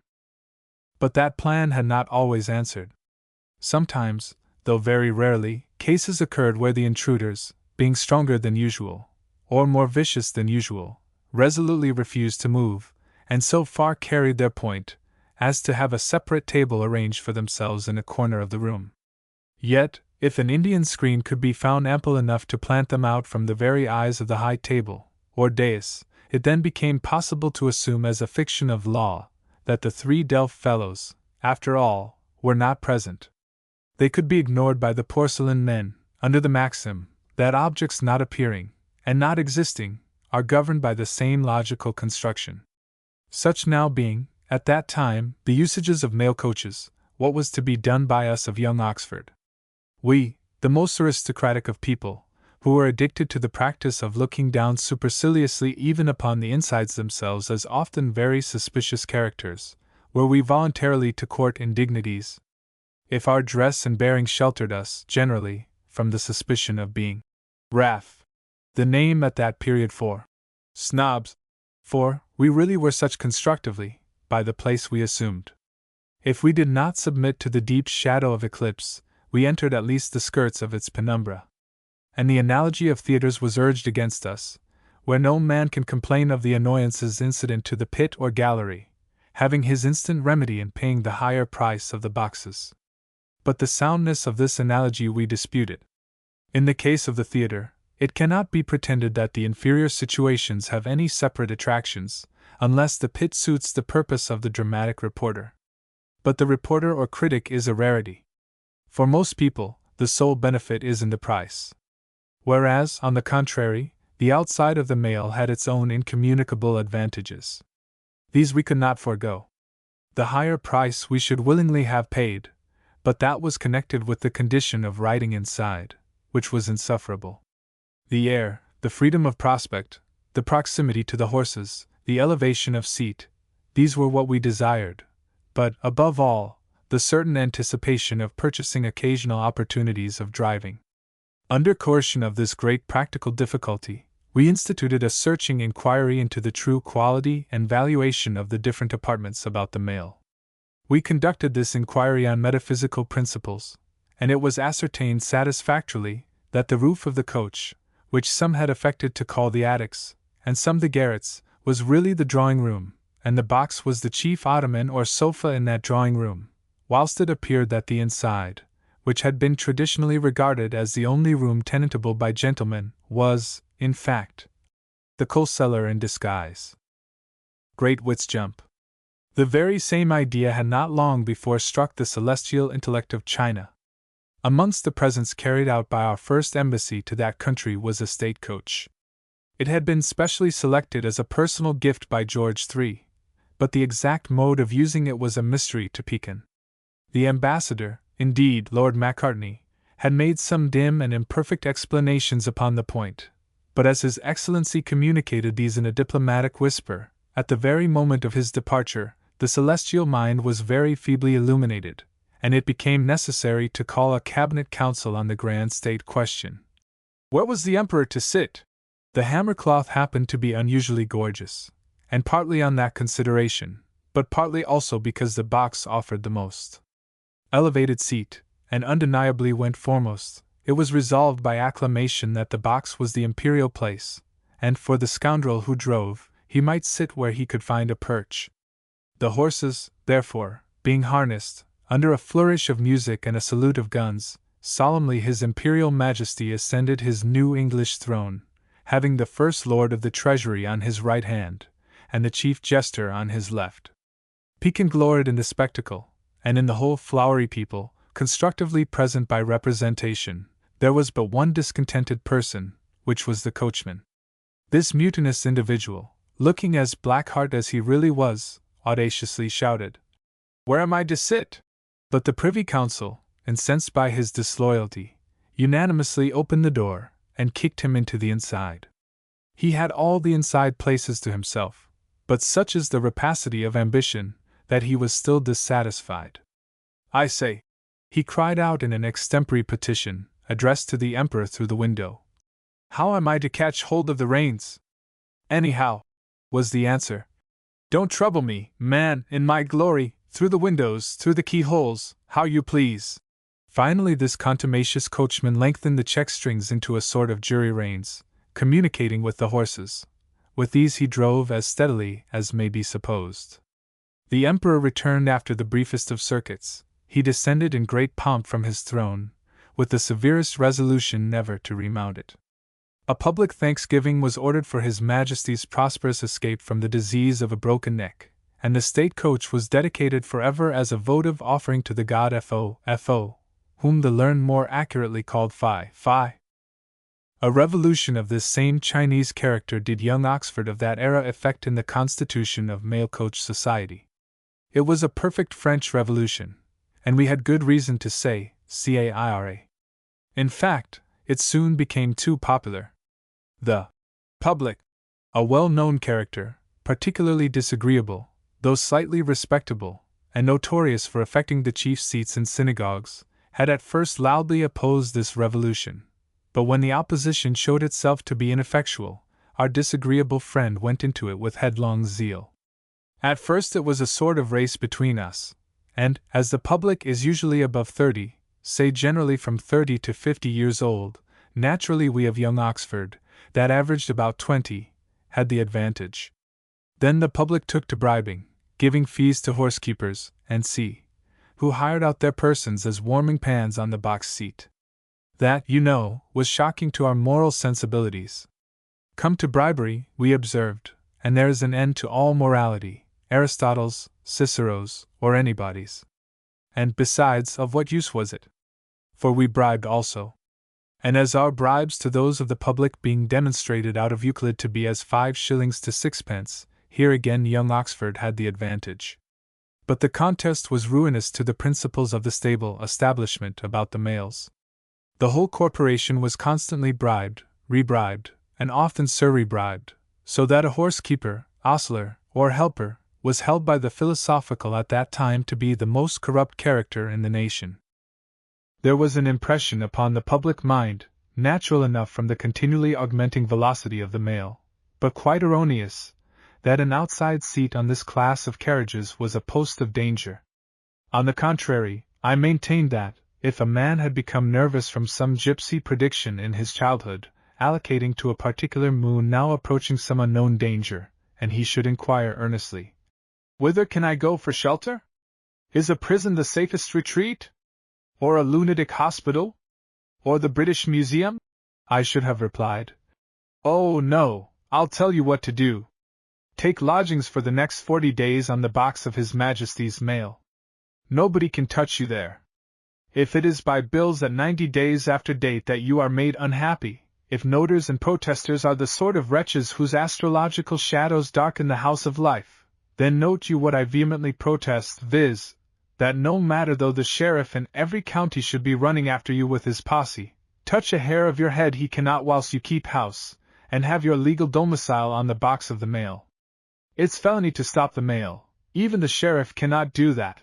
But that plan had not always answered. Sometimes, though very rarely, cases occurred where the intruders, being stronger than usual, or more vicious than usual, resolutely refused to move, and so far carried their point as to have a separate table arranged for themselves in a corner of the room. Yet, if an Indian screen could be found ample enough to plant them out from the very eyes of the high table, or dais, it then became possible to assume as a fiction of law that the 3 Delft fellows, after all, were not present. They could be ignored by the porcelain men, under the maxim that objects not appearing, and not existing, are governed by the same logical construction. Such now being, at that time, the usages of mail coaches, what was to be done by us of young Oxford? We, the most aristocratic of people, who were addicted to the practice of looking down superciliously even upon the insides themselves as often very suspicious characters, were we voluntarily to court indignities? If our dress and bearing sheltered us, generally, from the suspicion of being raff, the name at that period for snobs, for we really were such constructively, by the place we assumed. If we did not submit to the deep shadow of eclipse, we entered at least the skirts of its penumbra. And the analogy of theatres was urged against us, where no man can complain of the annoyances incident to the pit or gallery, having his instant remedy in paying the higher price of the boxes. But the soundness of this analogy we disputed. In the case of the theatre, it cannot be pretended that the inferior situations have any separate attractions, unless the pit suits the purpose of the dramatic reporter. But the reporter or critic is a rarity. For most people, the sole benefit is in the price. Whereas, on the contrary, the outside of the mail had its own incommunicable advantages. These we could not forego. The higher price we should willingly have paid, but that was connected with the condition of writing inside, which was insufferable. The air, the freedom of prospect, the proximity to the horses, the elevation of seat, these were what we desired, but, above all, the certain anticipation of purchasing occasional opportunities of driving. Under coercion of this great practical difficulty, we instituted a searching inquiry into the true quality and valuation of the different apartments about the mail. We conducted this inquiry on metaphysical principles, and it was ascertained satisfactorily that the roof of the coach, which some had affected to call the attics, and some the garrets, was really the drawing-room, and the box was the chief ottoman or sofa in that drawing-room, whilst it appeared that the inside, which had been traditionally regarded as the only room tenantable by gentlemen, was, in fact, the coal cellar in disguise. Great wits jump. The very same idea had not long before struck the celestial intellect of China. Amongst the presents carried out by our first embassy to that country was a state coach. It had been specially selected as a personal gift by George III, but the exact mode of using it was a mystery to Pekin. The ambassador, indeed Lord Macartney, had made some dim and imperfect explanations upon the point, but as His Excellency communicated these in a diplomatic whisper, at the very moment of his departure, the celestial mind was very feebly illuminated, and it became necessary to call a cabinet council on the grand state question. Where was the emperor to sit? The hammercloth happened to be unusually gorgeous, and partly on that consideration, but partly also because the box offered the most elevated seat, and undeniably went foremost, it was resolved by acclamation that the box was the imperial place, and for the scoundrel who drove, he might sit where he could find a perch. The horses, therefore, being harnessed, under a flourish of music and a salute of guns, solemnly His Imperial Majesty ascended his new English throne, having the First Lord of the Treasury on his right hand, and the Chief Jester on his left. Pekin gloried in the spectacle, and in the whole flowery people, constructively present by representation, there was but one discontented person, which was the coachman. This mutinous individual, looking as black-hearted as he really was, audaciously shouted, "Where am I to sit?" But the Privy Council, incensed by his disloyalty, unanimously opened the door, and kicked him into the inside. He had all the inside places to himself, but such is the rapacity of ambition, that he was still dissatisfied. "I say," he cried out in an extempore petition, addressed to the Emperor through the window, "how am I to catch hold of the reins?" "Anyhow," was the answer. "Don't trouble me, man, in my glory, through the windows, through the keyholes, how you please." Finally, this contumacious coachman lengthened the check strings into a sort of jury reins, communicating with the horses. With these he drove as steadily as may be supposed. The Emperor returned after the briefest of circuits. He descended in great pomp from his throne, with the severest resolution never to remount it. A public thanksgiving was ordered for His Majesty's prosperous escape from the disease of a broken neck, and the state coach was dedicated forever as a votive offering to the god Fo, whom the learned more accurately called Phi. A revolution of this same Chinese character did young Oxford of that era effect in the constitution of mail coach society. It was a perfect French revolution, and we had good reason to say caira. In fact, it soon became too popular. The public, a well-known character, particularly disagreeable, though slightly respectable, and notorious for affecting the chief seats in synagogues, had at first loudly opposed this revolution. But when the opposition showed itself to be ineffectual, our disagreeable friend went into it with headlong zeal. At first it was a sort of race between us, and, as the public is usually above 30, say generally from 30 to 50 years old, naturally we of young Oxford, that averaged about 20, had the advantage. Then the public took to bribing, giving fees to horsekeepers, and who hired out their persons as warming pans on the box seat. That, you know, was shocking to our moral sensibilities. Come to bribery, we observed, and there is an end to all morality, Aristotle's, Cicero's, or anybody's. And besides, of what use was it? For we bribed also. And as our bribes to those of the public being demonstrated out of Euclid to be as 5 shillings to 6 pence, here again young Oxford had the advantage. But the contest was ruinous to the principles of the stable establishment about the mails. The whole corporation was constantly bribed, rebribed, and often surrebribed, so that a horsekeeper, ostler, or helper was held by the philosophical at that time to be the most corrupt character in the nation. There was an impression upon the public mind, natural enough from the continually augmenting velocity of the mail, but quite erroneous, that an outside seat on this class of carriages was a post of danger. On the contrary, I maintained that, if a man had become nervous from some gypsy prediction in his childhood, allocating to a particular moon now approaching some unknown danger, and he should inquire earnestly, "Whither can I go for shelter? Is a prison the safest retreat? Or a lunatic hospital? Or the British Museum?" I should have replied, "Oh, no, I'll tell you what to do. Take lodgings for the next 40 days on the box of His Majesty's mail. Nobody can touch you there. If it is by bills at 90 days after date that you are made unhappy, if noters and protesters are the sort of wretches whose astrological shadows darken the house of life, then note you what I vehemently protest, viz., that no matter though the sheriff in every county should be running after you with his posse, touch a hair of your head he cannot whilst you keep house, and have your legal domicile on the box of the mail. It's felony to stop the mail, even the sheriff cannot do that.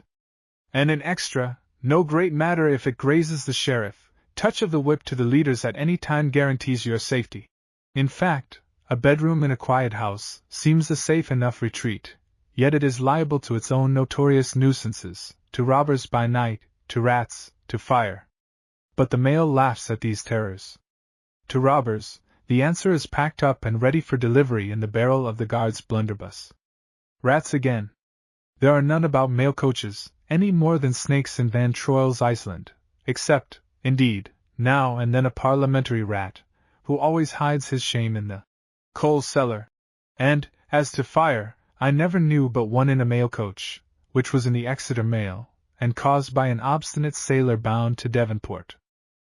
And an extra, no great matter if it grazes the sheriff, touch of the whip to the leaders at any time guarantees your safety. In fact, a bedroom in a quiet house seems a safe enough retreat, yet it is liable to its own notorious nuisances, to robbers by night, to rats, to fire. But the mail laughs at these terrors. To robbers, the answer is packed up and ready for delivery in the barrel of the guard's blunderbuss. Rats again. There are none about mail coaches, any more than snakes in Van Troil's Iceland, except, indeed, now and then a parliamentary rat, who always hides his shame in the coal cellar. And, as to fire, I never knew but one in a mail coach, which was in the Exeter Mail, and caused by an obstinate sailor bound to Devonport.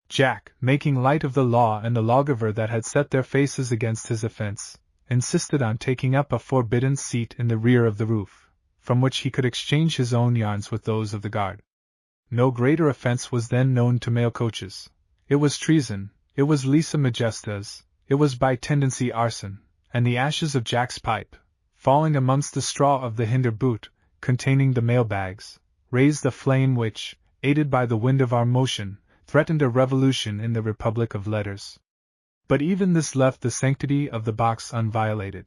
Jack, making light of the law and the lawgiver that had set their faces against his offence, insisted on taking up a forbidden seat in the rear of the roof, from which he could exchange his own yarns with those of the guard. No greater offence was then known to mail coaches. It was treason, it was lesa majestas, it was by tendency arson, and the ashes of Jack's pipe, falling amongst the straw of the hinder boot, containing the mail bags, raised a flame which, aided by the wind of our motion, threatened a revolution in the Republic of Letters. But even this left the sanctity of the box unviolated.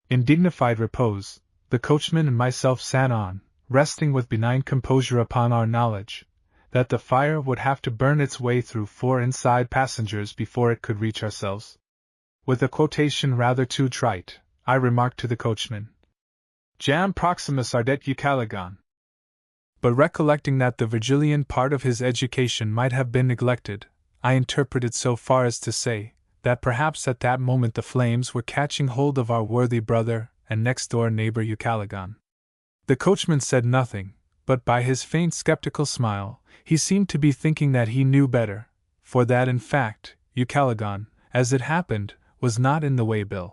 In dignified repose, the coachman and myself sat on, resting with benign composure upon our knowledge that the fire would have to burn its way through 4 inside passengers before it could reach ourselves. With a quotation rather too trite, I remarked to the coachman, "Jam proximus ardet Ucaligon." But recollecting that the Virgilian part of his education might have been neglected, I interpreted so far as to say that perhaps at that moment the flames were catching hold of our worthy brother and next-door neighbor Ucaligon. The coachman said nothing, but by his faint skeptical smile, he seemed to be thinking that he knew better, for that in fact, Ucaligon, as it happened, was not in the way-bill.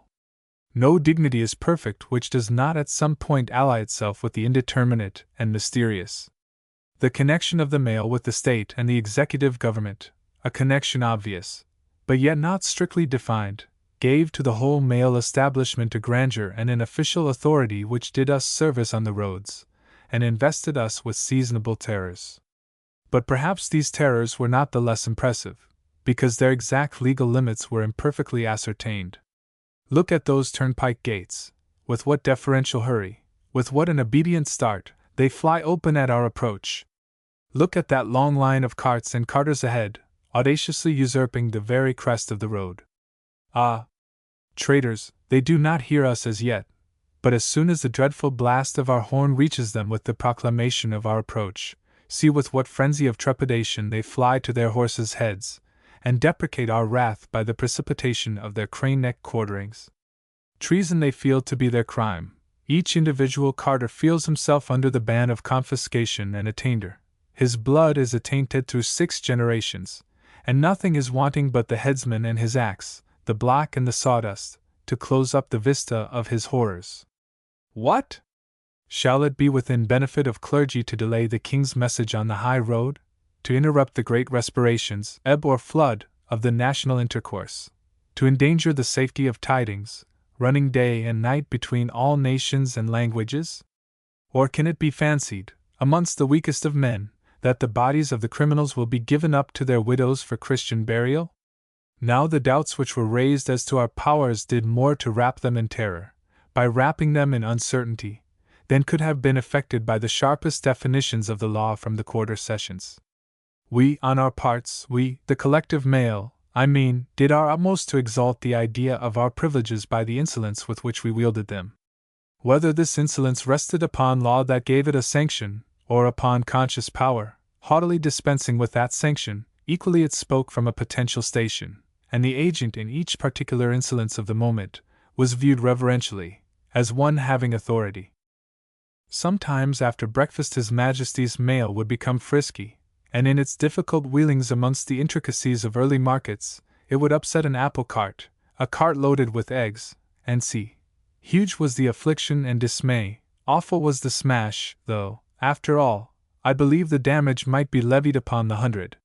No dignity is perfect which does not at some point ally itself with the indeterminate and mysterious. The connection of the mail with the state and the executive government, a connection obvious, but yet not strictly defined, gave to the whole mail establishment a grandeur and an official authority which did us service on the roads, and invested us with seasonable terrors. But perhaps these terrors were not the less impressive, because their exact legal limits were imperfectly ascertained. Look at those turnpike gates, with what deferential hurry, with what an obedient start, they fly open at our approach. Look at that long line of carts and carters ahead, audaciously usurping the very crest of the road. Ah! Traitors, they do not hear us as yet, but as soon as the dreadful blast of our horn reaches them with the proclamation of our approach, see with what frenzy of trepidation they fly to their horses' heads, and deprecate our wrath by the precipitation of their crane-neck quarterings. Treason they feel to be their crime. Each individual carter feels himself under the ban of confiscation and attainder. His blood is attainted through 6 generations, and nothing is wanting but the headsman and his axe, the block and the sawdust, to close up the vista of his horrors. What? Shall it be within benefit of clergy to delay the king's message on the high road? To interrupt the great respirations, ebb or flood, of the national intercourse? To endanger the safety of tidings, running day and night between all nations and languages? Or can it be fancied, amongst the weakest of men, that the bodies of the criminals will be given up to their widows for Christian burial? Now the doubts which were raised as to our powers did more to wrap them in terror, by wrapping them in uncertainty, than could have been effected by the sharpest definitions of the law from the quarter sessions. We, on our parts, we, the collective mail, I mean, did our utmost to exalt the idea of our privileges by the insolence with which we wielded them. Whether this insolence rested upon law that gave it a sanction, or upon conscious power, haughtily dispensing with that sanction, equally it spoke from a potential station, and the agent in each particular insolence of the moment was viewed reverentially, as one having authority. Sometimes after breakfast His Majesty's mail would become frisky, and in its difficult wheelings amongst the intricacies of early markets, it would upset an apple cart, a cart loaded with eggs, and see. Huge was the affliction and dismay, awful was the smash, though, after all, I believe the damage might be levied upon the 100.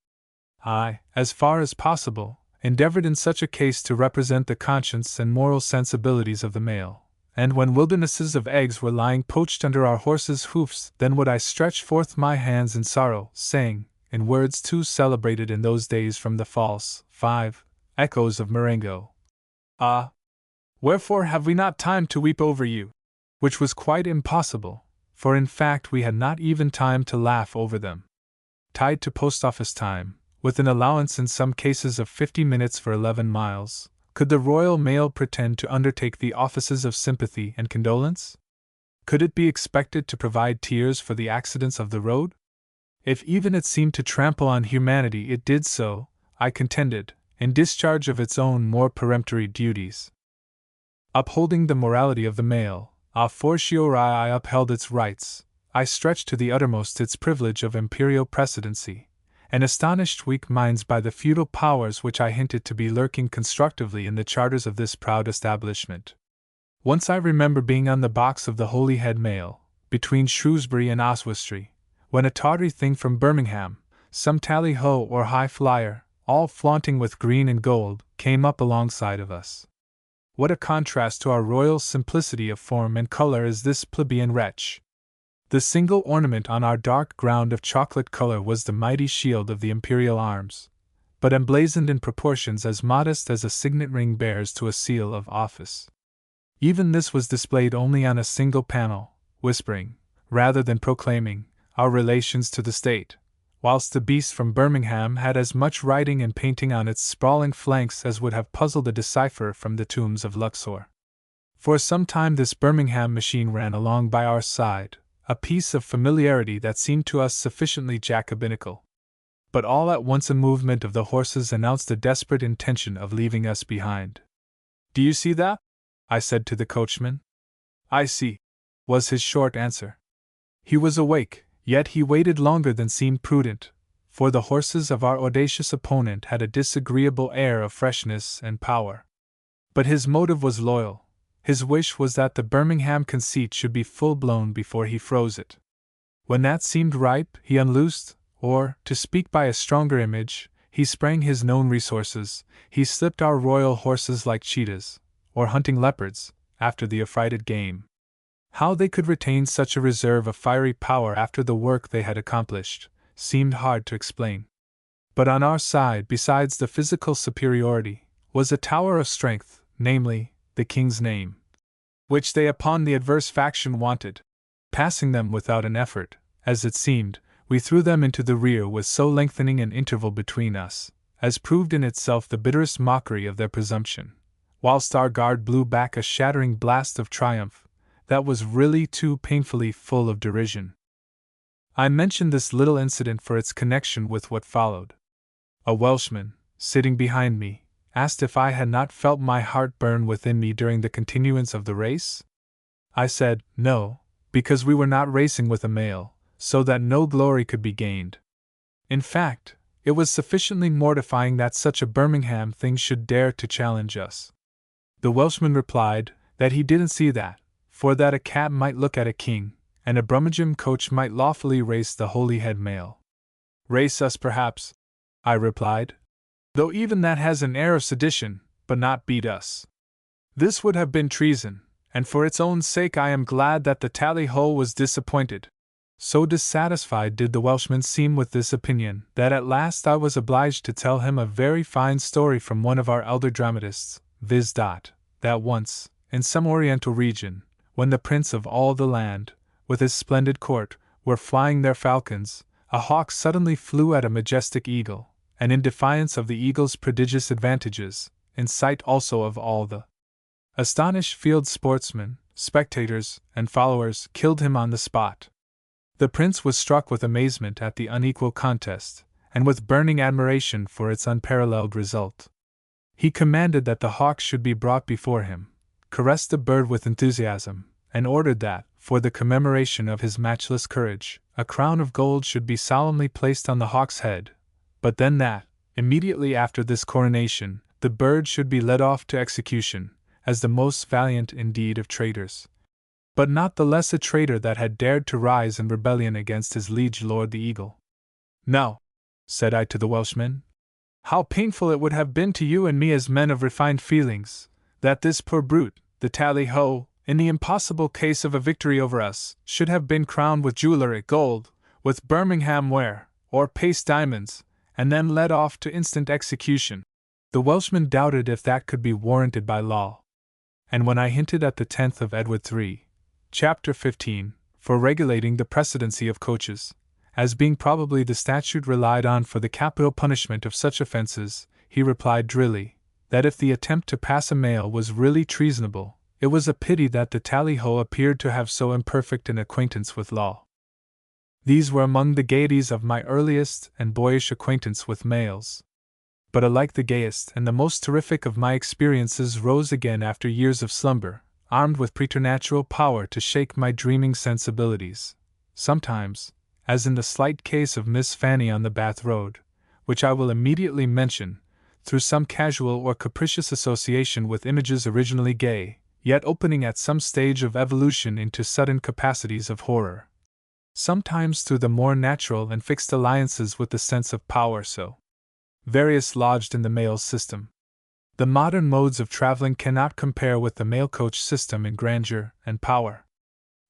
I, as far as possible, endeavored in such a case to represent the conscience and moral sensibilities of the mail, and when wildernesses of eggs were lying poached under our horses' hoofs, then would I stretch forth my hands in sorrow, saying, in words too celebrated in those days from the false, 5, echoes of Marengo, "Ah! Wherefore have we not time to weep over you?" Which was quite impossible, for in fact we had not even time to laugh over them. Tied to post-office time, with an allowance in some cases of 50 minutes for 11 miles, could the Royal Mail pretend to undertake the offices of sympathy and condolence? Could it be expected to provide tears for the accidents of the road? If even it seemed to trample on humanity, it did so, I contended, in discharge of its own more peremptory duties. Upholding the morality of the mail, a fortiori I upheld its rights, I stretched to the uttermost its privilege of imperial precedency, and astonished weak minds by the feudal powers which I hinted to be lurking constructively in the charters of this proud establishment. Once I remember being on the box of the Holyhead Mail, between Shrewsbury and Oswestry, when a tawdry thing from Birmingham, some tally-ho or high flyer, all flaunting with green and gold, came up alongside of us. What a contrast to our royal simplicity of form and color is this plebeian wretch! The single ornament on our dark ground of chocolate color was the mighty shield of the imperial arms, but emblazoned in proportions as modest as a signet ring bears to a seal of office. Even this was displayed only on a single panel, whispering, rather than proclaiming, our relations to the state, whilst the beast from Birmingham had as much writing and painting on its sprawling flanks as would have puzzled a decipherer from the tombs of Luxor. For some time this Birmingham machine ran along by our side, a piece of familiarity that seemed to us sufficiently Jacobinical. But all at once a movement of the horses announced a desperate intention of leaving us behind. "Do you see that?" I said to the coachman. "I see," was his short answer. He was awake, yet he waited longer than seemed prudent, for the horses of our audacious opponent had a disagreeable air of freshness and power. But his motive was loyal. His wish was that the Birmingham conceit should be full-blown before he froze it. When that seemed ripe, he unloosed, or, to speak by a stronger image, he sprang his known resources, he slipped our royal horses like cheetahs, or hunting leopards, after the affrighted game. How they could retain such a reserve of fiery power after the work they had accomplished, seemed hard to explain. But on our side, besides the physical superiority, was a tower of strength, namely, the king's name, which they upon the adverse faction wanted. Passing them without an effort, as it seemed, we threw them into the rear with so lengthening an interval between us, as proved in itself the bitterest mockery of their presumption, whilst our guard blew back a shattering blast of triumph that was really too painfully full of derision. I mention this little incident for its connection with what followed. A Welshman, sitting behind me, asked if I had not felt my heart burn within me during the continuance of the race? I said, no, because we were not racing with a male, so that no glory could be gained. In fact, it was sufficiently mortifying that such a Birmingham thing should dare to challenge us. The Welshman replied that he didn't see that, for that a cat might look at a king, and a Brummagem coach might lawfully race the Holyhead mail. Race us perhaps, I replied, though even that has an air of sedition, but not beat us. This would have been treason, and for its own sake I am glad that the tally-ho was disappointed. So dissatisfied did the Welshman seem with this opinion, that at last I was obliged to tell him a very fine story from one of our elder dramatists, viz. That once, in some oriental region, when the prince of all the land, with his splendid court, were flying their falcons, a hawk suddenly flew at a majestic eagle, and in defiance of the eagle's prodigious advantages, in sight also of all the astonished field sportsmen, spectators, and followers, killed him on the spot. The prince was struck with amazement at the unequal contest, and with burning admiration for its unparalleled result. He commanded that the hawk should be brought before him, caressed the bird with enthusiasm, and ordered that, for the commemoration of his matchless courage, a crown of gold should be solemnly placed on the hawk's head, but then that, immediately after this coronation, the bird should be led off to execution, as the most valiant indeed of traitors, but not the less a traitor that had dared to rise in rebellion against his liege lord the eagle. Now, said I to the Welshman, how painful it would have been to you and me as men of refined feelings, that this poor brute, the tally-ho, in the impossible case of a victory over us, should have been crowned with jewellery, gold, with Birmingham ware, or paste diamonds, and then led off to instant execution. The Welshman doubted if that could be warranted by law. And when I hinted at the 10th of Edward III, Chapter 15, for regulating the precedency of coaches, as being probably the statute relied on for the capital punishment of such offences, he replied drily, that if the attempt to pass a mail was really treasonable, it was a pity that the tally-ho appeared to have so imperfect an acquaintance with law. These were among the gaieties of my earliest and boyish acquaintance with mails. But alike the gayest and the most terrific of my experiences rose again after years of slumber, armed with preternatural power to shake my dreaming sensibilities. Sometimes, as in the slight case of Miss Fanny on the Bath Road, which I will immediately mention, through some casual or capricious association with images originally gay, yet opening at some stage of evolution into sudden capacities of horror. Sometimes through the more natural and fixed alliances with the sense of power so various lodged in the mail system. The modern modes of traveling cannot compare with the mail coach system in grandeur and power.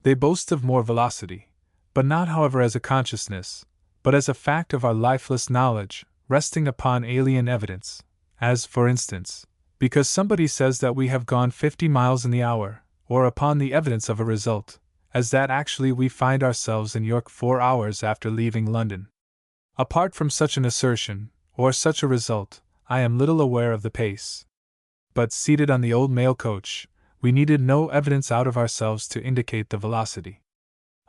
They boast of more velocity, but not however as a consciousness, but as a fact of our lifeless knowledge, resting upon alien evidence, as, for instance, because somebody says that we have gone 50 miles in the hour, or upon the evidence of a result, as that actually we find ourselves in York 4 hours after leaving London. Apart from such an assertion, or such a result, I am little aware of the pace. But seated on the old mail coach, we needed no evidence out of ourselves to indicate the velocity.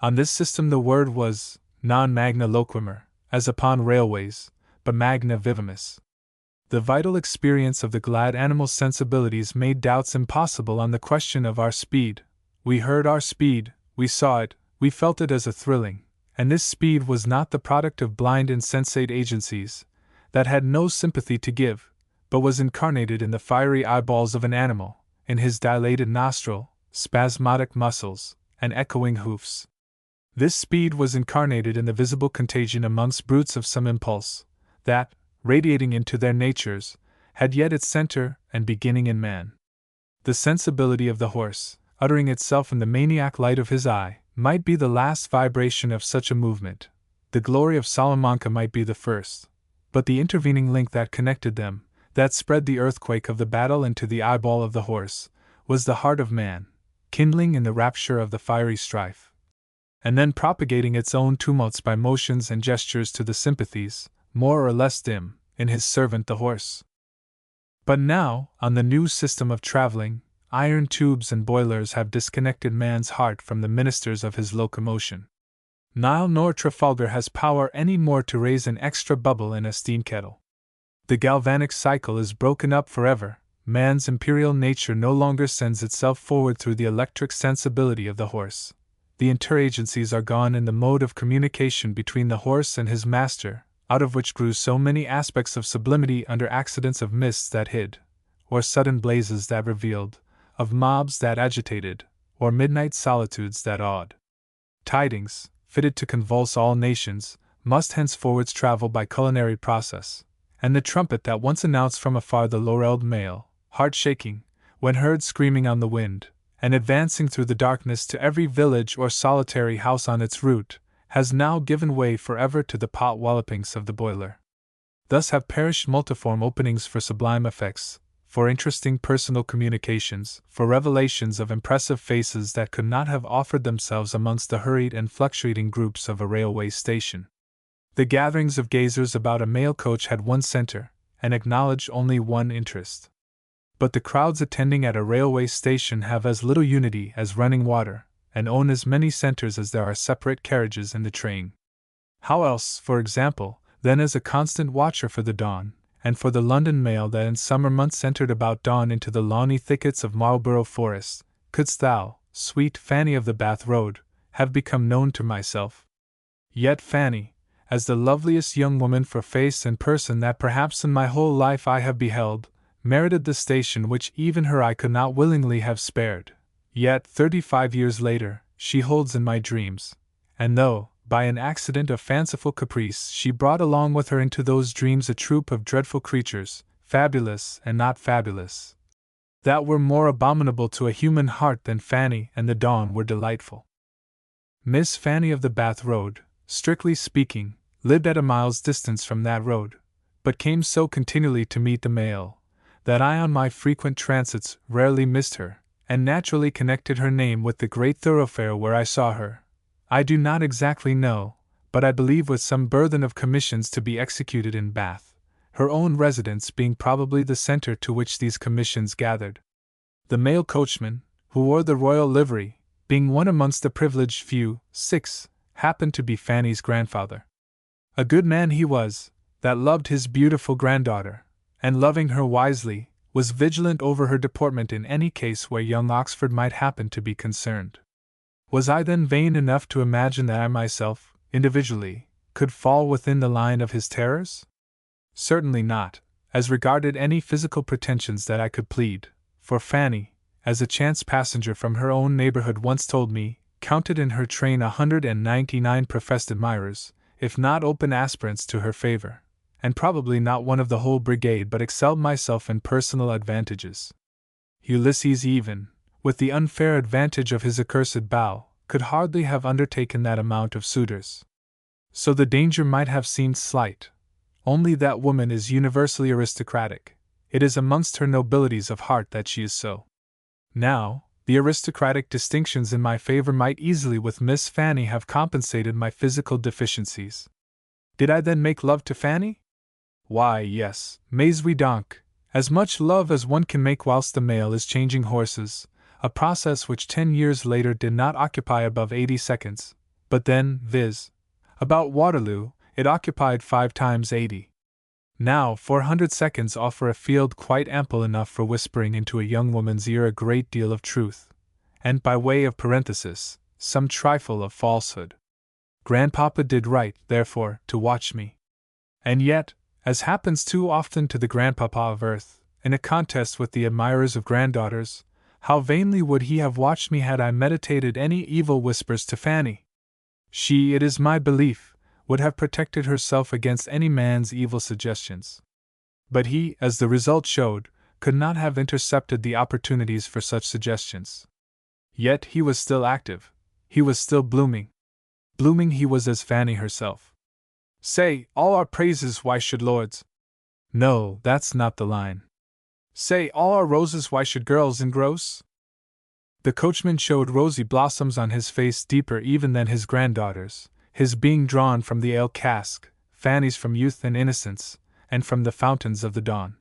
On this system the word was non magna loquimer, as upon railways, but magna vivimus. The vital experience of the glad animal sensibilities made doubts impossible on the question of our speed. We heard our speed, we saw it, we felt it as a thrilling, and this speed was not the product of blind insensate agencies, that had no sympathy to give, but was incarnated in the fiery eyeballs of an animal, in his dilated nostril, spasmodic muscles, and echoing hoofs. This speed was incarnated in the visible contagion amongst brutes of some impulse, that, radiating into their natures, had yet its center and beginning in man. The sensibility of the horse, uttering itself in the maniac light of his eye, might be the last vibration of such a movement. The glory of Salamanca might be the first, but the intervening link that connected them, that spread the earthquake of the battle into the eyeball of the horse, was the heart of man, kindling in the rapture of the fiery strife, and then propagating its own tumults by motions and gestures to the sympathies, more or less dim, in his servant the horse. But now, on the new system of traveling, iron tubes and boilers have disconnected man's heart from the ministers of his locomotion. Nile nor Trafalgar has power any more to raise an extra bubble in a steam kettle. The galvanic cycle is broken up forever. Man's imperial nature no longer sends itself forward through the electric sensibility of the horse. The interagencies are gone in the mode of communication between the horse and his master, out of which grew so many aspects of sublimity under accidents of mists that hid, or sudden blazes that revealed, of mobs that agitated, or midnight solitudes that awed. Tidings, fitted to convulse all nations, must henceforwards travel by culinary process, and the trumpet that once announced from afar the laurelled mail, heart-shaking, when heard screaming on the wind, and advancing through the darkness to every village or solitary house on its route, has now given way forever to the pot-wallopings of the boiler. Thus have perished multiform openings for sublime effects, for interesting personal communications, for revelations of impressive faces that could not have offered themselves amongst the hurried and fluctuating groups of a railway station. The gatherings of gazers about a mail coach had one center, and acknowledged only one interest. But the crowds attending at a railway station have as little unity as running water, and own as many centers as there are separate carriages in the train. How else, for example, than as a constant watcher for the dawn, and for the London mail that in summer months entered about dawn into the lawny thickets of Marlborough Forest, couldst thou, sweet Fanny of the Bath Road, have become known to myself? Yet Fanny, as the loveliest young woman for face and person that perhaps in my whole life I have beheld, merited the station which even her eye could not willingly have spared. Yet 35 years later, she holds in my dreams, and though, by an accident of fanciful caprice, she brought along with her into those dreams a troop of dreadful creatures, fabulous and not fabulous, that were more abominable to a human heart than Fanny and the dawn were delightful. Miss Fanny of the Bath Road, strictly speaking, lived at a mile's distance from that road, but came so continually to meet the mail, that I on my frequent transits rarely missed her, and naturally connected her name with the great thoroughfare where I saw her. I do not exactly know, but I believe with some burthen of commissions to be executed in Bath, her own residence being probably the centre to which these commissions gathered. The mail coachman, who wore the royal livery, being one amongst the privileged few, 6, happened to be Fanny's grandfather. A good man he was, that loved his beautiful granddaughter, and loving her wisely, was vigilant over her deportment in any case where young Oxford might happen to be concerned. Was I then vain enough to imagine that I myself, individually, could fall within the line of his terrors? Certainly not, as regarded any physical pretensions that I could plead, for Fanny, as a chance passenger from her own neighborhood once told me, counted in her train 199 professed admirers, if not open aspirants to her favor, and probably not one of the whole brigade but excelled myself in personal advantages. Ulysses even, with the unfair advantage of his accursed bow, could hardly have undertaken that amount of suitors. So the danger might have seemed slight. Only that woman is universally aristocratic. It is amongst her nobilities of heart that she is so. Now, the aristocratic distinctions in my favor might easily with Miss Fanny have compensated my physical deficiencies. Did I then make love to Fanny? Why, yes, mais oui donc, as much love as one can make whilst the mail is changing horses, a process which 10 years later did not occupy above 80 seconds, but then, viz., about Waterloo, it occupied 5 times 80. Now 400 seconds offer a field quite ample enough for whispering into a young woman's ear a great deal of truth, and by way of parenthesis, some trifle of falsehood. Grandpapa did right, therefore, to watch me. And yet, as happens too often to the grandpapa of earth, in a contest with the admirers of granddaughters, how vainly would he have watched me had I meditated any evil whispers to Fanny! She, it is my belief, would have protected herself against any man's evil suggestions. But he, as the result showed, could not have intercepted the opportunities for such suggestions. Yet he was still active, he was still blooming. Blooming he was as Fanny herself. Say, all our praises, why should lords? No, that's not the line. Say, all our roses, why should girls engross? The coachman showed rosy blossoms on his face deeper even than his granddaughter's, his being drawn from the ale cask, Fanny's from youth and innocence, and from the fountains of the dawn.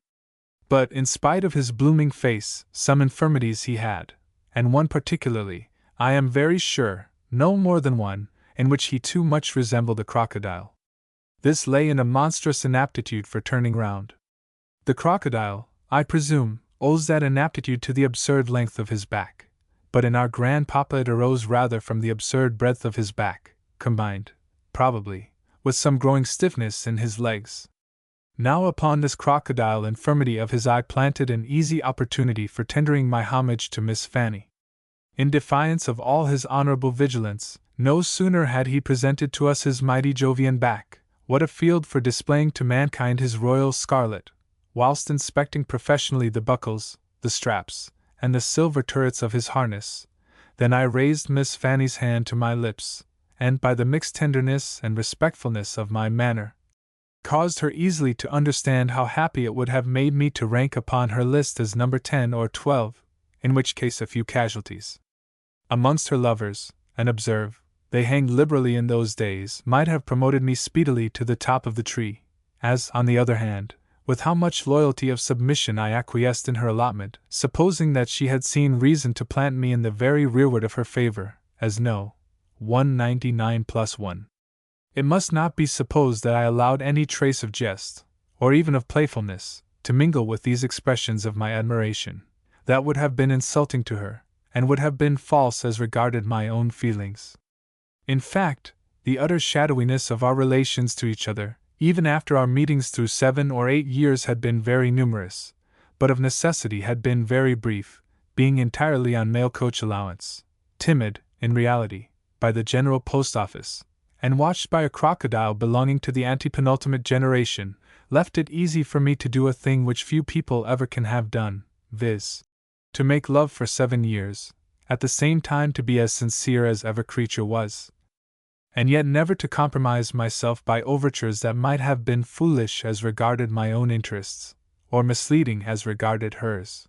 But, in spite of his blooming face, some infirmities he had, and one particularly, I am very sure, no more than one, in which he too much resembled a crocodile. This lay in a monstrous inaptitude for turning round. The crocodile, I presume, owes that inaptitude to the absurd length of his back, but in our grandpapa it arose rather from the absurd breadth of his back, combined, probably, with some growing stiffness in his legs. Now upon this crocodile infirmity of his I planted an easy opportunity for tendering my homage to Miss Fanny. In defiance of all his honorable vigilance, no sooner had he presented to us his mighty Jovian back, what a field for displaying to mankind his royal scarlet, whilst inspecting professionally the buckles, the straps, and the silver turrets of his harness, then I raised Miss Fanny's hand to my lips, and by the mixed tenderness and respectfulness of my manner, caused her easily to understand how happy it would have made me to rank upon her list as number 10 or 12, in which case a few casualties amongst her lovers, and observe, they hanged liberally in those days, might have promoted me speedily to the top of the tree, as, on the other hand, with how much loyalty of submission I acquiesced in her allotment, supposing that she had seen reason to plant me in the very rearward of her favor, as no 199 plus 1. It must not be supposed that I allowed any trace of jest, or even of playfulness, to mingle with these expressions of my admiration. That would have been insulting to her, and would have been false as regarded my own feelings. In fact, the utter shadowiness of our relations to each other, even after our meetings through 7 or 8 years had been very numerous, but of necessity had been very brief, being entirely on mail coach allowance, timid, in reality, by the General Post Office, and watched by a crocodile belonging to the antepenultimate generation, left it easy for me to do a thing which few people ever can have done, viz., to make love for 7 years, at the same time to be as sincere as ever creature was, and yet never to compromise myself by overtures that might have been foolish as regarded my own interests, or misleading as regarded hers.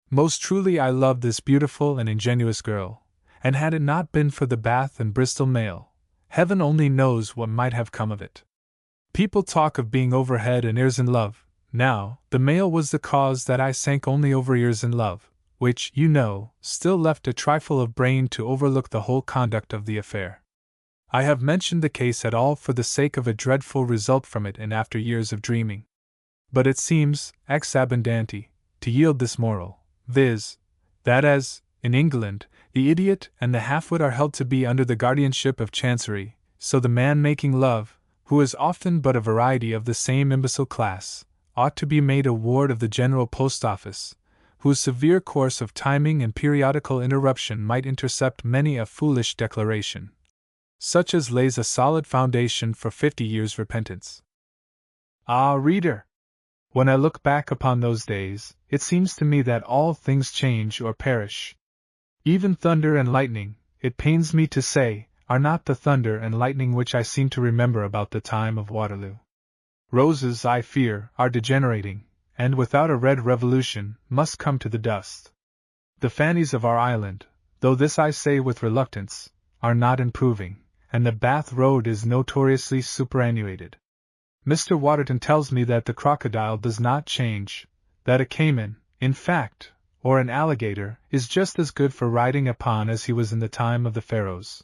Most truly I loved this beautiful and ingenuous girl, and had it not been for the Bath and Bristol mail, heaven only knows what might have come of it. People talk of being over head and ears in love. Now, the mail was the cause that I sank only over ears in love, which, you know, still left a trifle of brain to overlook the whole conduct of the affair. I have mentioned the case at all for the sake of a dreadful result from it in after years of dreaming. But it seems, ex abundanti, to yield this moral, viz., that as, in England, the idiot and the half-wit are held to be under the guardianship of Chancery, so the man making love, who is often but a variety of the same imbecile class, ought to be made a ward of the General Post Office, whose severe course of timing and periodical interruption might intercept many a foolish declaration, such as lays a solid foundation for 50 years' repentance. Ah, reader! When I look back upon those days, it seems to me that all things change or perish. Even thunder and lightning, it pains me to say, are not the thunder and lightning which I seem to remember about the time of Waterloo. Roses, I fear, are degenerating, and without a red revolution, must come to the dust. The fannies of our island, though this I say with reluctance, are not improving, and the Bath Road is notoriously superannuated. Mr. Waterton tells me that the crocodile does not change, that a cayman, in fact, or an alligator, is just as good for riding upon as he was in the time of the Pharaohs.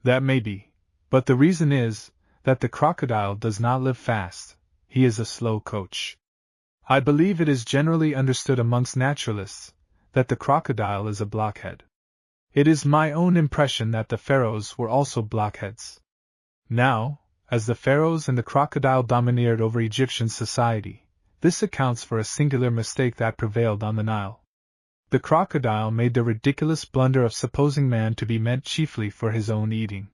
That may be, but the reason is, that the crocodile does not live fast, he is a slow coach. I believe it is generally understood amongst naturalists, that the crocodile is a blockhead. It is my own impression that the Pharaohs were also blockheads. Now, as the Pharaohs and the crocodile domineered over Egyptian society, this accounts for a singular mistake that prevailed on the Nile. The crocodile made the ridiculous blunder of supposing man to be meant chiefly for his own eating.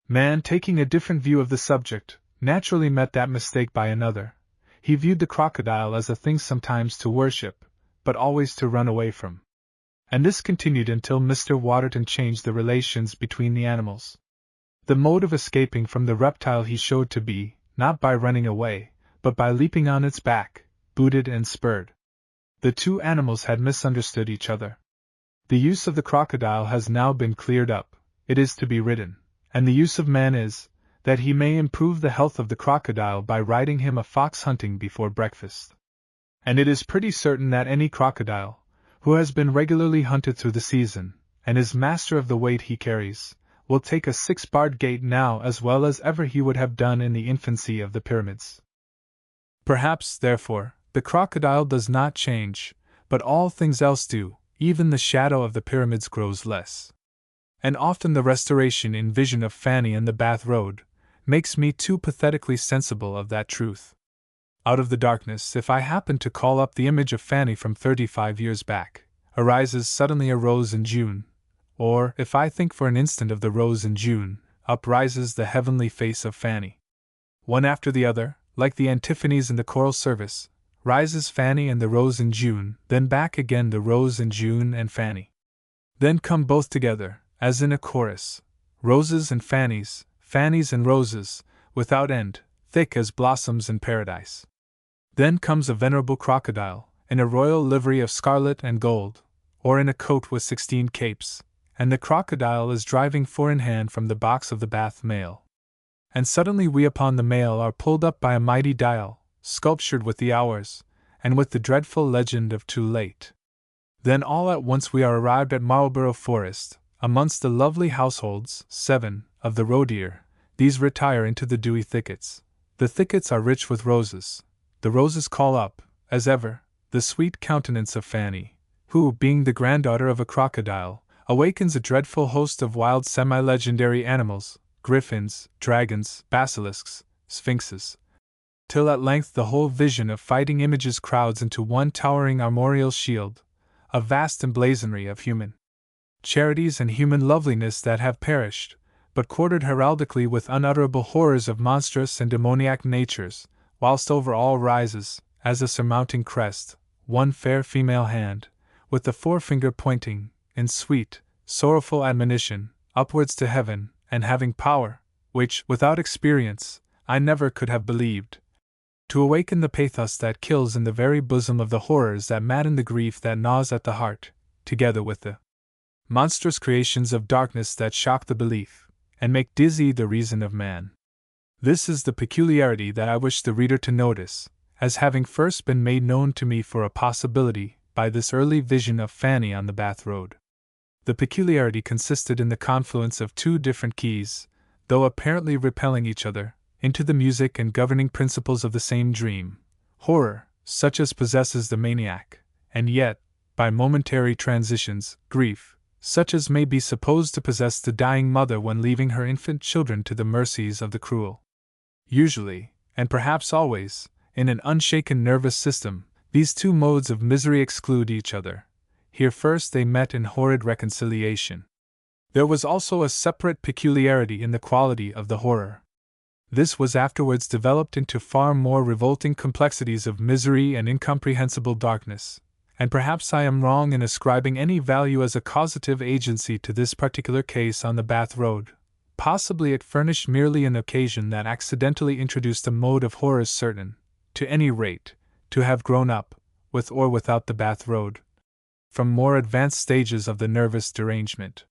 Man, taking a different view of the subject, naturally met that mistake by another. He viewed the crocodile as a thing sometimes to worship, but always to run away from. And this continued until Mr. Waterton changed the relations between the animals. The mode of escaping from the reptile he showed to be, not by running away, but by leaping on its back, booted and spurred. The two animals had misunderstood each other. The use of the crocodile has now been cleared up, it is to be ridden, and the use of man is, that he may improve the health of the crocodile by riding him a fox hunting before breakfast. And it is pretty certain that any crocodile, who has been regularly hunted through the season, and is master of the weight he carries, will take a 6-barred gait now as well as ever he would have done in the infancy of the pyramids. Perhaps, therefore, the crocodile does not change, but all things else do, even the shadow of the pyramids grows less. And often the restoration in vision of Fanny and the Bath Road makes me too pathetically sensible of that truth. Out of the darkness, if I happen to call up the image of Fanny from 35 years back, arises suddenly a rose in June, or, if I think for an instant of the rose in June, uprises the heavenly face of Fanny. One after the other, like the antiphonies in the choral service, rises Fanny and the rose in June, then back again the rose in June and Fanny. Then come both together, as in a chorus, roses and Fannies, Fannies and roses, without end, thick as blossoms in paradise. Then comes a venerable crocodile, in a royal livery of scarlet and gold, or in a coat with 16 capes, and the crocodile is driving 4 in hand from the box of the Bath mail. And suddenly we upon the mail are pulled up by a mighty dial, sculptured with the hours, and with the dreadful legend of too late. Then all at once we are arrived at Marlborough Forest, amongst the lovely households, 7, of the roe deer. These retire into the dewy thickets. The thickets are rich with roses. The roses call up, as ever, the sweet countenance of Fanny, who, being the granddaughter of a crocodile, awakens a dreadful host of wild semi-legendary animals, griffins, dragons, basilisks, sphinxes, till at length the whole vision of fighting images crowds into one towering armorial shield, a vast emblazonry of human charities and human loveliness that have perished, but quartered heraldically with unutterable horrors of monstrous and demoniac natures, whilst over all rises, as a surmounting crest, one fair female hand, with the forefinger pointing, in sweet, sorrowful admonition, upwards to heaven, and having power, which, without experience, I never could have believed, to awaken the pathos that kills in the very bosom of the horrors that madden the grief that gnaws at the heart, together with the monstrous creations of darkness that shock the belief, and make dizzy the reason of man. This is the peculiarity that I wish the reader to notice, as having first been made known to me for a possibility by this early vision of Fanny on the Bath Road. The peculiarity consisted in the confluence of 2 different keys, though apparently repelling each other, into the music and governing principles of the same dream, horror, such as possesses the maniac, and yet, by momentary transitions, grief, such as may be supposed to possess the dying mother when leaving her infant children to the mercies of the cruel. Usually, and perhaps always, in an unshaken nervous system, these 2 modes of misery exclude each other. Here first they met in horrid reconciliation. There was also a separate peculiarity in the quality of the horror. This was afterwards developed into far more revolting complexities of misery and incomprehensible darkness, and perhaps I am wrong in ascribing any value as a causative agency to this particular case on the Bath Road. Possibly it furnished merely an occasion that accidentally introduced a mode of horror certain, to any rate, to have grown up, with or without the Bath Road, from more advanced stages of the nervous derangement.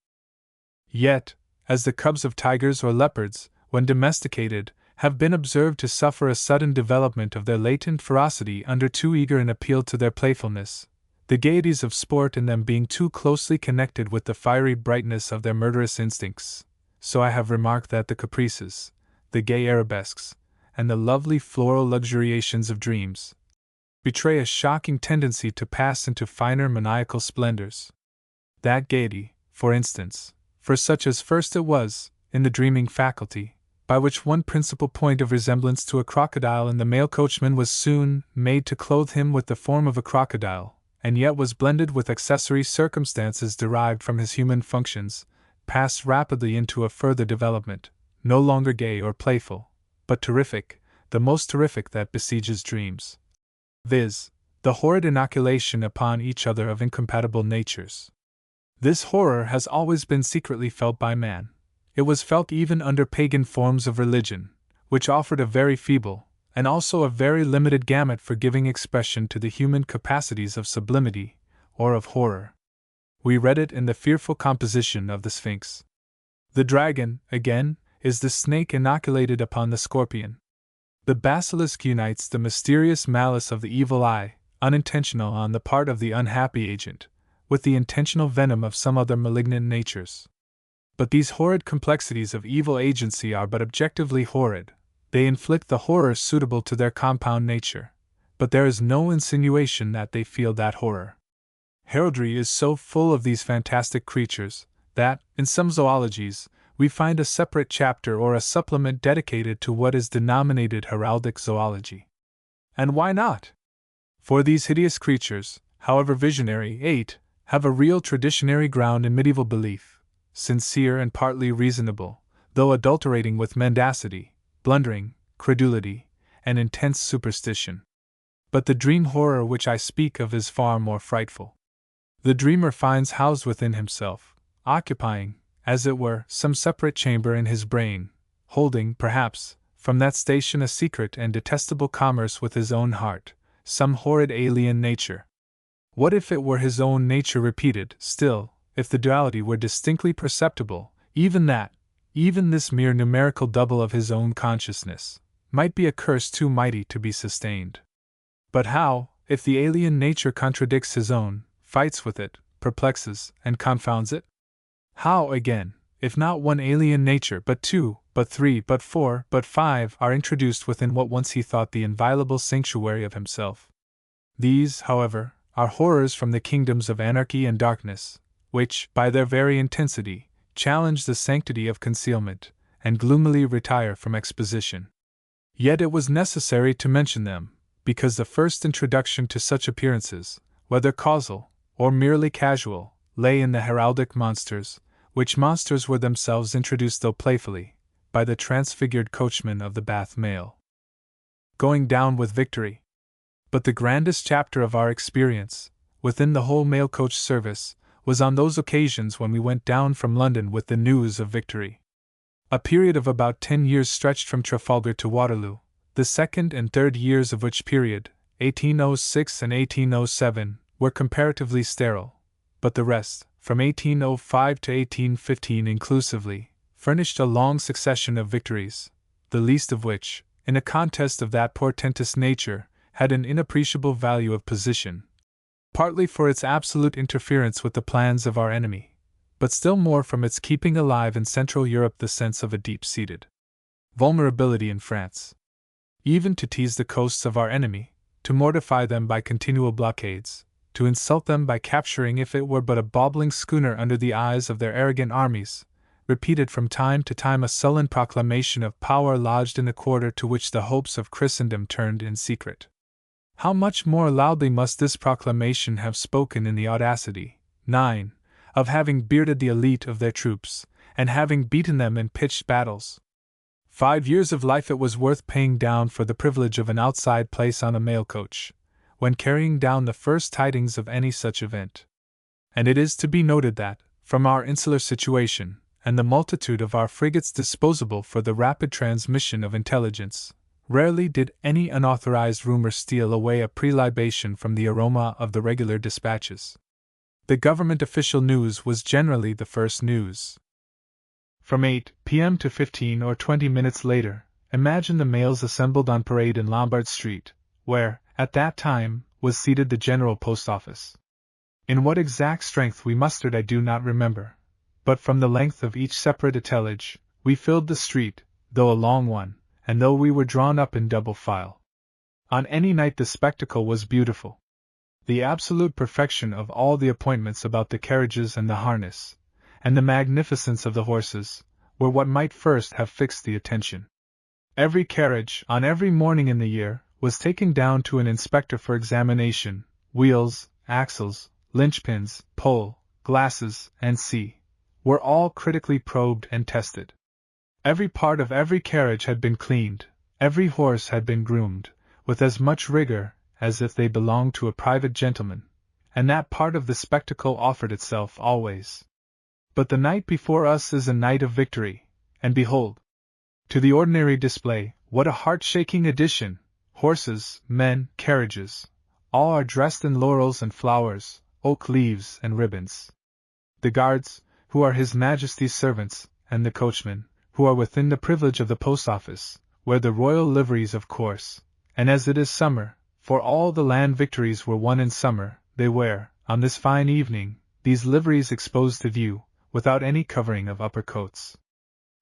Yet, as the cubs of tigers or leopards, when domesticated, have been observed to suffer a sudden development of their latent ferocity under too eager an appeal to their playfulness, the gaieties of sport in them being too closely connected with the fiery brightness of their murderous instincts, so I have remarked that the caprices, the gay arabesques, and the lovely floral luxuriations of dreams betray a shocking tendency to pass into finer maniacal splendors. That gaiety, for instance, for such as first it was, in the dreaming faculty, by which one principal point of resemblance to a crocodile in the mail coachman was soon made to clothe him with the form of a crocodile, and yet was blended with accessory circumstances derived from his human functions, passed rapidly into a further development, no longer gay or playful, but terrific, the most terrific that besieges dreams. Viz., the horrid inoculation upon each other of incompatible natures. This horror has always been secretly felt by man. It was felt even under pagan forms of religion, which offered a very feeble, and also a very limited gamut for giving expression to the human capacities of sublimity, or of horror. We read it in the fearful composition of the Sphinx. The dragon, again, is the snake inoculated upon the scorpion. The basilisk unites the mysterious malice of the evil eye, unintentional on the part of the unhappy agent, with the intentional venom of some other malignant natures. But these horrid complexities of evil agency are but objectively horrid. They inflict the horror suitable to their compound nature, but there is no insinuation that they feel that horror. Heraldry is so full of these fantastic creatures, that, in some zoologies, we find a separate chapter or a supplement dedicated to what is denominated heraldic zoology. And why not? For these hideous creatures, however visionary, have a real traditionary ground in medieval belief, sincere and partly reasonable, though adulterating with mendacity, blundering, credulity, and intense superstition. But the dream horror which I speak of is far more frightful. The dreamer finds housed within himself, occupying, as it were, some separate chamber in his brain, holding, perhaps, from that station a secret and detestable commerce with his own heart, some horrid alien nature. What if it were his own nature repeated? Still, if the duality were distinctly perceptible, even this mere numerical double of his own consciousness, might be a curse too mighty to be sustained. But how, if the alien nature contradicts his own, fights with it, perplexes, and confounds it? How, again, if not one alien nature, but two, but three, but four, but five are introduced within what once he thought the inviolable sanctuary of himself? These, however, are horrors from the kingdoms of anarchy and darkness, which, by their very intensity, challenge the sanctity of concealment, and gloomily retire from exposition. Yet it was necessary to mention them, because the first introduction to such appearances, whether causal, or merely casual, lay in the heraldic monsters, which monsters were themselves introduced though playfully, by the transfigured coachman of the Bath mail. Going down with victory. But the grandest chapter of our experience, within the whole mail coach service, was on those occasions when we went down from London with the news of victory. A period of about 10 years stretched from Trafalgar to Waterloo, the second and third years of which period, 1806 and 1807, were comparatively sterile, but the rest, from 1805 to 1815 inclusively, furnished a long succession of victories, the least of which, in a contest of that portentous nature, had an inappreciable value of position, partly for its absolute interference with the plans of our enemy, but still more from its keeping alive in Central Europe the sense of a deep-seated vulnerability in France. Even to tease the coasts of our enemy, to mortify them by continual blockades, to insult them by capturing if it were but a bobbling schooner under the eyes of their arrogant armies, repeated from time to time a sullen proclamation of power lodged in the quarter to which the hopes of Christendom turned in secret. How much more loudly must this proclamation have spoken in the audacity, 9, of having bearded the elite of their troops, and having beaten them in pitched battles. 5 years of life it was worth paying down for the privilege of an outside place on a mail coach, when carrying down the first tidings of any such event. And it is to be noted that, from our insular situation, and the multitude of our frigates disposable for the rapid transmission of intelligence, rarely did any unauthorized rumor steal away a prelibation from the aroma of the regular dispatches. The government official news was generally the first news. From 8 p.m. to 15 or 20 minutes later, imagine the mails assembled on parade in Lombard Street, where, at that time, was seated the General Post Office. In what exact strength we mustered I do not remember, but from the length of each separate attelage, we filled the street, though a long one, and though we were drawn up in double file. On any night the spectacle was beautiful. The absolute perfection of all the appointments about the carriages and the harness, and the magnificence of the horses, were what might first have fixed the attention. Every carriage, on every morning in the year, was taken down to an inspector for examination. Wheels, axles, linchpins, pole, glasses, and were all critically probed and tested. Every part of every carriage had been cleaned, every horse had been groomed, with as much rigor as if they belonged to a private gentleman, and that part of the spectacle offered itself always. But the night before us is a night of victory, and behold, to the ordinary display, what a heart-shaking addition! Horses, men, carriages, all are dressed in laurels and flowers, oak leaves and ribbons. The guards, who are His Majesty's servants, and the coachmen, who are within the privilege of the post office, wear the royal liveries of course, and as it is summer, for all the land victories were won in summer, they wear, on this fine evening, these liveries exposed to view, without any covering of upper coats.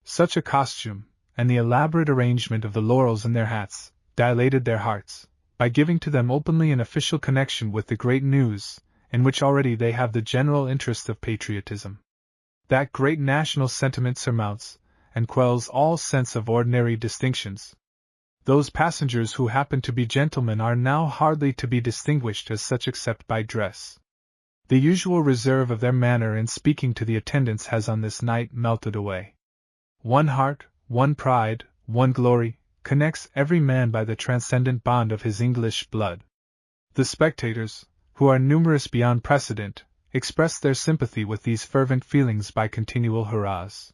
Such a costume, and the elaborate arrangement of the laurels in their hats, dilated their hearts, by giving to them openly an official connection with the great news, in which already they have the general interest of patriotism. That great national sentiment surmounts, and quells all sense of ordinary distinctions. Those passengers who happen to be gentlemen are now hardly to be distinguished as such except by dress. The usual reserve of their manner in speaking to the attendants has on this night melted away. One heart, one pride, one glory, connects every man by the transcendent bond of his English blood. The spectators, who are numerous beyond precedent, express their sympathy with these fervent feelings by continual hurrahs.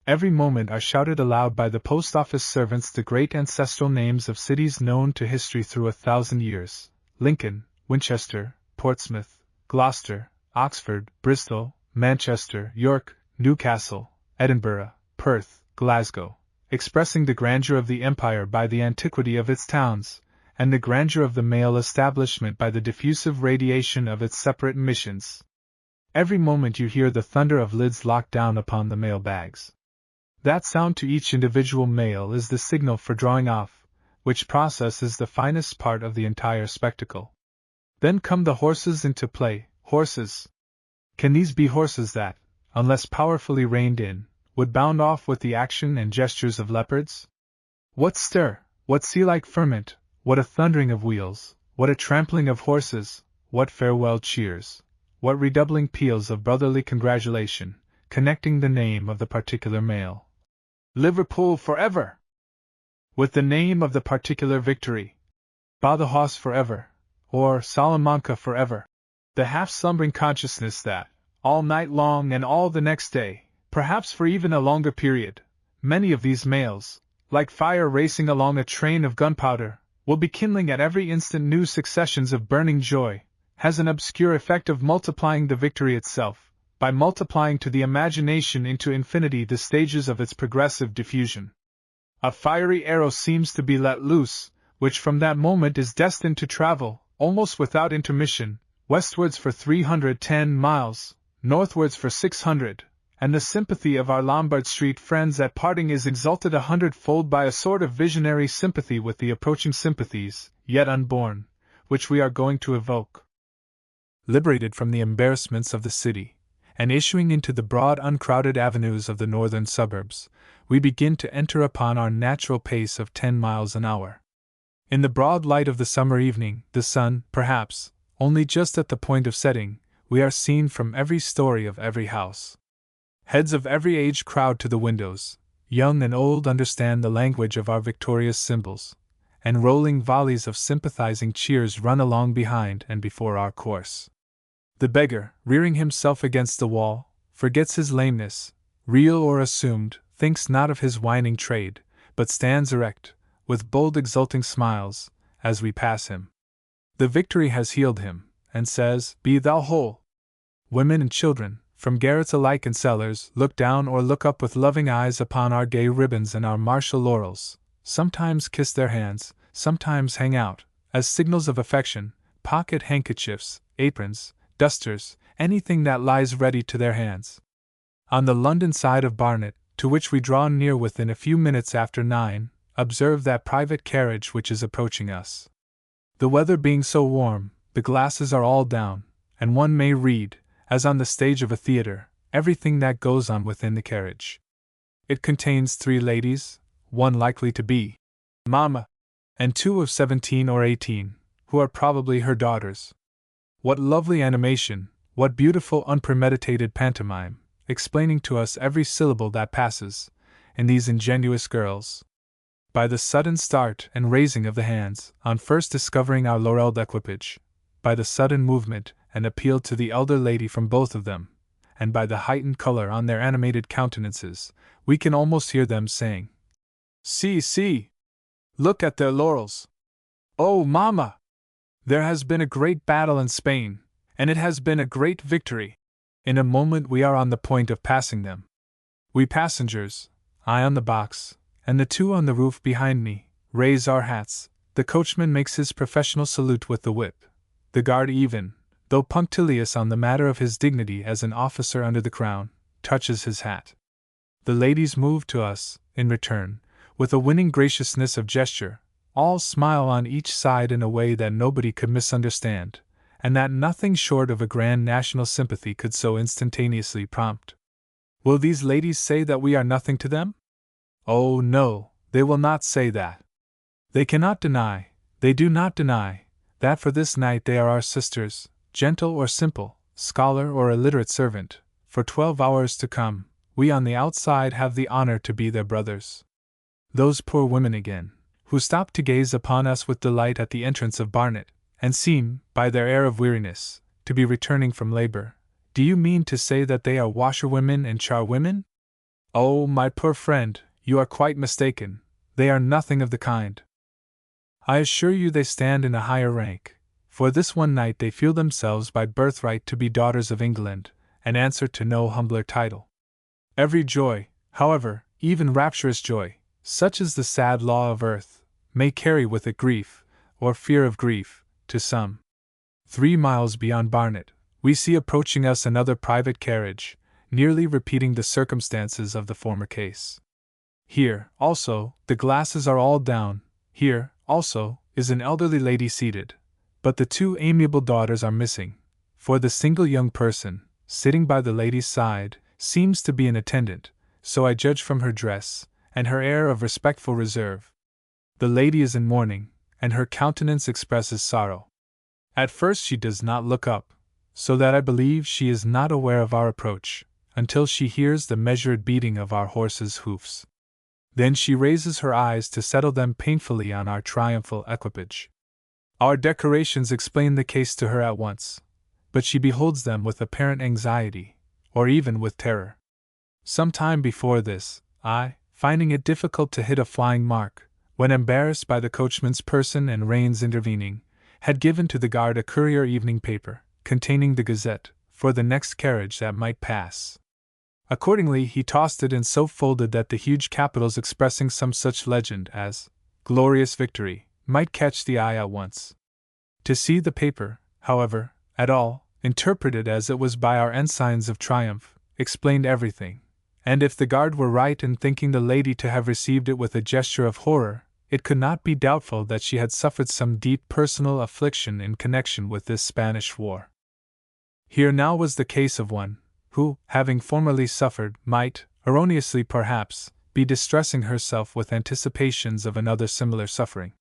Every moment are shouted aloud by the post office servants the great ancestral names of cities known to history through 1,000 years: Lincoln, Winchester, Portsmouth, Gloucester, Oxford, Bristol, Manchester, York, Newcastle, Edinburgh, Perth, Glasgow, expressing the grandeur of the empire by the antiquity of its towns, and the grandeur of the mail establishment by the diffusive radiation of its separate missions. Every moment you hear the thunder of lids locked down upon the mail bags. That sound to each individual mail is the signal for drawing off, which process is the finest part of the entire spectacle. Then come the horses into play. Horses! Can these be horses that, unless powerfully reined in, would bound off with the action and gestures of leopards? What stir, what sea-like ferment, what a thundering of wheels, what a trampling of horses, what farewell cheers, what redoubling peals of brotherly congratulation, connecting the name of the particular mail, Liverpool forever, with the name of the particular victory, Badajoz forever, or Salamanca forever. The half-slumbering consciousness that, all night long and all the next day, perhaps for even a longer period, many of these mails, like fire racing along a train of gunpowder, will be kindling at every instant new successions of burning joy, has an obscure effect of multiplying the victory itself, by multiplying to the imagination into infinity the stages of its progressive diffusion. A fiery arrow seems to be let loose, which from that moment is destined to travel, almost without intermission, westwards for 310 miles, northwards for 600, and the sympathy of our Lombard Street friends at parting is exalted 100-fold by a sort of visionary sympathy with the approaching sympathies, yet unborn, which we are going to evoke. Liberated from the embarrassments of the city, and issuing into the broad uncrowded avenues of the northern suburbs, we begin to enter upon our natural pace of 10 miles an hour. In the broad light of the summer evening, the sun, perhaps, only just at the point of setting, we are seen from every story of every house. Heads of every age crowd to the windows, young and old understand the language of our victorious symbols, and rolling volleys of sympathizing cheers run along behind and before our course. The beggar, rearing himself against the wall, forgets his lameness, real or assumed, thinks not of his whining trade, but stands erect, with bold exulting smiles, as we pass him. The victory has healed him, and says, "Be thou whole." Women and children, from garrets alike and cellars, look down or look up with loving eyes upon our gay ribbons and our martial laurels, sometimes kiss their hands, sometimes hang out, as signals of affection, pocket handkerchiefs, aprons, dusters, anything that lies ready to their hands. On the London side of Barnet, to which we draw near within a few minutes after 9, observe that private carriage which is approaching us. The weather being so warm, the glasses are all down, and one may read, as on the stage of a theatre, everything that goes on within the carriage. It contains 3 ladies, one likely to be Mamma, and 2 of 17 or 18, who are probably her daughters. What lovely animation, what beautiful unpremeditated pantomime, explaining to us every syllable that passes, in these ingenuous girls. By the sudden start and raising of the hands, on first discovering our laurelled equipage, by the sudden movement and appeal to the elder lady from both of them, and by the heightened color on their animated countenances, we can almost hear them saying, "See, see! Look at their laurels! Oh, Mamma! There has been a great battle in Spain, and it has been a great victory." In a moment we are on the point of passing them. We passengers, I on the box, and the 2 on the roof behind me, raise our hats. The coachman makes his professional salute with the whip. The guard, even though punctilious on the matter of his dignity as an officer under the crown, touches his hat. The ladies move to us, in return, with a winning graciousness of gesture. All smile on each side in a way that nobody could misunderstand, and that nothing short of a grand national sympathy could so instantaneously prompt. Will these ladies say that we are nothing to them? Oh, no, they will not say that. They cannot deny, they do not deny, that for this night they are our sisters, gentle or simple, scholar or illiterate servant. For 12 hours to come, we on the outside have the honor to be their brothers. Those poor women again, who stop to gaze upon us with delight at the entrance of Barnet, and seem, by their air of weariness, to be returning from labor. Do you mean to say that they are washerwomen and charwomen? Oh, my poor friend, you are quite mistaken. They are nothing of the kind. I assure you they stand in a higher rank. For this one night they feel themselves by birthright to be daughters of England, and answer to no humbler title. Every joy, however, even rapturous joy, such is the sad law of earth, may carry with it grief, or fear of grief, to some. 3 miles beyond Barnet, we see approaching us another private carriage, nearly repeating the circumstances of the former case. Here, also, the glasses are all down. Here, also, is an elderly lady seated. But the 2 amiable daughters are missing, for the single young person, sitting by the lady's side, seems to be an attendant, so I judge from her dress, and her air of respectful reserve. The lady is in mourning, and her countenance expresses sorrow. At first she does not look up, so that I believe she is not aware of our approach, until she hears the measured beating of our horses' hoofs. Then she raises her eyes to settle them painfully on our triumphal equipage. Our decorations explain the case to her at once, but she beholds them with apparent anxiety, or even with terror. Some time before this, I, finding it difficult to hit a flying mark, when embarrassed by the coachman's person and reins intervening, had given to the guard a courier evening paper, containing the Gazette, for the next carriage that might pass. Accordingly he tossed it and so folded that the huge capitals expressing some such legend as "Glorious Victory" might catch the eye at once. To see the paper, however, at all, interpreted as it was by our ensigns of triumph, explained everything, and if the guard were right in thinking the lady to have received it with a gesture of horror, it could not be doubtful that she had suffered some deep personal affliction in connection with this Spanish war. Here now was the case of one, who, having formerly suffered, might, erroneously perhaps, be distressing herself with anticipations of another similar suffering.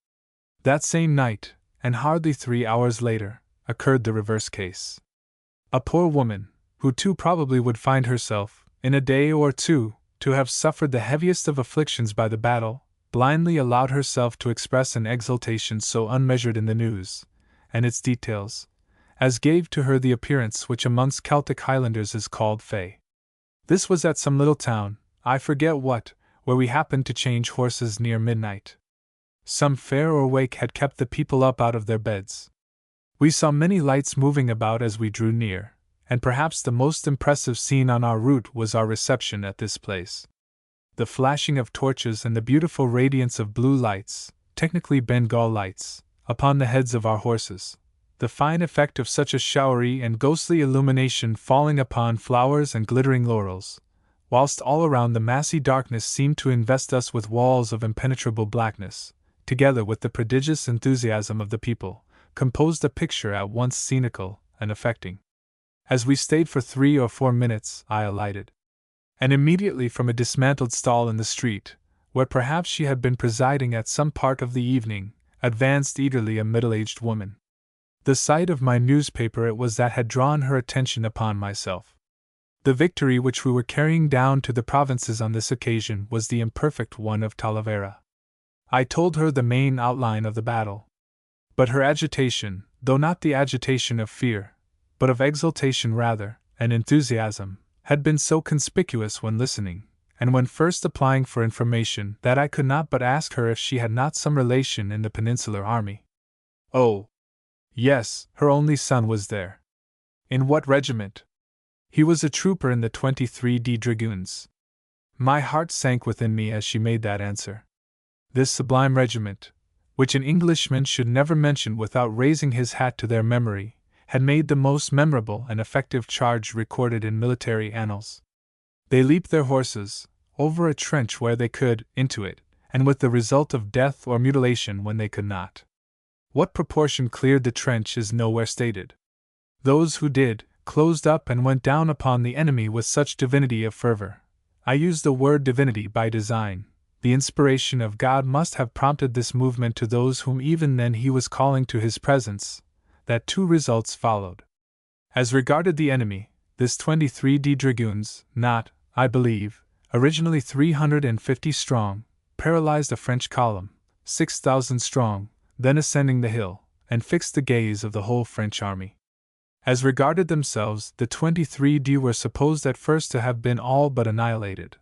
That same night, and hardly 3 hours later, occurred the reverse case. A poor woman, who too probably would find herself, in a day or two, to have suffered the heaviest of afflictions by the battle, blindly allowed herself to express an exultation so unmeasured in the news, and its details, as gave to her the appearance which amongst Celtic Highlanders is called fey. This was at some little town, I forget what, where we happened to change horses near midnight. Some fair or wake had kept the people up out of their beds. We saw many lights moving about as we drew near, and perhaps the most impressive scene on our route was our reception at this place. The flashing of torches and the beautiful radiance of blue lights, technically Bengal lights, upon the heads of our horses, the fine effect of such a showery and ghostly illumination falling upon flowers and glittering laurels, whilst all around the massy darkness seemed to invest us with walls of impenetrable blackness, together with the prodigious enthusiasm of the people, composed a picture at once scenical and affecting. As we stayed for 3 or 4 minutes, I alighted. And immediately from a dismantled stall in the street, where perhaps she had been presiding at some part of the evening, advanced eagerly a middle-aged woman. The sight of my newspaper it was that had drawn her attention upon myself. The victory which we were carrying down to the provinces on this occasion was the imperfect one of Talavera. I told her the main outline of the battle. But her agitation, though not the agitation of fear, but of exultation rather, and enthusiasm, had been so conspicuous when listening, and when first applying for information, that I could not but ask her if she had not some relation in the Peninsular Army. Oh, yes, her only son was there. In what regiment? He was a trooper in the 23d Dragoons. My heart sank within me as she made that answer. This sublime regiment, which an Englishman should never mention without raising his hat to their memory, had made the most memorable and effective charge recorded in military annals. They leaped their horses, over a trench where they could, into it, and with the result of death or mutilation when they could not. What proportion cleared the trench is nowhere stated. Those who did, closed up and went down upon the enemy with such divinity of fervor. I use the word divinity by design. The inspiration of God must have prompted this movement to those whom even then he was calling to his presence, that 2 results followed. As regarded the enemy, this 23d Dragoons, not, I believe, originally 350 strong, paralyzed a French column, 6,000 strong, then ascending the hill, and fixed the gaze of the whole French army. As regarded themselves, the 23d were supposed at first to have been all but annihilated,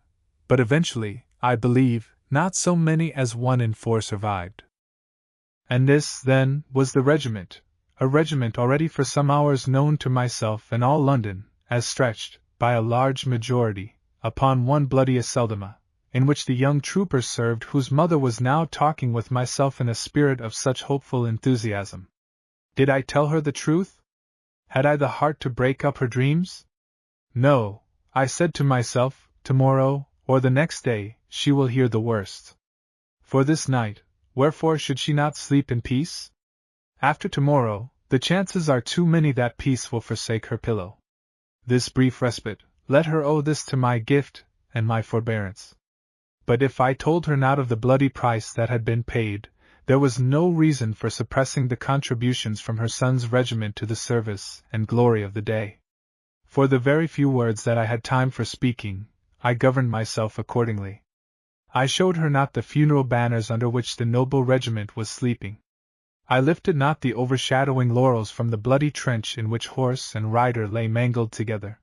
but eventually, I believe, not so many as 1 in 4 survived. And this, then, was the regiment, a regiment already for some hours known to myself and all London, as stretched, by a large majority, upon one bloody Aceldama, in which the young trooper served whose mother was now talking with myself in a spirit of such hopeful enthusiasm. Did I tell her the truth? Had I the heart to break up her dreams? No, I said to myself, tomorrow, or the next day, she will hear the worst. For this night, wherefore should she not sleep in peace? After tomorrow, the chances are too many that peace will forsake her pillow. This brief respite, let her owe this to my gift and my forbearance. But if I told her not of the bloody price that had been paid, there was no reason for suppressing the contributions from her son's regiment to the service and glory of the day. For the very few words that I had time for speaking, I governed myself accordingly. I showed her not the funeral banners under which the noble regiment was sleeping. I lifted not the overshadowing laurels from the bloody trench in which horse and rider lay mangled together.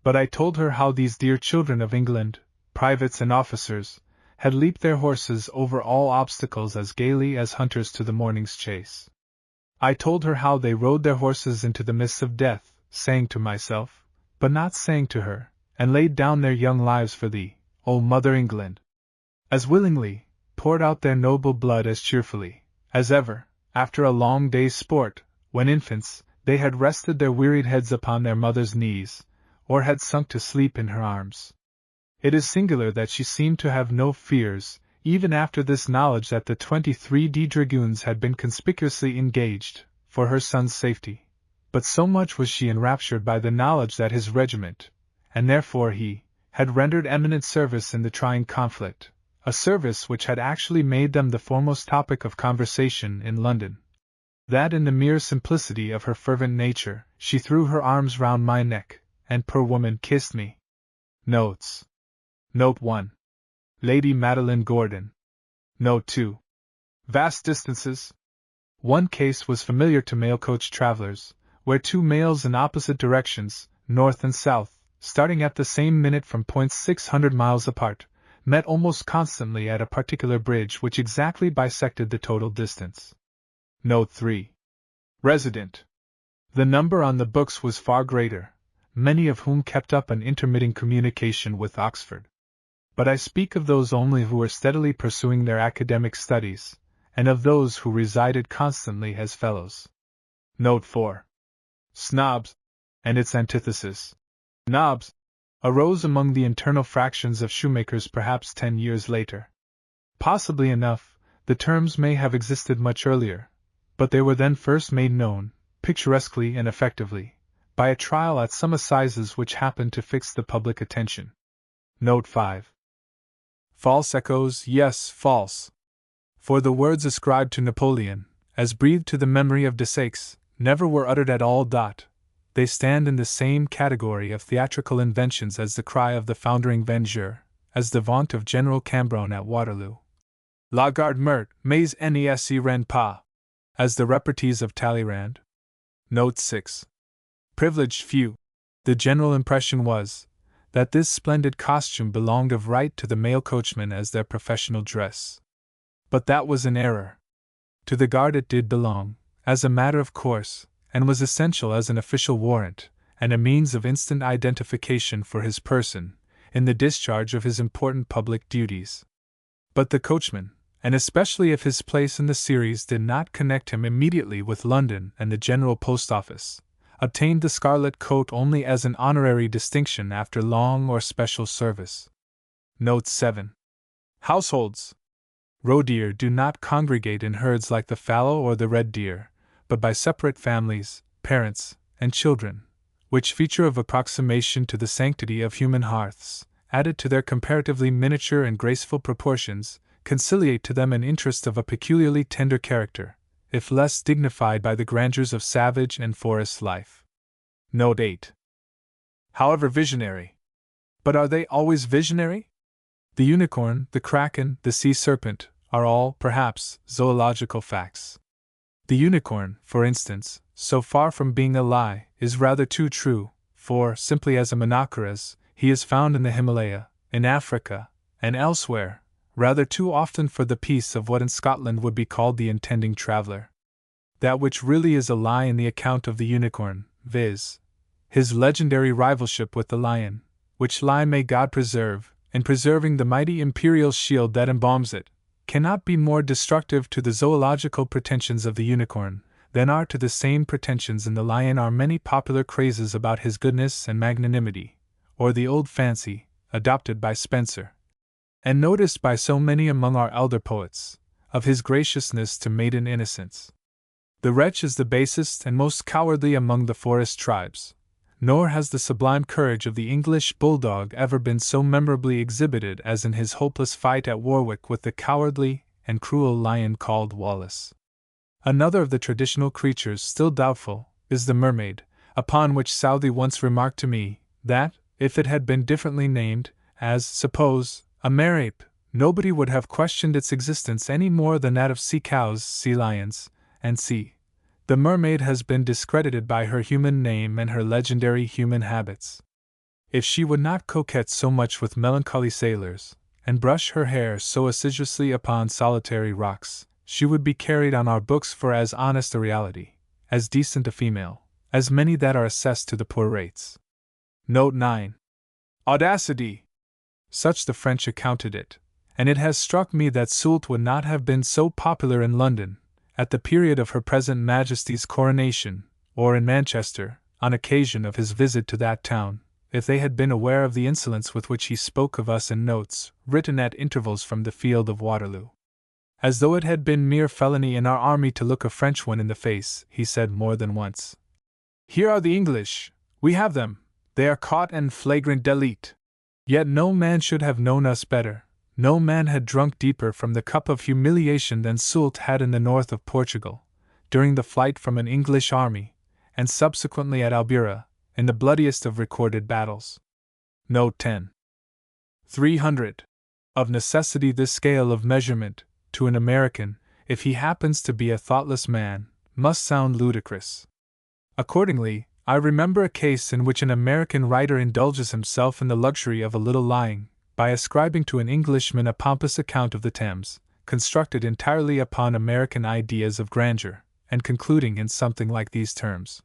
But I told her how these dear children of England, privates and officers, had leaped their horses over all obstacles as gaily as hunters to the morning's chase. I told her how they rode their horses into the mists of death, saying to myself, but not saying to her, and laid down their young lives for thee, O Mother England. As willingly, poured out their noble blood as cheerfully, as ever, after a long day's sport, when infants, they had rested their wearied heads upon their mother's knees, or had sunk to sleep in her arms. It is singular that she seemed to have no fears, even after this knowledge that the 23d Dragoons had been conspicuously engaged, for her son's safety. But so much was she enraptured by the knowledge that his regiment, and therefore he, had rendered eminent service in the trying conflict, a service which had actually made them the foremost topic of conversation in London, that in the mere simplicity of her fervent nature, she threw her arms round my neck, and poor woman kissed me. Notes. Note 1. Lady Madeline Gordon. Note 2. Vast distances. One case was familiar to mail coach travelers, where two mails in opposite directions, north and south, starting at the same minute from points 600 miles apart, met almost constantly at a particular bridge which exactly bisected the total distance. Note 3. Resident. The number on the books was far greater, many of whom kept up an intermittent communication with Oxford. But I speak of those only who were steadily pursuing their academic studies, and of those who resided constantly as fellows. Note 4. Snobs, and its antithesis. Nobs, arose among the internal fractions of shoemakers perhaps 10 years later. Possibly enough, the terms may have existed much earlier, but they were then first made known, picturesquely and effectively, by a trial at some assizes which happened to fix the public attention. Note 5. False echoes, yes, false. For the words ascribed to Napoleon, as breathed to the memory of Desaix, never were uttered at all. They stand in the same category of theatrical inventions as the cry of the foundering Vengeur, as the vaunt of General Cambronne at Waterloo. La garde meurt, mais ne s'y rend pas, as the repartees of Talleyrand. Note 6. Privileged few. The general impression was that this splendid costume belonged of right to the mail coachman as their professional dress. But that was an error. To the guard it did belong, as a matter of course, and was essential as an official warrant, and a means of instant identification for his person, in the discharge of his important public duties. But the coachman, and especially if his place in the series did not connect him immediately with London and the General Post Office, obtained the scarlet coat only as an honorary distinction after long or special service. Note 7. Households. Roe deer do not congregate in herds like the fallow or the red deer, but by separate families, parents, and children, which feature of approximation to the sanctity of human hearths, added to their comparatively miniature and graceful proportions, conciliate to them an interest of a peculiarly tender character, if less dignified by the grandeurs of savage and forest life. Note 8. However visionary. But are they always visionary? The unicorn, the kraken, the sea serpent, are all, perhaps, zoological facts. The unicorn, for instance, so far from being a lie, is rather too true, for, simply as a monoceros, he is found in the Himalaya, in Africa, and elsewhere, rather too often for the peace of what in Scotland would be called the intending traveller. That which really is a lie in the account of the unicorn, viz., his legendary rivalship with the lion, which lie may God preserve, in preserving the mighty imperial shield that embalms it, cannot be more destructive to the zoological pretensions of the unicorn than are to the same pretensions in the lion are many popular crazes about his goodness and magnanimity, or the old fancy, adopted by Spenser, and noticed by so many among our elder poets, of his graciousness to maiden innocence. The wretch is the basest and most cowardly among the forest tribes, nor has the sublime courage of the English bulldog ever been so memorably exhibited as in his hopeless fight at Warwick with the cowardly and cruel lion called Wallace. Another of the traditional creatures still doubtful is the mermaid, upon which Southey once remarked to me that, if it had been differently named, as, suppose, a mare-ape, nobody would have questioned its existence any more than that of sea cows, sea lions, and sea. The mermaid has been discredited by her human name and her legendary human habits. If she would not coquette so much with melancholy sailors, and brush her hair so assiduously upon solitary rocks, she would be carried on our books for as honest a reality, as decent a female, as many that are assessed to the poor rates. Note 9. Audacity. Such the French accounted it, and it has struck me that Soult would not have been so popular in London, at the period of Her Present Majesty's coronation, or in Manchester, on occasion of his visit to that town, if they had been aware of the insolence with which he spoke of us in notes, written at intervals from the field of Waterloo. As though it had been mere felony in our army to look a Frenchman in the face, he said more than once, "Here are the English, we have them, they are caught en flagrant délit." Yet no man should have known us better. No man had drunk deeper from the cup of humiliation than Soult had in the north of Portugal, during the flight from an English army, and subsequently at Albuera, in the bloodiest of recorded battles. Note 10. 300. Of necessity this scale of measurement, to an American, if he happens to be a thoughtless man, must sound ludicrous. Accordingly, I remember a case in which an American writer indulges himself in the luxury of a little lying, by ascribing to an Englishman a pompous account of the Thames, constructed entirely upon American ideas of grandeur, and concluding in something like these terms.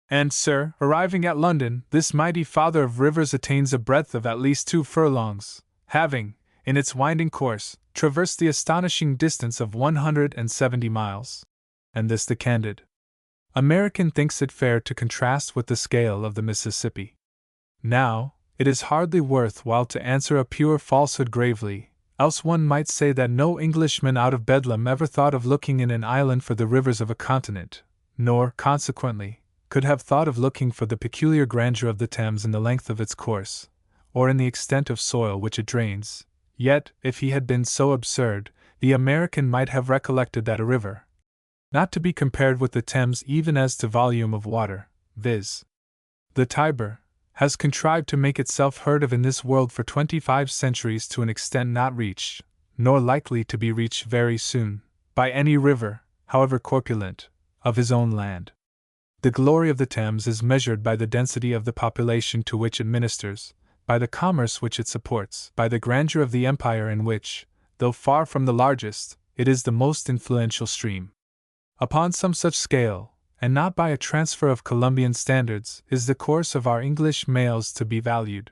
And, sir, arriving at London, this mighty father of rivers attains a breadth of at least 2 furlongs, having, in its winding course, traversed the astonishing distance of 170 miles. And this the candid American thinks it fair to contrast with the scale of the Mississippi. Now, it is hardly worth while to answer a pure falsehood gravely, else one might say that no Englishman out of Bedlam ever thought of looking in an island for the rivers of a continent, nor, consequently, could have thought of looking for the peculiar grandeur of the Thames in the length of its course, or in the extent of soil which it drains. Yet, if he had been so absurd, the American might have recollected that a river, not to be compared with the Thames even as to volume of water, viz., the Tiber, has contrived to make itself heard of in this world for 25 centuries to an extent not reached, nor likely to be reached very soon, by any river, however corpulent, of his own land. The glory of the Thames is measured by the density of the population to which it ministers, by the commerce which it supports, by the grandeur of the empire in which, though far from the largest, it is the most influential stream. Upon some such scale, and not by a transfer of Columbian standards, is the course of our English mails to be valued.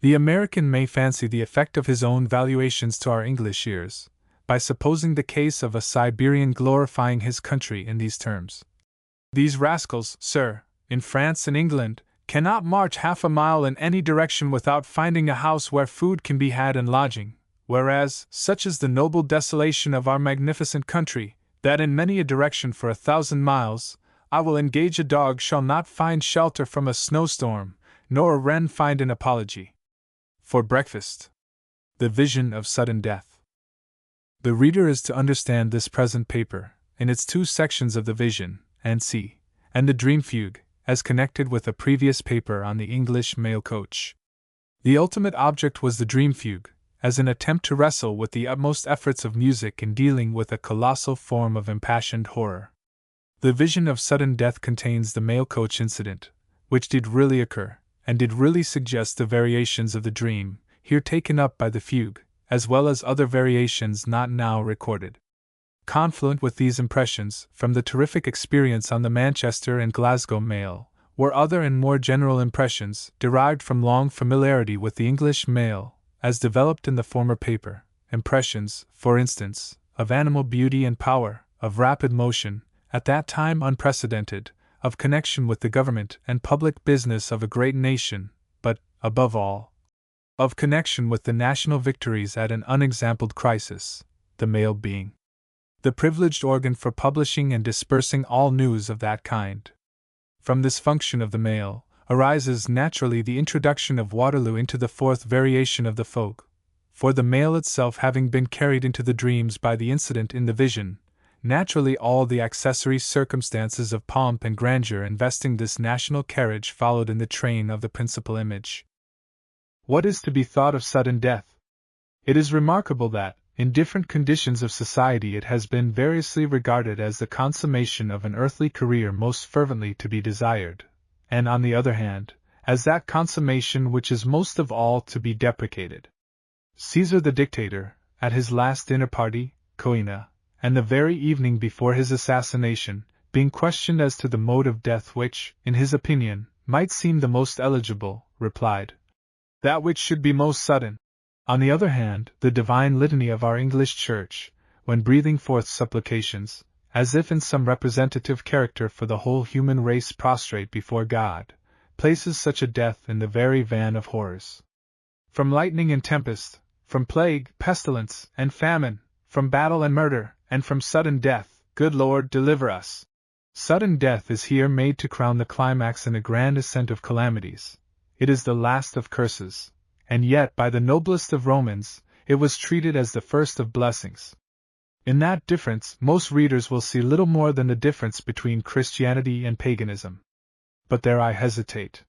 The American may fancy the effect of his own valuations to our English ears, by supposing the case of a Siberian glorifying his country in these terms. These rascals, sir, in France and England, cannot march half a mile in any direction without finding a house where food can be had and lodging, whereas, such is the noble desolation of our magnificent country, that in many a direction for 1,000 miles, I will engage a dog shall not find shelter from a snowstorm, nor a wren find an apology for breakfast. The vision of sudden death. The reader is to understand this present paper, in its 2 sections of the vision, and the dream fugue, as connected with a previous paper on the English mail coach. The ultimate object was the dream fugue, as an attempt to wrestle with the utmost efforts of music in dealing with a colossal form of impassioned horror. The vision of sudden death contains the mail coach incident, which did really occur, and did really suggest the variations of the dream, here taken up by the fugue, as well as other variations not now recorded. Confluent with these impressions, from the terrific experience on the Manchester and Glasgow mail, were other and more general impressions, derived from long familiarity with the English mail, as developed in the former paper, impressions, for instance, of animal beauty and power, of rapid motion, at that time unprecedented, of connection with the government and public business of a great nation, but, above all, of connection with the national victories at an unexampled crisis, the mail being the privileged organ for publishing and dispersing all news of that kind. From this function of the mail arises naturally the introduction of Waterloo into the 4th variation of the folk, for the mail itself having been carried into the dreams by the incident in the vision, naturally all the accessory circumstances of pomp and grandeur investing this national carriage followed in the train of the principal image. What is to be thought of sudden death? It is remarkable that, in different conditions of society, it has been variously regarded as the consummation of an earthly career most fervently to be desired, and on the other hand, as that consummation which is most of all to be deprecated. Caesar the dictator, at his last dinner party, coena, and the very evening before his assassination, being questioned as to the mode of death which, in his opinion, might seem the most eligible, replied, "That which should be most sudden." On the other hand, the divine litany of our English Church, when breathing forth supplications, as if in some representative character for the whole human race prostrate before God, places such a death in the very van of horrors. From lightning and tempest, from plague, pestilence, and famine, from battle and murder, and from sudden death, good Lord, deliver us. Sudden death is here made to crown the climax in a grand ascent of calamities. It is the last of curses, and yet by the noblest of Romans, it was treated as the first of blessings. In that difference, most readers will see little more than the difference between Christianity and paganism. But there I hesitate.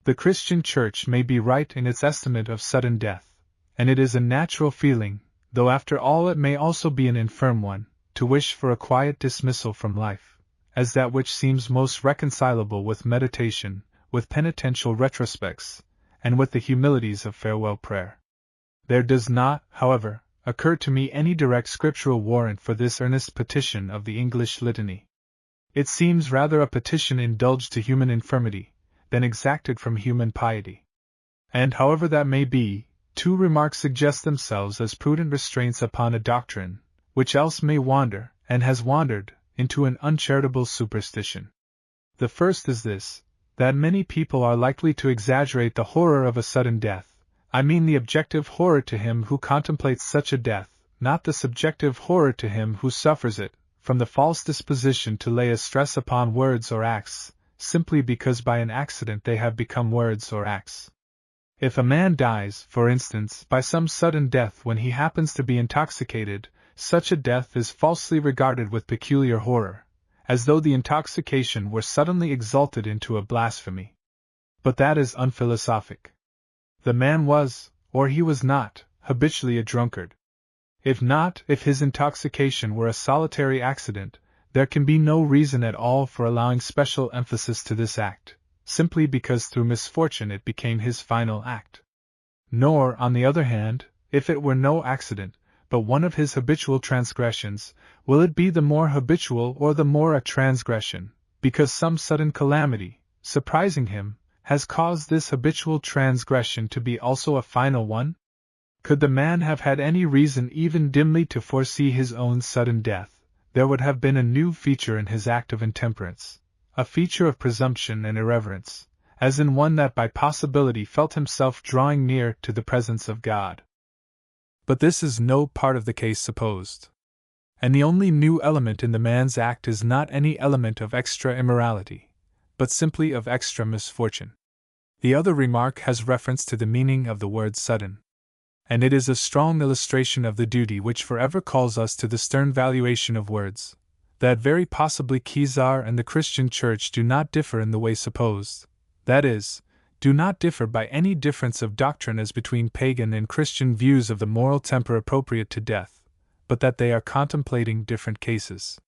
The Christian Church may be right in its estimate of sudden death, and it is a natural feeling, though after all it may also be an infirm one, to wish for a quiet dismissal from life, as that which seems most reconcilable with meditation, with penitential retrospects, and with the humilities of farewell prayer. There does not, however, occur to me any direct scriptural warrant for this earnest petition of the English litany. It seems rather a petition indulged to human infirmity, than exacted from human piety. And however that may be, two remarks suggest themselves as prudent restraints upon a doctrine, which else may wander, and has wandered, into an uncharitable superstition. The first is this, that many people are likely to exaggerate the horror of a sudden death. I mean the objective horror to him who contemplates such a death, not the subjective horror to him who suffers it, from the false disposition to lay a stress upon words or acts, simply because by an accident they have become words or acts. If a man dies, for instance, by some sudden death when he happens to be intoxicated, such a death is falsely regarded with peculiar horror, as though the intoxication were suddenly exalted into a blasphemy. But that is unphilosophic. The man was, or he was not, habitually a drunkard. If not, if his intoxication were a solitary accident, there can be no reason at all for allowing special emphasis to this act, simply because through misfortune it became his final act. Nor, on the other hand, if it were no accident, but one of his habitual transgressions, will it be the more habitual or the more a transgression, because some sudden calamity, surprising him, has caused this habitual transgression to be also a final one? Could the man have had any reason even dimly to foresee his own sudden death, there would have been a new feature in his act of intemperance, a feature of presumption and irreverence, as in one that by possibility felt himself drawing near to the presence of God. But this is no part of the case supposed. And the only new element in the man's act is not any element of extra immorality, but simply of extra misfortune. The other remark has reference to the meaning of the word sudden. And it is a strong illustration of the duty which forever calls us to the stern valuation of words, that very possibly Khazar and the Christian Church do not differ in the way supposed, that is, do not differ by any difference of doctrine as between pagan and Christian views of the moral temper appropriate to death, but that they are contemplating different cases.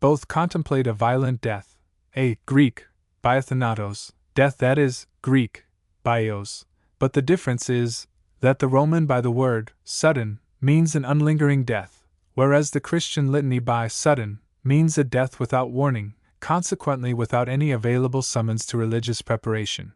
Both contemplate a violent death, a Greek, biathanatos, death, that is, Greek, bios, but the difference is that the Roman by the word sudden means an unlingering death, whereas the Christian litany by sudden means a death without warning, consequently without any available summons to religious preparation.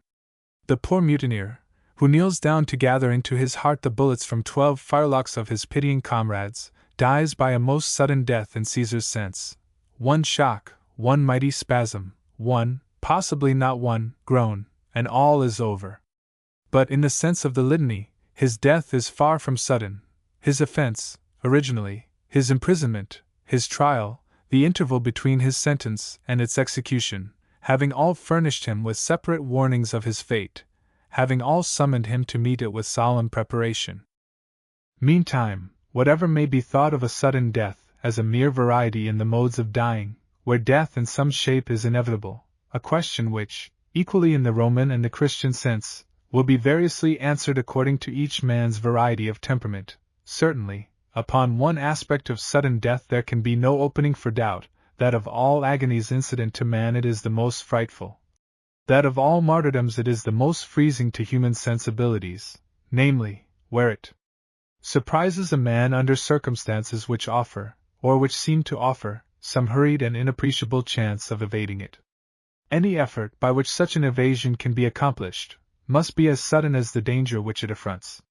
The poor mutineer, who kneels down to gather into his heart the bullets from 12 firelocks of his pitying comrades, dies by a most sudden death in Caesar's sense. One shock, one mighty spasm, one, possibly not one, groan, and all is over. But in the sense of the litany, his death is far from sudden. His offense, originally, his imprisonment, his trial, the interval between his sentence and its execution, having all furnished him with separate warnings of his fate, having all summoned him to meet it with solemn preparation. Meantime, whatever may be thought of a sudden death as a mere variety in the modes of dying, where death in some shape is inevitable, a question which, equally in the Roman and the Christian sense, will be variously answered according to each man's variety of temperament, certainly, upon one aspect of sudden death there can be no opening for doubt, that of all agonies incident to man it is the most frightful. That of all martyrdoms it is the most freezing to human sensibilities, namely, where it surprises a man under circumstances which offer, or which seem to offer, some hurried and inappreciable chance of evading it. Any effort by which such an evasion can be accomplished must be as sudden as the danger which it affronts.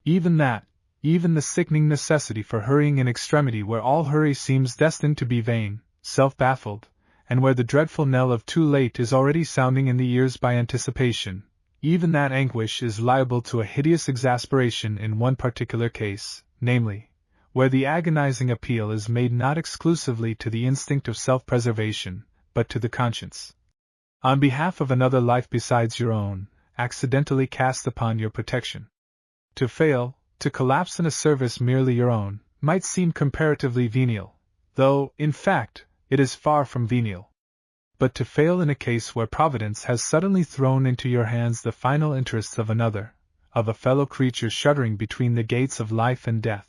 Even the sickening necessity for hurrying in extremity where all hurry seems destined to be vain, self-baffled, and where the dreadful knell of too late is already sounding in the ears by anticipation, even that anguish is liable to a hideous exasperation in one particular case, namely, where the agonizing appeal is made not exclusively to the instinct of self-preservation, but to the conscience. On behalf of another life besides your own, accidentally cast upon your protection. To fail, to collapse in a service merely your own, might seem comparatively venial, though, in fact, it is far from venial. But to fail in a case where Providence has suddenly thrown into your hands the final interests of another, of a fellow creature shuddering between the gates of life and death,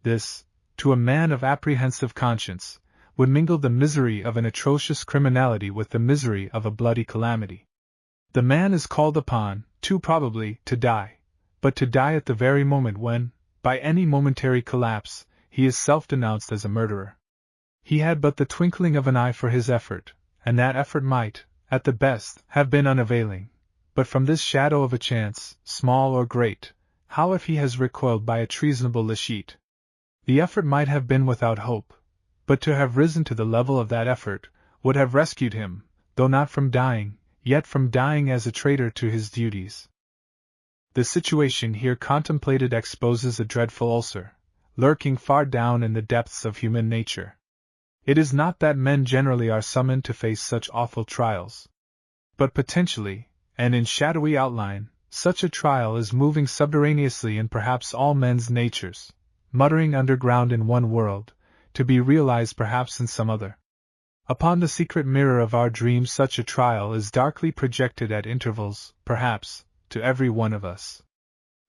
This, to a man of apprehensive conscience, would mingle the misery of an atrocious criminality with the misery of a bloody calamity. The man is called upon, too probably, to die, but to die at the very moment when, by any momentary collapse, he is self-denounced as a murderer. He had but the twinkling of an eye for his effort, and that effort might, at the best, have been unavailing. But from this shadow of a chance, small or great, how if he has recoiled by a treasonable lacheet? The effort might have been without hope, but to have risen to the level of that effort would have rescued him, though not from dying, yet from dying as a traitor to his duties. The situation here contemplated exposes a dreadful ulcer, lurking far down in the depths of human nature. It is not that men generally are summoned to face such awful trials. But potentially, and in shadowy outline, such a trial is moving subterraneously in perhaps all men's natures, muttering underground in one world, to be realized perhaps in some other. Upon the secret mirror of our dreams such a trial is darkly projected at intervals, perhaps, to every one of us.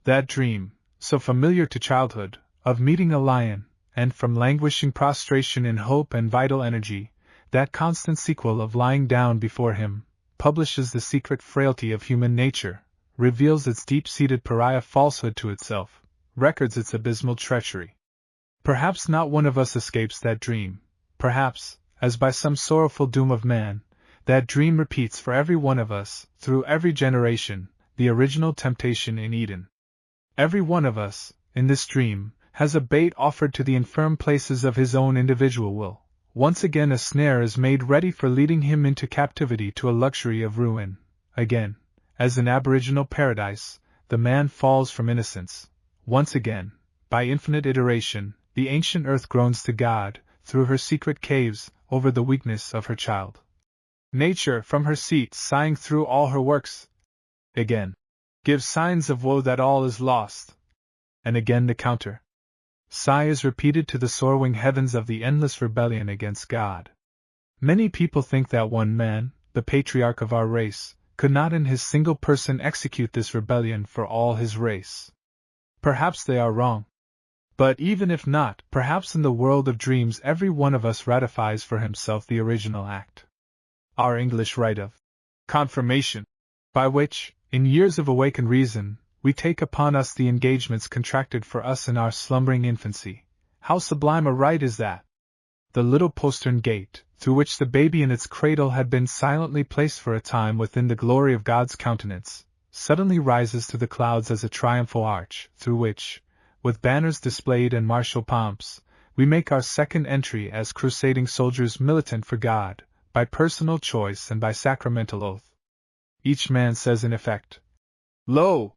That dream, so familiar to childhood, of meeting a lion, and from languishing prostration in hope and vital energy, that constant sequel of lying down before him, publishes the secret frailty of human nature, reveals its deep-seated pariah falsehood to itself, records its abysmal treachery. Perhaps not one of us escapes that dream, perhaps, as by some sorrowful doom of man, that dream repeats for every one of us, through every generation, the original temptation in Eden. Every one of us, in this dream, has a bait offered to the infirm places of his own individual will. Once again a snare is made ready for leading him into captivity to a luxury of ruin. Again, as in aboriginal paradise, the man falls from innocence. Once again, by infinite iteration, the ancient earth groans to God, through her secret caves, over the weakness of her child. Nature, from her seat sighing through all her works, again, gives signs of woe that all is lost. And again the counter sigh is repeated to the sorrowing heavens of the endless rebellion against God. Many people think that one man, the patriarch of our race, could not in his single person execute this rebellion for all his race. Perhaps they are wrong. But even if not, perhaps in the world of dreams every one of us ratifies for himself the original act. Our English rite of confirmation, by which, in years of awakened reason, we take upon us the engagements contracted for us in our slumbering infancy. How sublime a rite is that! The little postern gate, through which the baby in its cradle had been silently placed for a time within the glory of God's countenance, suddenly rises to the clouds as a triumphal arch, through which, with banners displayed and martial pomps, we make our second entry as crusading soldiers militant for God, by personal choice and by sacramental oath. Each man says in effect, "Lo!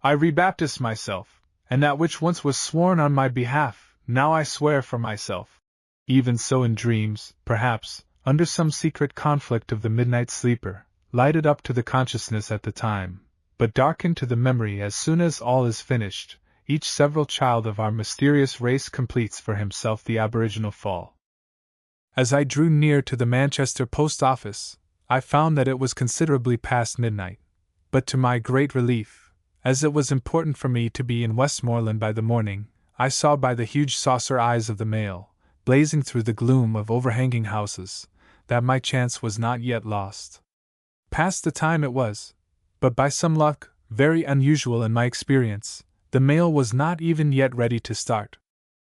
I rebaptize myself, and that which once was sworn on my behalf, now I swear for myself." Even so in dreams, perhaps, under some secret conflict of the midnight sleeper, lighted up to the consciousness at the time, but darkened to the memory as soon as all is finished, each several child of our mysterious race completes for himself the aboriginal fall. As I drew near to the Manchester post office, I found that it was considerably past midnight, but to my great relief, as it was important for me to be in Westmoreland by the morning, I saw by the huge saucer eyes of the mail, blazing through the gloom of overhanging houses, that my chance was not yet lost. Past the time it was, but by some luck, very unusual in my experience, the mail was not even yet ready to start.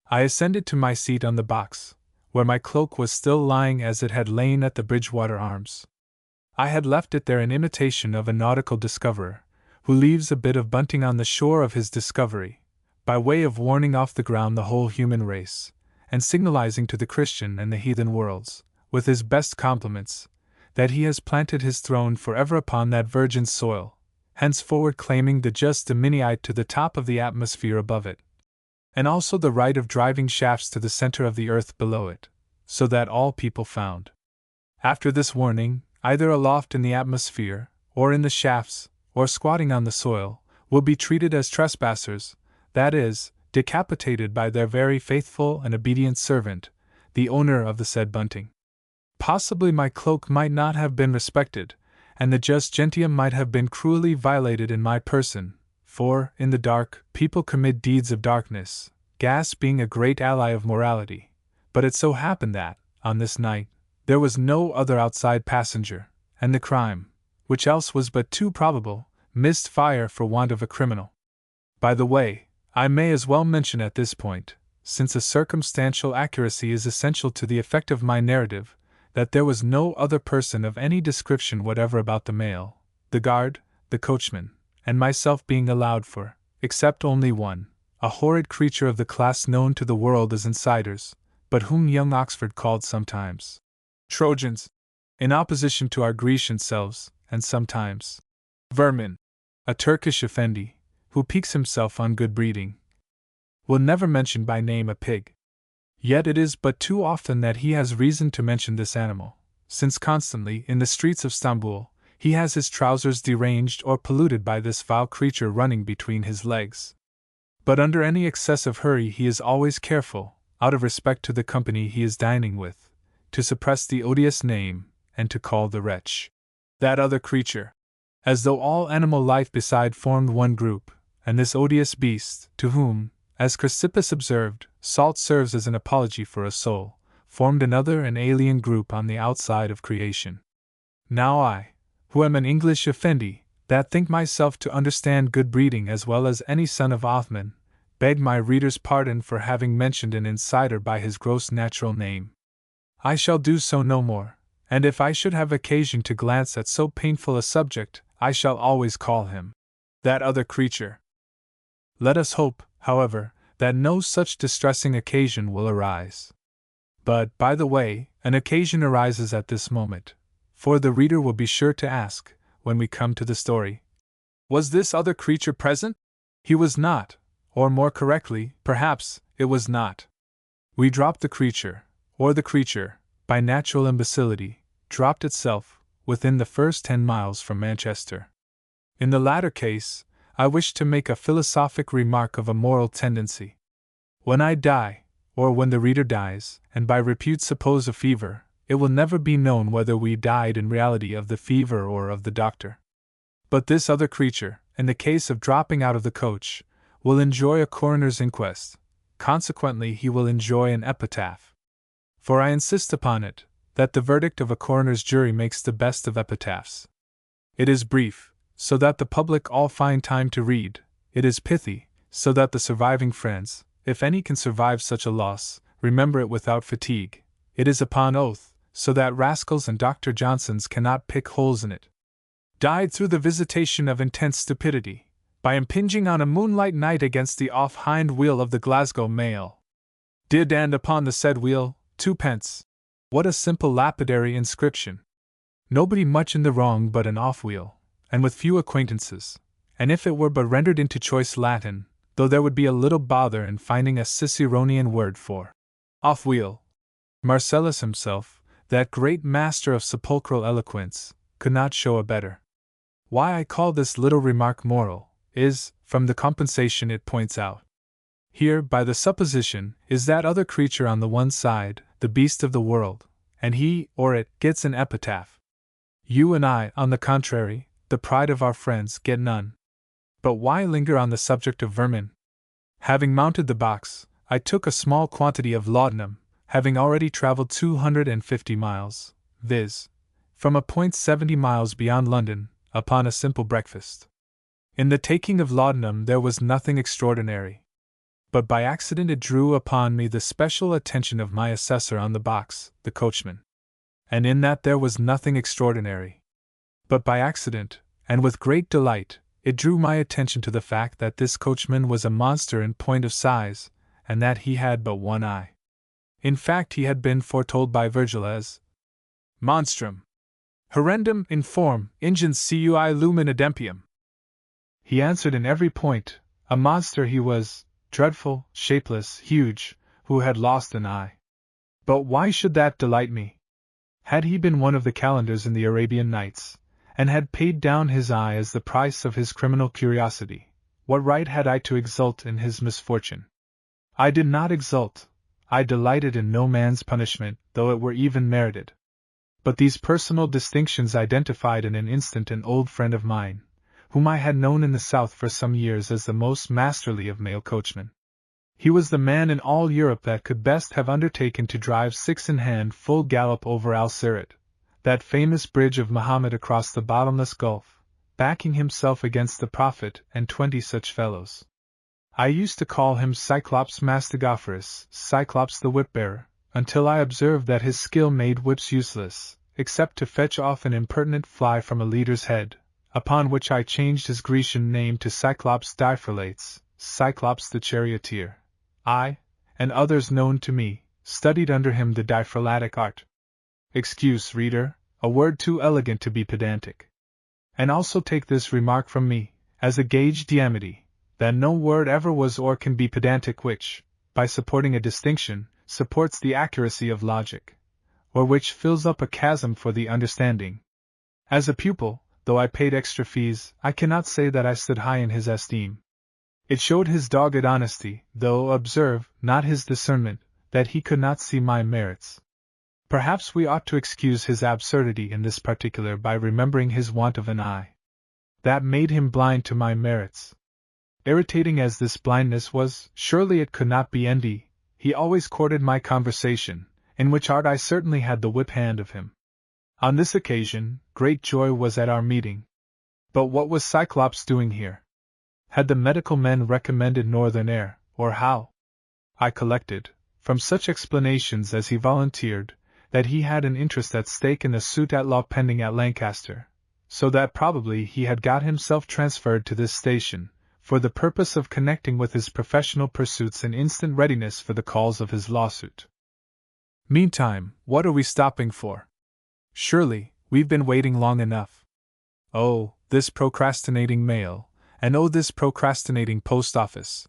I ascended to my seat on the box, where my cloak was still lying as it had lain at the Bridgewater Arms. I had left it there in imitation of a nautical discoverer, who leaves a bit of bunting on the shore of his discovery, by way of warning off the ground the whole human race, and signalizing to the Christian and the heathen worlds, with his best compliments, that he has planted his throne forever upon that virgin soil, henceforward claiming the just dominiate to the top of the atmosphere above it, and also the right of driving shafts to the center of the earth below it, so that all people found, after this warning, either aloft in the atmosphere, or in the shafts, or squatting on the soil, will be treated as trespassers, that is, decapitated by their very faithful and obedient servant, the owner of the said bunting. Possibly my cloak might not have been respected, and the just gentium might have been cruelly violated in my person, for, in the dark, people commit deeds of darkness, gas being a great ally of morality, but it so happened that, on this night, there was no other outside passenger, and the crime, which else was but too probable, missed fire for want of a criminal. By the way, I may as well mention at this point, since a circumstantial accuracy is essential to the effect of my narrative, that there was no other person of any description whatever about the mail, the guard, the coachman, and myself being allowed for, except only one, a horrid creature of the class known to the world as insiders, but whom young Oxford called sometimes Trojans, in opposition to our Grecian selves, and sometimes vermin, a Turkish effendi, who piques himself on good breeding. Will never mention by name a pig. Yet it is but too often that he has reason to mention this animal, since constantly, in the streets of Stamboul, he has his trousers deranged or polluted by this vile creature running between his legs. But under any excessive hurry he is always careful, out of respect to the company he is dining with, to suppress the odious name, and to call the wretch that other creature, as though all animal life beside formed one group, and this odious beast, to whom, as Chrysippus observed, salt serves as an apology for a soul, formed another and alien group on the outside of creation. Now I, who am an English effendi, that think myself to understand good breeding as well as any son of Othman, beg my reader's pardon for having mentioned an insider by his gross natural name. I shall do so no more, and if I should have occasion to glance at so painful a subject, I shall always call him that other creature. Let us hope, however, that no such distressing occasion will arise. But, by the way, an occasion arises at this moment, for the reader will be sure to ask, when we come to the story, was this other creature present? He was not, or more correctly, perhaps, it was not. We dropped the creature, or the creature, by natural imbecility, dropped itself, within the first 10 miles from Manchester. In the latter case, I wish to make a philosophic remark of a moral tendency. When I die, or when the reader dies, and by repute suppose a fever, it will never be known whether we died in reality of the fever or of the doctor. But this other creature, in the case of dropping out of the coach, will enjoy a coroner's inquest, consequently he will enjoy an epitaph. For I insist upon it, that the verdict of a coroner's jury makes the best of epitaphs. It is brief, so that the public all find time to read, it is pithy, so that the surviving friends, if any can survive such a loss, remember it without fatigue, it is upon oath, so that rascals and Dr. Johnsons cannot pick holes in it. Died through the visitation of intense stupidity, by impinging on a moonlight night against the off hind wheel of the Glasgow mail. Did and upon the said wheel, 2d. What a simple lapidary inscription! Nobody much in the wrong but an off-wheel, and with few acquaintances, and if it were but rendered into choice Latin, though there would be a little bother in finding a Ciceronian word for off-wheel, Marcellus himself, that great master of sepulchral eloquence, could not show a better. Why I call this little remark moral, is, from the compensation it points out. Here, by the supposition, is that other creature on the one side, the beast of the world, and he, or it, gets an epitaph. You and I, on the contrary, the pride of our friends, get none. But why linger on the subject of vermin? Having mounted the box, I took a small quantity of laudanum, having already travelled 250 miles, viz., from a point 70 miles beyond London, upon a simple breakfast. In the taking of laudanum there was nothing extraordinary. But by accident it drew upon me the special attention of my assessor on the box, the coachman. And in that there was nothing extraordinary. But by accident, and with great delight, it drew my attention to the fact that this coachman was a monster in point of size, and that he had but one eye. In fact, he had been foretold by Virgil as monstrum horrendum in form, ingens cui lumen adempium. He answered in every point, a monster he was, dreadful, shapeless, huge, who had lost an eye. But why should that delight me? Had he been one of the calendars in the Arabian Nights, and had paid down his eye as the price of his criminal curiosity, what right had I to exult in his misfortune? I did not exult, I delighted in no man's punishment, though it were even merited. But these personal distinctions identified in an instant an old friend of mine, whom I had known in the South for some years as the most masterly of male coachmen. He was the man in all Europe that could best have undertaken to drive 6 in-hand full gallop over Al Sirat, that famous bridge of Muhammad across the bottomless gulf, backing himself against the Prophet and 20 such fellows. I used to call him Cyclops Mastigophorus, Cyclops the whip-bearer, until I observed that his skill made whips useless, except to fetch off an impertinent fly from a leader's head, upon which I changed his Grecian name to Cyclops Diphylates, Cyclops the charioteer. I, and others known to me, studied under him the diphylatic art. Excuse, reader, a word too elegant to be pedantic. And also take this remark from me, as a gage d'amity, that no word ever was or can be pedantic which, by supporting a distinction, supports the accuracy of logic, or which fills up a chasm for the understanding. As a pupil, though I paid extra fees, I cannot say that I stood high in his esteem. It showed his dogged honesty, though, observe, not his discernment, that he could not see my merits. Perhaps we ought to excuse his absurdity in this particular by remembering his want of an eye. That made him blind to my merits. Irritating as this blindness was, surely it could not be envy. He always courted my conversation, in which art I certainly had the whip hand of him. On this occasion, great joy was at our meeting. But what was Cyclops doing here? Had the medical men recommended northern air, or how? I collected, from such explanations as he volunteered, that he had an interest at stake in a suit at law pending at Lancaster, so that probably he had got himself transferred to this station, for the purpose of connecting with his professional pursuits in instant readiness for the calls of his lawsuit. Meantime, what are we stopping for? Surely, we've been waiting long enough. Oh, this procrastinating mail, and oh, this procrastinating post office.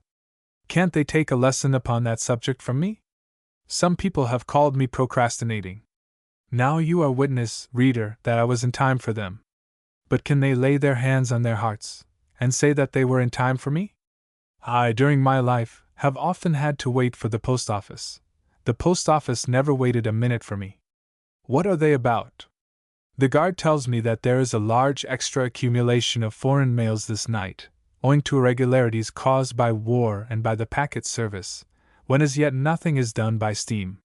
Can't they take a lesson upon that subject from me? Some people have called me procrastinating. Now you are witness, reader, that I was in time for them. But can they lay their hands on their hearts, and say that they were in time for me? I, during my life, have often had to wait for the post office. The post office never waited a minute for me. What are they about? The guard tells me that there is a large extra accumulation of foreign mails this night, owing to irregularities caused by war and by the packet service, when as yet nothing is done by steam.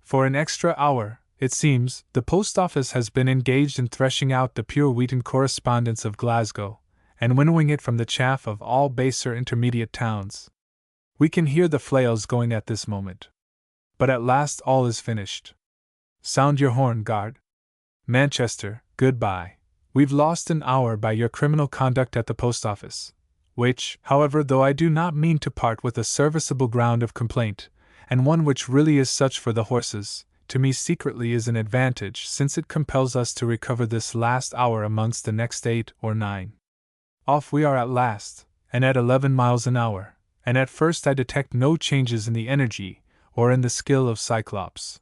For an extra hour, it seems, the post office has been engaged in threshing out the pure wheaten correspondence of Glasgow, and winnowing it from the chaff of all baser intermediate towns. We can hear the flails going at this moment. But at last all is finished. Sound your horn, guard. Manchester, goodbye. We've lost an hour by your criminal conduct at the post office, which, however, though I do not mean to part with a serviceable ground of complaint, and one which really is such for the horses, to me secretly is an advantage, since it compels us to recover this last hour amongst the next 8 or 9. Off we are at last, and at 11 miles an hour, and at first I detect no changes in the energy or in the skill of Cyclops.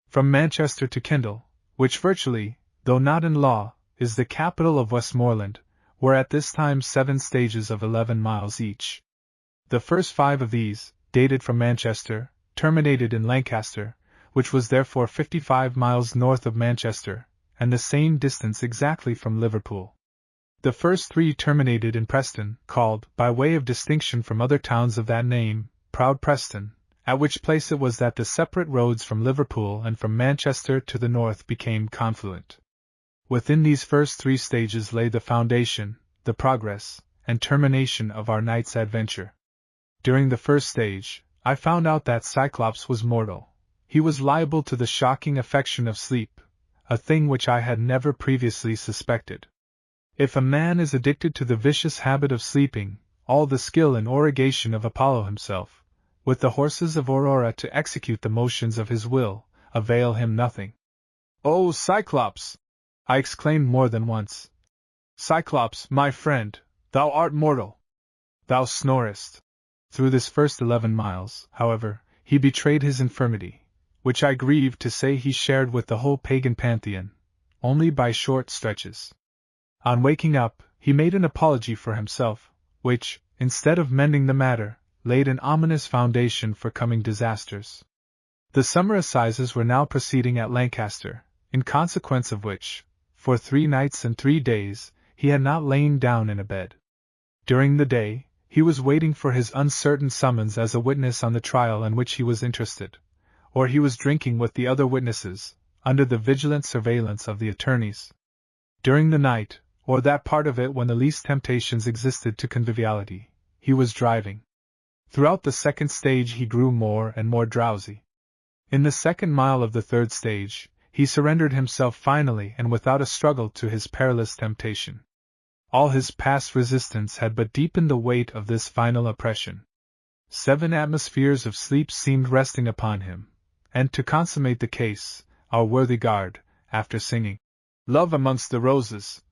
From Manchester to Kendal, which virtually, though not in law, is the capital of Westmoreland, were at this time 7 stages of 11 miles each. The first 5 of these, dated from Manchester, terminated in Lancaster, which was therefore 55 miles north of Manchester, and the same distance exactly from Liverpool. The first 3 terminated in Preston, called, by way of distinction from other towns of that name, Proud Preston, at which place it was that the separate roads from Liverpool and from Manchester to the north became confluent. Within these first 3 stages lay the foundation, the progress, and termination of our night's adventure. During the first stage, I found out that Cyclops was mortal. He was liable to the shocking affection of sleep, a thing which I had never previously suspected. If a man is addicted to the vicious habit of sleeping, all the skill and origation of Apollo himself, with the horses of Aurora to execute the motions of his will, avail him nothing. "Oh, Cyclops!" I exclaimed more than once. "Cyclops, my friend, thou art mortal. Thou snorest." Through this first 11 miles, however, he betrayed his infirmity, which I grieve to say he shared with the whole pagan pantheon, only by short stretches. On waking up, he made an apology for himself, which, instead of mending the matter, laid an ominous foundation for coming disasters. The summer assizes were now proceeding at Lancaster, in consequence of which, for 3 nights and 3 days, he had not lain down in a bed. During the day, he was waiting for his uncertain summons as a witness on the trial in which he was interested, or he was drinking with the other witnesses, under the vigilant surveillance of the attorneys. During the night, or that part of it when the least temptations existed to conviviality, he was driving. Throughout the second stage he grew more and more drowsy. In the second mile of the third stage, he surrendered himself finally and without a struggle to his perilous temptation. All his past resistance had but deepened the weight of this final oppression. 7 atmospheres of sleep seemed resting upon him, and to consummate the case, our worthy guard, after singing "Love Amongst the Roses"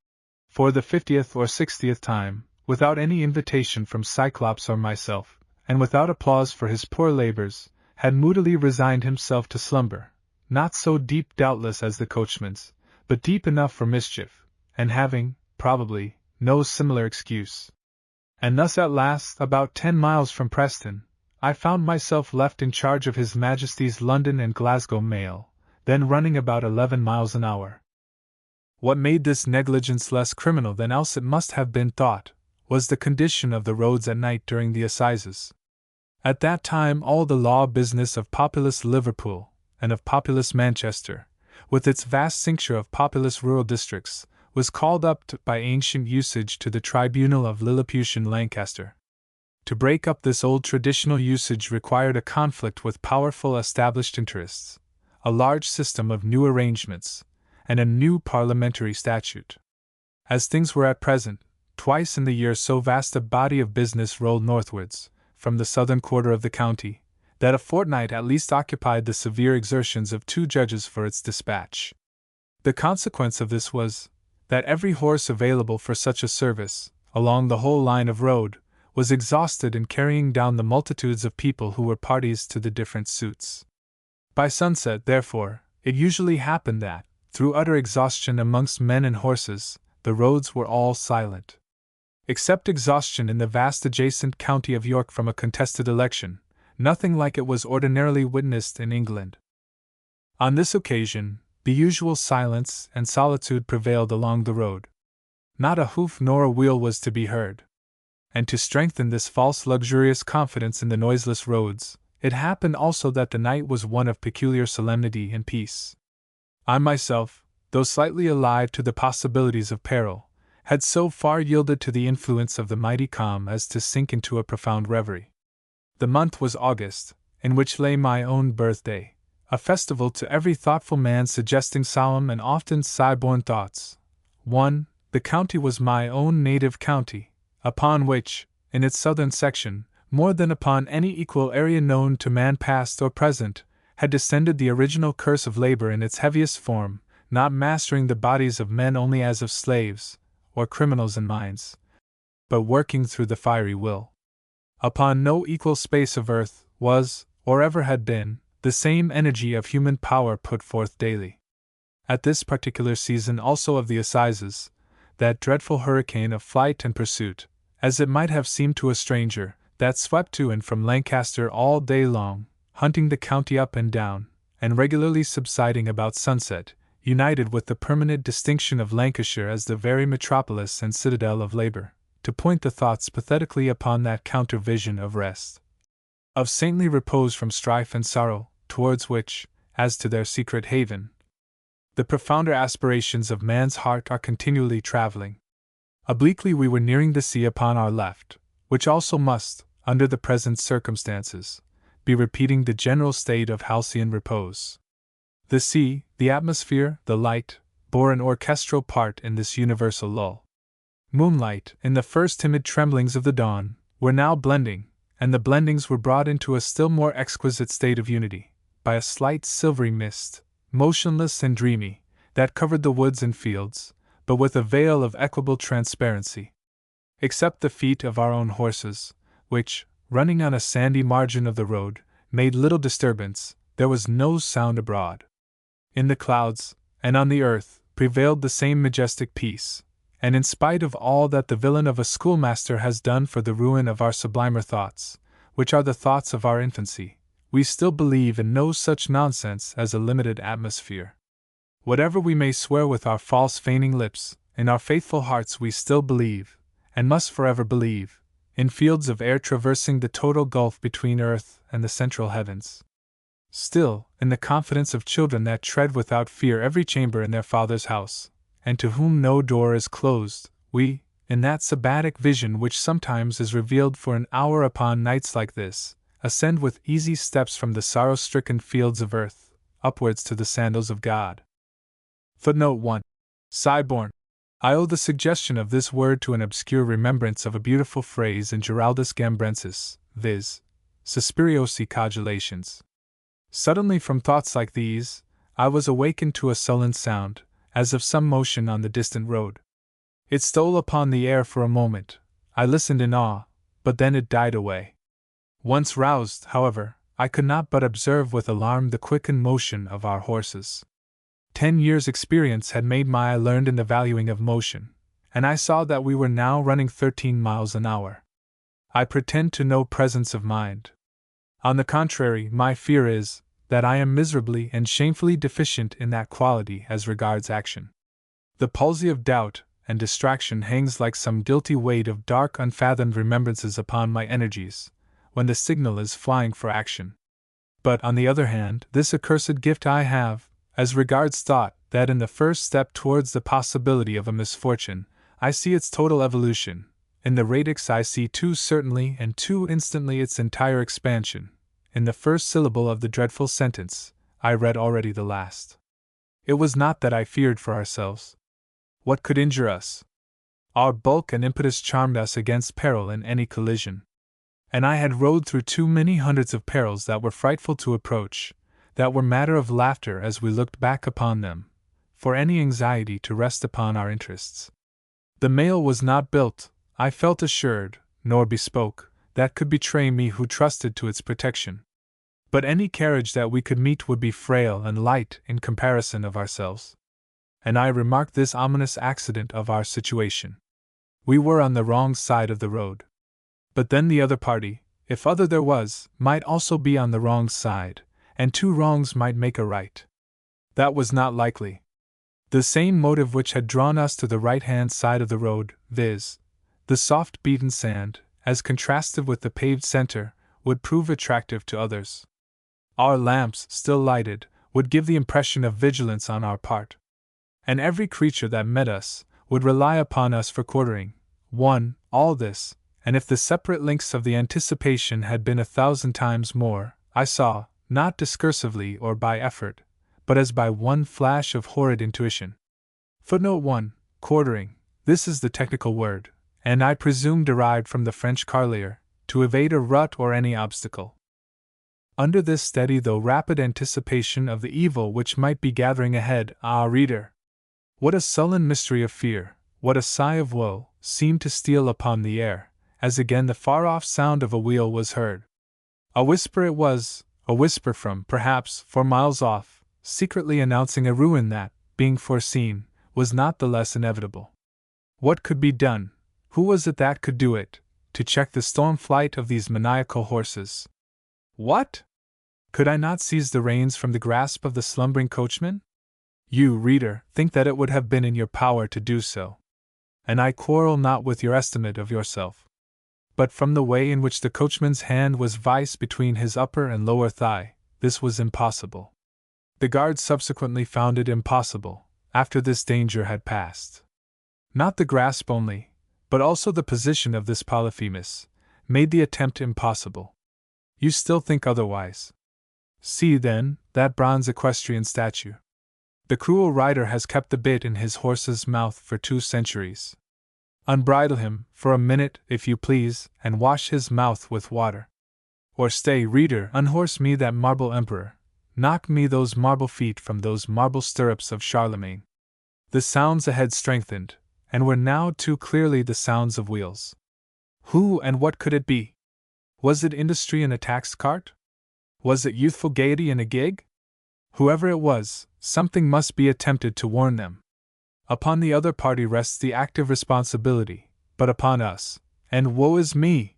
for the 50th or 60th time, without any invitation from Cyclops or myself, and without applause for his poor labors, had moodily resigned himself to slumber, not so deep doubtless as the coachman's, but deep enough for mischief, and having, probably, no similar excuse. And thus at last, about 10 miles from Preston, I found myself left in charge of His Majesty's London and Glasgow mail, then running about 11 miles an hour. What made this negligence less criminal than else it must have been thought, was the condition of the roads at night during the assizes. At that time all the law business of populous Liverpool, and of populous Manchester, with its vast cincture of populous rural districts, was called up by ancient usage to the tribunal of Lilliputian Lancaster. To break up this old traditional usage required a conflict with powerful established interests, a large system of new arrangements, and a new parliamentary statute. As things were at present, twice in the year so vast a body of business rolled northwards, from the southern quarter of the county, that a fortnight at least occupied the severe exertions of 2 judges for its dispatch. The consequence of this was, that every horse available for such a service, along the whole line of road, was exhausted in carrying down the multitudes of people who were parties to the different suits. By sunset, therefore, it usually happened that, through utter exhaustion amongst men and horses, the roads were all silent. Except exhaustion in the vast adjacent county of York from a contested election, nothing like it was ordinarily witnessed in England. On this occasion, the usual silence and solitude prevailed along the road. Not a hoof nor a wheel was to be heard. And to strengthen this false luxurious confidence in the noiseless roads, it happened also that the night was one of peculiar solemnity and peace. I myself, though slightly alive to the possibilities of peril, had so far yielded to the influence of the mighty calm as to sink into a profound reverie. The month was August, in which lay my own birthday, a festival to every thoughtful man suggesting solemn and often sigh-born thoughts. 1. The county was my own native county, upon which, in its southern section, more than upon any equal area known to man past or present, had descended the original curse of labor in its heaviest form, not mastering the bodies of men only as of slaves, or criminals in minds, but working through the fiery will. Upon no equal space of earth was, or ever had been, the same energy of human power put forth daily. At this particular season also of the assizes, that dreadful hurricane of flight and pursuit, as it might have seemed to a stranger, that swept to and from Lancaster all day long, hunting the county up and down, and regularly subsiding about sunset, united with the permanent distinction of Lancashire as the very metropolis and citadel of labor, to point the thoughts pathetically upon that counter-vision of rest, of saintly repose from strife and sorrow, towards which, as to their secret haven, the profounder aspirations of man's heart are continually traveling. Obliquely we were nearing the sea upon our left, which also must, under the present circumstances, be repeating the general state of halcyon repose. The sea, the atmosphere, the light, bore an orchestral part in this universal lull. Moonlight, in the first timid tremblings of the dawn, were now blending, and the blendings were brought into a still more exquisite state of unity, by a slight silvery mist, motionless and dreamy, that covered the woods and fields, but with a veil of equable transparency. Except the feet of our own horses, which, running on a sandy margin of the road, made little disturbance, there was no sound abroad. In the clouds, and on the earth, prevailed the same majestic peace, and in spite of all that the villain of a schoolmaster has done for the ruin of our sublimer thoughts, which are the thoughts of our infancy, we still believe in no such nonsense as a limited atmosphere. Whatever we may swear with our false feigning lips, in our faithful hearts we still believe, and must forever believe, in fields of air traversing the total gulf between earth and the central heavens. Still, in the confidence of children that tread without fear every chamber in their Father's house, and to whom no door is closed, we, in that sabbatic vision which sometimes is revealed for an hour upon nights like this, ascend with easy steps from the sorrow-stricken fields of earth, upwards to the sandals of God. Footnote 1. Siborn. I owe the suggestion of this word to an obscure remembrance of a beautiful phrase in Giraldus Gambrensis, viz., Suspiriosi cogitations. Suddenly from thoughts like these, I was awakened to a sullen sound, as of some motion on the distant road. It stole upon the air for a moment. I listened in awe, but then it died away. Once roused, however, I could not but observe with alarm the quickened motion of our horses. 10 years' experience had made my eye learned in the valuing of motion, and I saw that we were now running 13 miles an hour. I pretend to no presence of mind. On the contrary, my fear is that I am miserably and shamefully deficient in that quality as regards action. The palsy of doubt and distraction hangs like some guilty weight of dark unfathomed remembrances upon my energies, when the signal is flying for action. But, on the other hand, this accursed gift I have, as regards thought, that in the first step towards the possibility of a misfortune, I see its total evolution. In the radix I see too certainly and too instantly its entire expansion. In the first syllable of the dreadful sentence, I read already the last. It was not that I feared for ourselves. What could injure us? Our bulk and impetus charmed us against peril in any collision. And I had rode through too many hundreds of perils that were frightful to approach, that were matter of laughter as we looked back upon them, for any anxiety to rest upon our interests. The mail was not built, I felt assured, nor bespoke, that could betray me who trusted to its protection. But any carriage that we could meet would be frail and light in comparison of ourselves. And I remarked this ominous accident of our situation. We were on the wrong side of the road. But then the other party, if other there was, might also be on the wrong side, and two wrongs might make a right. That was not likely. The same motive which had drawn us to the right-hand side of the road, viz., the soft beaten sand, as contrasted with the paved center, would prove attractive to others. Our lamps, still lighted, would give the impression of vigilance on our part. And every creature that met us would rely upon us for quartering. All this, and if the separate links of the anticipation had been 1,000 times more, I saw, not discursively or by effort, but as by one flash of horrid intuition. Footnote 1. Quartering. This is the technical word, and I presume derived from the French carlier, to evade a rut or any obstacle. Under this steady though rapid anticipation of the evil which might be gathering ahead, reader! What a sullen mystery of fear, what a sigh of woe, seemed to steal upon the air, as again the far-off sound of a wheel was heard. A whisper it was, a whisper from, perhaps, 4 miles off, secretly announcing a ruin that, being foreseen, was not the less inevitable. What could be done? Who was it that could do it, to check the storm flight of these maniacal horses? What? Could I not seize the reins from the grasp of the slumbering coachman? You, reader, think that it would have been in your power to do so. And I quarrel not with your estimate of yourself. But from the way in which the coachman's hand was viced between his upper and lower thigh, this was impossible. The guards subsequently found it impossible, after this danger had passed. Not the grasp only, but also the position of this Polyphemus, made the attempt impossible. You still think otherwise. See, then, that bronze equestrian statue. The cruel rider has kept the bit in his horse's mouth for 2 centuries. Unbridle him, for a minute, if you please, and wash his mouth with water. Or stay, reader, unhorse me that marble emperor, knock me those marble feet from those marble stirrups of Charlemagne. The sounds ahead strengthened, and were now too clearly the sounds of wheels. Who and what could it be? Was it industry in a taxed cart? Was it youthful gaiety in a gig? Whoever it was, something must be attempted to warn them. Upon the other party rests the active responsibility, but upon us, and woe is me!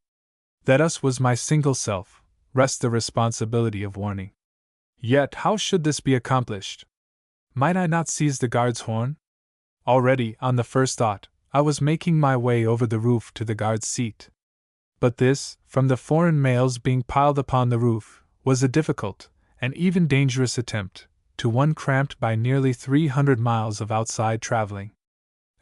That us was my single self, rests the responsibility of warning. Yet how should this be accomplished? Might I not seize the guard's horn? Already, on the first thought, I was making my way over the roof to the guard's seat. But this, from the foreign mails being piled upon the roof, was a difficult, and even dangerous attempt, to one cramped by nearly 300 miles of outside traveling.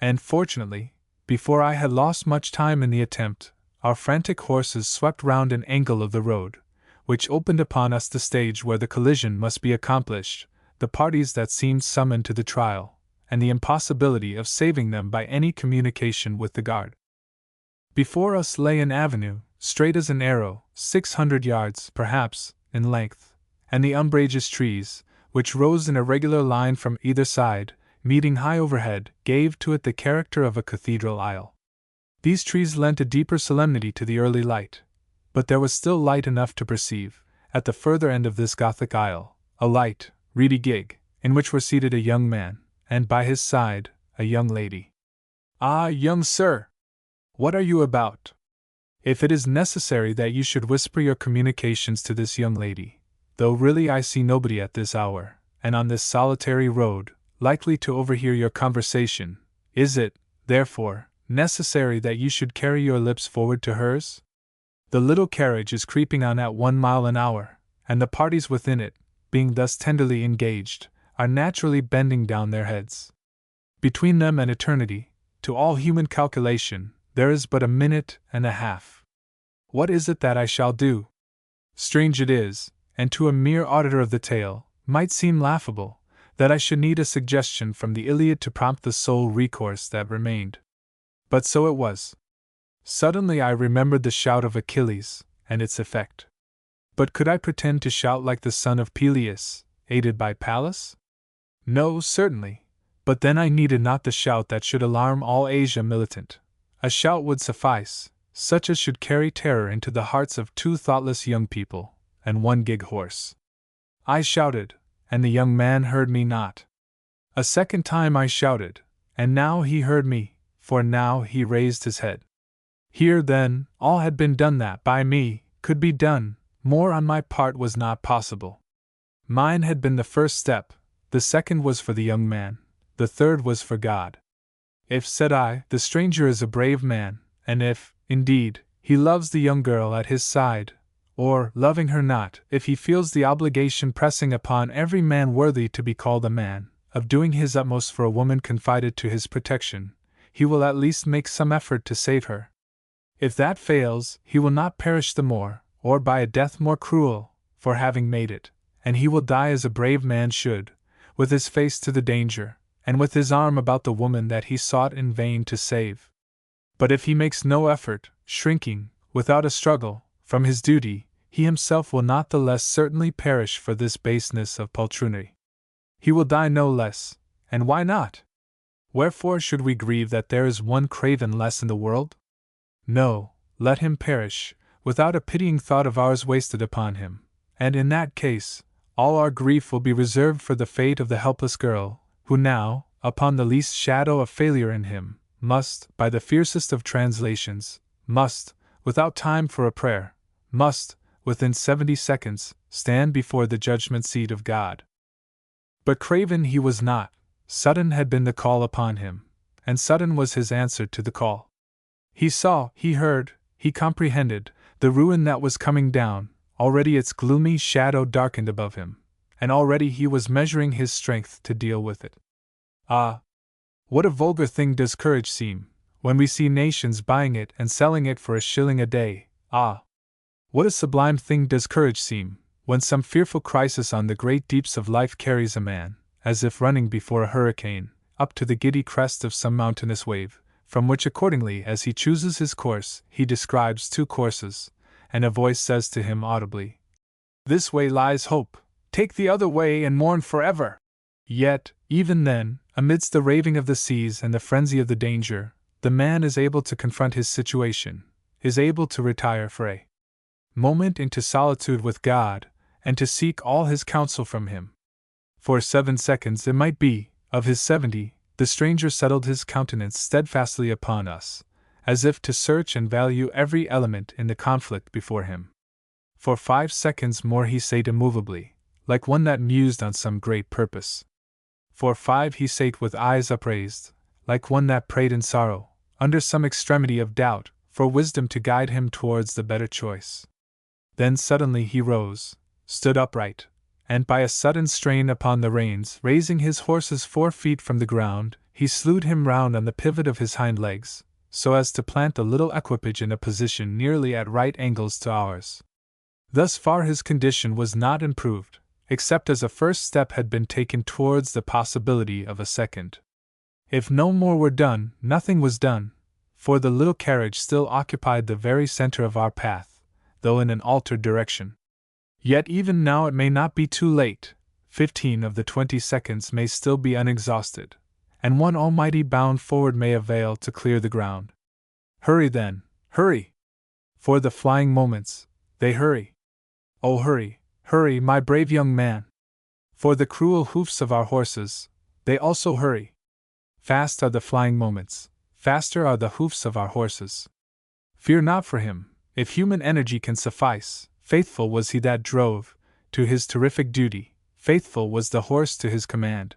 And fortunately, before I had lost much time in the attempt, our frantic horses swept round an angle of the road, which opened upon us the stage where the collision must be accomplished, the parties that seemed summoned to the trial, and the impossibility of saving them by any communication with the guard. Before us lay an avenue, straight as an arrow, 600 yards, perhaps, in length, and the umbrageous trees, which rose in a regular line from either side, meeting high overhead, gave to it the character of a cathedral aisle. These trees lent a deeper solemnity to the early light, but there was still light enough to perceive, at the further end of this Gothic aisle, a light, reedy gig, in which were seated a young man, and by his side, a young lady. "Ah, young sir! What are you about? If it is necessary that you should whisper your communications to this young lady, though really I see nobody at this hour, and on this solitary road, likely to overhear your conversation, is it, therefore, necessary that you should carry your lips forward to hers? The little carriage is creeping on at 1 mile an hour, and the parties within it, being thus tenderly engaged, are naturally bending down their heads. Between them and eternity, to all human calculation, there is but a minute and a half. What is it that I shall do? Strange it is, and to a mere auditor of the tale, might seem laughable, that I should need a suggestion from the Iliad to prompt the sole recourse that remained. But so it was. Suddenly I remembered the shout of Achilles, and its effect. But could I pretend to shout like the son of Peleus, aided by Pallas? No, certainly, but then I needed not the shout that should alarm all Asia militant. A shout would suffice, such as should carry terror into the hearts of 2 thoughtless young people, and 1 gig horse. I shouted, and the young man heard me not. A second time I shouted, and now he heard me, for now he raised his head. Here, then, all had been done that, by me, could be done. More on my part was not possible. Mine had been the first step, the second was for the young man, the third was for God. If, said I, the stranger is a brave man, and if, indeed, he loves the young girl at his side, or, loving her not, if he feels the obligation pressing upon every man worthy to be called a man, of doing his utmost for a woman confided to his protection, he will at least make some effort to save her. If that fails, he will not perish the more, or by a death more cruel, for having made it, and he will die as a brave man should, with his face to the danger, and with his arm about the woman that he sought in vain to save. But if he makes no effort, shrinking, without a struggle, from his duty, he himself will not the less certainly perish for this baseness of poltroonery. He will die no less, and why not? Wherefore should we grieve that there is one craven less in the world? No, let him perish, without a pitying thought of ours wasted upon him, and in that case, all our grief will be reserved for the fate of the helpless girl, who now, upon the least shadow of failure in him, must, by the fiercest of translations, must, without time for a prayer, must, within 70 seconds, stand before the judgment seat of God. But craven he was not, sudden had been the call upon him, and sudden was his answer to the call. He saw, he heard, he comprehended, the ruin that was coming down, already its gloomy shadow darkened above him, and already he was measuring his strength to deal with it. Ah! What a vulgar thing does courage seem, when we see nations buying it and selling it for a shilling a day. Ah! What a sublime thing does courage seem, when some fearful crisis on the great deeps of life carries a man, as if running before a hurricane, up to the giddy crest of some mountainous wave, from which accordingly as he chooses his course, he describes 2 courses, and a voice says to him audibly, "This way lies hope, take the other way and mourn forever." Yet, even then, amidst the raving of the seas and the frenzy of the danger, the man is able to confront his situation, is able to retire for a moment into solitude with God, and to seek all his counsel from him. For 7 seconds, it might be, of his 70, the stranger settled his countenance steadfastly upon us, as if to search and value every element in the conflict before him. For 5 seconds more he sate immovably, like one that mused on some great purpose. For 5 he sate with eyes upraised, like one that prayed in sorrow, under some extremity of doubt. for wisdom to guide him towards the better choice. Then suddenly he rose, stood upright, and by a sudden strain upon the reins, raising his horse's 4 feet from the ground, he slewed him round on the pivot of his hind legs, so as to plant the little equipage in a position nearly at right angles to ours. Thus far his condition was not improved, except as a first step had been taken towards the possibility of a second. If no more were done, nothing was done, for the little carriage still occupied the very center of our path, though in an altered direction. Yet even now it may not be too late, 15 of the 20 seconds may still be unexhausted, and one almighty bound forward may avail to clear the ground. Hurry then, hurry! For the flying moments, they hurry. Oh hurry, hurry, my brave young man! For the cruel hoofs of our horses, they also hurry. Fast are the flying moments, faster are the hoofs of our horses. Fear not for him, if human energy can suffice. Faithful was he that drove, to his terrific duty, faithful was the horse to his command.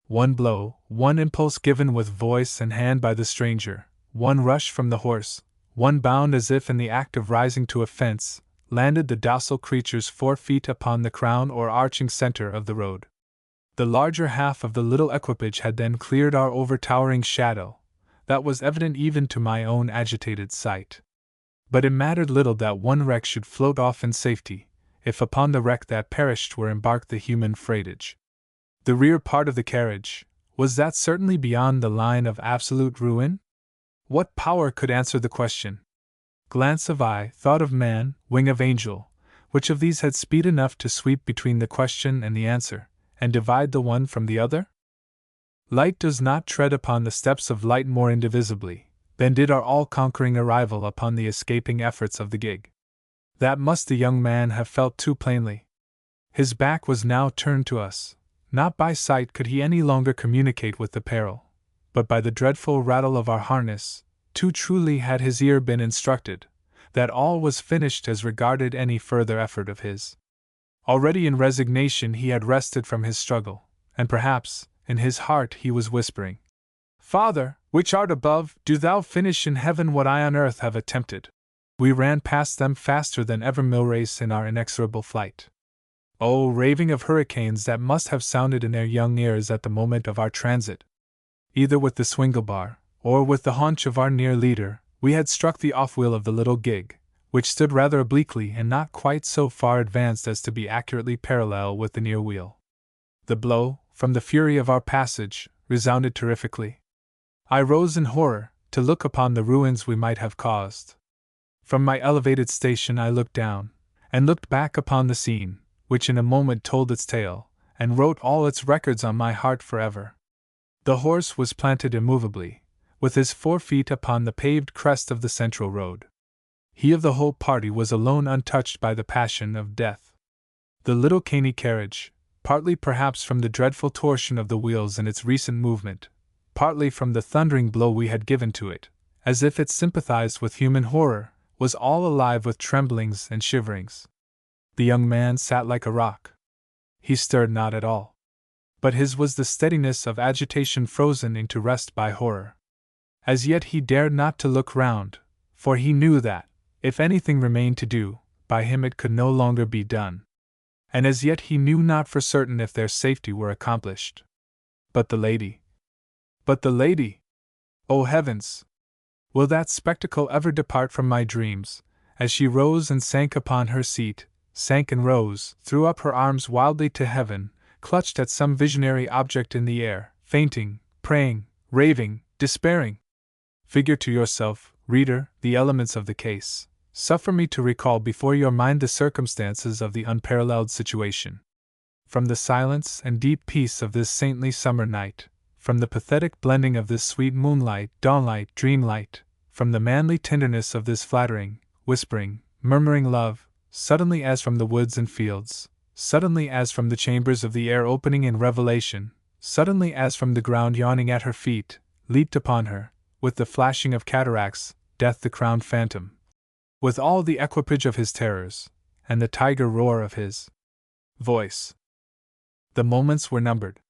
One blow, one impulse given with voice and hand by the stranger, one rush from the horse, one bound as if in the act of rising to a fence, landed the docile creatures 4 feet upon the crown or arching center of the road. The larger half of the little equipage had then cleared our overtowering shadow, that was evident even to my own agitated sight. But it mattered little that one wreck should float off in safety, if upon the wreck that perished were embarked the human freightage. The rear part of the carriage, was that certainly beyond the line of absolute ruin? What power could answer the question? Glance of eye, thought of man, wing of angel, which of these had speed enough to sweep between the question and the answer, and divide the one from the other? Light does not tread upon the steps of light more indivisibly than did our all-conquering arrival upon the escaping efforts of the gig. That must the young man have felt too plainly. His back was now turned to us. Not by sight could he any longer communicate with the peril, but by the dreadful rattle of our harness. Too truly had his ear been instructed, that all was finished as regarded any further effort of his. Already in resignation he had rested from his struggle, and perhaps, in his heart he was whispering, "Father, which art above, do thou finish in heaven what I on earth have attempted." We ran past them faster than ever mill race in our inexorable flight. Oh, raving of hurricanes that must have sounded in their young ears at the moment of our transit! Either with the swingle bar, or with the haunch of our near leader, we had struck the off-wheel of the little gig, which stood rather obliquely and not quite so far advanced as to be accurately parallel with the near wheel. The blow, from the fury of our passage, resounded terrifically. I rose in horror, to look upon the ruins we might have caused. From my elevated station I looked down, and looked back upon the scene, which in a moment told its tale, and wrote all its records on my heart forever. The horse was planted immovably, with his 4 feet upon the paved crest of the central road. He of the whole party was alone untouched by the passion of death. The little caney carriage, partly perhaps from the dreadful torsion of the wheels in its recent movement, partly from the thundering blow we had given to it, as if it sympathized with human horror, was all alive with tremblings and shiverings. The young man sat like a rock. He stirred not at all. But his was the steadiness of agitation frozen into rest by horror. As yet he dared not to look round, for he knew that, if anything remained to do, by him it could no longer be done. And as yet he knew not for certain if their safety were accomplished. But the lady! But the lady! O heavens! Will that spectacle ever depart from my dreams, as she rose and sank upon her seat, sank and rose, threw up her arms wildly to heaven, clutched at some visionary object in the air, fainting, praying, raving, despairing? Figure to yourself, reader, the elements of the case. Suffer me to recall before your mind the circumstances of the unparalleled situation. From the silence and deep peace of this saintly summer night, from the pathetic blending of this sweet moonlight, dawnlight, dreamlight, from the manly tenderness of this flattering, whispering, murmuring love, suddenly as from the woods and fields, suddenly as from the chambers of the air opening in revelation, suddenly as from the ground yawning at her feet, leaped upon her, with the flashing of cataracts, Death the crowned phantom, with all the equipage of his terrors, and the tiger roar of his voice. The moments were numbered.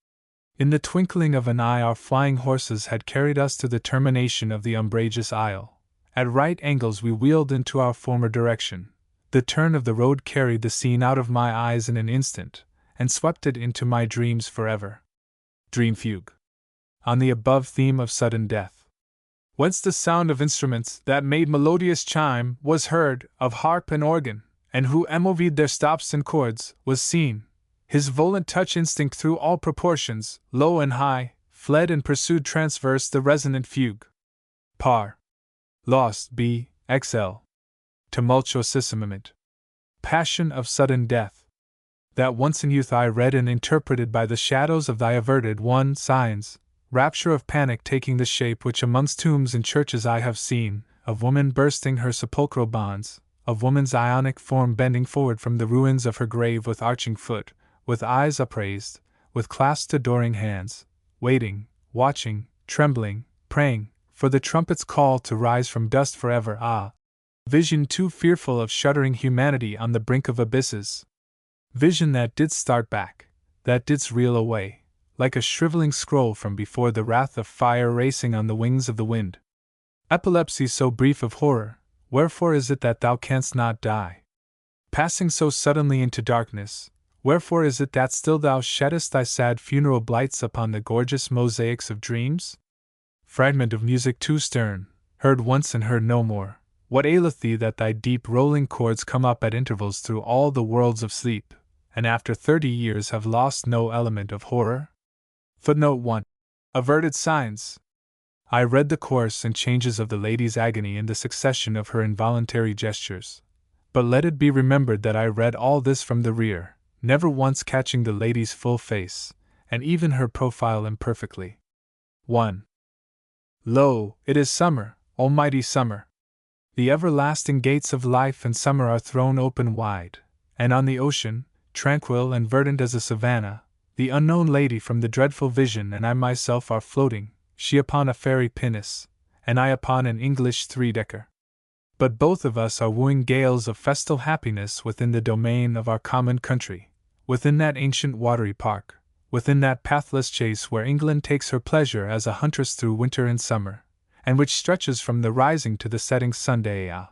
In the twinkling of an eye our flying horses had carried us to the termination of the umbrageous isle, At right angles we wheeled into our former direction. The turn of the road carried the scene out of my eyes in an instant, and swept it into my dreams forever. Dream Fugue. On the above theme of sudden death. Whence the sound of instruments that made melodious chime was heard, of harp and organ, and who moved their stops and chords, was seen. His volant touch instinct through all proportions, low and high, fled and pursued transverse the resonant fugue. Par. Lost B. XL. Tumultuosissimament. Passion of sudden death. That once in youth I read and interpreted by the shadows of thy averted one signs, rapture of panic taking the shape which amongst tombs and churches I have seen, of woman bursting her sepulchral bonds, of woman's ionic form bending forward from the ruins of her grave with arching foot, with eyes upraised, with clasped adoring hands, waiting, watching, trembling, praying, for the trumpet's call to rise from dust forever. Ah! Vision too fearful of shuddering humanity on the brink of abysses. Vision that didst start back, that didst reel away, like a shriveling scroll from before the wrath of fire racing on the wings of the wind. Epilepsy so brief of horror, wherefore is it that thou canst not die? Passing so suddenly into darkness, wherefore is it that still thou sheddest thy sad funeral blights upon the gorgeous mosaics of dreams? Fragment of music too stern, heard once and heard no more, what aileth thee that thy deep rolling chords come up at intervals through all the worlds of sleep, and after 30 years have lost no element of horror? Footnote 1. Averted signs. I read the course and changes of the lady's agony in the succession of her involuntary gestures. But let it be remembered that I read all this from the rear, never once catching the lady's full face, and even her profile imperfectly. 1. Lo, it is summer, almighty summer. The everlasting gates of life and summer are thrown open wide, and on the ocean, tranquil and verdant as a savanna, the unknown lady from the dreadful vision and I myself are floating, she upon a fairy pinnace, and I upon an English three-decker. But both of us are wooing gales of festal happiness within the domain of our common country, within that ancient watery park, within that pathless chase where England takes her pleasure as a huntress through winter and summer, and which stretches from the rising to the setting Sunday. Ah!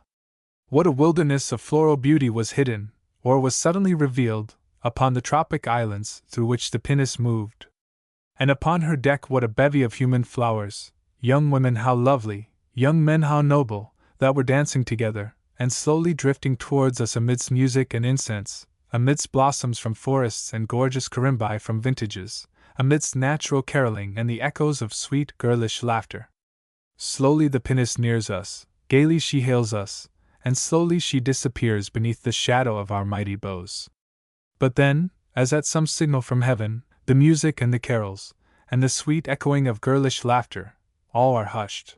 What a wilderness of floral beauty was hidden, or was suddenly revealed, upon the tropic islands through which the pinnace moved. And upon her deck what a bevy of human flowers, young women how lovely, young men how noble, that were dancing together, and slowly drifting towards us amidst music and incense, amidst blossoms from forests and gorgeous carimbi from vintages, amidst natural caroling and the echoes of sweet girlish laughter. Slowly the pinnace nears us, gaily she hails us, and slowly she disappears beneath the shadow of our mighty bows. But then, as at some signal from heaven, the music and the carols, and the sweet echoing of girlish laughter, all are hushed.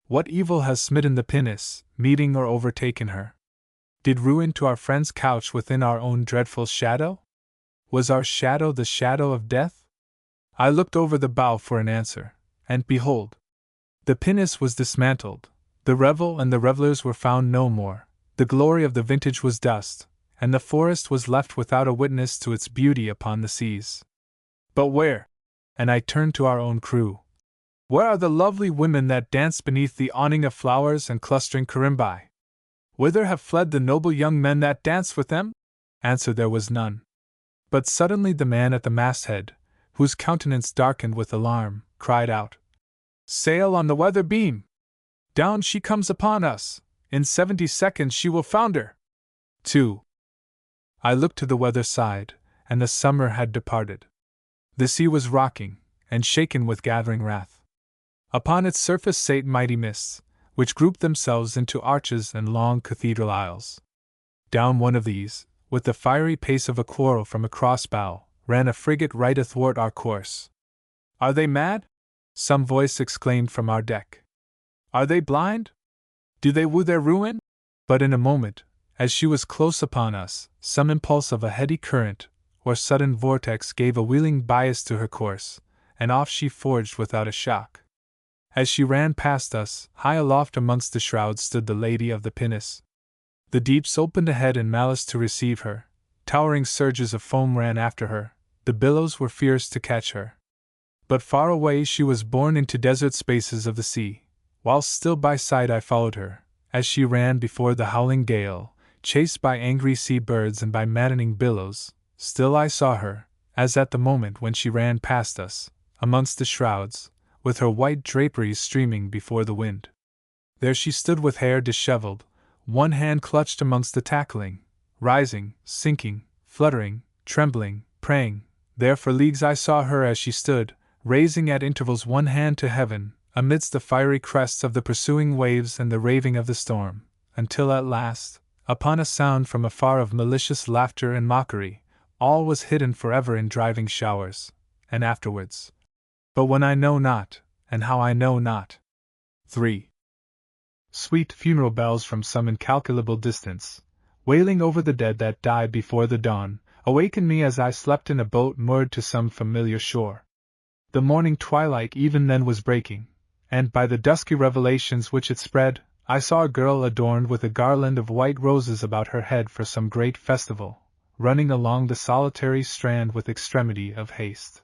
What evil has smitten the pinnace, meeting or overtaken her? Did ruin to our friend's couch within our own dreadful shadow? Was our shadow the shadow of death? I looked over the bow for an answer, and behold! The pinnace was dismantled, the revel and the revellers were found no more, the glory of the vintage was dust, and the forest was left without a witness to its beauty upon the seas. But where? And I turned to our own crew. Where are the lovely women that danced beneath the awning of flowers and clustering carimbi? Whither have fled the noble young men that danced with them? Answer there was none. But suddenly the man at the masthead, whose countenance darkened with alarm, cried out, "Sail on the weather beam! Down she comes upon us! In 70 seconds she will founder!" 2. I looked to the weather side, and the summer had departed. The sea was rocking, and shaken with gathering wrath. Upon its surface sate mighty mists, which grouped themselves into arches and long cathedral aisles. Down one of these, with the fiery pace of a quarrel from a crossbow, ran a frigate right athwart our course. "Are they mad?" some voice exclaimed from our deck. "Are they blind? Do they woo their ruin?" But in a moment, as she was close upon us, some impulse of a heady current, or sudden vortex gave a wheeling bias to her course, and off she forged without a shock. As she ran past us, high aloft amongst the shrouds stood the lady of the pinnace. The deeps opened ahead in malice to receive her, towering surges of foam ran after her, the billows were fierce to catch her. But far away she was borne into desert spaces of the sea, Whilst still by sight I followed her, as she ran before the howling gale, chased by angry sea birds and by maddening billows. Still I saw her, as at the moment when she ran past us, amongst the shrouds, with her white draperies streaming before the wind. There she stood with hair dishevelled, one hand clutched amongst the tackling, rising, sinking, fluttering, trembling, praying. There for leagues I saw her as she stood, raising at intervals one hand to heaven, amidst the fiery crests of the pursuing waves and the raving of the storm, until at last, upon a sound from afar of malicious laughter and mockery, all was hidden forever in driving showers, and afterwards. But when I know not, and how I know not. 3. Sweet funeral bells from some incalculable distance, wailing over the dead that died before the dawn, awakened me as I slept in a boat moored to some familiar shore. The morning twilight even then was breaking, and by the dusky revelations which it spread, I saw a girl adorned with a garland of white roses about her head for some great festival, running along the solitary strand with extremity of haste.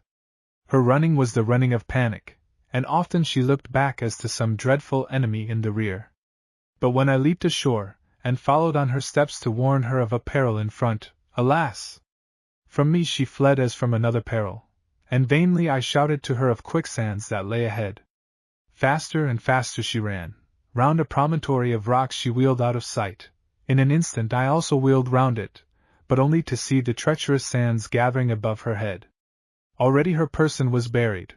Her running was the running of panic, and often she looked back as to some dreadful enemy in the rear. But when I leaped ashore, and followed on her steps to warn her of a peril in front, alas! From me she fled as from another peril, and vainly I shouted to her of quicksands that lay ahead. Faster and faster she ran. Round a promontory of rocks she wheeled out of sight. In an instant I also wheeled round it, but only to see the treacherous sands gathering above her head. Already her person was buried.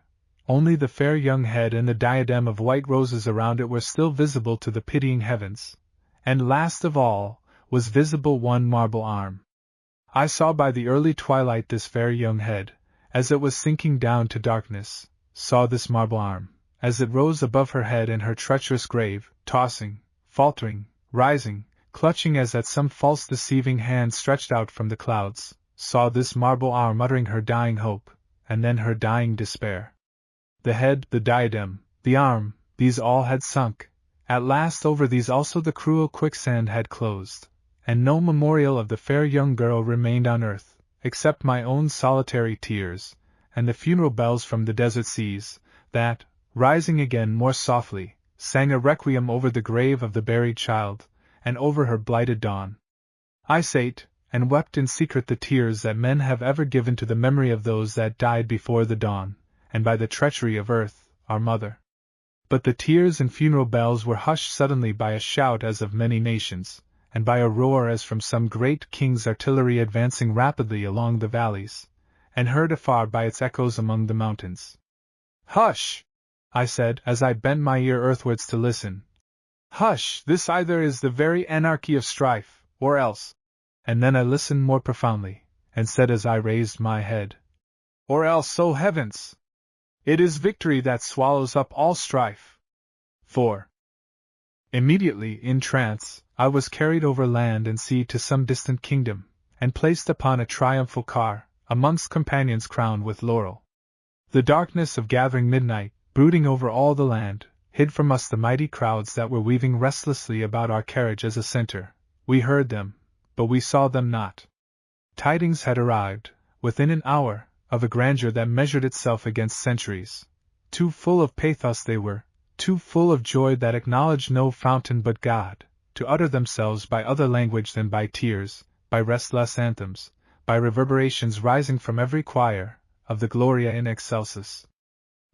Only the fair young head and the diadem of white roses around it were still visible to the pitying heavens, and last of all, was visible one marble arm. I saw by the early twilight this fair young head, as it was sinking down to darkness, saw this marble arm, as it rose above her head in her treacherous grave, tossing, faltering, rising, clutching as at some false deceiving hand stretched out from the clouds, saw this marble arm uttering her dying hope, and then her dying despair. The head, the diadem, the arm, these all had sunk. At last over these also the cruel quicksand had closed, and no memorial of the fair young girl remained on earth, except my own solitary tears, and the funeral bells from the desert seas, that, rising again more softly, sang a requiem over the grave of the buried child, and over her blighted dawn. I sate, and wept in secret the tears that men have ever given to the memory of those that died before the dawn, and by the treachery of Earth, our mother. But the tears and funeral bells were hushed suddenly by a shout as of many nations, and by a roar as from some great king's artillery advancing rapidly along the valleys, and heard afar by its echoes among the mountains. "Hush!" I said, as I bent my ear earthwards to listen. "Hush! This either is the very anarchy of strife, or else—" And then I listened more profoundly, and said as I raised my head, "Or else, O heavens! It is victory that swallows up all strife." 4. Immediately, in trance, I was carried over land and sea to some distant kingdom, and placed upon a triumphal car, amongst companions crowned with laurel. The darkness of gathering midnight, brooding over all the land, hid from us the mighty crowds that were weaving restlessly about our carriage as a center. We heard them, but we saw them not. Tidings had arrived, within an hour, of a grandeur that measured itself against centuries. Too full of pathos they were, too full of joy that acknowledged no fountain but God, to utter themselves by other language than by tears, by restless anthems, by reverberations rising from every choir, of the Gloria in Excelsis.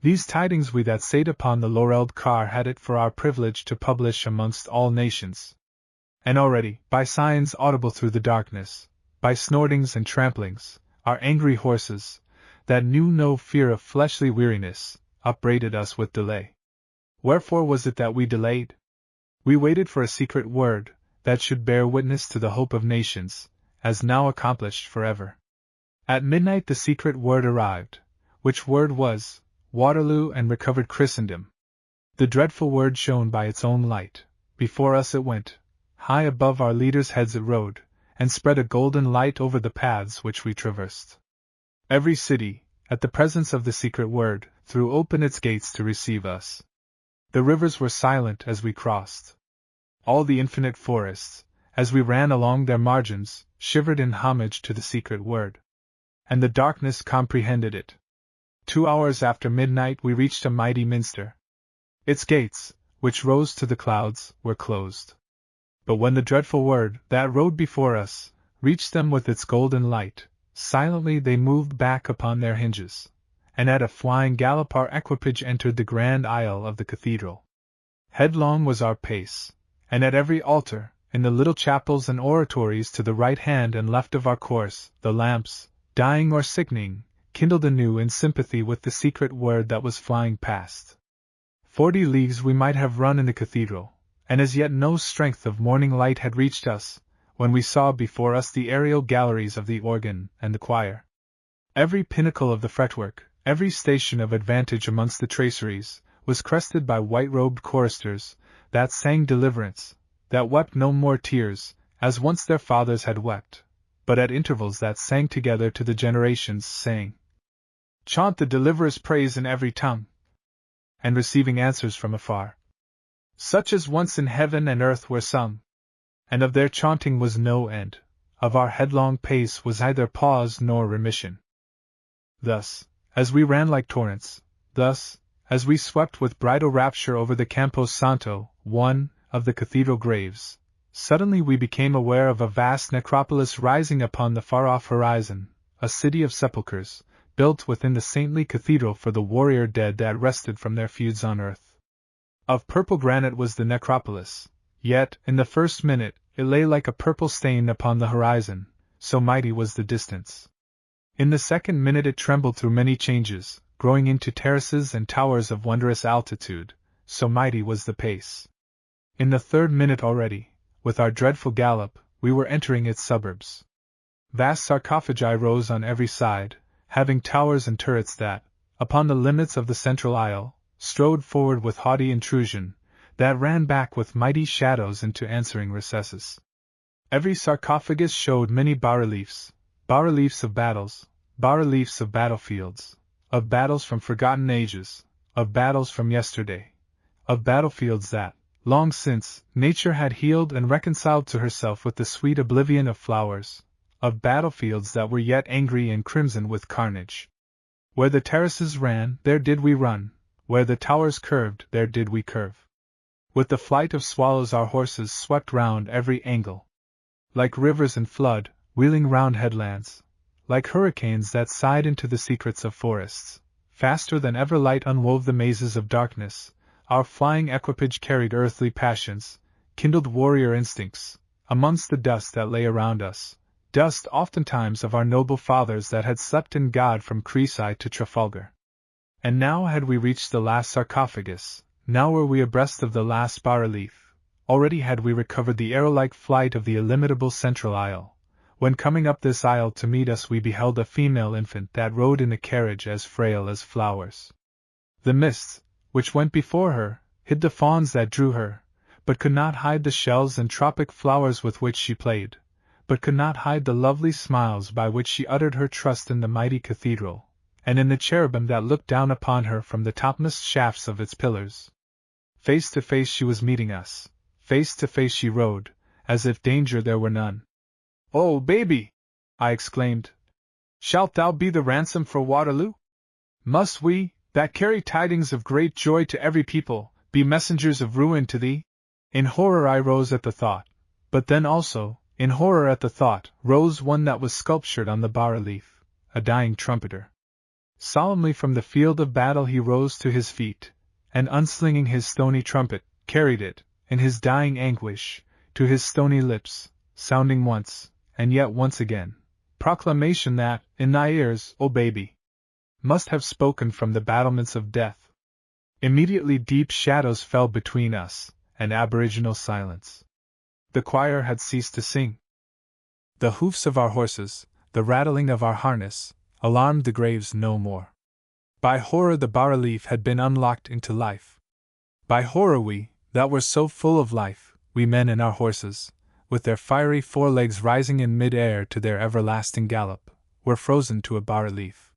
These tidings we that sate upon the laurelled car had it for our privilege to publish amongst all nations. And already, by signs audible through the darkness, by snortings and tramplings, our angry horses, that knew no fear of fleshly weariness, upbraided us with delay. Wherefore was it that we delayed? We waited for a secret word, that should bear witness to the hope of nations, as now accomplished forever. At midnight the secret word arrived, which word was, Waterloo and recovered Christendom. The dreadful word shone by its own light. Before us it went, high above our leaders' heads it rode, and spread a golden light over the paths which we traversed. Every city, at the presence of the secret word, threw open its gates to receive us. The rivers were silent as we crossed. All the infinite forests, as we ran along their margins, shivered in homage to the secret word. And the darkness comprehended it. 2 hours after midnight we reached a mighty minster. Its gates, which rose to the clouds, were closed. But when the dreadful word that rode before us reached them with its golden light, silently they moved back upon their hinges, and at a flying gallop our equipage entered the grand aisle of the cathedral. Headlong was our pace, and at every altar, in the little chapels and oratories to the right hand and left of our course, the lamps, dying or sickening, kindled anew in sympathy with the secret word that was flying past. 40 leagues we might have run in the cathedral, and as yet no strength of morning light had reached us, when we saw before us the aerial galleries of the organ and the choir. Every pinnacle of the fretwork, every station of advantage amongst the traceries, was crested by white-robed choristers, that sang deliverance, that wept no more tears, as once their fathers had wept, but at intervals that sang together to the generations, saying, "Chaunt the deliverer's praise in every tongue," and receiving answers from afar, such as once in heaven and earth were sung. And of their chaunting was no end, of our headlong pace was neither pause nor remission. Thus, as we ran like torrents, thus, as we swept with bridal rapture over the Campo Santo, one of the cathedral graves, suddenly we became aware of a vast necropolis rising upon the far-off horizon, a city of sepulchres, built within the saintly cathedral for the warrior dead that rested from their feuds on earth. Of purple granite was the necropolis, yet, in the first minute, it lay like a purple stain upon the horizon, so mighty was the distance. In the second minute it trembled through many changes, growing into terraces and towers of wondrous altitude, so mighty was the pace. In the third minute already, with our dreadful gallop, we were entering its suburbs. Vast sarcophagi rose on every side, having towers and turrets that, upon the limits of the central aisle, strode forward with haughty intrusion, that ran back with mighty shadows into answering recesses. Every sarcophagus showed many bas-reliefs of battles, bas-reliefs of battlefields, of battles from forgotten ages, of battles from yesterday, of battlefields that, long since, nature had healed and reconciled to herself with the sweet oblivion of flowers, of battlefields that were yet angry and crimson with carnage. Where the terraces ran, there did we run, where the towers curved, there did we curve. With the flight of swallows our horses swept round every angle. Like rivers in flood, wheeling round headlands, like hurricanes that sighed into the secrets of forests, faster than ever light unwove the mazes of darkness, our flying equipage carried earthly passions, kindled warrior instincts, amongst the dust that lay around us, dust oftentimes of our noble fathers that had slept in God from Crecy to Trafalgar. And now had we reached the last sarcophagus, now were we abreast of the last bas-relief, already had we recovered the arrow-like flight of the illimitable central aisle, when coming up this aisle to meet us we beheld a female infant that rode in a carriage as frail as flowers. The mists, which went before her, hid the fawns that drew her, but could not hide the shells and tropic flowers with which she played, but could not hide the lovely smiles by which she uttered her trust in the mighty cathedral, and in the cherubim that looked down upon her from the topmost shafts of its pillars. Face to face she was meeting us, face to face she rode, as if danger there were none. "Oh, baby!" I exclaimed. "Shalt thou be the ransom for Waterloo? Must we, that carry tidings of great joy to every people, be messengers of ruin to thee?" In horror I rose at the thought, but then also, in horror at the thought, rose one that was sculptured on the bas-relief, a dying trumpeter. Solemnly from the field of battle he rose to his feet, and unslinging his stony trumpet, carried it, in his dying anguish, to his stony lips, sounding once, and yet once again, proclamation that, in thy ears, O baby, must have spoken from the battlements of death. Immediately deep shadows fell between us, and aboriginal silence. The choir had ceased to sing. The hoofs of our horses, the rattling of our harness, alarmed the graves no more. By horror the bas-relief had been unlocked into life. By horror we, that were so full of life, we men and our horses, with their fiery forelegs rising in mid-air to their everlasting gallop, were frozen to a bas-relief.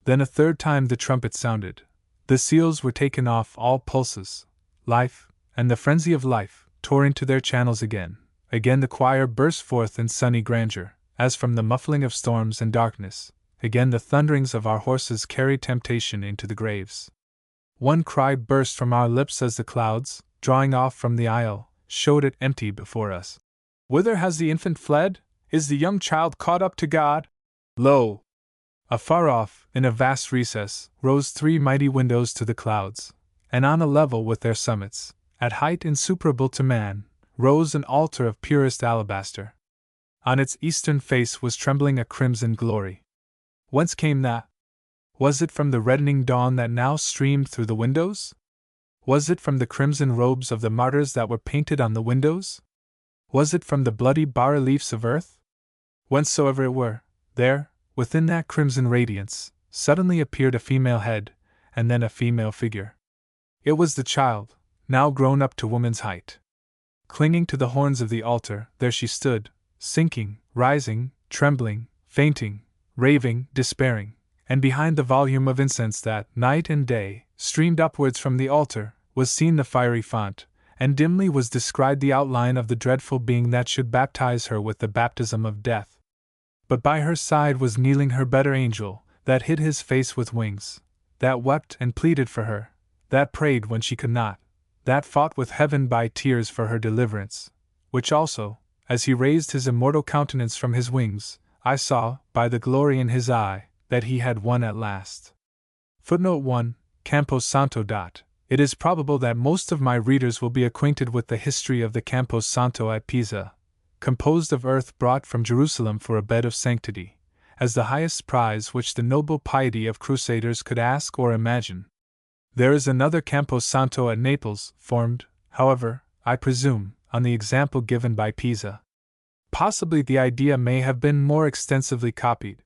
Then a third time the trumpet sounded. The seals were taken off all pulses. Life, and the frenzy of life, tore into their channels again. Again the choir burst forth in sunny grandeur, as from the muffling of storms and darkness. Again the thunderings of our horses carried temptation into the graves. One cry burst from our lips as the clouds, drawing off from the aisle, showed it empty before us. Whither has the infant fled? Is the young child caught up to God? Lo! Afar off, in a vast recess, rose 3 mighty windows to the clouds, and on a level with their summits, at height insuperable to man, rose an altar of purest alabaster. On its eastern face was trembling a crimson glory. Whence came that? Was it from the reddening dawn that now streamed through the windows? Was it from the crimson robes of the martyrs that were painted on the windows? Was it from the bloody bas-reliefs of earth? Whencesoever it were, there, within that crimson radiance, suddenly appeared a female head, and then a female figure. It was the child, now grown up to woman's height. Clinging to the horns of the altar, there she stood, sinking, rising, trembling, fainting, raving, despairing, and behind the volume of incense that, night and day, streamed upwards from the altar, was seen the fiery font, and dimly was descried the outline of the dreadful being that should baptize her with the baptism of death. But by her side was kneeling her better angel, that hid his face with wings, that wept and pleaded for her, that prayed when she could not, that fought with heaven by tears for her deliverance, which also, as he raised his immortal countenance from his wings, I saw, by the glory in his eye, that he had won at last. Footnote 1, Campo Santo. It is probable that most of my readers will be acquainted with the history of the Campo Santo at Pisa, composed of earth brought from Jerusalem for a bed of sanctity, as the highest prize which the noble piety of crusaders could ask or imagine. There is another Campo Santo at Naples, formed, however, I presume, on the example given by Pisa. Possibly the idea may have been more extensively copied.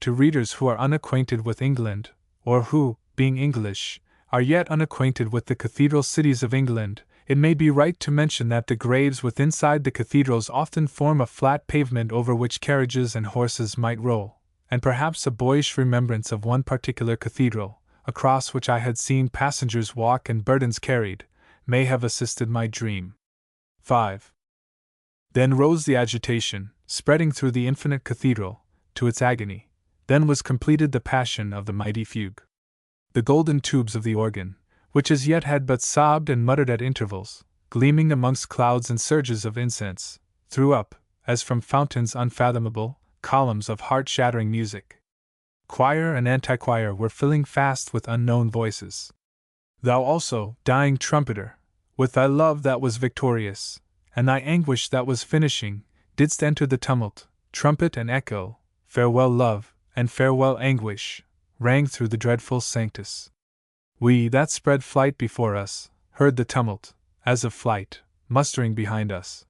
To readers who are unacquainted with England, or who, being English, are yet unacquainted with the cathedral cities of England, it may be right to mention that the graves within the cathedrals often form a flat pavement over which carriages and horses might roll, and perhaps a boyish remembrance of one particular cathedral, across which I had seen passengers walk and burdens carried, may have assisted my dream. 5. Then rose the agitation, spreading through the infinite cathedral, to its agony. Then was completed the passion of the mighty fugue. The golden tubes of the organ, which as yet had but sobbed and muttered at intervals, gleaming amongst clouds and surges of incense, threw up, as from fountains unfathomable, columns of heart-shattering music. Choir and anti-choir were filling fast with unknown voices. Thou also, dying trumpeter, with thy love that was victorious, and thy anguish that was finishing, didst enter the tumult, trumpet and echo, farewell love, and farewell anguish, rang through the dreadful sanctus. We that spread flight before us, heard the tumult, as of flight, mustering behind us.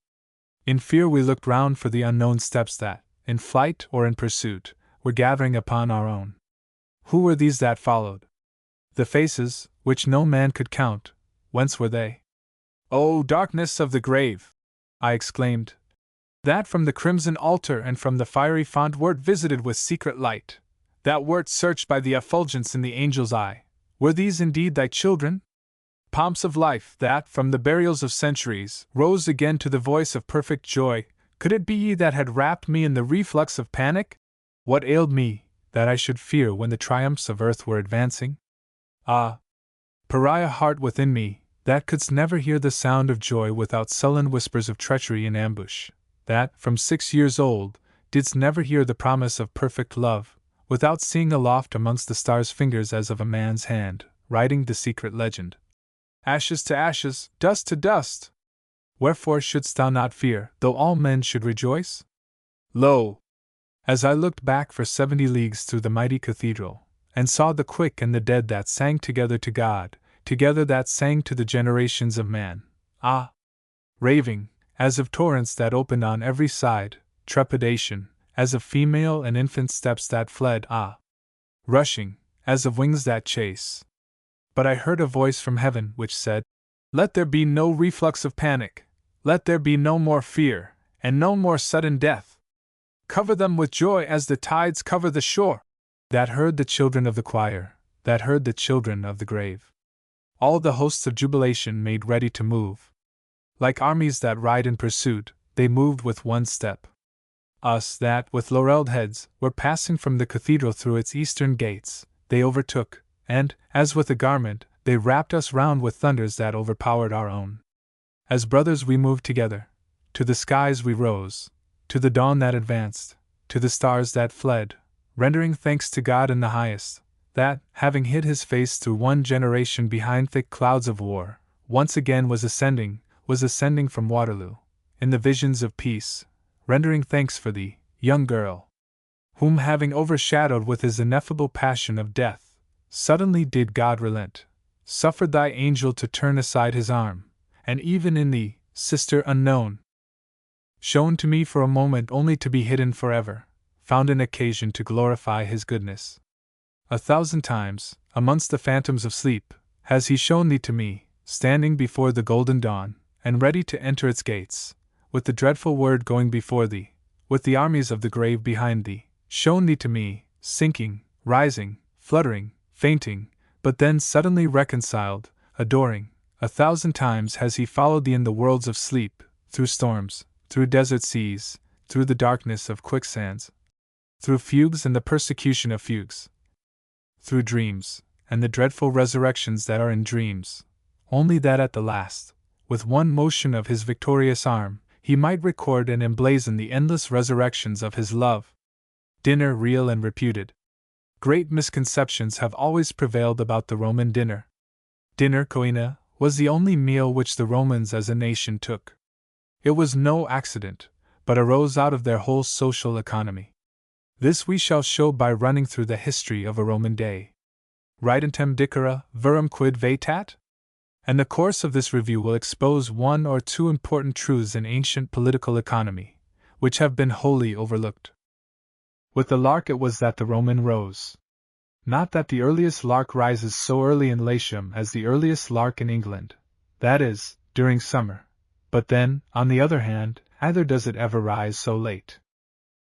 In fear we looked round for the unknown steps that, in flight or in pursuit, were gathering upon our own. Who were these that followed? The faces, which no man could count, whence were they? O darkness of the grave! I exclaimed. That from the crimson altar and from the fiery font wert visited with secret light, that wert searched by the effulgence in the angel's eye, were these indeed thy children? Pomps of life that, from the burials of centuries, rose again to the voice of perfect joy, could it be ye that had wrapped me in the reflux of panic? What ailed me, that I should fear when the triumphs of earth were advancing? Ah! Pariah heart within me, that couldst never hear the sound of joy without sullen whispers of treachery in ambush, that, from 6 years old, didst never hear the promise of perfect love, without seeing aloft amongst the stars fingers as of a man's hand, writing the secret legend. Ashes to ashes, dust to dust! Wherefore shouldst thou not fear, though all men should rejoice? Lo! As I looked back for 70 leagues through the mighty cathedral, and saw the quick and the dead that sang together to God, together that sang to the generations of man, ah! Raving, as of torrents that opened on every side, trepidation, as of female and infant steps that fled, ah! Rushing, as of wings that chase. But I heard a voice from heaven which said, Let there be no reflux of panic, let there be no more fear, and no more sudden death. Cover them with joy as the tides cover the shore. That heard the children of the choir, that heard the children of the grave. All the hosts of jubilation made ready to move. Like armies that ride in pursuit, they moved with one step. Us that, with laurelled heads, were passing from the cathedral through its eastern gates, they overtook, and, as with a garment, they wrapped us round with thunders that overpowered our own. As brothers we moved together, to the skies we rose, to the dawn that advanced, to the stars that fled, rendering thanks to God in the highest, that, having hid his face through one generation behind thick clouds of war, once again was ascending from Waterloo, in the visions of peace, rendering thanks for the young girl, whom having overshadowed with his ineffable passion of death, suddenly did God relent, suffered thy angel to turn aside his arm, and even in the sister unknown, shown to me for a moment only to be hidden forever, found an occasion to glorify his goodness. 1,000 times, amongst the phantoms of sleep, has he shown thee to me, standing before the golden dawn, and ready to enter its gates, with the dreadful word going before thee, with the armies of the grave behind thee, shown thee to me, sinking, rising, fluttering, fainting, but then suddenly reconciled, adoring. 1,000 times has he followed thee in the worlds of sleep, through storms, through desert seas, through the darkness of quicksands, through fugues and the persecution of fugues, through dreams, and the dreadful resurrections that are in dreams, only that at the last, with one motion of his victorious arm, he might record and emblazon the endless resurrections of his love. Dinner real and reputed. Great misconceptions have always prevailed about the Roman dinner. Dinner coena was the only meal which the Romans as a nation took. It was no accident, but arose out of their whole social economy. This we shall show by running through the history of a Roman day. Ridentem dicere, verum quid vetat? And the course of this review will expose one or two important truths in ancient political economy, which have been wholly overlooked. With the lark it was that the Roman rose. Not that the earliest lark rises so early in Latium as the earliest lark in England, that is, during summer, but then, on the other hand, neither does it ever rise so late.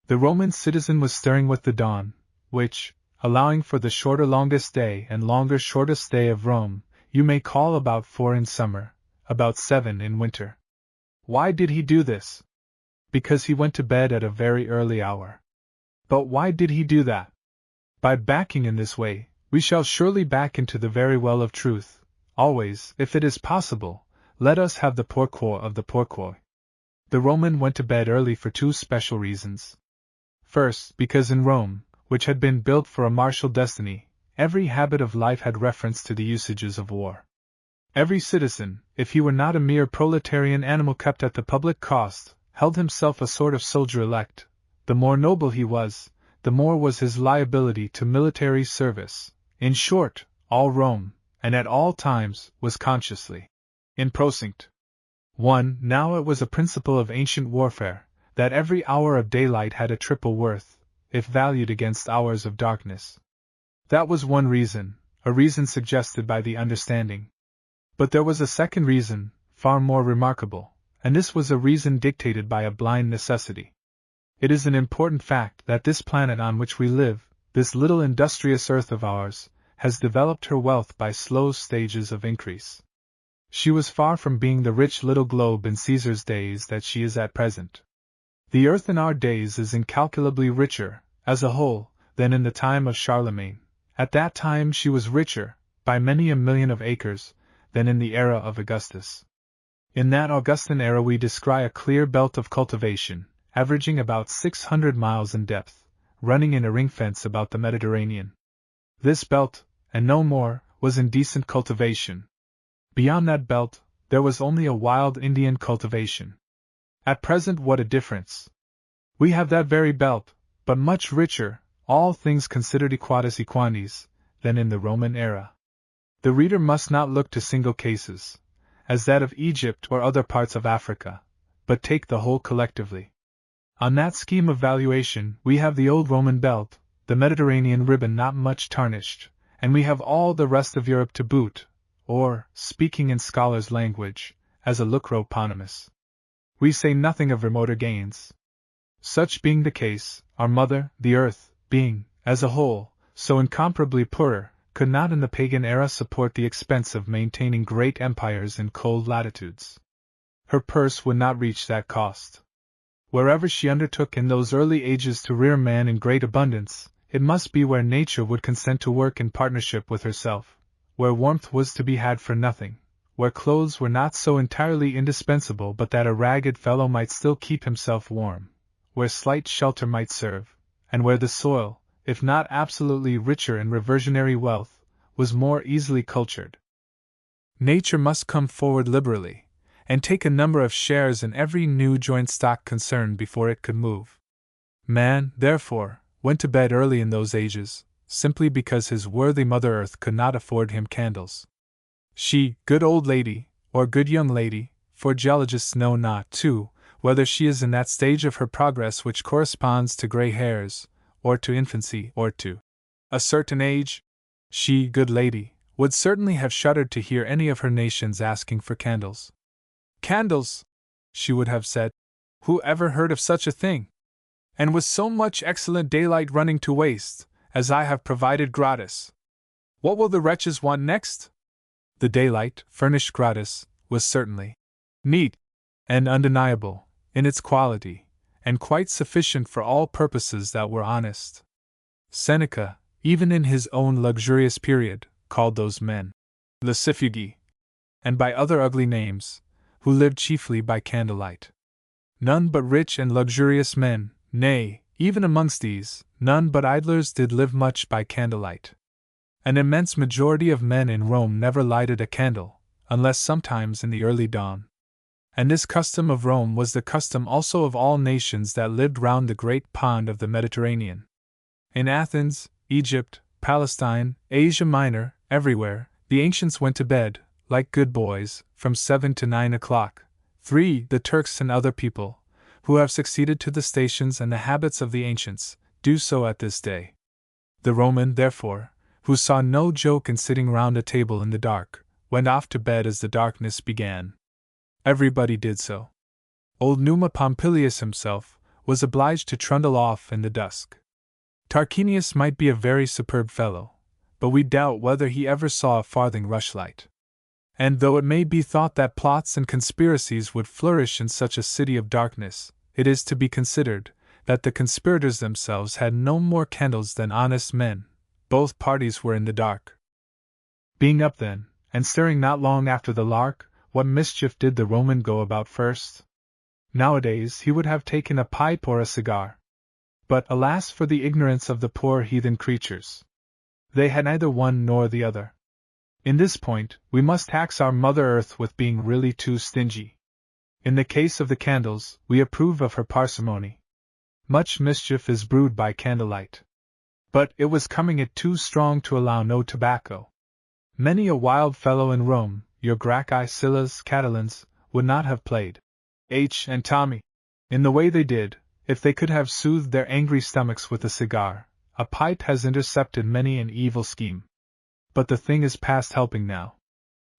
The Roman citizen was stirring with the dawn, which, allowing for the shorter longest day and longer shortest day of Rome, you may call about 4 in summer, about 7 in winter. Why did he do this? Because he went to bed at a very early hour. But why did he do that? By backing in this way, we shall surely back into the very well of truth. Always, if it is possible, let us have the pourquoi of the pourquoi. The Roman went to bed early for 2 special reasons. First, because in Rome, which had been built for a martial destiny, every habit of life had reference to the usages of war. Every citizen, if he were not a mere proletarian animal kept at the public cost, held himself a sort of soldier-elect. The more noble he was, the more was his liability to military service. In short, all Rome, and at all times, was consciously in procinct. 1. Now it was a principle of ancient warfare, that every hour of daylight had a triple worth, if valued against hours of darkness. That was one reason, a reason suggested by the understanding. But there was a second reason, far more remarkable, and this was a reason dictated by a blind necessity. It is an important fact that this planet on which we live, this little industrious earth of ours, has developed her wealth by slow stages of increase. She was far from being the rich little globe in Caesar's days that she is at present. The earth in our days is incalculably richer, as a whole, than in the time of Charlemagne. At that time she was richer, by many a million of acres, than in the era of Augustus. In that Augustan era we descry a clear belt of cultivation, averaging about 600 miles in depth, running in a ring fence about the Mediterranean. This belt, and no more, was indecent cultivation. Beyond that belt, there was only a wild Indian cultivation. At present what a difference! We have that very belt, but much richer, all things considered equatis equanis, than in the Roman era. The reader must not look to single cases, as that of Egypt or other parts of Africa, but take the whole collectively. On that scheme of valuation we have the old Roman belt, the Mediterranean ribbon not much tarnished, and we have all the rest of Europe to boot, or, speaking in scholars' language, as a lucroponymous. We say nothing of remoter gains. Such being the case, our mother, the earth, being, as a whole, so incomparably poorer, could not in the pagan era support the expense of maintaining great empires in cold latitudes. Her purse would not reach that cost. Wherever she undertook in those early ages to rear man in great abundance, it must be where nature would consent to work in partnership with herself, where warmth was to be had for nothing, where clothes were not so entirely indispensable but that a ragged fellow might still keep himself warm, where slight shelter might serve, and where the soil, if not absolutely richer in reversionary wealth, was more easily cultured. Nature must come forward liberally, and take a number of shares in every new joint stock concern before it could move. Man, therefore, went to bed early in those ages, simply because his worthy Mother Earth could not afford him candles. She, good old lady, or good young lady, for geologists know not, too, whether she is in that stage of her progress which corresponds to gray hairs, or to infancy, or to a certain age, she, good lady, would certainly have shuddered to hear any of her nations asking for candles. Candles, she would have said. Who ever heard of such a thing? And with so much excellent daylight running to waste, as I have provided gratis, what will the wretches want next? The daylight, furnished gratis, was certainly neat and undeniable in its quality, and quite sufficient for all purposes that were honest. Seneca, even in his own luxurious period, called those men lasciviogi, and by other ugly names, who lived chiefly by candlelight. None but rich and luxurious men, nay, even amongst these, none but idlers did live much by candlelight. An immense majority of men in Rome never lighted a candle, unless sometimes in the early dawn. And this custom of Rome was the custom also of all nations that lived round the great pond of the Mediterranean. In Athens, Egypt, Palestine, Asia Minor, everywhere, the ancients went to bed, like good boys, from 7 to 9 o'clock. 3. The Turks and other people, who have succeeded to the stations and the habits of the ancients, do so at this day. The Roman, therefore, who saw no joke in sitting round a table in the dark, went off to bed as the darkness began. Everybody did so. Old Numa Pompilius himself was obliged to trundle off in the dusk. Tarquinius might be a very superb fellow, but we doubt whether he ever saw a farthing rushlight. And though it may be thought that plots and conspiracies would flourish in such a city of darkness, it is to be considered that the conspirators themselves had no more candles than honest men. Both parties were in the dark. Being up then, and stirring not long after the lark, what mischief did the Roman go about first? Nowadays he would have taken a pipe or a cigar. But alas for the ignorance of the poor heathen creatures! They had neither one nor the other. In this point, we must tax our Mother Earth with being really too stingy. In the case of the candles, we approve of her parsimony. Much mischief is brewed by candlelight. But it was coming it too strong to allow no tobacco. Many a wild fellow in Rome, your Gracchi, Scyllas, Catalans, would not have played H and Tommy in the way they did, if they could have soothed their angry stomachs with a cigar. A pipe has intercepted many an evil scheme. But the thing is past helping now.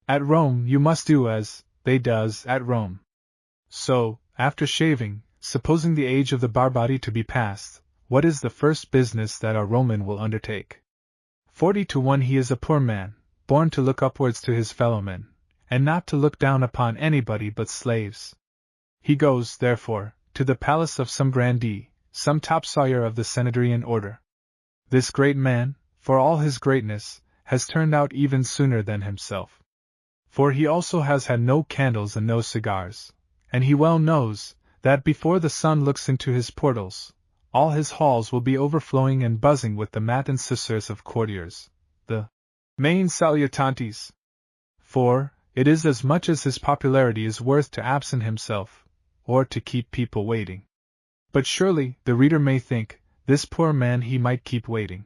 At Rome you must do as they does at Rome. So, after shaving, supposing the age of the Barbati to be past, what is the first business that a Roman will undertake? 40 to 1 he is a poor man, born to look upwards to his fellowmen, and not to look down upon anybody but slaves. He goes, therefore, to the palace of some grandee, some top-sawyer of the Senatorian order. This great man, for all his greatness, has turned out even sooner than himself. For he also has had no candles and no cigars, and he well knows that before the sun looks into his portals, all his halls will be overflowing and buzzing with the matin succors of courtiers, the main salutantes. For it is as much as his popularity is worth to absent himself, or to keep people waiting. But surely, the reader may think, this poor man he might keep waiting.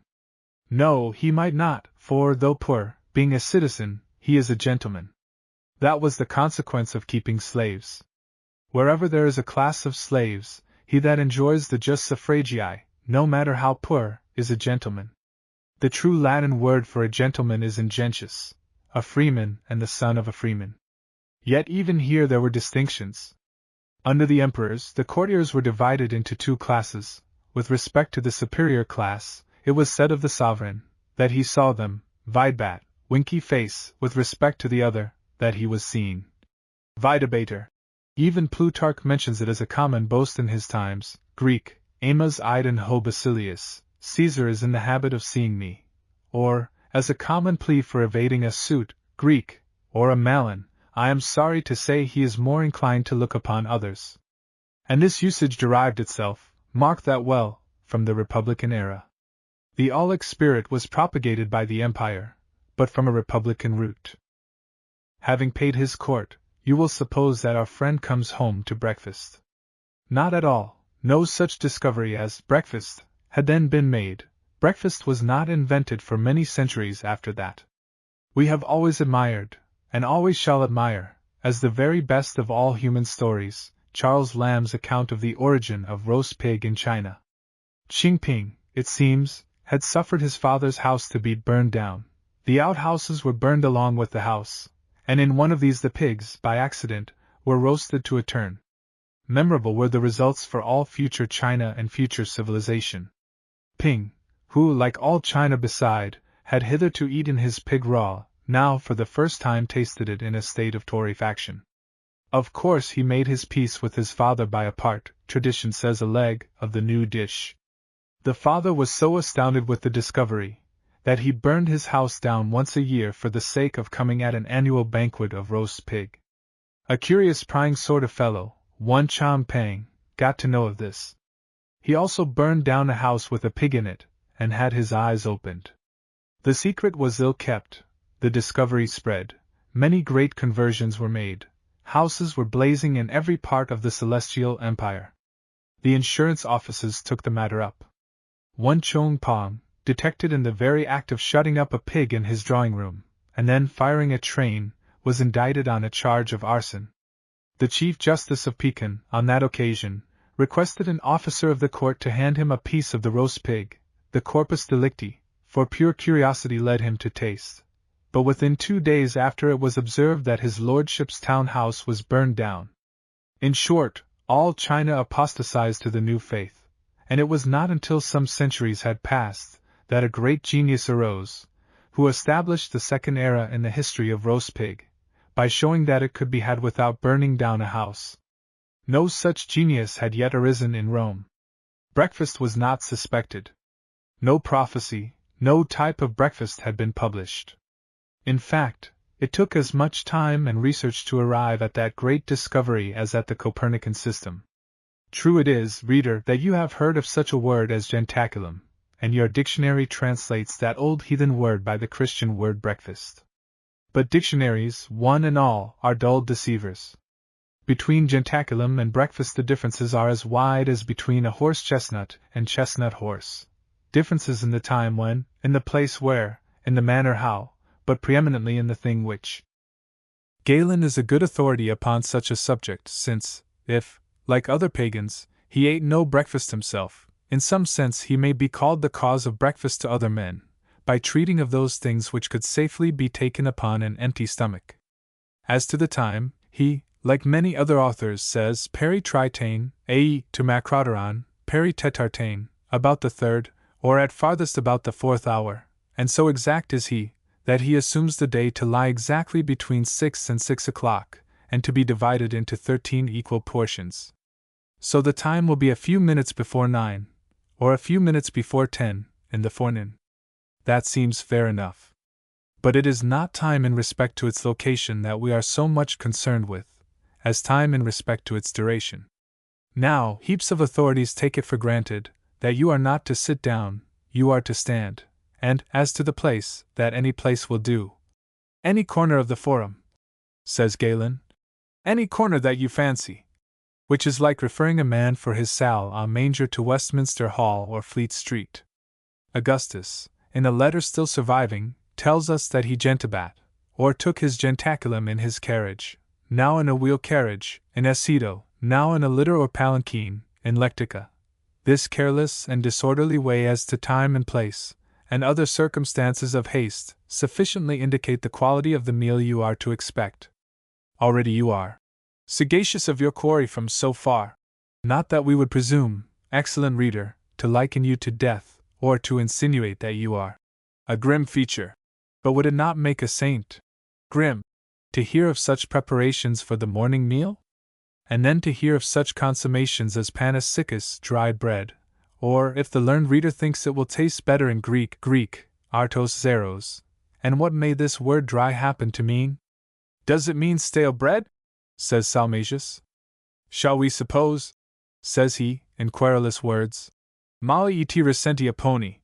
No, he might not, for though poor, being a citizen, he is a gentleman. That was the consequence of keeping slaves. Wherever there is a class of slaves, he that enjoys the jus suffragii, no matter how poor, is a gentleman. The true Latin word for a gentleman is ingentius, a freeman and the son of a freeman. Yet even here there were distinctions. Under the emperors, the courtiers were divided into two classes. With respect to the superior class, it was said of the sovereign, that he saw them, videbat, winky face, with respect to the other, that he was seen, videbator. Even Plutarch mentions it as a common boast in his times. Greek, Amos Iden ho Basilius, Caesar is in the habit of seeing me. Or, as a common plea for evading a suit, Greek, or a Malin, I am sorry to say he is more inclined to look upon others. And this usage derived itself, mark that well, from the Republican era. The Aulic spirit was propagated by the Empire, but from a Republican root. Having paid his court, you will suppose that our friend comes home to breakfast. Not at all, no such discovery as breakfast had then been made. Breakfast was not invented for many centuries after that. We have always admired, and always shall admire, as the very best of all human stories, Charles Lamb's account of the origin of roast pig in China. Qing Ping, it seems, had suffered his father's house to be burned down. The outhouses were burned along with the house, and in one of these the pigs, by accident, were roasted to a turn. Memorable were the results for all future China and future civilization. Ping, who, like all China beside, had hitherto eaten his pig raw, now for the first time tasted it in a state of torrefaction. Of course he made his peace with his father by a part, tradition says a leg, of the new dish. The father was so astounded with the discovery, that he burned his house down once a year for the sake of coming at an annual banquet of roast pig. A curious prying sort of fellow, one Cham Pang, got to know of this. He also burned down a house with a pig in it, and had his eyes opened. The secret was ill kept, the discovery spread, many great conversions were made, houses were blazing in every part of the Celestial Empire. The insurance offices took the matter up. One Chong Pong, detected in the very act of shutting up a pig in his drawing room, and then firing a train, was indicted on a charge of arson. The Chief Justice of Pekin, on that occasion, requested an officer of the court to hand him a piece of the roast pig. The corpus delicti, for pure curiosity, led him to taste. But within 2 days after it was observed that his lordship's town house was burned down. In short, all China apostatized to the new faith, and it was not until some centuries had passed that a great genius arose, who established the second era in the history of roast pig, by showing that it could be had without burning down a house. No such genius had yet arisen in Rome. Breakfast was not suspected. No prophecy, no type of breakfast had been published. In fact, it took as much time and research to arrive at that great discovery as at the Copernican system. True it is, reader, that you have heard of such a word as jentaculum, and your dictionary translates that old heathen word by the Christian word breakfast. But dictionaries, one and all, are dull deceivers. Between jentaculum and breakfast the differences are as wide as between a horse chestnut and chestnut horse. Differences in the time when, in the place where, in the manner how, but preeminently in the thing which. Galen is a good authority upon such a subject, since, if, like other pagans, he ate no breakfast himself, in some sense he may be called the cause of breakfast to other men, by treating of those things which could safely be taken upon an empty stomach. As to the time, he, like many other authors, says peri tritane, ae to macroteron, peri tetartane, about the third, or at farthest about the 4th hour, and so exact is he, that he assumes the day to lie exactly between 6 and 6 o'clock, and to be divided into 13 equal portions. So the time will be a few minutes before 9, or a few minutes before 10, in the forenoon. That seems fair enough. But it is not time in respect to its location that we are so much concerned with, as time in respect to its duration. Now, heaps of authorities take it for granted that you are not to sit down, you are to stand, and, as to the place, that any place will do. Any corner of the forum, says Galen. Any corner that you fancy. Which is like referring a man for his sal a manger to Westminster Hall or Fleet Street. Augustus, in a letter still surviving, tells us that he gentabat, or took his jentaculum in his carriage, now in a wheel carriage, in Aceto, now in a litter or palanquin, in Lectica. This careless and disorderly way as to time and place, and other circumstances of haste, sufficiently indicate the quality of the meal you are to expect. Already you are sagacious of your quarry from so far. Not that we would presume, excellent reader, to liken you to death, or to insinuate that you are a grim feature. But would it not make a saint grim to hear of such preparations for the morning meal? And then to hear of such consummations as panis siccus, dried bread, or, if the learned reader thinks it will taste better in Greek, artos zeros. And what may this word dry happen to mean? Does it mean stale bread? Says Salmasius. Shall we suppose, says he, in querulous words, mali et recentia poni,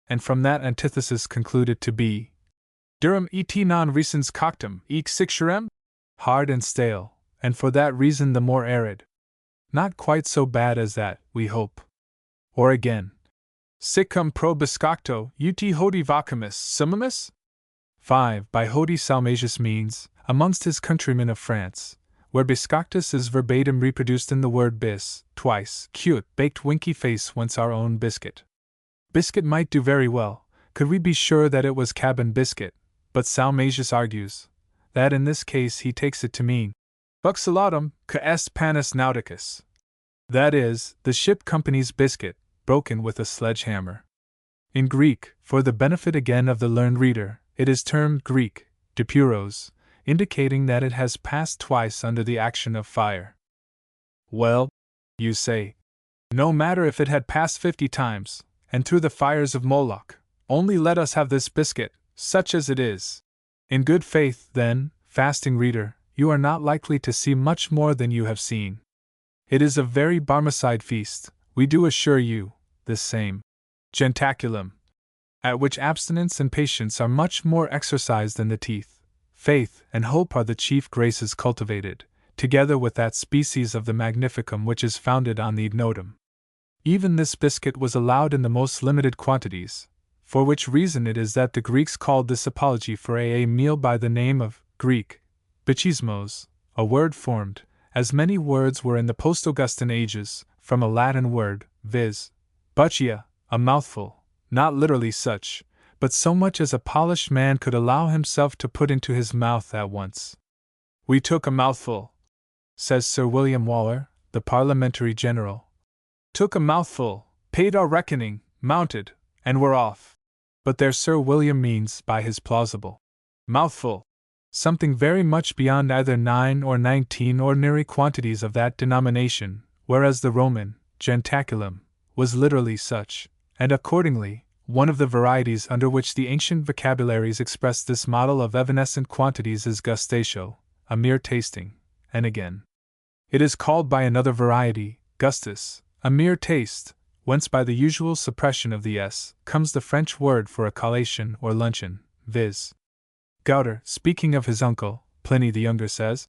and from that antithesis concluded to be, durum et non recens coctum ec sixurem? Hard and stale, and for that reason the more arid. Not quite so bad as that, we hope. Or again, siccum pro biscocto ut hodi vacumis summimus? 5. By hodi Salmasius means, amongst his countrymen of France, where biscoctus is verbatim reproduced in the word bis, twice, cute, baked winky face, whence our own biscuit. Biscuit might do very well, could we be sure that it was cabin biscuit, but Salmasius argues that in this case he takes it to mean buxulatum ca est panis nauticus. That is, the ship company's biscuit, broken with a sledgehammer. In Greek, for the benefit again of the learned reader, it is termed Greek, dipuros, indicating that it has passed twice under the action of fire. Well, you say, no matter if it had passed 50 times, and through the fires of Moloch, only let us have this biscuit, such as it is. In good faith, then, fasting reader, you are not likely to see much more than you have seen. It is a very Barmecide feast, we do assure you, this same Jentaculum, at which abstinence and patience are much more exercised than the teeth. Faith and hope are the chief graces cultivated, together with that species of the Magnificum which is founded on the ignotum. Even this biscuit was allowed in the most limited quantities, for which reason it is that the Greeks called this apology for a meal by the name of Greek bichismos, a word formed, as many words were in the post-Augustan ages, from a Latin word, viz. Buccia, a mouthful, not literally such, but so much as a polished man could allow himself to put into his mouth at once. We took a mouthful, says Sir William Waller, the parliamentary general. Took a mouthful, paid our reckoning, mounted, and were off. But there Sir William means by his plausible mouthful something very much beyond either 9 or 19 ordinary quantities of that denomination, whereas the Roman jentaculum was literally such, and accordingly, one of the varieties under which the ancient vocabularies expressed this model of evanescent quantities is gustatio, a mere tasting, and again, it is called by another variety, gustus, a mere taste, whence by the usual suppression of the s comes the French word for a collation or luncheon, viz. Gauter, speaking of his uncle, Pliny the Younger says,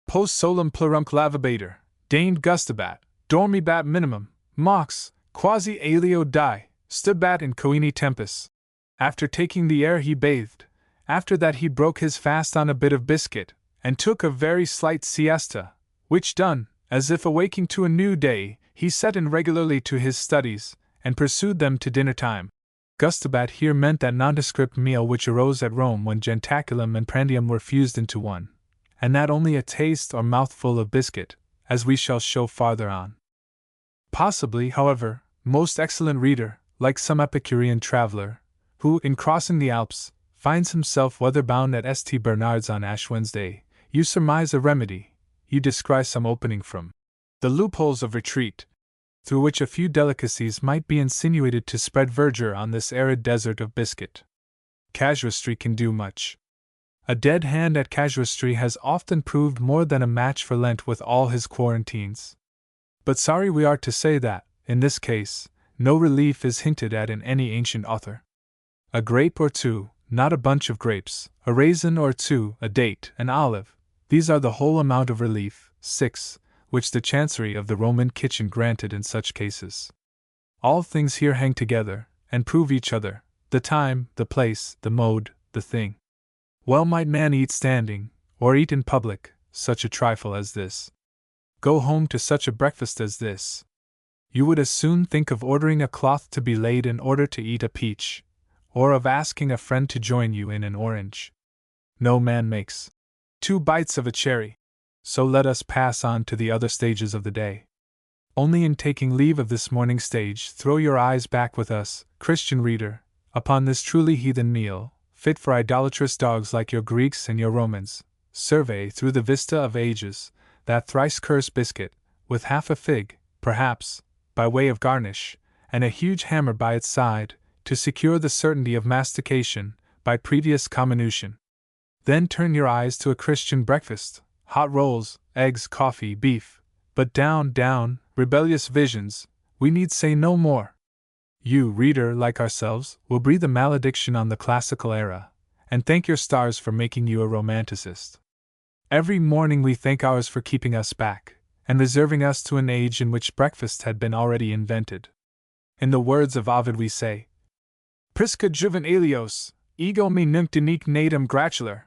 Post solum plurumque lavabator, deigned gustabat, dormibat minimum, mox, quasi alio die, stabat in coeni tempus. After taking the air he bathed, after that he broke his fast on a bit of biscuit, and took a very slight siesta, which done, as if awaking to a new day, he set in regularly to his studies, and pursued them to dinner time. Gustabat here meant that nondescript meal which arose at Rome when jentaculum and prandium were fused into one, and that only a taste or mouthful of biscuit, as we shall show farther on. Possibly, however, most excellent reader, like some Epicurean traveler, who, in crossing the Alps, finds himself weather-bound at St. Bernard's on Ash Wednesday, you surmise a remedy, you descry some opening from the loopholes of retreat, through which a few delicacies might be insinuated to spread verdure on this arid desert of biscuit. Casuistry can do much. A dead hand at casuistry has often proved more than a match for Lent with all his quarantines. But sorry we are to say that, in this case, no relief is hinted at in any ancient author. A grape or two, not a bunch of grapes, a raisin or two, a date, an olive, these are the whole amount of relief, 6, which the chancery of the Roman kitchen granted in such cases. All things here hang together, and prove each other, the time, the place, the mode, the thing. Well might man eat standing, or eat in public, such a trifle as this. Go home to such a breakfast as this. You would as soon think of ordering a cloth to be laid in order to eat a peach, or of asking a friend to join you in an orange. No man makes 2 bites of a cherry. So let us pass on to the other stages of the day. Only in taking leave of this morning stage throw your eyes back with us, Christian reader, upon this truly heathen meal, fit for idolatrous dogs like your Greeks and your Romans. Survey through the vista of ages that thrice cursed biscuit, with half a fig, perhaps, by way of garnish, and a huge hammer by its side, to secure the certainty of mastication by previous comminution. Then turn your eyes to a Christian breakfast, hot rolls, eggs, coffee, beef. But down, rebellious visions, we need say no more. You, reader, like ourselves, will breathe a malediction on the classical era, and thank your stars for making you a romanticist. Every morning we thank ours for keeping us back, and reserving us to an age in which breakfast had been already invented. In the words of Ovid we say, Prisca juvenalios, ego me nunc denique natum gratular.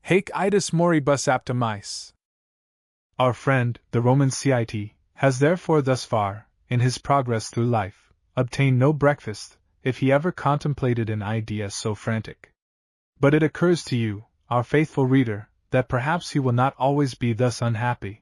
Haec idus moribus apta mais. Our friend, the Roman Cit, has therefore thus far, in his progress through life, obtained no breakfast, if he ever contemplated an idea so frantic. But it occurs to you, our faithful reader, that perhaps he will not always be thus unhappy.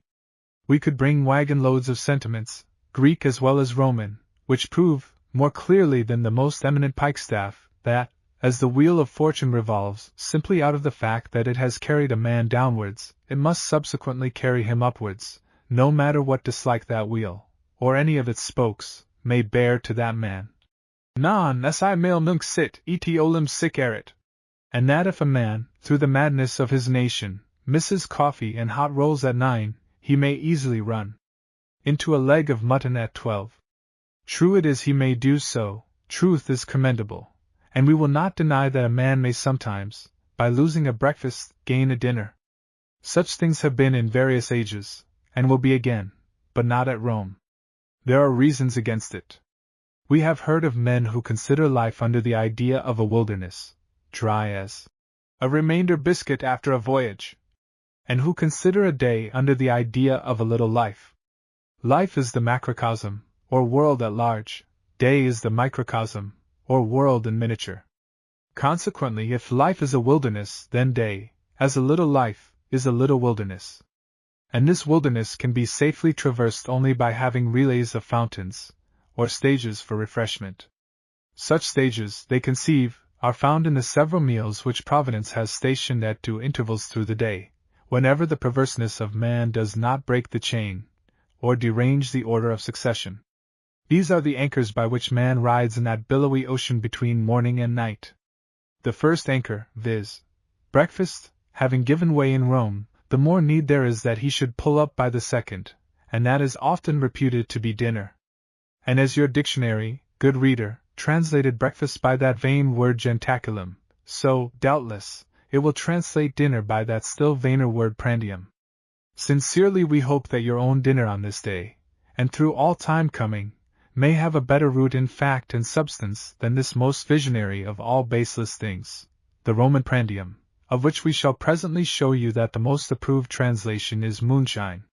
We could bring wagon loads of sentiments, Greek as well as Roman, which prove, more clearly than the most eminent pikestaff, that, as the wheel of fortune revolves simply out of the fact that it has carried a man downwards, it must subsequently carry him upwards, no matter what dislike that wheel, or any of its spokes, may bear to that man. Non si male nunc sit et olim sic erit. And that if a man, through the madness of his nation, misses coffee and hot rolls at 9, he may easily run into a leg of mutton at 12. True it is he may do so, truth is commendable, and we will not deny that a man may sometimes, by losing a breakfast, gain a dinner. Such things have been in various ages, and will be again, but not at Rome. There are reasons against it. We have heard of men who consider life under the idea of a wilderness, dry as a remainder biscuit after a voyage, and who consider a day under the idea of a little life. Life is the macrocosm, or world at large, day is the microcosm, or world in miniature. Consequently, if life is a wilderness, then day, as a little life, is a little wilderness. And this wilderness can be safely traversed only by having relays of fountains, or stages for refreshment. Such stages, they conceive, are found in the several meals which Providence has stationed at due intervals through the day, whenever the perverseness of man does not break the chain, or derange the order of succession. These are the anchors by which man rides in that billowy ocean between morning and night. The first anchor, viz., breakfast, having given way in Rome, the more need there is that he should pull up by the second, and that is often reputed to be dinner. And as your dictionary, good reader, translated breakfast by that vain word jentaculum, so, doubtless, it will translate dinner by that still vainer word prandium. Sincerely we hope that your own dinner on this day, and through all time coming, may have a better root in fact and substance than this most visionary of all baseless things, the Roman prandium, of which we shall presently show you that the most approved translation is moonshine.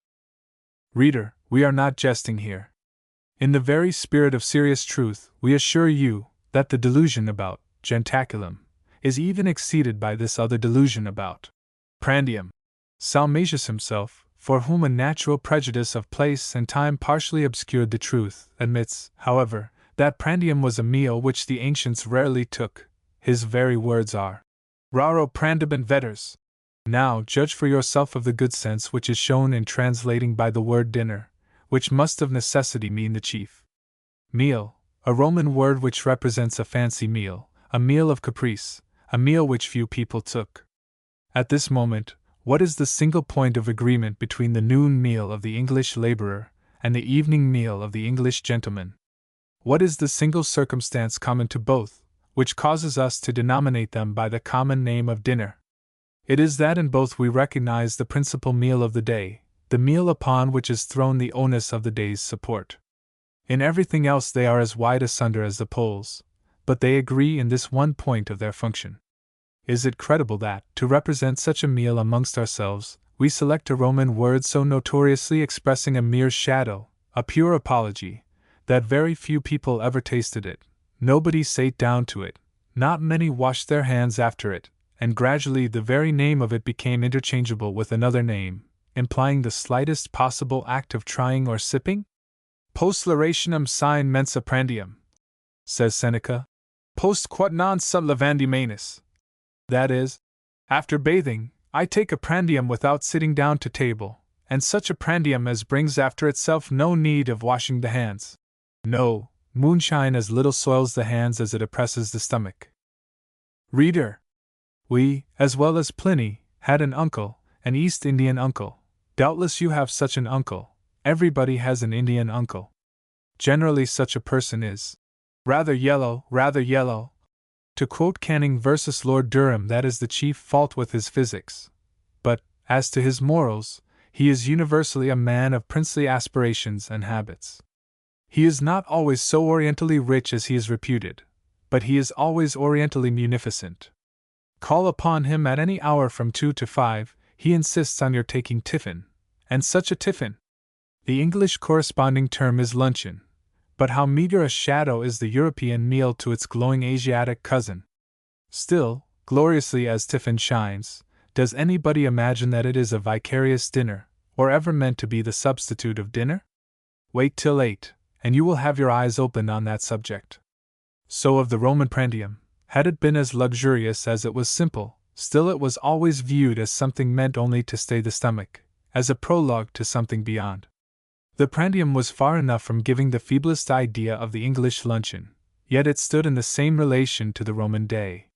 Reader, we are not jesting here. In the very spirit of serious truth, we assure you that the delusion about jentaculum is even exceeded by this other delusion about prandium. Salmasius himself, for whom a natural prejudice of place and time partially obscured the truth, admits, however, that prandium was a meal which the ancients rarely took. His very words are, raro prandibant vetters. Now judge for yourself of the good sense which is shown in translating by the word dinner, which must of necessity mean the chief meal, a Roman word which represents a fancy meal, a meal of caprice, a meal which few people took. At this moment, what is the single point of agreement between the noon meal of the English laborer and the evening meal of the English gentleman? What is the single circumstance common to both, which causes us to denominate them by the common name of dinner? It is that in both we recognize the principal meal of the day, the meal upon which is thrown the onus of the day's support. In everything else they are as wide asunder as the poles, but they agree in this one point of their function. Is it credible that, to represent such a meal amongst ourselves, we select a Roman word so notoriously expressing a mere shadow, a pure apology, that very few people ever tasted it, nobody sate down to it, not many washed their hands after it, and gradually the very name of it became interchangeable with another name, implying the slightest possible act of trying or sipping? Post larationem sine mensa prandium, says Seneca, post quod non sub lavandi manus. That is, after bathing, I take a prandium without sitting down to table, and such a prandium as brings after itself no need of washing the hands. No, moonshine as little soils the hands as it oppresses the stomach. Reader, we, as well as Pliny, had an uncle, an East Indian uncle. Doubtless you have such an uncle. Everybody has an Indian uncle. Generally such a person is rather yellow, rather yellow. To quote Canning versus Lord Durham, that is the chief fault with his physics. But, as to his morals, he is universally a man of princely aspirations and habits. He is not always so orientally rich as he is reputed, but he is always orientally munificent. Call upon him at any hour from 2 to 5, he insists on your taking tiffin. And such a tiffin! The English corresponding term is luncheon, but how meager a shadow is the European meal to its glowing Asiatic cousin. Still, gloriously as tiffin shines, does anybody imagine that it is a vicarious dinner, or ever meant to be the substitute of dinner? Wait till 8, and you will have your eyes opened on that subject. So of the Roman prandium. Had it been as luxurious as it was simple, still it was always viewed as something meant only to stay the stomach, as a prologue to something beyond. The prandium was far enough from giving the feeblest idea of the English luncheon, yet it stood in the same relation to the Roman day.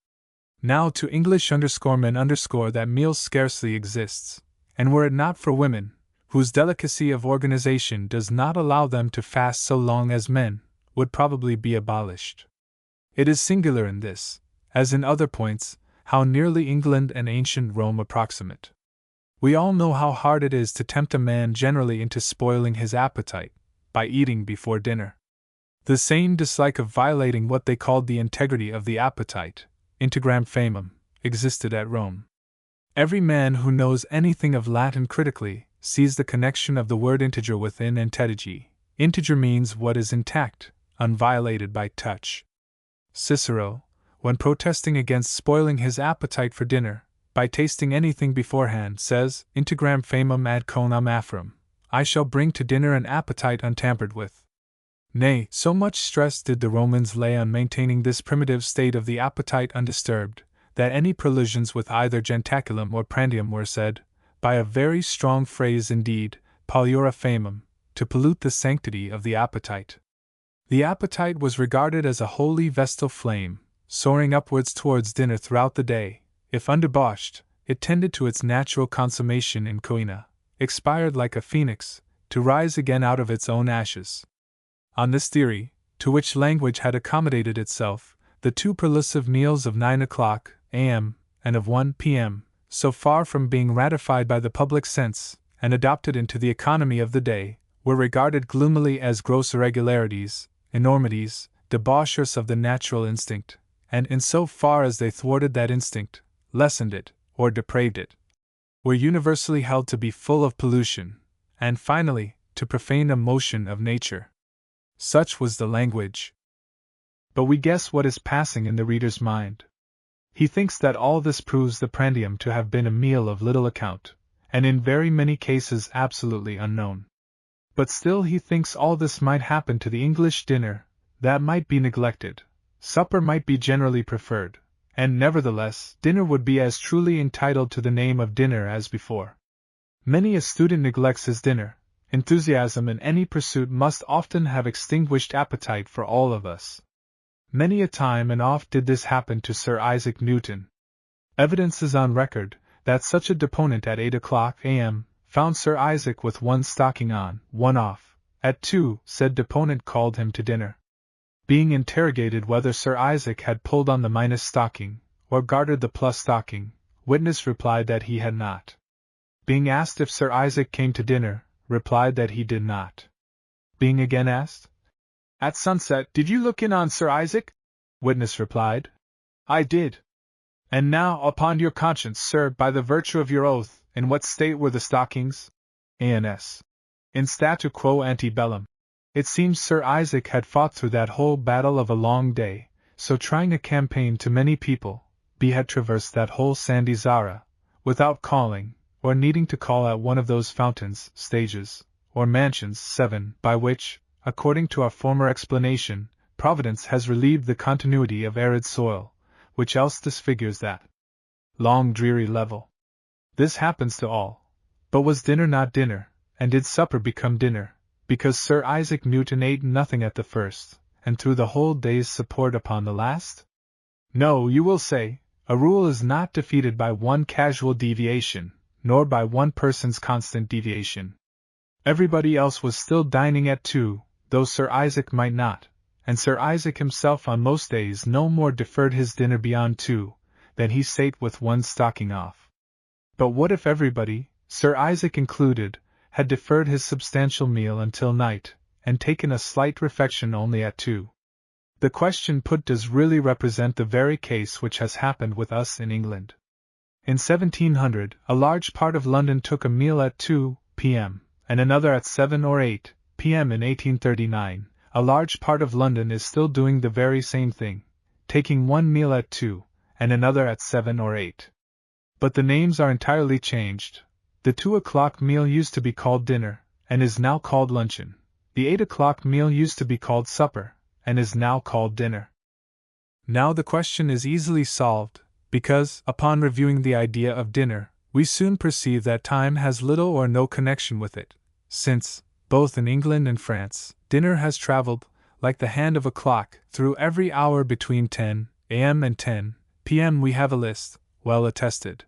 Now to English men that meal scarcely exists, and were it not for women, whose delicacy of organization does not allow them to fast so long as men, would probably be abolished. It is singular in this, as in other points, how nearly England and ancient Rome approximate. We all know how hard it is to tempt a man generally into spoiling his appetite, by eating before dinner. The same dislike of violating what they called the integrity of the appetite, integram famum, existed at Rome. Every man who knows anything of Latin critically sees the connection of the word integer with integi. Integer means what is intact, unviolated by touch. Cicero, when protesting against spoiling his appetite for dinner, by tasting anything beforehand, says, integram famum ad conam afrum, I shall bring to dinner an appetite untampered with. Nay, so much stress did the Romans lay on maintaining this primitive state of the appetite undisturbed, that any prelusions with either jentaculum or prandium were said, by a very strong phrase indeed, poliora famum, to pollute the sanctity of the appetite. The appetite was regarded as a holy vestal flame, soaring upwards towards dinner throughout the day. If undebauched, it tended to its natural consummation in coena, expired like a phoenix, to rise again out of its own ashes. On this theory, to which language had accommodated itself, the two prelusive meals of 9 o'clock a.m. and of 1 p.m., so far from being ratified by the public sense, and adopted into the economy of the day, were regarded gloomily as gross irregularities, enormities, debauchers of the natural instinct, and in so far as they thwarted that instinct, lessened it, or depraved it, were universally held to be full of pollution, and finally, to profane a motion of nature. Such was the language. But we guess what is passing in the reader's mind. He thinks that all this proves the prandium to have been a meal of little account, and in very many cases absolutely unknown. But still he thinks all this might happen to the English dinner, that might be neglected, supper might be generally preferred, and nevertheless dinner would be as truly entitled to the name of dinner as before. Many a student neglects his dinner. Enthusiasm in any pursuit must often have extinguished appetite for all of us. Many a time and oft did this happen to Sir Isaac Newton. Evidence is on record that such a deponent at 8 o'clock a.m. found Sir Isaac with one stocking on, one off. At 2, said deponent called him to dinner. Being interrogated whether Sir Isaac had pulled on the minus stocking, or gartered the plus stocking, witness replied that he had not. Being asked if Sir Isaac came to dinner, replied that he did not. Being again asked, "At sunset, did you look in on Sir Isaac?" Witness replied, "I did." "And now, upon your conscience, sir, by the virtue of your oath, in what state were the stockings?" Ans. In statu quo ante bellum. It seems Sir Isaac had fought through that whole battle of a long day, so trying a campaign to many people, had traversed that whole sandy Zara, without calling, or needing to call at one of those fountains, stages, or mansions 7, by which, according to our former explanation, Providence has relieved the continuity of arid soil, which else disfigures that long dreary level. This happens to all. But was dinner not dinner, and did supper become dinner, because Sir Isaac Newton ate nothing at the first, and through the whole day's support upon the last? No, you will say, a rule is not defeated by one casual deviation, nor by one person's constant deviation. Everybody else was still dining at 2, though Sir Isaac might not, and Sir Isaac himself on most days no more deferred his dinner beyond 2, than he sate with one stocking off. But what if everybody, Sir Isaac included, had deferred his substantial meal until night, and taken a slight refection only at 2? The question put does really represent the very case which has happened with us in England. In 1700, a large part of London took a meal at 2 p.m., and another at 7 or 8 p.m. In 1839, a large part of London is still doing the very same thing, taking one meal at 2, and another at 7 or 8. But the names are entirely changed. The 2 o'clock meal used to be called dinner, and is now called luncheon. The 8 o'clock meal used to be called supper, and is now called dinner. Now the question is easily solved, because, upon reviewing the idea of dinner, we soon perceive that time has little or no connection with it, since, both in England and France, dinner has traveled, like the hand of a clock, through every hour between 10 a.m. and 10 p.m. We have a list, well attested,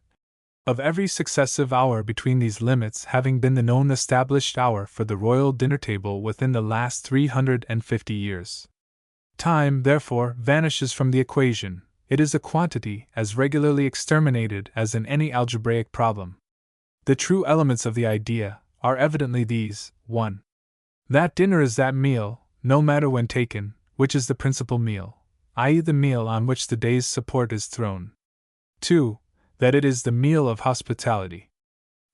of every successive hour between these limits having been the known established hour for the royal dinner table within the last 350 years. Time, therefore, vanishes from the equation. It is a quantity as regularly exterminated as in any algebraic problem. The true elements of the idea are evidently these: 1. That dinner is that meal, no matter when taken, which is the principal meal, i.e., the meal on which the day's support is thrown. 2. That it is the meal of hospitality.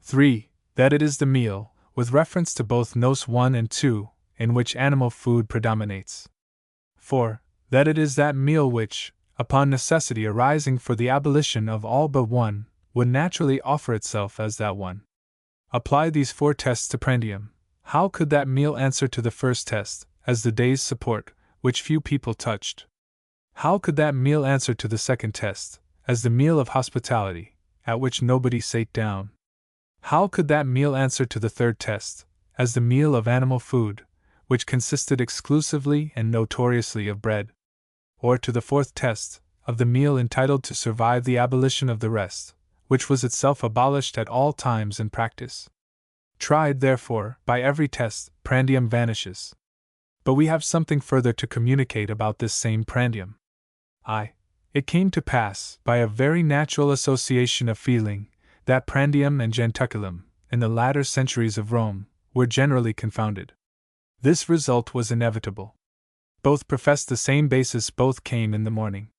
3. That it is the meal, with reference to both Nos 1 and 2, in which animal food predominates. 4. That it is that meal which, upon necessity arising for the abolition of all but one, would naturally offer itself as that one. Apply these 4 tests to prandium. How could that meal answer to the first test, as the day's support, which few people touched? How could that meal answer to the second test, as the meal of hospitality, at which nobody sate down? How could that meal answer to the third test, as the meal of animal food, which consisted exclusively and notoriously of bread? Or to the fourth test, of the meal entitled to survive the abolition of the rest, which was itself abolished at all times in practice? Tried, therefore, by every test, prandium vanishes. But we have something further to communicate about this same prandium. It came to pass, by a very natural association of feeling, that prandium and jentaculum, in the latter centuries of Rome, were generally confounded. This result was inevitable. Both professed the same basis, both came in the morning.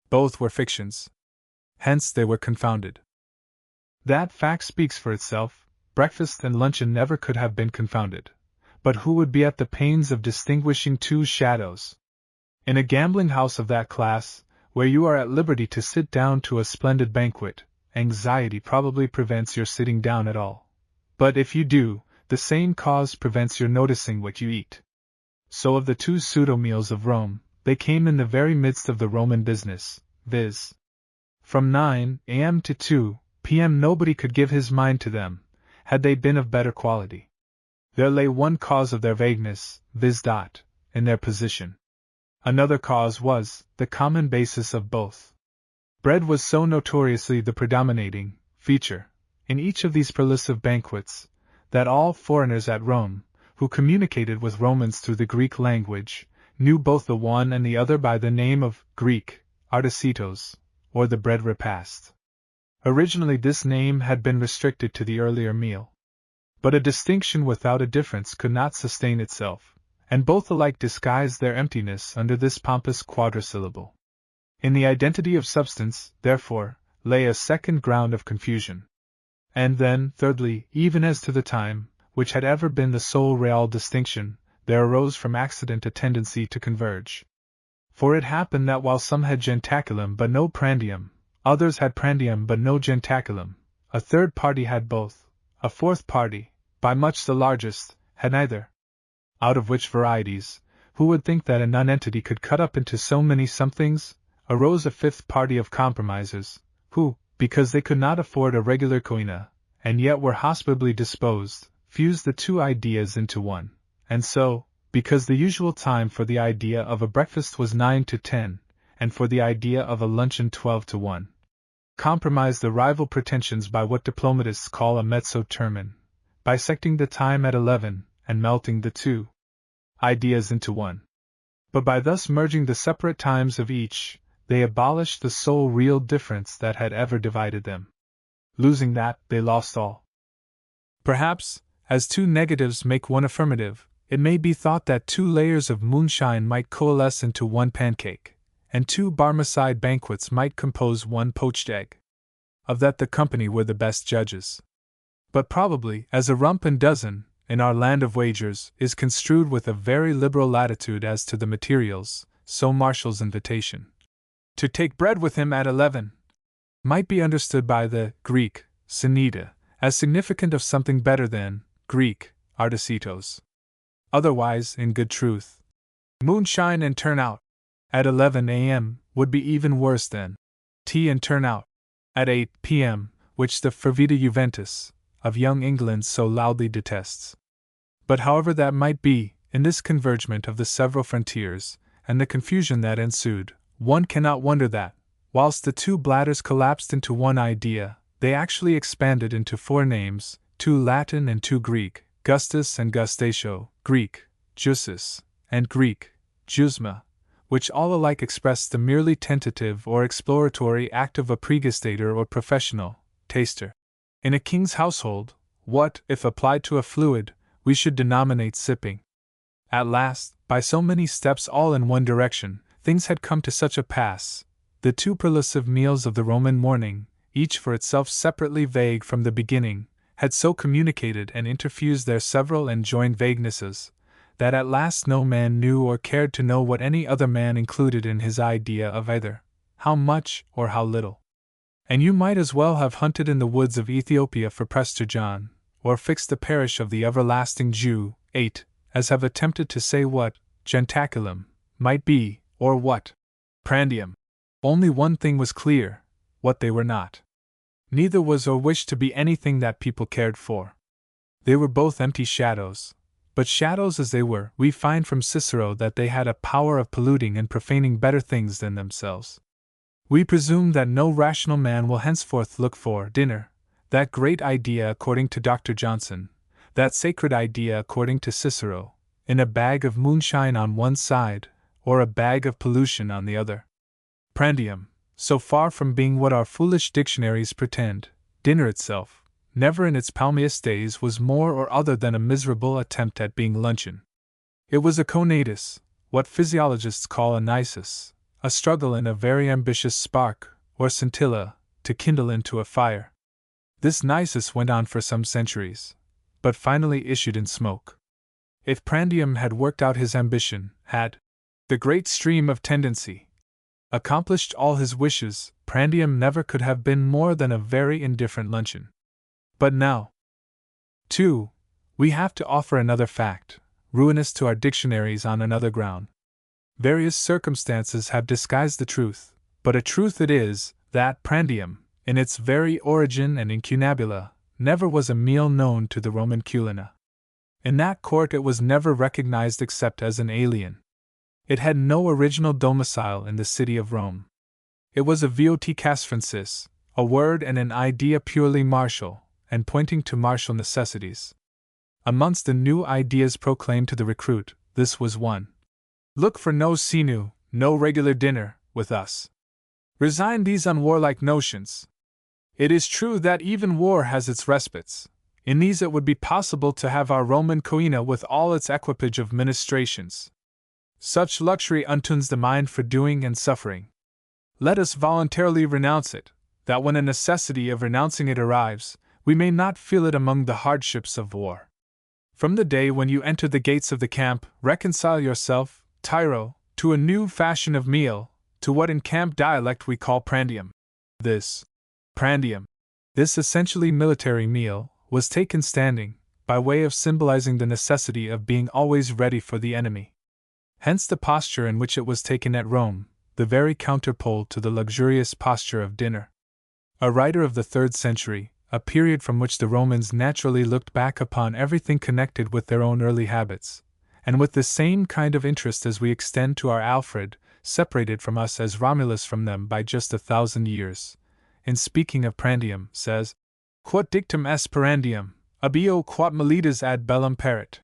Both were fictions. Hence they were confounded. That fact speaks for itself. Breakfast and luncheon never could have been confounded. But who would be at the pains of distinguishing 2 shadows? In a gambling house of that class, where you are at liberty to sit down to a splendid banquet, anxiety probably prevents your sitting down at all. But if you do, the same cause prevents your noticing what you eat. So of the 2 pseudo-meals of Rome, they came in the very midst of the Roman business, viz. From 9 a.m. to 2 p.m. nobody could give his mind to them, had they been of better quality. There lay one cause of their vagueness, viz. In their position. Another cause was the common basis of both. Bread was so notoriously the predominating feature in each of these perlusive banquets, that all foreigners at Rome, who communicated with Romans through the Greek language, knew both the one and the other by the name of Greek artesitos, or the bread repast. Originally this name had been restricted to the earlier meal. But a distinction without a difference could not sustain itself, and both alike disguised their emptiness under this pompous quadrisyllable. In the identity of substance, therefore, lay a second ground of confusion. And then, thirdly, even as to the time, which had ever been the sole real distinction, there arose from accident a tendency to converge. For it happened that while some had jentaculum but no prandium, others had prandium but no jentaculum, a third party had both, a fourth party, by much the largest, had neither. Out of which varieties, who would think that a nonentity could cut up into so many somethings, arose a fifth party of compromisers, who, because they could not afford a regular coina, and yet were hospitably disposed, fused the 2 ideas into one, and so, because the usual time for the idea of a breakfast was 9 to 10, and for the idea of a luncheon 12 to 1. Compromise the rival pretensions by what diplomatists call a mezzo termine, bisecting the time at 11 and melting the two ideas into one. But by thus merging the separate times of each, they abolished the sole real difference that had ever divided them. Losing that, they lost all. Perhaps, as two negatives make one affirmative, it may be thought that 2 layers of moonshine might coalesce into one pancake, and 2 Barmecide banquets might compose one poached egg. Of that the company were the best judges. But probably, as a rump and dozen, in our land of wagers, is construed with a very liberal latitude as to the materials, so Marshall's invitation to take bread with him at 11 might be understood by the Greek, syneda, as significant of something better than Greek, artesitos. Otherwise, in good truth, moonshine and turnout at 11 a.m. would be even worse than tea and turnout at 8 p.m., which the fervida Juventus of young England so loudly detests. But however that might be, in this convergement of the several frontiers, and the confusion that ensued, one cannot wonder that, whilst the 2 bladders collapsed into one idea, they actually expanded into 4 names, 2 Latin and 2 Greek, Gustus and Gustatio, Greek, Jussus, and Greek, Jusma, which all alike expressed the merely tentative or exploratory act of a pregustator or professional taster. In a king's household, what, if applied to a fluid, we should denominate sipping. At last, by so many steps all in one direction, things had come to such a pass, the 2 prelusive meals of the Roman morning, each for itself separately vague from the beginning, had so communicated and interfused their several and joined vaguenesses, that at last no man knew or cared to know what any other man included in his idea of either, how much or how little. And you might as well have hunted in the woods of Ethiopia for Prester John, or fixed the parish of the everlasting Jew, 8, as have attempted to say what Gentaculum might be, or what Prandium. Only one thing was clear, what they were not. Neither was or wished to be anything that people cared for. They were both empty shadows, but shadows as they were, we find from Cicero that they had a power of polluting and profaning better things than themselves. We presume that no rational man will henceforth look for dinner, that great idea according to Dr. Johnson, that sacred idea according to Cicero, in a bag of moonshine on one side, or a bag of pollution on the other. Prandium, so far from being what our foolish dictionaries pretend, dinner itself, never in its palmiest days was more or other than a miserable attempt at being luncheon. It was a conatus, what physiologists call a nisus, a struggle in a very ambitious spark, or scintilla, to kindle into a fire. This nisus went on for some centuries, but finally issued in smoke. If Prandium had worked out his ambition, had the great stream of tendency accomplished all his wishes, Prandium never could have been more than a very indifferent luncheon. But now, too, we have to offer another fact, ruinous to our dictionaries on another ground. Various circumstances have disguised the truth, but a truth it is, that Prandium, in its very origin and incunabula, never was a meal known to the Roman culina. In that court it was never recognized except as an alien. It had no original domicile in the city of Rome. It was a vot castrensis, a word and an idea purely martial, and pointing to martial necessities. Amongst the new ideas proclaimed to the recruit, this was one. Look for no sinu, no regular dinner, with us. Resign these unwarlike notions. It is true that even war has its respites. In these it would be possible to have our Roman coina with all its equipage of ministrations. Such luxury untunes the mind for doing and suffering. Let us voluntarily renounce it, that when a necessity of renouncing it arrives, we may not feel it among the hardships of war. From the day when you enter the gates of the camp, reconcile yourself, Tyro, to a new fashion of meal, to what in camp dialect we call prandium. This prandium, this essentially military meal, was taken standing, by way of symbolizing the necessity of being always ready for the enemy. Hence the posture in which it was taken at Rome, the very counterpole to the luxurious posture of dinner. A writer of the 3rd century, a period from which the Romans naturally looked back upon everything connected with their own early habits, and with the same kind of interest as we extend to our Alfred, separated from us as Romulus from them by just 1,000 years, in speaking of prandium, says, Quod dictum est perandium, abio quod militas ad bellum paret.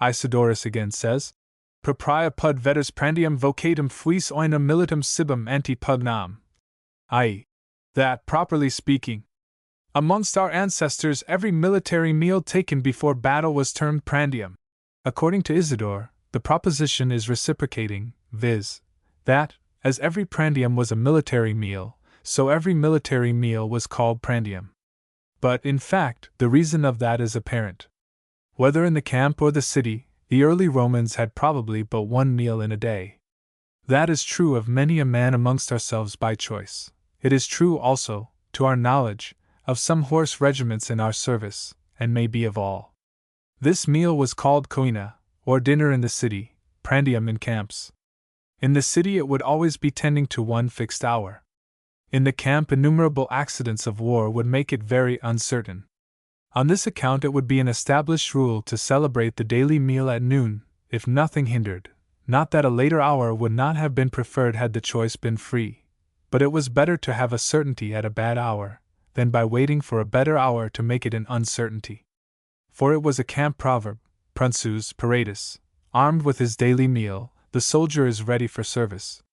Isidorus again says, Propria pud vetus prandium vocatum fuis oina militum cibum antipugnam, i.e., that, properly speaking, amongst our ancestors every military meal taken before battle was termed prandium. According to Isidore, the proposition is reciprocating, viz., that, as every prandium was a military meal, so every military meal was called prandium. But, in fact, the reason of that is apparent. Whether in the camp or the city, the early Romans had probably but one meal in a day. That is true of many a man amongst ourselves by choice. It is true also, to our knowledge, of some horse regiments in our service, and may be of all. This meal was called coina, or dinner in the city, prandium in camps. In the city it would always be tending to one fixed hour. In the camp innumerable accidents of war would make it very uncertain. On this account it would be an established rule to celebrate the daily meal at noon, if nothing hindered. Not that a later hour would not have been preferred had the choice been free, but it was better to have a certainty at a bad hour, than by waiting for a better hour to make it an uncertainty. For it was a camp proverb, Prunsus paratus, armed with his daily meal, the soldier is ready for service.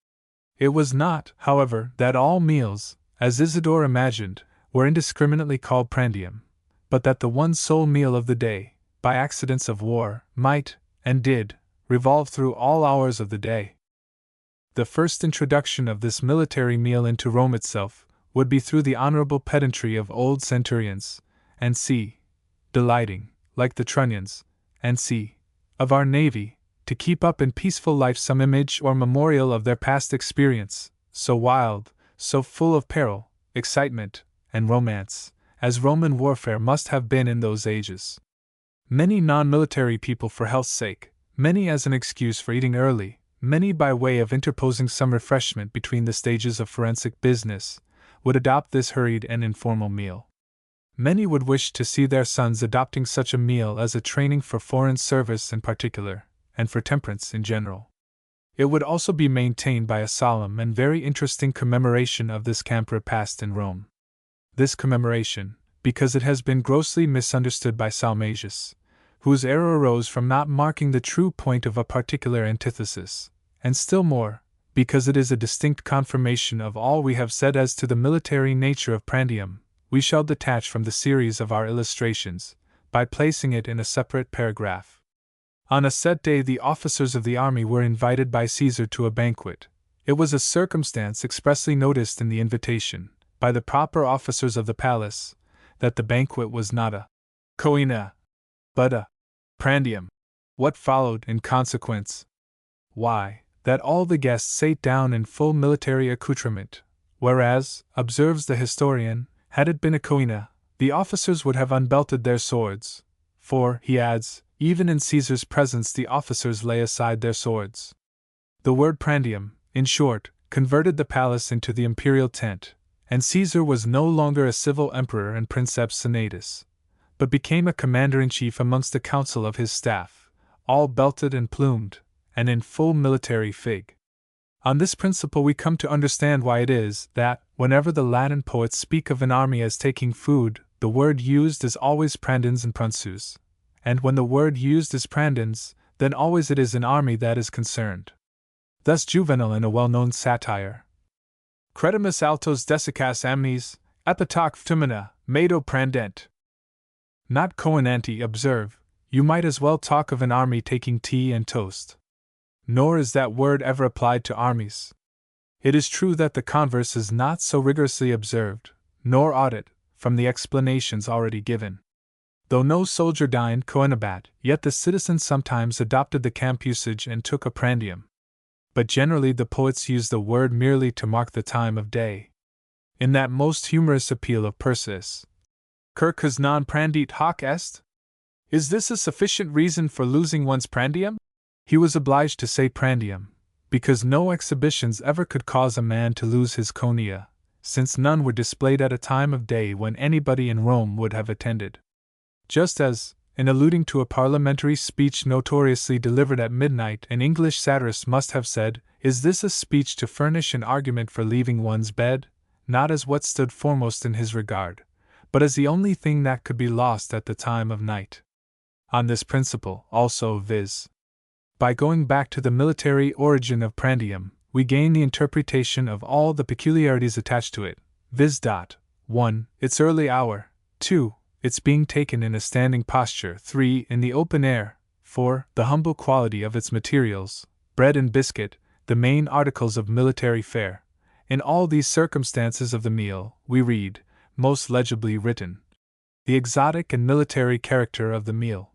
It was not, however, that all meals, as Isidore imagined, were indiscriminately called prandium, but that the one sole meal of the day, by accidents of war, might, and did, revolve through all hours of the day. The first introduction of this military meal into Rome itself would be through the honorable pedantry of old centurions, and c. delighting, like the Trunnions, and c. of our navy, to keep up in peaceful life some image or memorial of their past experience, so wild, so full of peril, excitement, and romance, as Roman warfare must have been in those ages. Many non-military people for health's sake, many as an excuse for eating early, many by way of interposing some refreshment between the stages of forensic business, would adopt this hurried and informal meal. Many would wish to see their sons adopting such a meal as a training for foreign service in particular, and for temperance in general. It would also be maintained by a solemn and very interesting commemoration of this camp repast in Rome. This commemoration, because it has been grossly misunderstood by Salmasius, whose error arose from not marking the true point of a particular antithesis, and still more, because it is a distinct confirmation of all we have said as to the military nature of prandium, we shall detach from the series of our illustrations, by placing it in a separate paragraph. On a set day the officers of the army were invited by Caesar to a banquet. It was a circumstance expressly noticed in the invitation, by the proper officers of the palace, that the banquet was not a coina, but a prandium. What followed in consequence? Why, that all the guests sate down in full military accoutrement, whereas, observes the historian, had it been a coina, the officers would have unbelted their swords, for, he adds, even in Caesar's presence the officers lay aside their swords. The word prandium, in short, converted the palace into the imperial tent, and Caesar was no longer a civil emperor and princeps senatus, but became a commander-in-chief amongst the council of his staff, all belted and plumed, and in full military fig. On this principle we come to understand why it is that, whenever the Latin poets speak of an army as taking food, the word used is always prandens and prunsus, and when the word used is prandens, then always it is an army that is concerned. Thus Juvenal in a well-known satire, Credimus altos desicas amnes, epitac ftumina, medo prandent. Not coenanti, observe, you might as well talk of an army taking tea and toast. Nor is that word ever applied to armies. It is true that the converse is not so rigorously observed, nor ought it, from the explanations already given. Though no soldier dined coenabat, yet the citizens sometimes adopted the camp usage and took a prandium. But generally the poets used the word merely to mark the time of day. In that most humorous appeal of Persius, Circus non prandit hoc est? Is this a sufficient reason for losing one's prandium? He was obliged to say prandium, because no exhibitions ever could cause a man to lose his conia, since none were displayed at a time of day when anybody in Rome would have attended. Just as, in alluding to a parliamentary speech notoriously delivered at midnight, an English satirist must have said, "Is this a speech to furnish an argument for leaving one's bed?" not as what stood foremost in his regard, but as the only thing that could be lost at the time of night. On this principle, also, viz., by going back to the military origin of prandium, we gain the interpretation of all the peculiarities attached to it, viz. 1. Its early hour, 2. Its being taken in a standing posture, 3. In the open air, 4. The humble quality of its materials, bread and biscuit, the main articles of military fare. In all these circumstances of the meal, we read, most legibly written, the exotic and military character of the meal.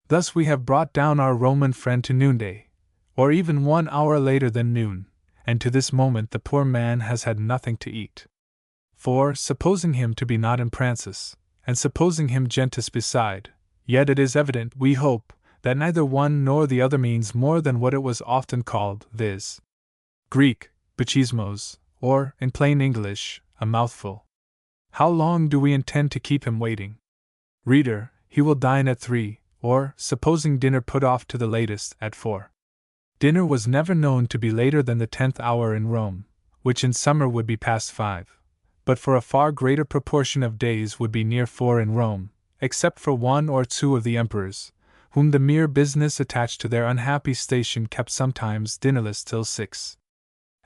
Thus we have brought down our Roman friend to noonday, or even 1 hour later than noon, and to this moment the poor man has had nothing to eat. For, supposing him to be not in prances, and supposing him gentis beside, yet it is evident, we hope, that neither one nor the other means more than what it was often called, viz. Greek, bachismos, or, in plain English, a mouthful. How long do we intend to keep him waiting? Reader, he will dine at 3, or, supposing dinner put off to the latest, at 4. Dinner was never known to be later than the 10th hour in Rome, which in summer would be past 5, but for a far greater proportion of days would be near 4 in Rome, except for 1 or 2 of the emperors, whom the mere business attached to their unhappy station kept sometimes dinnerless till 6.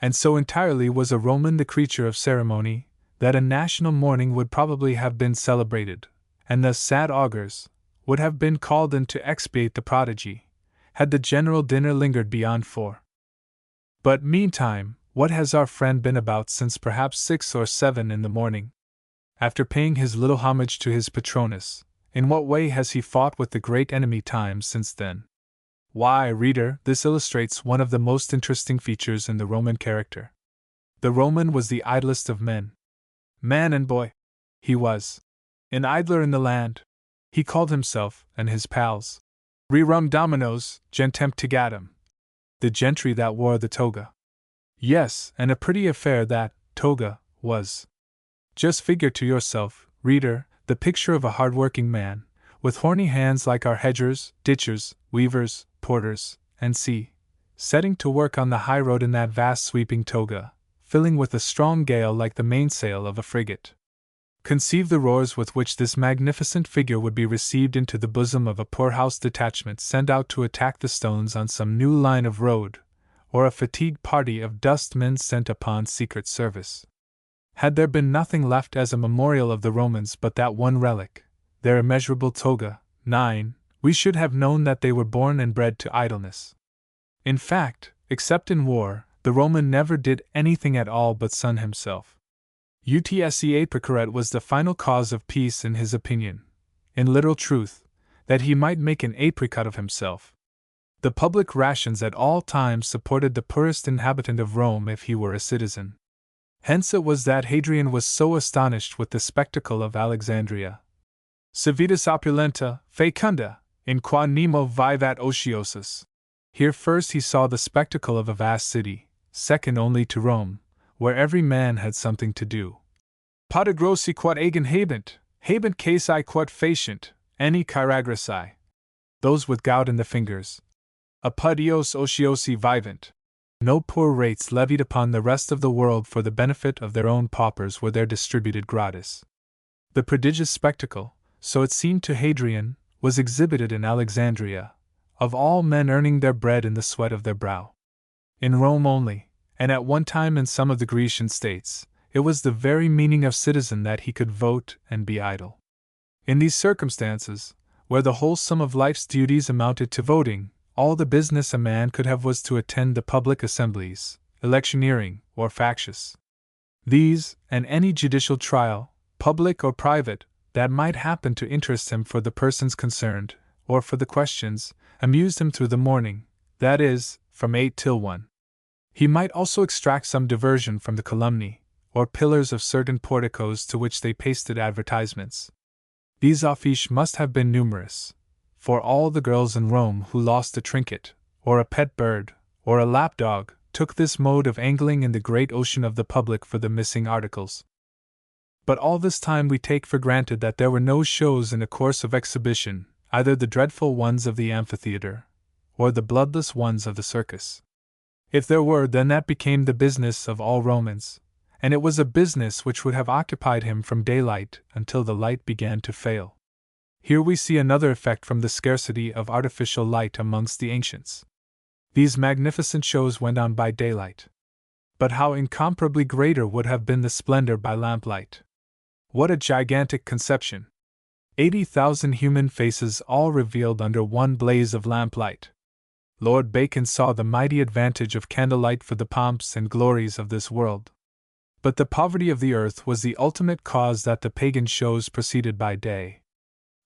And so entirely was a Roman the creature of ceremony, that a national mourning would probably have been celebrated, and thus sad augurs would have been called in to expiate the prodigy, had the general dinner lingered beyond 4. But meantime, what has our friend been about since perhaps 6 or 7 in the morning? After paying his little homage to his patronus, in what way has he fought with the great enemy Time since then? Why, reader, this illustrates one of the most interesting features in the Roman character. The Roman was the idlest of men. Man and boy. He was an idler in the land. He called himself, and his pals, rerum dominos, gentem tegatum, the gentry that wore the toga. Yes, and a pretty affair that toga was. Just figure to yourself, reader, the picture of a hard-working man, with horny hands like our hedgers, ditchers, weavers, porters, and setting to work on the high road in that vast sweeping toga, filling with a strong gale like the mainsail of a frigate. Conceive the roars with which this magnificent figure would be received into the bosom of a poorhouse detachment sent out to attack the stones on some new line of road, or a fatigued party of dustmen sent upon secret service. Had there been nothing left as a memorial of the Romans but that one relic, their immeasurable toga, 9, we should have known that they were born and bred to idleness. In fact, except in war, the Roman never did anything at all but sun himself. Utse apricot was the final cause of peace in his opinion, in literal truth, that he might make an apricot of himself. The public rations at all times supported the poorest inhabitant of Rome if he were a citizen. Hence it was that Hadrian was so astonished with the spectacle of Alexandria. Civitas opulenta, fecunda, in qua nemo vivat ociosus. Here first he saw the spectacle of a vast city, second only to Rome, where every man had something to do. Pata grossi quod agen habent caesi quod facient, any chiragrassi. Those with gout in the fingers. Apodios ociosi vivent. No poor rates levied upon the rest of the world for the benefit of their own paupers were there distributed gratis. The prodigious spectacle, so it seemed to Hadrian, was exhibited in Alexandria, of all men earning their bread in the sweat of their brow. In Rome only, and at one time in some of the Grecian states, it was the very meaning of citizen that he could vote and be idle. In these circumstances, where the whole sum of life's duties amounted to voting, all the business a man could have was to attend the public assemblies, electioneering, or factious. These, and any judicial trial, public or private, that might happen to interest him for the persons concerned, or for the questions, amused him through the morning, that is, from 8 till 1. He might also extract some diversion from the calumny, or pillars of certain porticos to which they pasted advertisements. These affiches must have been numerous, for all the girls in Rome who lost a trinket, or a pet bird, or a lapdog, took this mode of angling in the great ocean of the public for the missing articles. But all this time we take for granted that there were no shows in a course of exhibition, either the dreadful ones of the amphitheater, or the bloodless ones of the circus. If there were, then that became the business of all Romans, and it was a business which would have occupied him from daylight until the light began to fail. Here we see another effect from the scarcity of artificial light amongst the ancients. These magnificent shows went on by daylight. But how incomparably greater would have been the splendor by lamplight! What a gigantic conception! 80,000 human faces all revealed under one blaze of lamplight. Lord Bacon saw the mighty advantage of candlelight for the pomps and glories of this world. But the poverty of the earth was the ultimate cause that the pagan shows proceeded by day.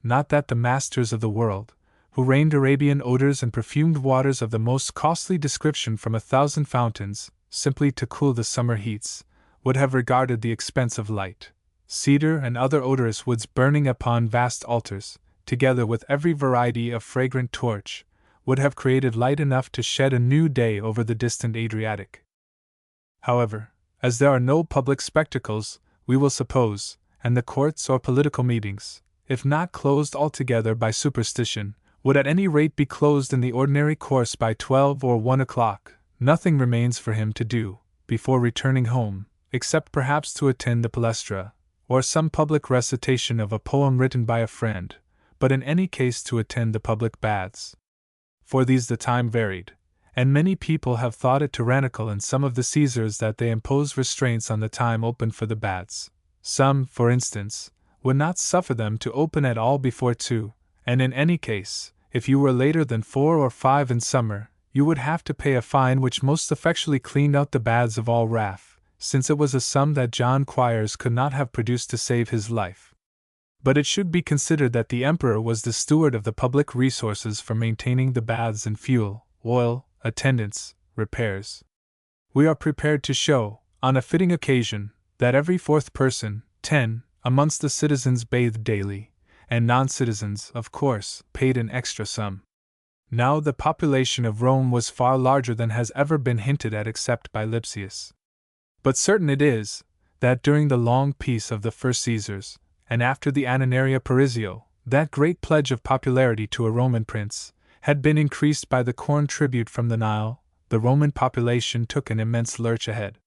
Not that the masters of the world, who rained Arabian odors and perfumed waters of the most costly description from 1,000 fountains, simply to cool the summer heats, would have regarded the expense of light, cedar and other odorous woods burning upon vast altars, together with every variety of fragrant torch, would have created light enough to shed a new day over the distant Adriatic. However, as there are no public spectacles, we will suppose, and the courts or political meetings, if not closed altogether by superstition, would at any rate be closed in the ordinary course by 12 or 1 o'clock, nothing remains for him to do, before returning home, except perhaps to attend the palestra, or some public recitation of a poem written by a friend, but in any case to attend the public baths. For these the time varied, and many people have thought it tyrannical in some of the Caesars that they imposed restraints on the time open for the baths. Some, for instance, would not suffer them to open at all before 2, and in any case, if you were later than 4 or 5 in summer, you would have to pay a fine which most effectually cleaned out the baths of all wrath, since it was a sum that John Quiers could not have produced to save his life. But it should be considered that the emperor was the steward of the public resources for maintaining the baths and fuel, oil, attendance, repairs. We are prepared to show, on a fitting occasion, that every 4th person, 10, amongst the citizens bathed daily, and non-citizens, of course, paid an extra sum. Now the population of Rome was far larger than has ever been hinted at except by Lipsius. But certain it is, that during the long peace of the first Caesars, and after the Annonaria Parisio, that great pledge of popularity to a Roman prince, had been increased by the corn tribute from the Nile, the Roman population took an immense lurch ahead.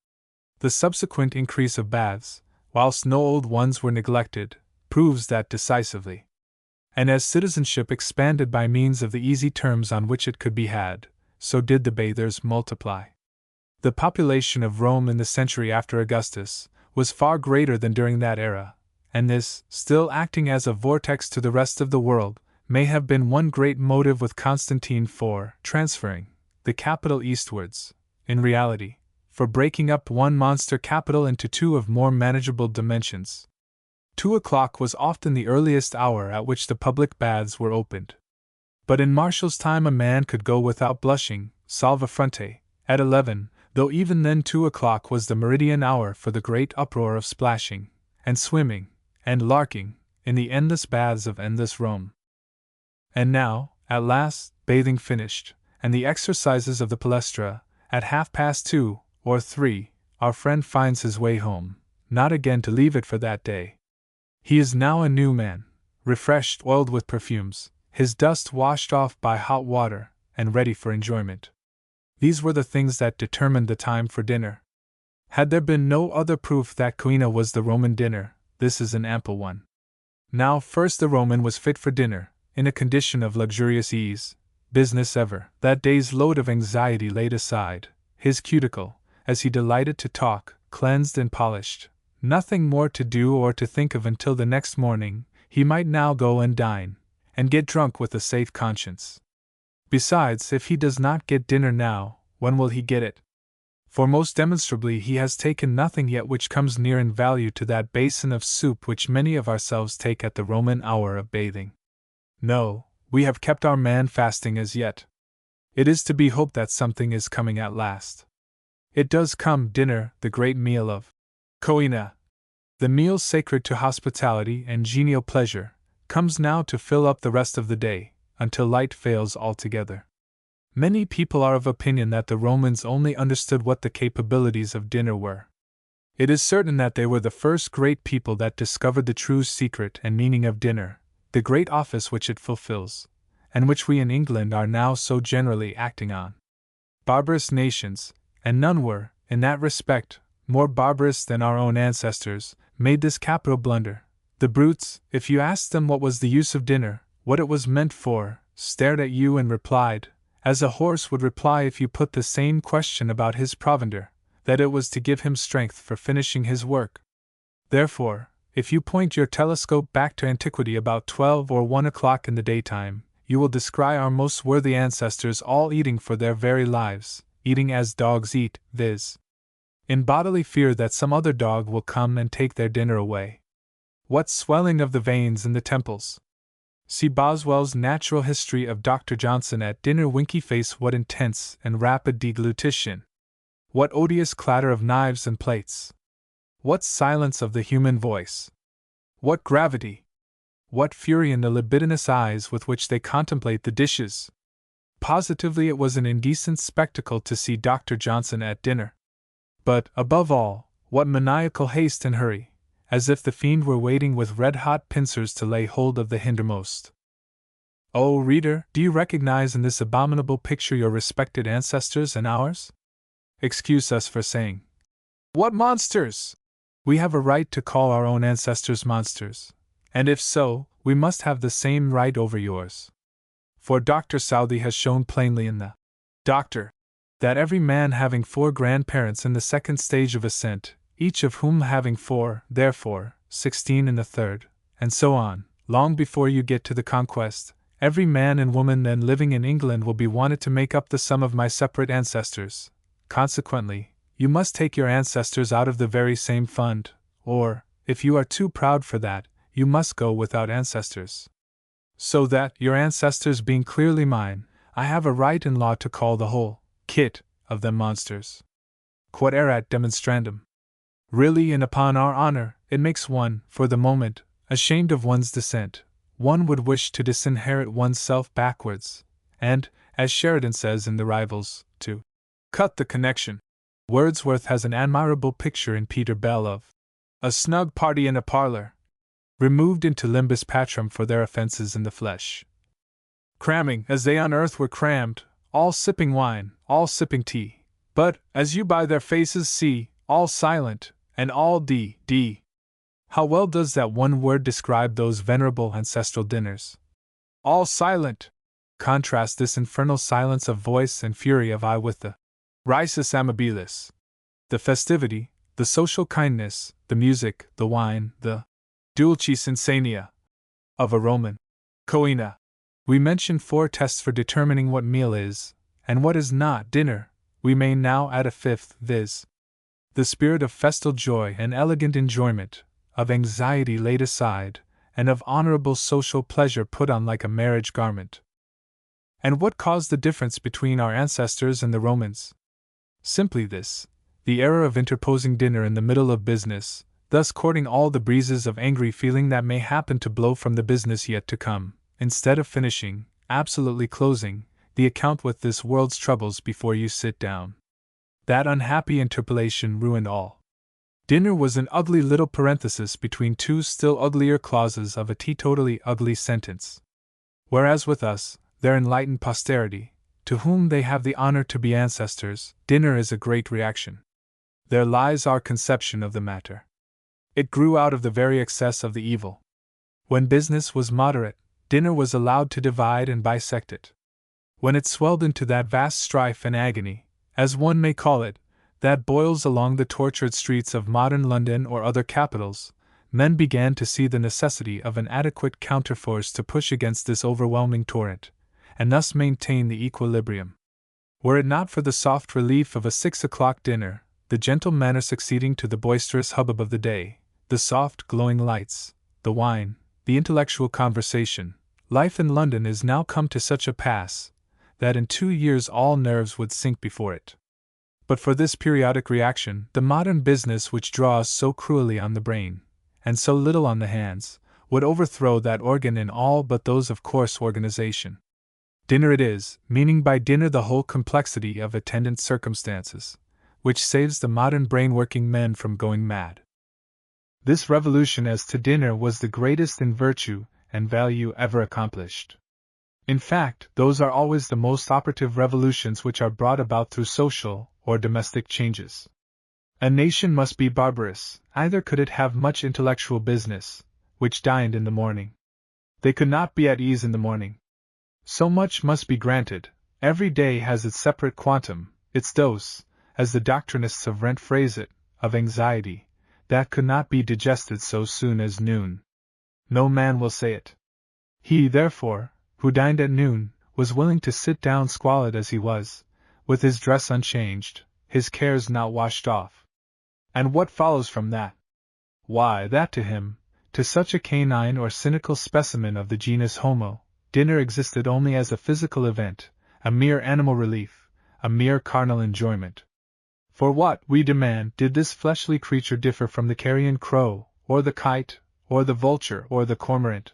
The subsequent increase of baths, whilst no old ones were neglected, proves that decisively. And as citizenship expanded by means of the easy terms on which it could be had, so did the bathers multiply. The population of Rome in the century after Augustus was far greater than during that era, and this, still acting as a vortex to the rest of the world, may have been one great motive with Constantine for transferring the capital eastwards, in reality, for breaking up one monster capital into 2 of more manageable dimensions. 2 o'clock was often the earliest hour at which the public baths were opened. But in Martial's time a man could go without blushing, salva fronte, at 11, though even then 2 o'clock was the meridian hour for the great uproar of splashing, and swimming, and larking, in the endless baths of endless Rome. And now, at last, bathing finished, and the exercises of the palestra, at 2:30, or 3, our friend finds his way home, not again to leave it for that day. He is now a new man, refreshed, oiled with perfumes, his dust washed off by hot water, and ready for enjoyment. These were the things that determined the time for dinner. Had there been no other proof that Coena was the Roman dinner, this is an ample one. Now first the Roman was fit for dinner, in a condition of luxurious ease, business ever, that day's load of anxiety laid aside, his cuticle, as he delighted to talk, cleansed and polished, nothing more to do or to think of until the next morning, he might now go and dine, and get drunk with a safe conscience. Besides, if he does not get dinner now, when will he get it? For most demonstrably he has taken nothing yet which comes near in value to that basin of soup which many of ourselves take at the Roman hour of bathing. No, we have kept our man fasting as yet. It is to be hoped that something is coming at last. It does come, dinner, the great meal of Coena. The meal sacred to hospitality and genial pleasure, comes now to fill up the rest of the day, until light fails altogether. Many people are of opinion that the Romans only understood what the capabilities of dinner were. It is certain that they were the first great people that discovered the true secret and meaning of dinner, the great office which it fulfills, and which we in England are now so generally acting on. Barbarous nations, and none were, in that respect, more barbarous than our own ancestors, made this capital blunder. The brutes, if you asked them what was the use of dinner, what it was meant for, stared at you and replied, as a horse would reply if you put the same question about his provender, that it was to give him strength for finishing his work. Therefore, if you point your telescope back to antiquity about 12 or 1 o'clock in the daytime, you will descry our most worthy ancestors all eating for their very lives, eating as dogs eat, viz., in bodily fear that some other dog will come and take their dinner away. What swelling of the veins in the temples! See Boswell's Natural History of Dr. Johnson at dinner. Winky face, what intense and rapid deglutition! What odious clatter of knives and plates! What silence of the human voice! What gravity! What fury in the libidinous eyes with which they contemplate the dishes! Positively it was an indecent spectacle to see Dr. Johnson at dinner. But, above all, what maniacal haste and hurry, as if the fiend were waiting with red-hot pincers to lay hold of the hindermost. Oh, reader, do you recognize in this abominable picture your respected ancestors and ours? Excuse us for saying, "What monsters!" We have a right to call our own ancestors monsters, and if so, we must have the same right over yours. For Dr. Southey has shown plainly in the Doctor that every man having 4 grandparents in the second stage of ascent, each of whom having 4, therefore, 16 in the third, and so on, long before you get to the Conquest, every man and woman then living in England will be wanted to make up the sum of my separate ancestors. Consequently, you must take your ancestors out of the very same fund, or, if you are too proud for that, you must go without ancestors. So that, your ancestors being clearly mine, I have a right in law to call the whole kit of them monsters. Quod erat demonstrandum. Really and upon our honor, it makes one, for the moment, ashamed of one's descent. One would wish to disinherit oneself backwards, and, as Sheridan says in The Rivals, to cut the connection. Wordsworth has an admirable picture in Peter Bell of a snug party in a parlor, removed into limbus patrum for their offences in the flesh, cramming as they on earth were crammed, all sipping wine, all sipping tea, but, as you by their faces see, all silent, and all d. How well does that one word describe those venerable ancestral dinners? All silent! Contrast this infernal silence of voice and fury of eye with the risus amabilis, the festivity, the social kindness, the music, the wine, the dulcis insania of a Roman coena. We mentioned 4 tests for determining what meal is, and what is not dinner. We may now add a 5th, viz., the spirit of festal joy and elegant enjoyment, of anxiety laid aside, and of honorable social pleasure put on like a marriage garment. And what caused the difference between our ancestors and the Romans? Simply this: the error of interposing dinner in the middle of business, thus courting all the breezes of angry feeling that may happen to blow from the business yet to come, instead of finishing, absolutely closing, the account with this world's troubles before you sit down. That unhappy interpolation ruined all. Dinner was an ugly little parenthesis between 2 still uglier clauses of a teetotally ugly sentence. Whereas with us, their enlightened posterity, to whom they have the honor to be ancestors, dinner is a great reaction. There lies our conception of the matter. It grew out of the very excess of the evil. When business was moderate, dinner was allowed to divide and bisect it. When it swelled into that vast strife and agony, as one may call it, that boils along the tortured streets of modern London or other capitals, men began to see the necessity of an adequate counterforce to push against this overwhelming torrent, and thus maintain the equilibrium. Were it not for the soft relief of a 6 o'clock dinner, the gentle manner succeeding to the boisterous hubbub of the day, the soft glowing lights, the wine, the intellectual conversation, life in London is now come to such a pass, that in 2 years all nerves would sink before it. But for this periodic reaction, the modern business which draws so cruelly on the brain, and so little on the hands, would overthrow that organ in all but those of coarse organization. Dinner it is, meaning by dinner the whole complexity of attendant circumstances, which saves the modern brain-working men from going mad. This revolution as to dinner was the greatest in virtue, and value ever accomplished. In fact, those are always the most operative revolutions which are brought about through social or domestic changes. A nation must be barbarous, either could it have much intellectual business, which dined in the morning. They could not be at ease in the morning. So much must be granted. Every day has its separate quantum, its dose, as the doctrinists of rent phrase it, of anxiety, that could not be digested so soon as noon. No man will say it. He, therefore, who dined at noon, was willing to sit down squalid as he was, with his dress unchanged, his cares not washed off. And what follows from that? Why, that to him, to such a canine or cynical specimen of the genus Homo, dinner existed only as a physical event, a mere animal relief, a mere carnal enjoyment. For what, we demand, did this fleshly creature differ from the carrion crow, or the kite, or the vulture, or the cormorant?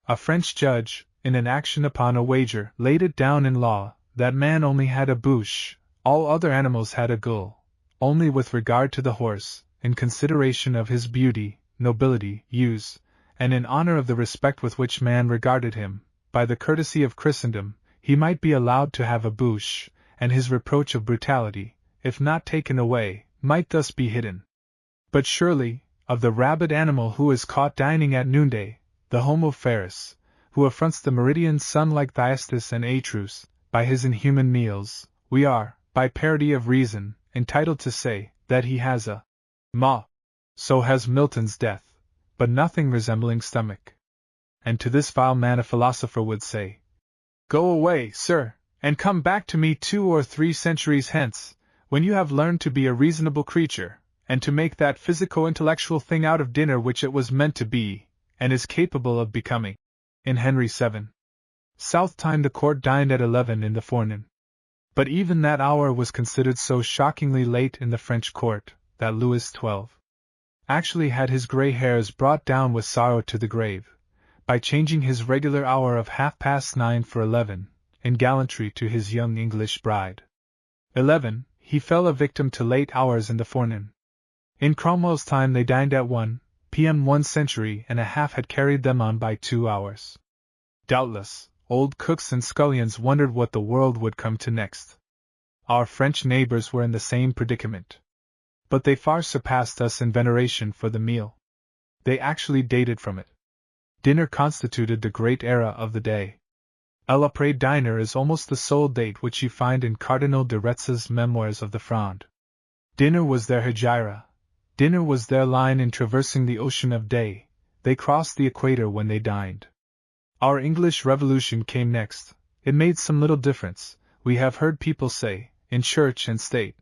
A French judge, in an action upon a wager, laid it down in law, that man only had a bouche, all other animals had a gull, only with regard to the horse, in consideration of his beauty, nobility, use, and in honor of the respect with which man regarded him, by the courtesy of Christendom, he might be allowed to have a bouche, and his reproach of brutality, if not taken away, might thus be hidden. But surely, of the rabid animal who is caught dining at noonday, the Homo ferus, who affronts the meridian sun like Thyestes and Atrus, by his inhuman meals, we are, by parity of reason, entitled to say, that he has a maw. So has Milton's death, but nothing resembling stomach. And to this vile man a philosopher would say, "Go away, sir, and come back to me 2 or 3 centuries hence, when you have learned to be a reasonable creature, and to make that physico-intellectual thing out of dinner which it was meant to be, and is capable of becoming." In Henry VII. South time the court dined at 11 in the forenoon. But even that hour was considered so shockingly late in the French court, that Louis XII. actually had his grey hairs brought down with sorrow to the grave, by changing his regular hour of 9:30 for 11, in gallantry to his young English bride. 11, he fell a victim to late hours in the forenoon. In Cromwell's time they dined at 1 p.m. 1 century and a half had carried them on by 2 hours. Doubtless, old cooks and scullions wondered what the world would come to next. Our French neighbors were in the same predicament. But they far surpassed us in veneration for the meal. They actually dated from it. Dinner constituted the great era of the day. L'après dîner is almost the sole date which you find in Cardinal de Retz's Memoirs of the Fronde. Dinner was their hegira. Dinner was their line in traversing the ocean of day. They crossed the equator when they dined. Our English Revolution came next. It made some little difference, we have heard people say, in church and state,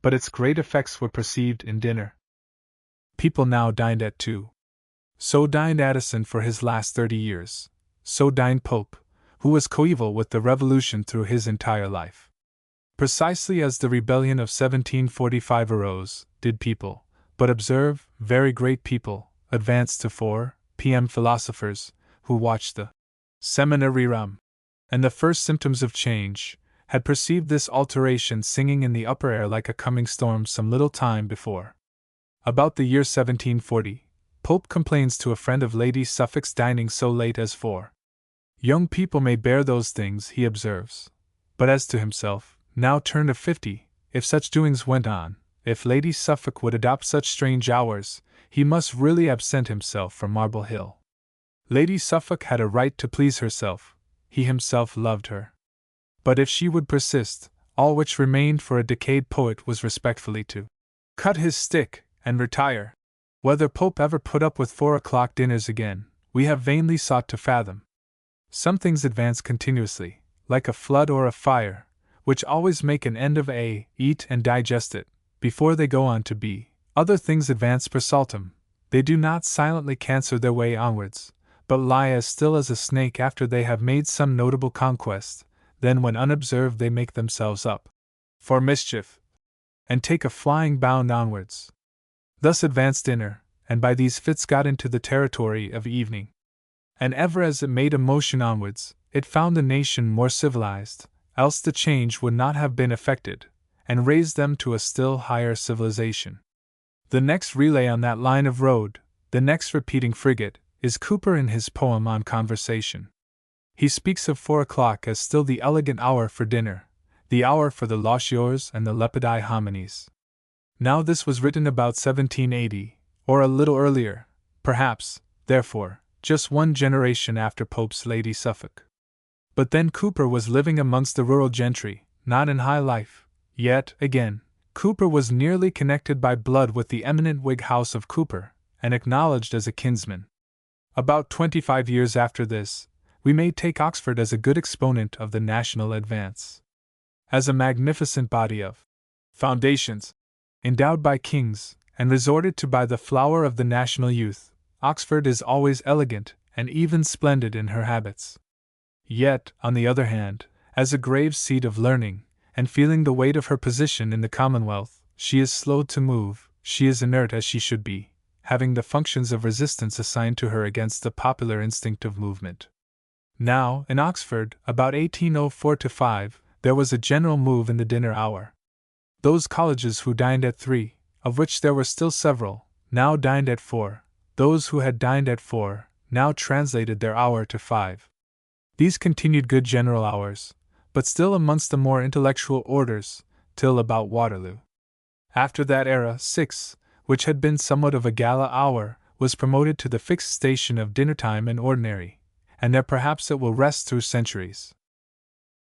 but its great effects were perceived in dinner. People now dined at 2. So dined Addison for his last 30 years. So dined Pope, who was coeval with the Revolution through his entire life. Precisely as the rebellion of 1745 arose, did people, but observe, very great people, advance to 4 p.m. philosophers, who watched the seminarium, and the first symptoms of change, had perceived this alteration singing in the upper air like a coming storm some little time before. About the year 1740, Pope complains to a friend of Lady Suffolk's dining so late as 4. Young people may bear those things, he observes. But as to himself, now turned of 50, if such doings went on, if Lady Suffolk would adopt such strange hours, he must really absent himself from Marble Hill. Lady Suffolk had a right to please herself, he himself loved her. But if she would persist, all which remained for a decayed poet was respectfully to cut his stick and retire. Whether Pope ever put up with 4 o'clock dinners again, we have vainly sought to fathom. Some things advance continuously, like a flood or a fire, which always make an end of A, eat and digest it, before they go on to B. Other things advance per saltum, they do not silently cancer their way onwards, but lie as still as a snake after they have made some notable conquest, then when unobserved they make themselves up for mischief, and take a flying bound onwards. Thus advanced dinner, and by these fits got into the territory of evening. And ever as it made a motion onwards, it found the nation more civilized, else the change would not have been effected, and raised them to a still higher civilization. The next relay on that line of road, the next repeating frigate, is Cooper in his poem on conversation. He speaks of 4 o'clock as still the elegant hour for dinner, the hour for the lochiores and the lepidi homines. Now this was written about 1780, or a little earlier, perhaps, therefore, just one generation after Pope's Lady Suffolk. But then Cooper was living amongst the rural gentry, not in high life. Yet, again, Cooper was nearly connected by blood with the eminent Whig house of Cooper, and acknowledged as a kinsman. About 25 years after this, we may take Oxford as a good exponent of the national advance. As a magnificent body of foundations, endowed by kings, and resorted to by the flower of the national youth, Oxford is always elegant and even splendid in her habits. Yet, on the other hand, as a grave seat of learning, and feeling the weight of her position in the Commonwealth, she is slow to move, she is inert as she should be, having the functions of resistance assigned to her against the popular instinct of movement. Now, in Oxford, about 1804-5, there was a general move in the dinner hour. Those colleges who dined at 3, of which there were still several, now dined at 4, those who had dined at 4, now translated their hour to 5. These continued good general hours, but still amongst the more intellectual orders, till about Waterloo. After that era, 6, which had been somewhat of a gala hour, was promoted to the fixed station of dinner time and ordinary, and there perhaps it will rest through centuries.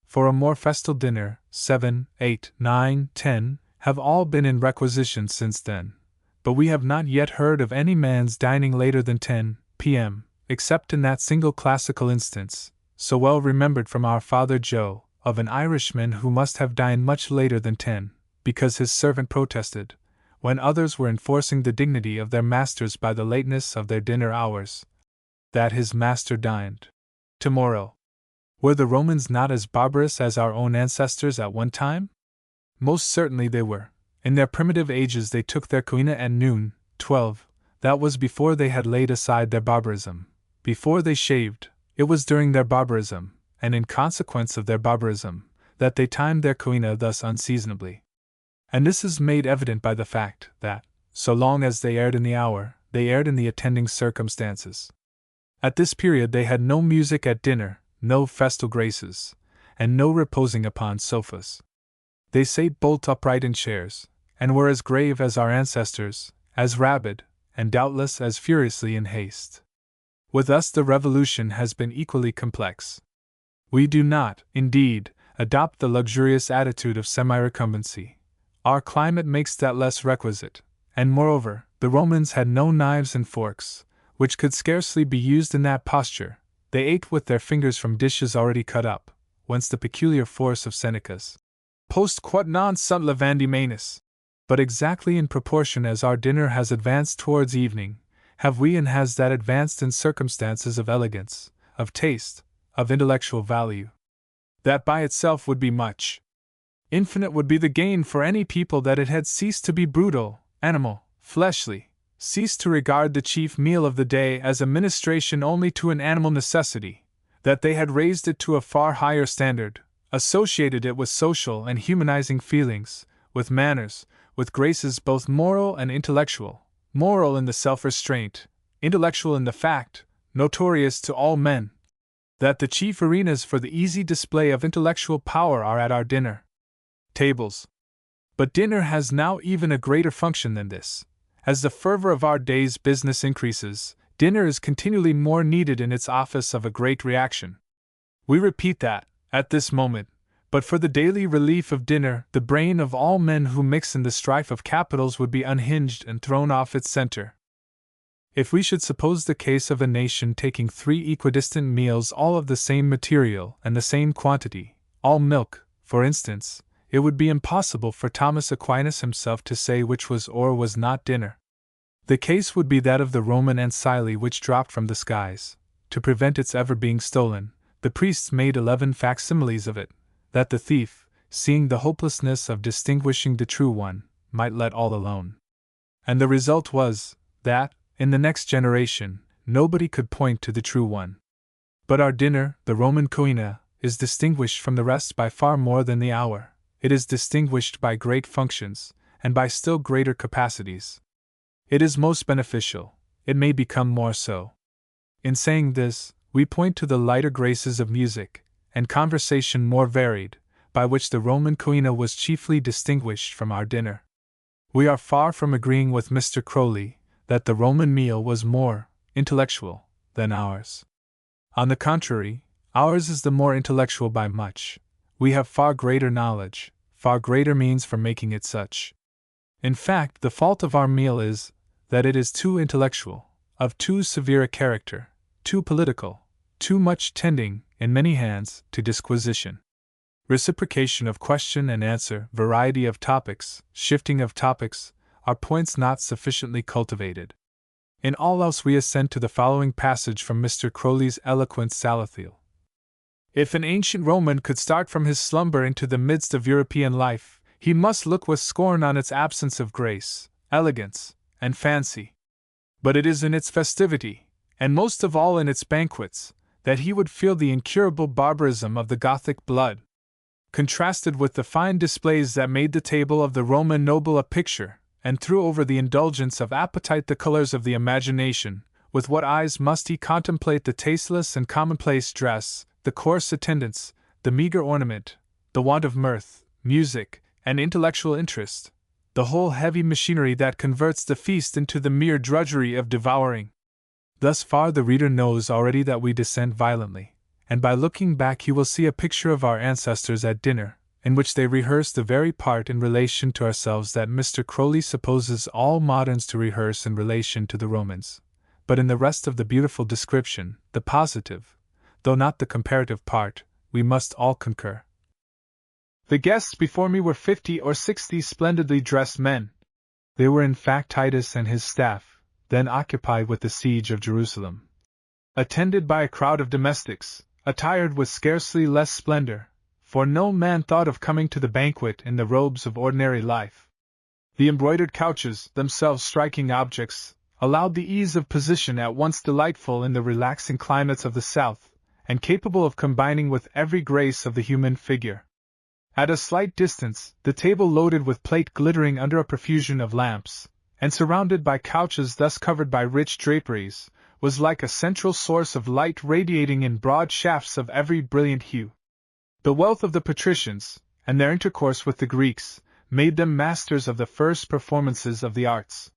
For a more festal dinner, 7, 8, 9, 10, have all been in requisition since then, but we have not yet heard of any man's dining later than 10 p.m., except in that single classical instance, so well remembered from our father Joe, of an Irishman who must have dined much later than 10, because his servant protested, when others were enforcing the dignity of their masters by the lateness of their dinner hours, that his master dined tomorrow. Were the Romans not as barbarous as our own ancestors at one time? Most certainly they were. In their primitive ages they took their coina at noon, 12, that was before they had laid aside their barbarism. Before they shaved, it was during their barbarism, and in consequence of their barbarism, that they timed their coina thus unseasonably. And this is made evident by the fact that, so long as they erred in the hour, they erred in the attending circumstances. At this period they had no music at dinner, no festal graces, and no reposing upon sofas. They sate bolt upright in chairs, and were as grave as our ancestors, as rabid, and doubtless as furiously in haste. With us the revolution has been equally complex. We do not, indeed, adopt the luxurious attitude of semi-recumbency. Our climate makes that less requisite, and moreover, the Romans had no knives and forks, which could scarcely be used in that posture. They ate with their fingers from dishes already cut up, whence the peculiar force of Seneca's post quod non sunt levandi manus. But exactly in proportion as our dinner has advanced towards evening, have we and has that advanced in circumstances of elegance, of taste, of intellectual value. That by itself would be much. Infinite would be the gain for any people that it had ceased to be brutal, animal, fleshly, ceased to regard the chief meal of the day as a ministration only to an animal necessity, that they had raised it to a far higher standard, associated it with social and humanizing feelings, with manners, with graces both moral and intellectual, moral in the self-restraint, intellectual in the fact, notorious to all men, that the chief arenas for the easy display of intellectual power are at our dinner tables. But dinner has now even a greater function than this. As the fervor of our day's business increases, dinner is continually more needed in its office of a great reaction. We repeat that, at this moment, but for the daily relief of dinner, the brain of all men who mix in the strife of capitals would be unhinged and thrown off its center. If we should suppose the case of a nation taking 3 equidistant meals all of the same material and the same quantity, all milk, for instance, it would be impossible for Thomas Aquinas himself to say which was or was not dinner. The case would be that of the Roman ancile which dropped from the skies. To prevent its ever being stolen, the priests made 11 facsimiles of it, that the thief, seeing the hopelessness of distinguishing the true one, might let all alone. And the result was, that, in the next generation, nobody could point to the true one. But our dinner, the Roman coina, is distinguished from the rest by far more than the hour. It is distinguished by great functions, and by still greater capacities. It is most beneficial, it may become more so. In saying this, we point to the lighter graces of music, and conversation more varied, by which the Roman cuina was chiefly distinguished from our dinner. We are far from agreeing with Mr. Crowley that the Roman meal was more intellectual than ours. On the contrary, ours is the more intellectual by much. We have far greater knowledge, far greater means for making it such. In fact, the fault of our meal is that it is too intellectual, of too severe a character, too political, too much tending, in many hands, to disquisition. Reciprocation of question and answer, variety of topics, shifting of topics, are points not sufficiently cultivated. In all else we assent to the following passage from Mr. Crowley's eloquent Salathiel. If an ancient Roman could start from his slumber into the midst of European life, he must look with scorn on its absence of grace, elegance, and fancy. But it is in its festivity, and most of all in its banquets, that he would feel the incurable barbarism of the Gothic blood. Contrasted with the fine displays that made the table of the Roman noble a picture, and threw over the indulgence of appetite the colors of the imagination, with what eyes must he contemplate the tasteless and commonplace dress, the coarse attendance, the meager ornament, the want of mirth, music, and intellectual interest, the whole heavy machinery that converts the feast into the mere drudgery of devouring. Thus far the reader knows already that we dissent violently, and by looking back he will see a picture of our ancestors at dinner, in which they rehearse the very part in relation to ourselves that Mr. Crowley supposes all moderns to rehearse in relation to the Romans. But in the rest of the beautiful description, the positive, though not the comparative part, we must all concur. The guests before me were 50 or 60 splendidly dressed men. They were in fact Titus and his staff, then occupied with the siege of Jerusalem. Attended by a crowd of domestics, attired with scarcely less splendor, for no man thought of coming to the banquet in the robes of ordinary life. The embroidered couches, themselves striking objects, allowed the ease of position at once delightful in the relaxing climates of the south, and capable of combining with every grace of the human figure. At a slight distance, the table loaded with plate glittering under a profusion of lamps, and surrounded by couches thus covered by rich draperies, was like a central source of light radiating in broad shafts of every brilliant hue. The wealth of the patricians, and their intercourse with the Greeks, made them masters of the first performances of the arts.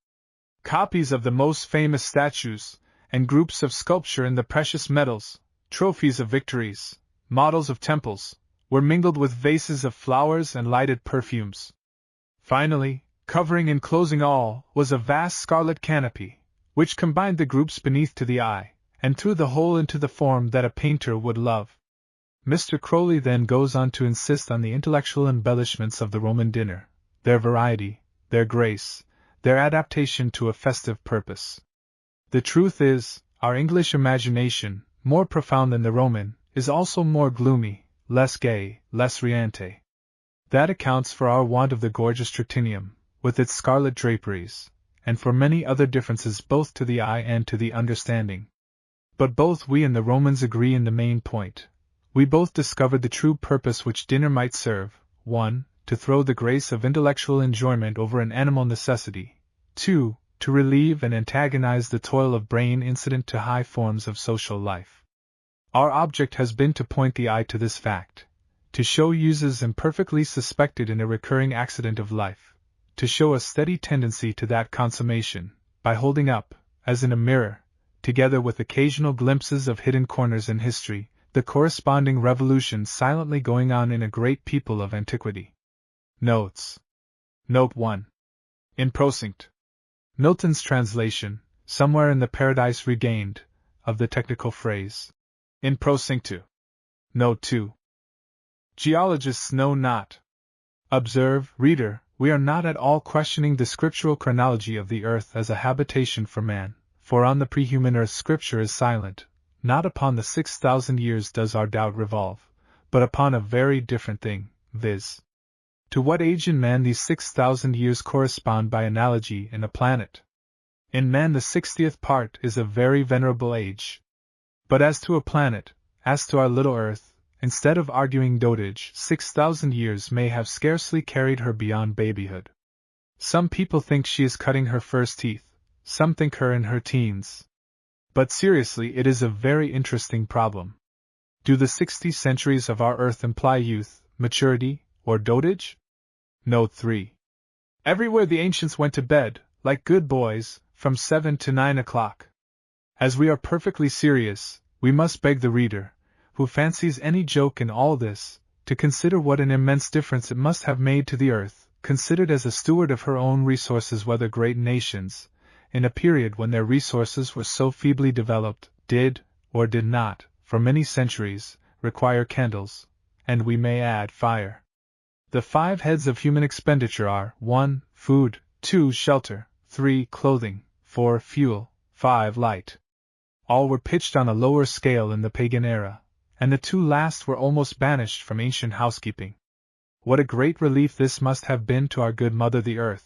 Copies of the most famous statues, and groups of sculpture in the precious metals, trophies of victories, models of temples, were mingled with vases of flowers and lighted perfumes. Finally, covering and enclosing all, was a vast scarlet canopy, which combined the groups beneath to the eye, and threw the whole into the form that a painter would love. Mr. Crowley then goes on to insist on the intellectual embellishments of the Roman dinner, their variety, their grace, their adaptation to a festive purpose. The truth is, our English imagination, more profound than the Roman, is also more gloomy, less gay, less riante. That accounts for our want of the gorgeous Tritinium, with its scarlet draperies, and for many other differences both to the eye and to the understanding. But both we and the Romans agree in the main point. We both discovered the true purpose which dinner might serve: 1. To throw the grace of intellectual enjoyment over an animal necessity; 2. To relieve and antagonize the toil of brain incident to high forms of social life. Our object has been to point the eye to this fact, to show uses imperfectly suspected in a recurring accident of life, to show a steady tendency to that consummation, by holding up, as in a mirror, together with occasional glimpses of hidden corners in history, the corresponding revolutions silently going on in a great people of antiquity. Notes. Note 1. In Procinct. Milton's translation, somewhere in the Paradise Regained, of the technical phrase. In Procinctu. Note 2. Geologists know not. Observe, reader, we are not at all questioning the scriptural chronology of the earth as a habitation for man, for on the prehuman earth Scripture is silent. Not upon the 6,000 years does our doubt revolve, but upon a very different thing, viz. To what age in man these 6,000 years correspond by analogy in a planet. In man the 60th part is a very venerable age. But as to a planet, as to our little earth, instead of arguing dotage, 6,000 years may have scarcely carried her beyond babyhood. Some people think she is cutting her first teeth, some think her in her teens. But seriously, it is a very interesting problem. Do the 60 centuries of our earth imply youth, maturity, or dotage? Note 3. Everywhere the ancients went to bed, like good boys, from 7 to 9 o'clock. As we are perfectly serious, we must beg the reader, who fancies any joke in all this, to consider what an immense difference it must have made to the earth, considered as a steward of her own resources, whether great nations, in a period when their resources were so feebly developed, did, or did not, for many centuries, require candles, and we may add fire. The 5 heads of human expenditure are 1. Food, 2. Shelter, 3. Clothing, 4. Fuel, 5. Light. All were pitched on a lower scale in the pagan era, and the 2 last were almost banished from ancient housekeeping. What a great relief this must have been to our good Mother the Earth,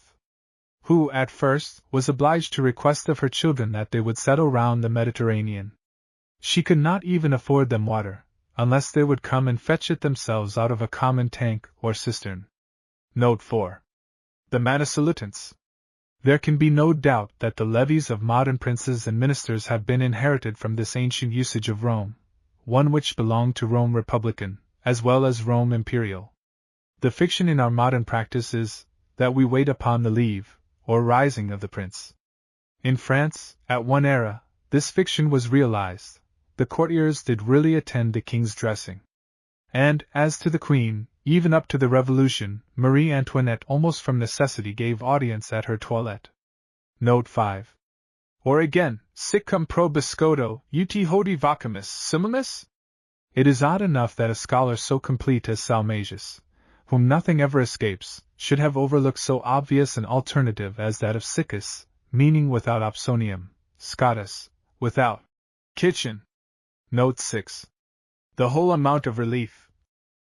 who, at first, was obliged to request of her children that they would settle round the Mediterranean. She could not even afford them water, unless they would come and fetch it themselves out of a common tank or cistern. Note 4. The Manisolitans. There can be no doubt that the levies of modern princes and ministers have been inherited from this ancient usage of Rome, one which belonged to Rome Republican, as well as Rome Imperial. The fiction in our modern practice is, that we wait upon the leave, or rising of the prince. In France, at one era, this fiction was realized. The courtiers did really attend the king's dressing. And, as to the queen, even up to the Revolution, Marie Antoinette almost from necessity gave audience at her toilette. Note 5. Or again, sic cum pro biscotto, ut hodie vacamus similis? It is odd enough that a scholar so complete as Salmasius, whom nothing ever escapes, should have overlooked so obvious an alternative as that of siccus, meaning without opsonium, scotus, without kitchen. Note 6. The whole amount of relief,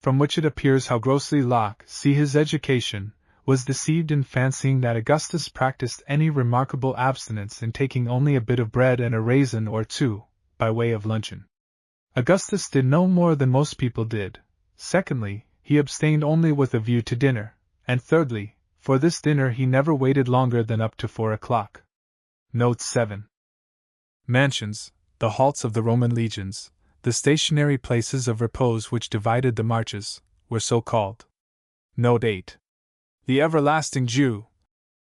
from which it appears how grossly Locke, see his education, was deceived in fancying that Augustus practiced any remarkable abstinence in taking only a bit of bread and a raisin or 2, by way of luncheon. Augustus did no more than most people did. Secondly, he abstained only with a view to dinner, and thirdly, for this dinner he never waited longer than up to 4 o'clock. Note 7. Mansions, the halts of the Roman legions, the stationary places of repose which divided the marches, were so called. Note 8. The everlasting Jew,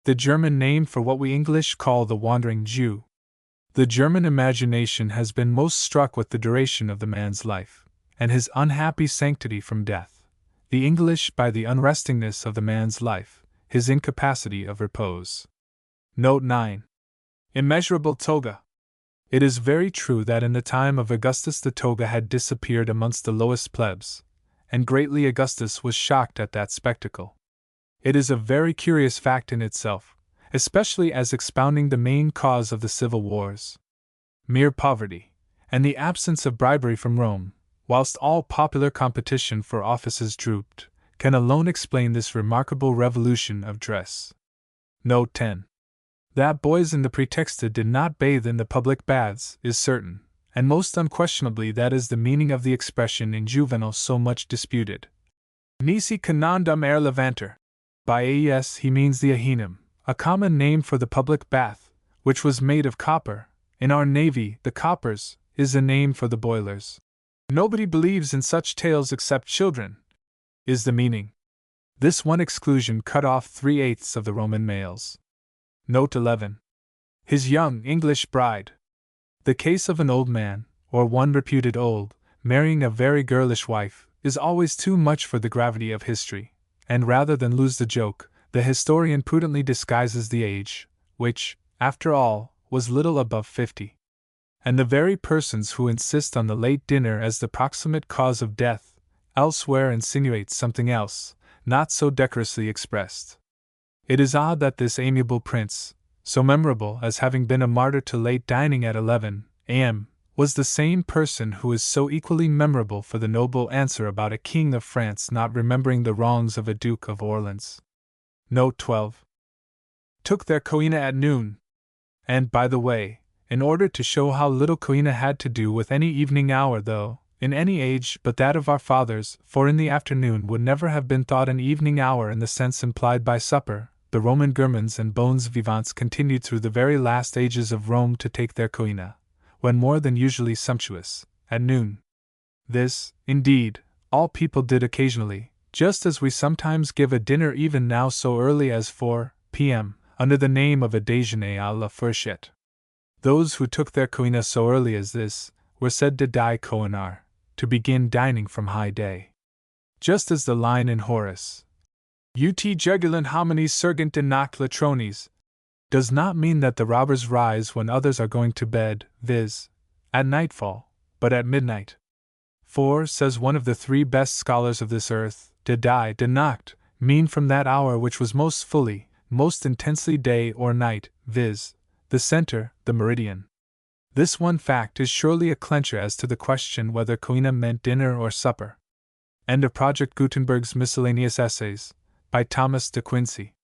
the German name for what we English call the wandering Jew. The German imagination has been most struck with the duration of the man's life, and his unhappy sanctity from death, the English by the unrestingness of the man's life, his incapacity of repose. Note 9. Immeasurable toga. It is very true that in the time of Augustus the toga had disappeared amongst the lowest plebs, and greatly Augustus was shocked at that spectacle. It is a very curious fact in itself, especially as expounding the main cause of the civil wars. Mere poverty, and the absence of bribery from Rome, whilst all popular competition for offices drooped, can alone explain this remarkable revolution of dress. Note 10. That boys in the Praetexta did not bathe in the public baths is certain, and most unquestionably that is the meaning of the expression in Juvenal so much disputed. Nisi canondum aer levanter. By AES he means the ahenum, a common name for the public bath, which was made of copper. In our navy, the coppers is a name for the boilers. Nobody believes in such tales except children, is the meaning. This one exclusion cut off 3/8 of the Roman males. Note 11. His young English bride. The case of an old man, or one reputed old, marrying a very girlish wife, is always too much for the gravity of history, and rather than lose the joke, the historian prudently disguises the age, which, after all, was little above 50. And the very persons who insist on the late dinner as the proximate cause of death, elsewhere insinuate something else, not so decorously expressed. It is odd that this amiable prince, so memorable as having been a martyr to late dining at 11 a.m., was the same person who is so equally memorable for the noble answer about a king of France not remembering the wrongs of a Duke of Orleans. Note 12. Took their coina at noon. And, by the way, in order to show how little coina had to do with any evening hour though, in any age but that of our fathers, for in the afternoon would never have been thought an evening hour in the sense implied by supper, the Roman gourmands and bons vivants continued through the very last ages of Rome to take their coina, when more than usually sumptuous, at noon. This, indeed, all people did occasionally, just as we sometimes give a dinner even now so early as 4 p.m., under the name of a déjeuner à la fourchette. Those who took their coina so early as this were said to die coinar, to begin dining from high day. Just as the line in Horace, ut jugulant homines surgent in noc latrones, does not mean that the robbers rise when others are going to bed, viz., at nightfall, but at midnight. For, says one of the 3 best scholars of this earth, de die de nacht, mean from that hour which was most fully, most intensely day or night, viz., the center, the meridian. This one fact is surely a clencher as to the question whether coina meant dinner or supper. End of Project Gutenberg's Miscellaneous Essays, by Thomas De Quincey.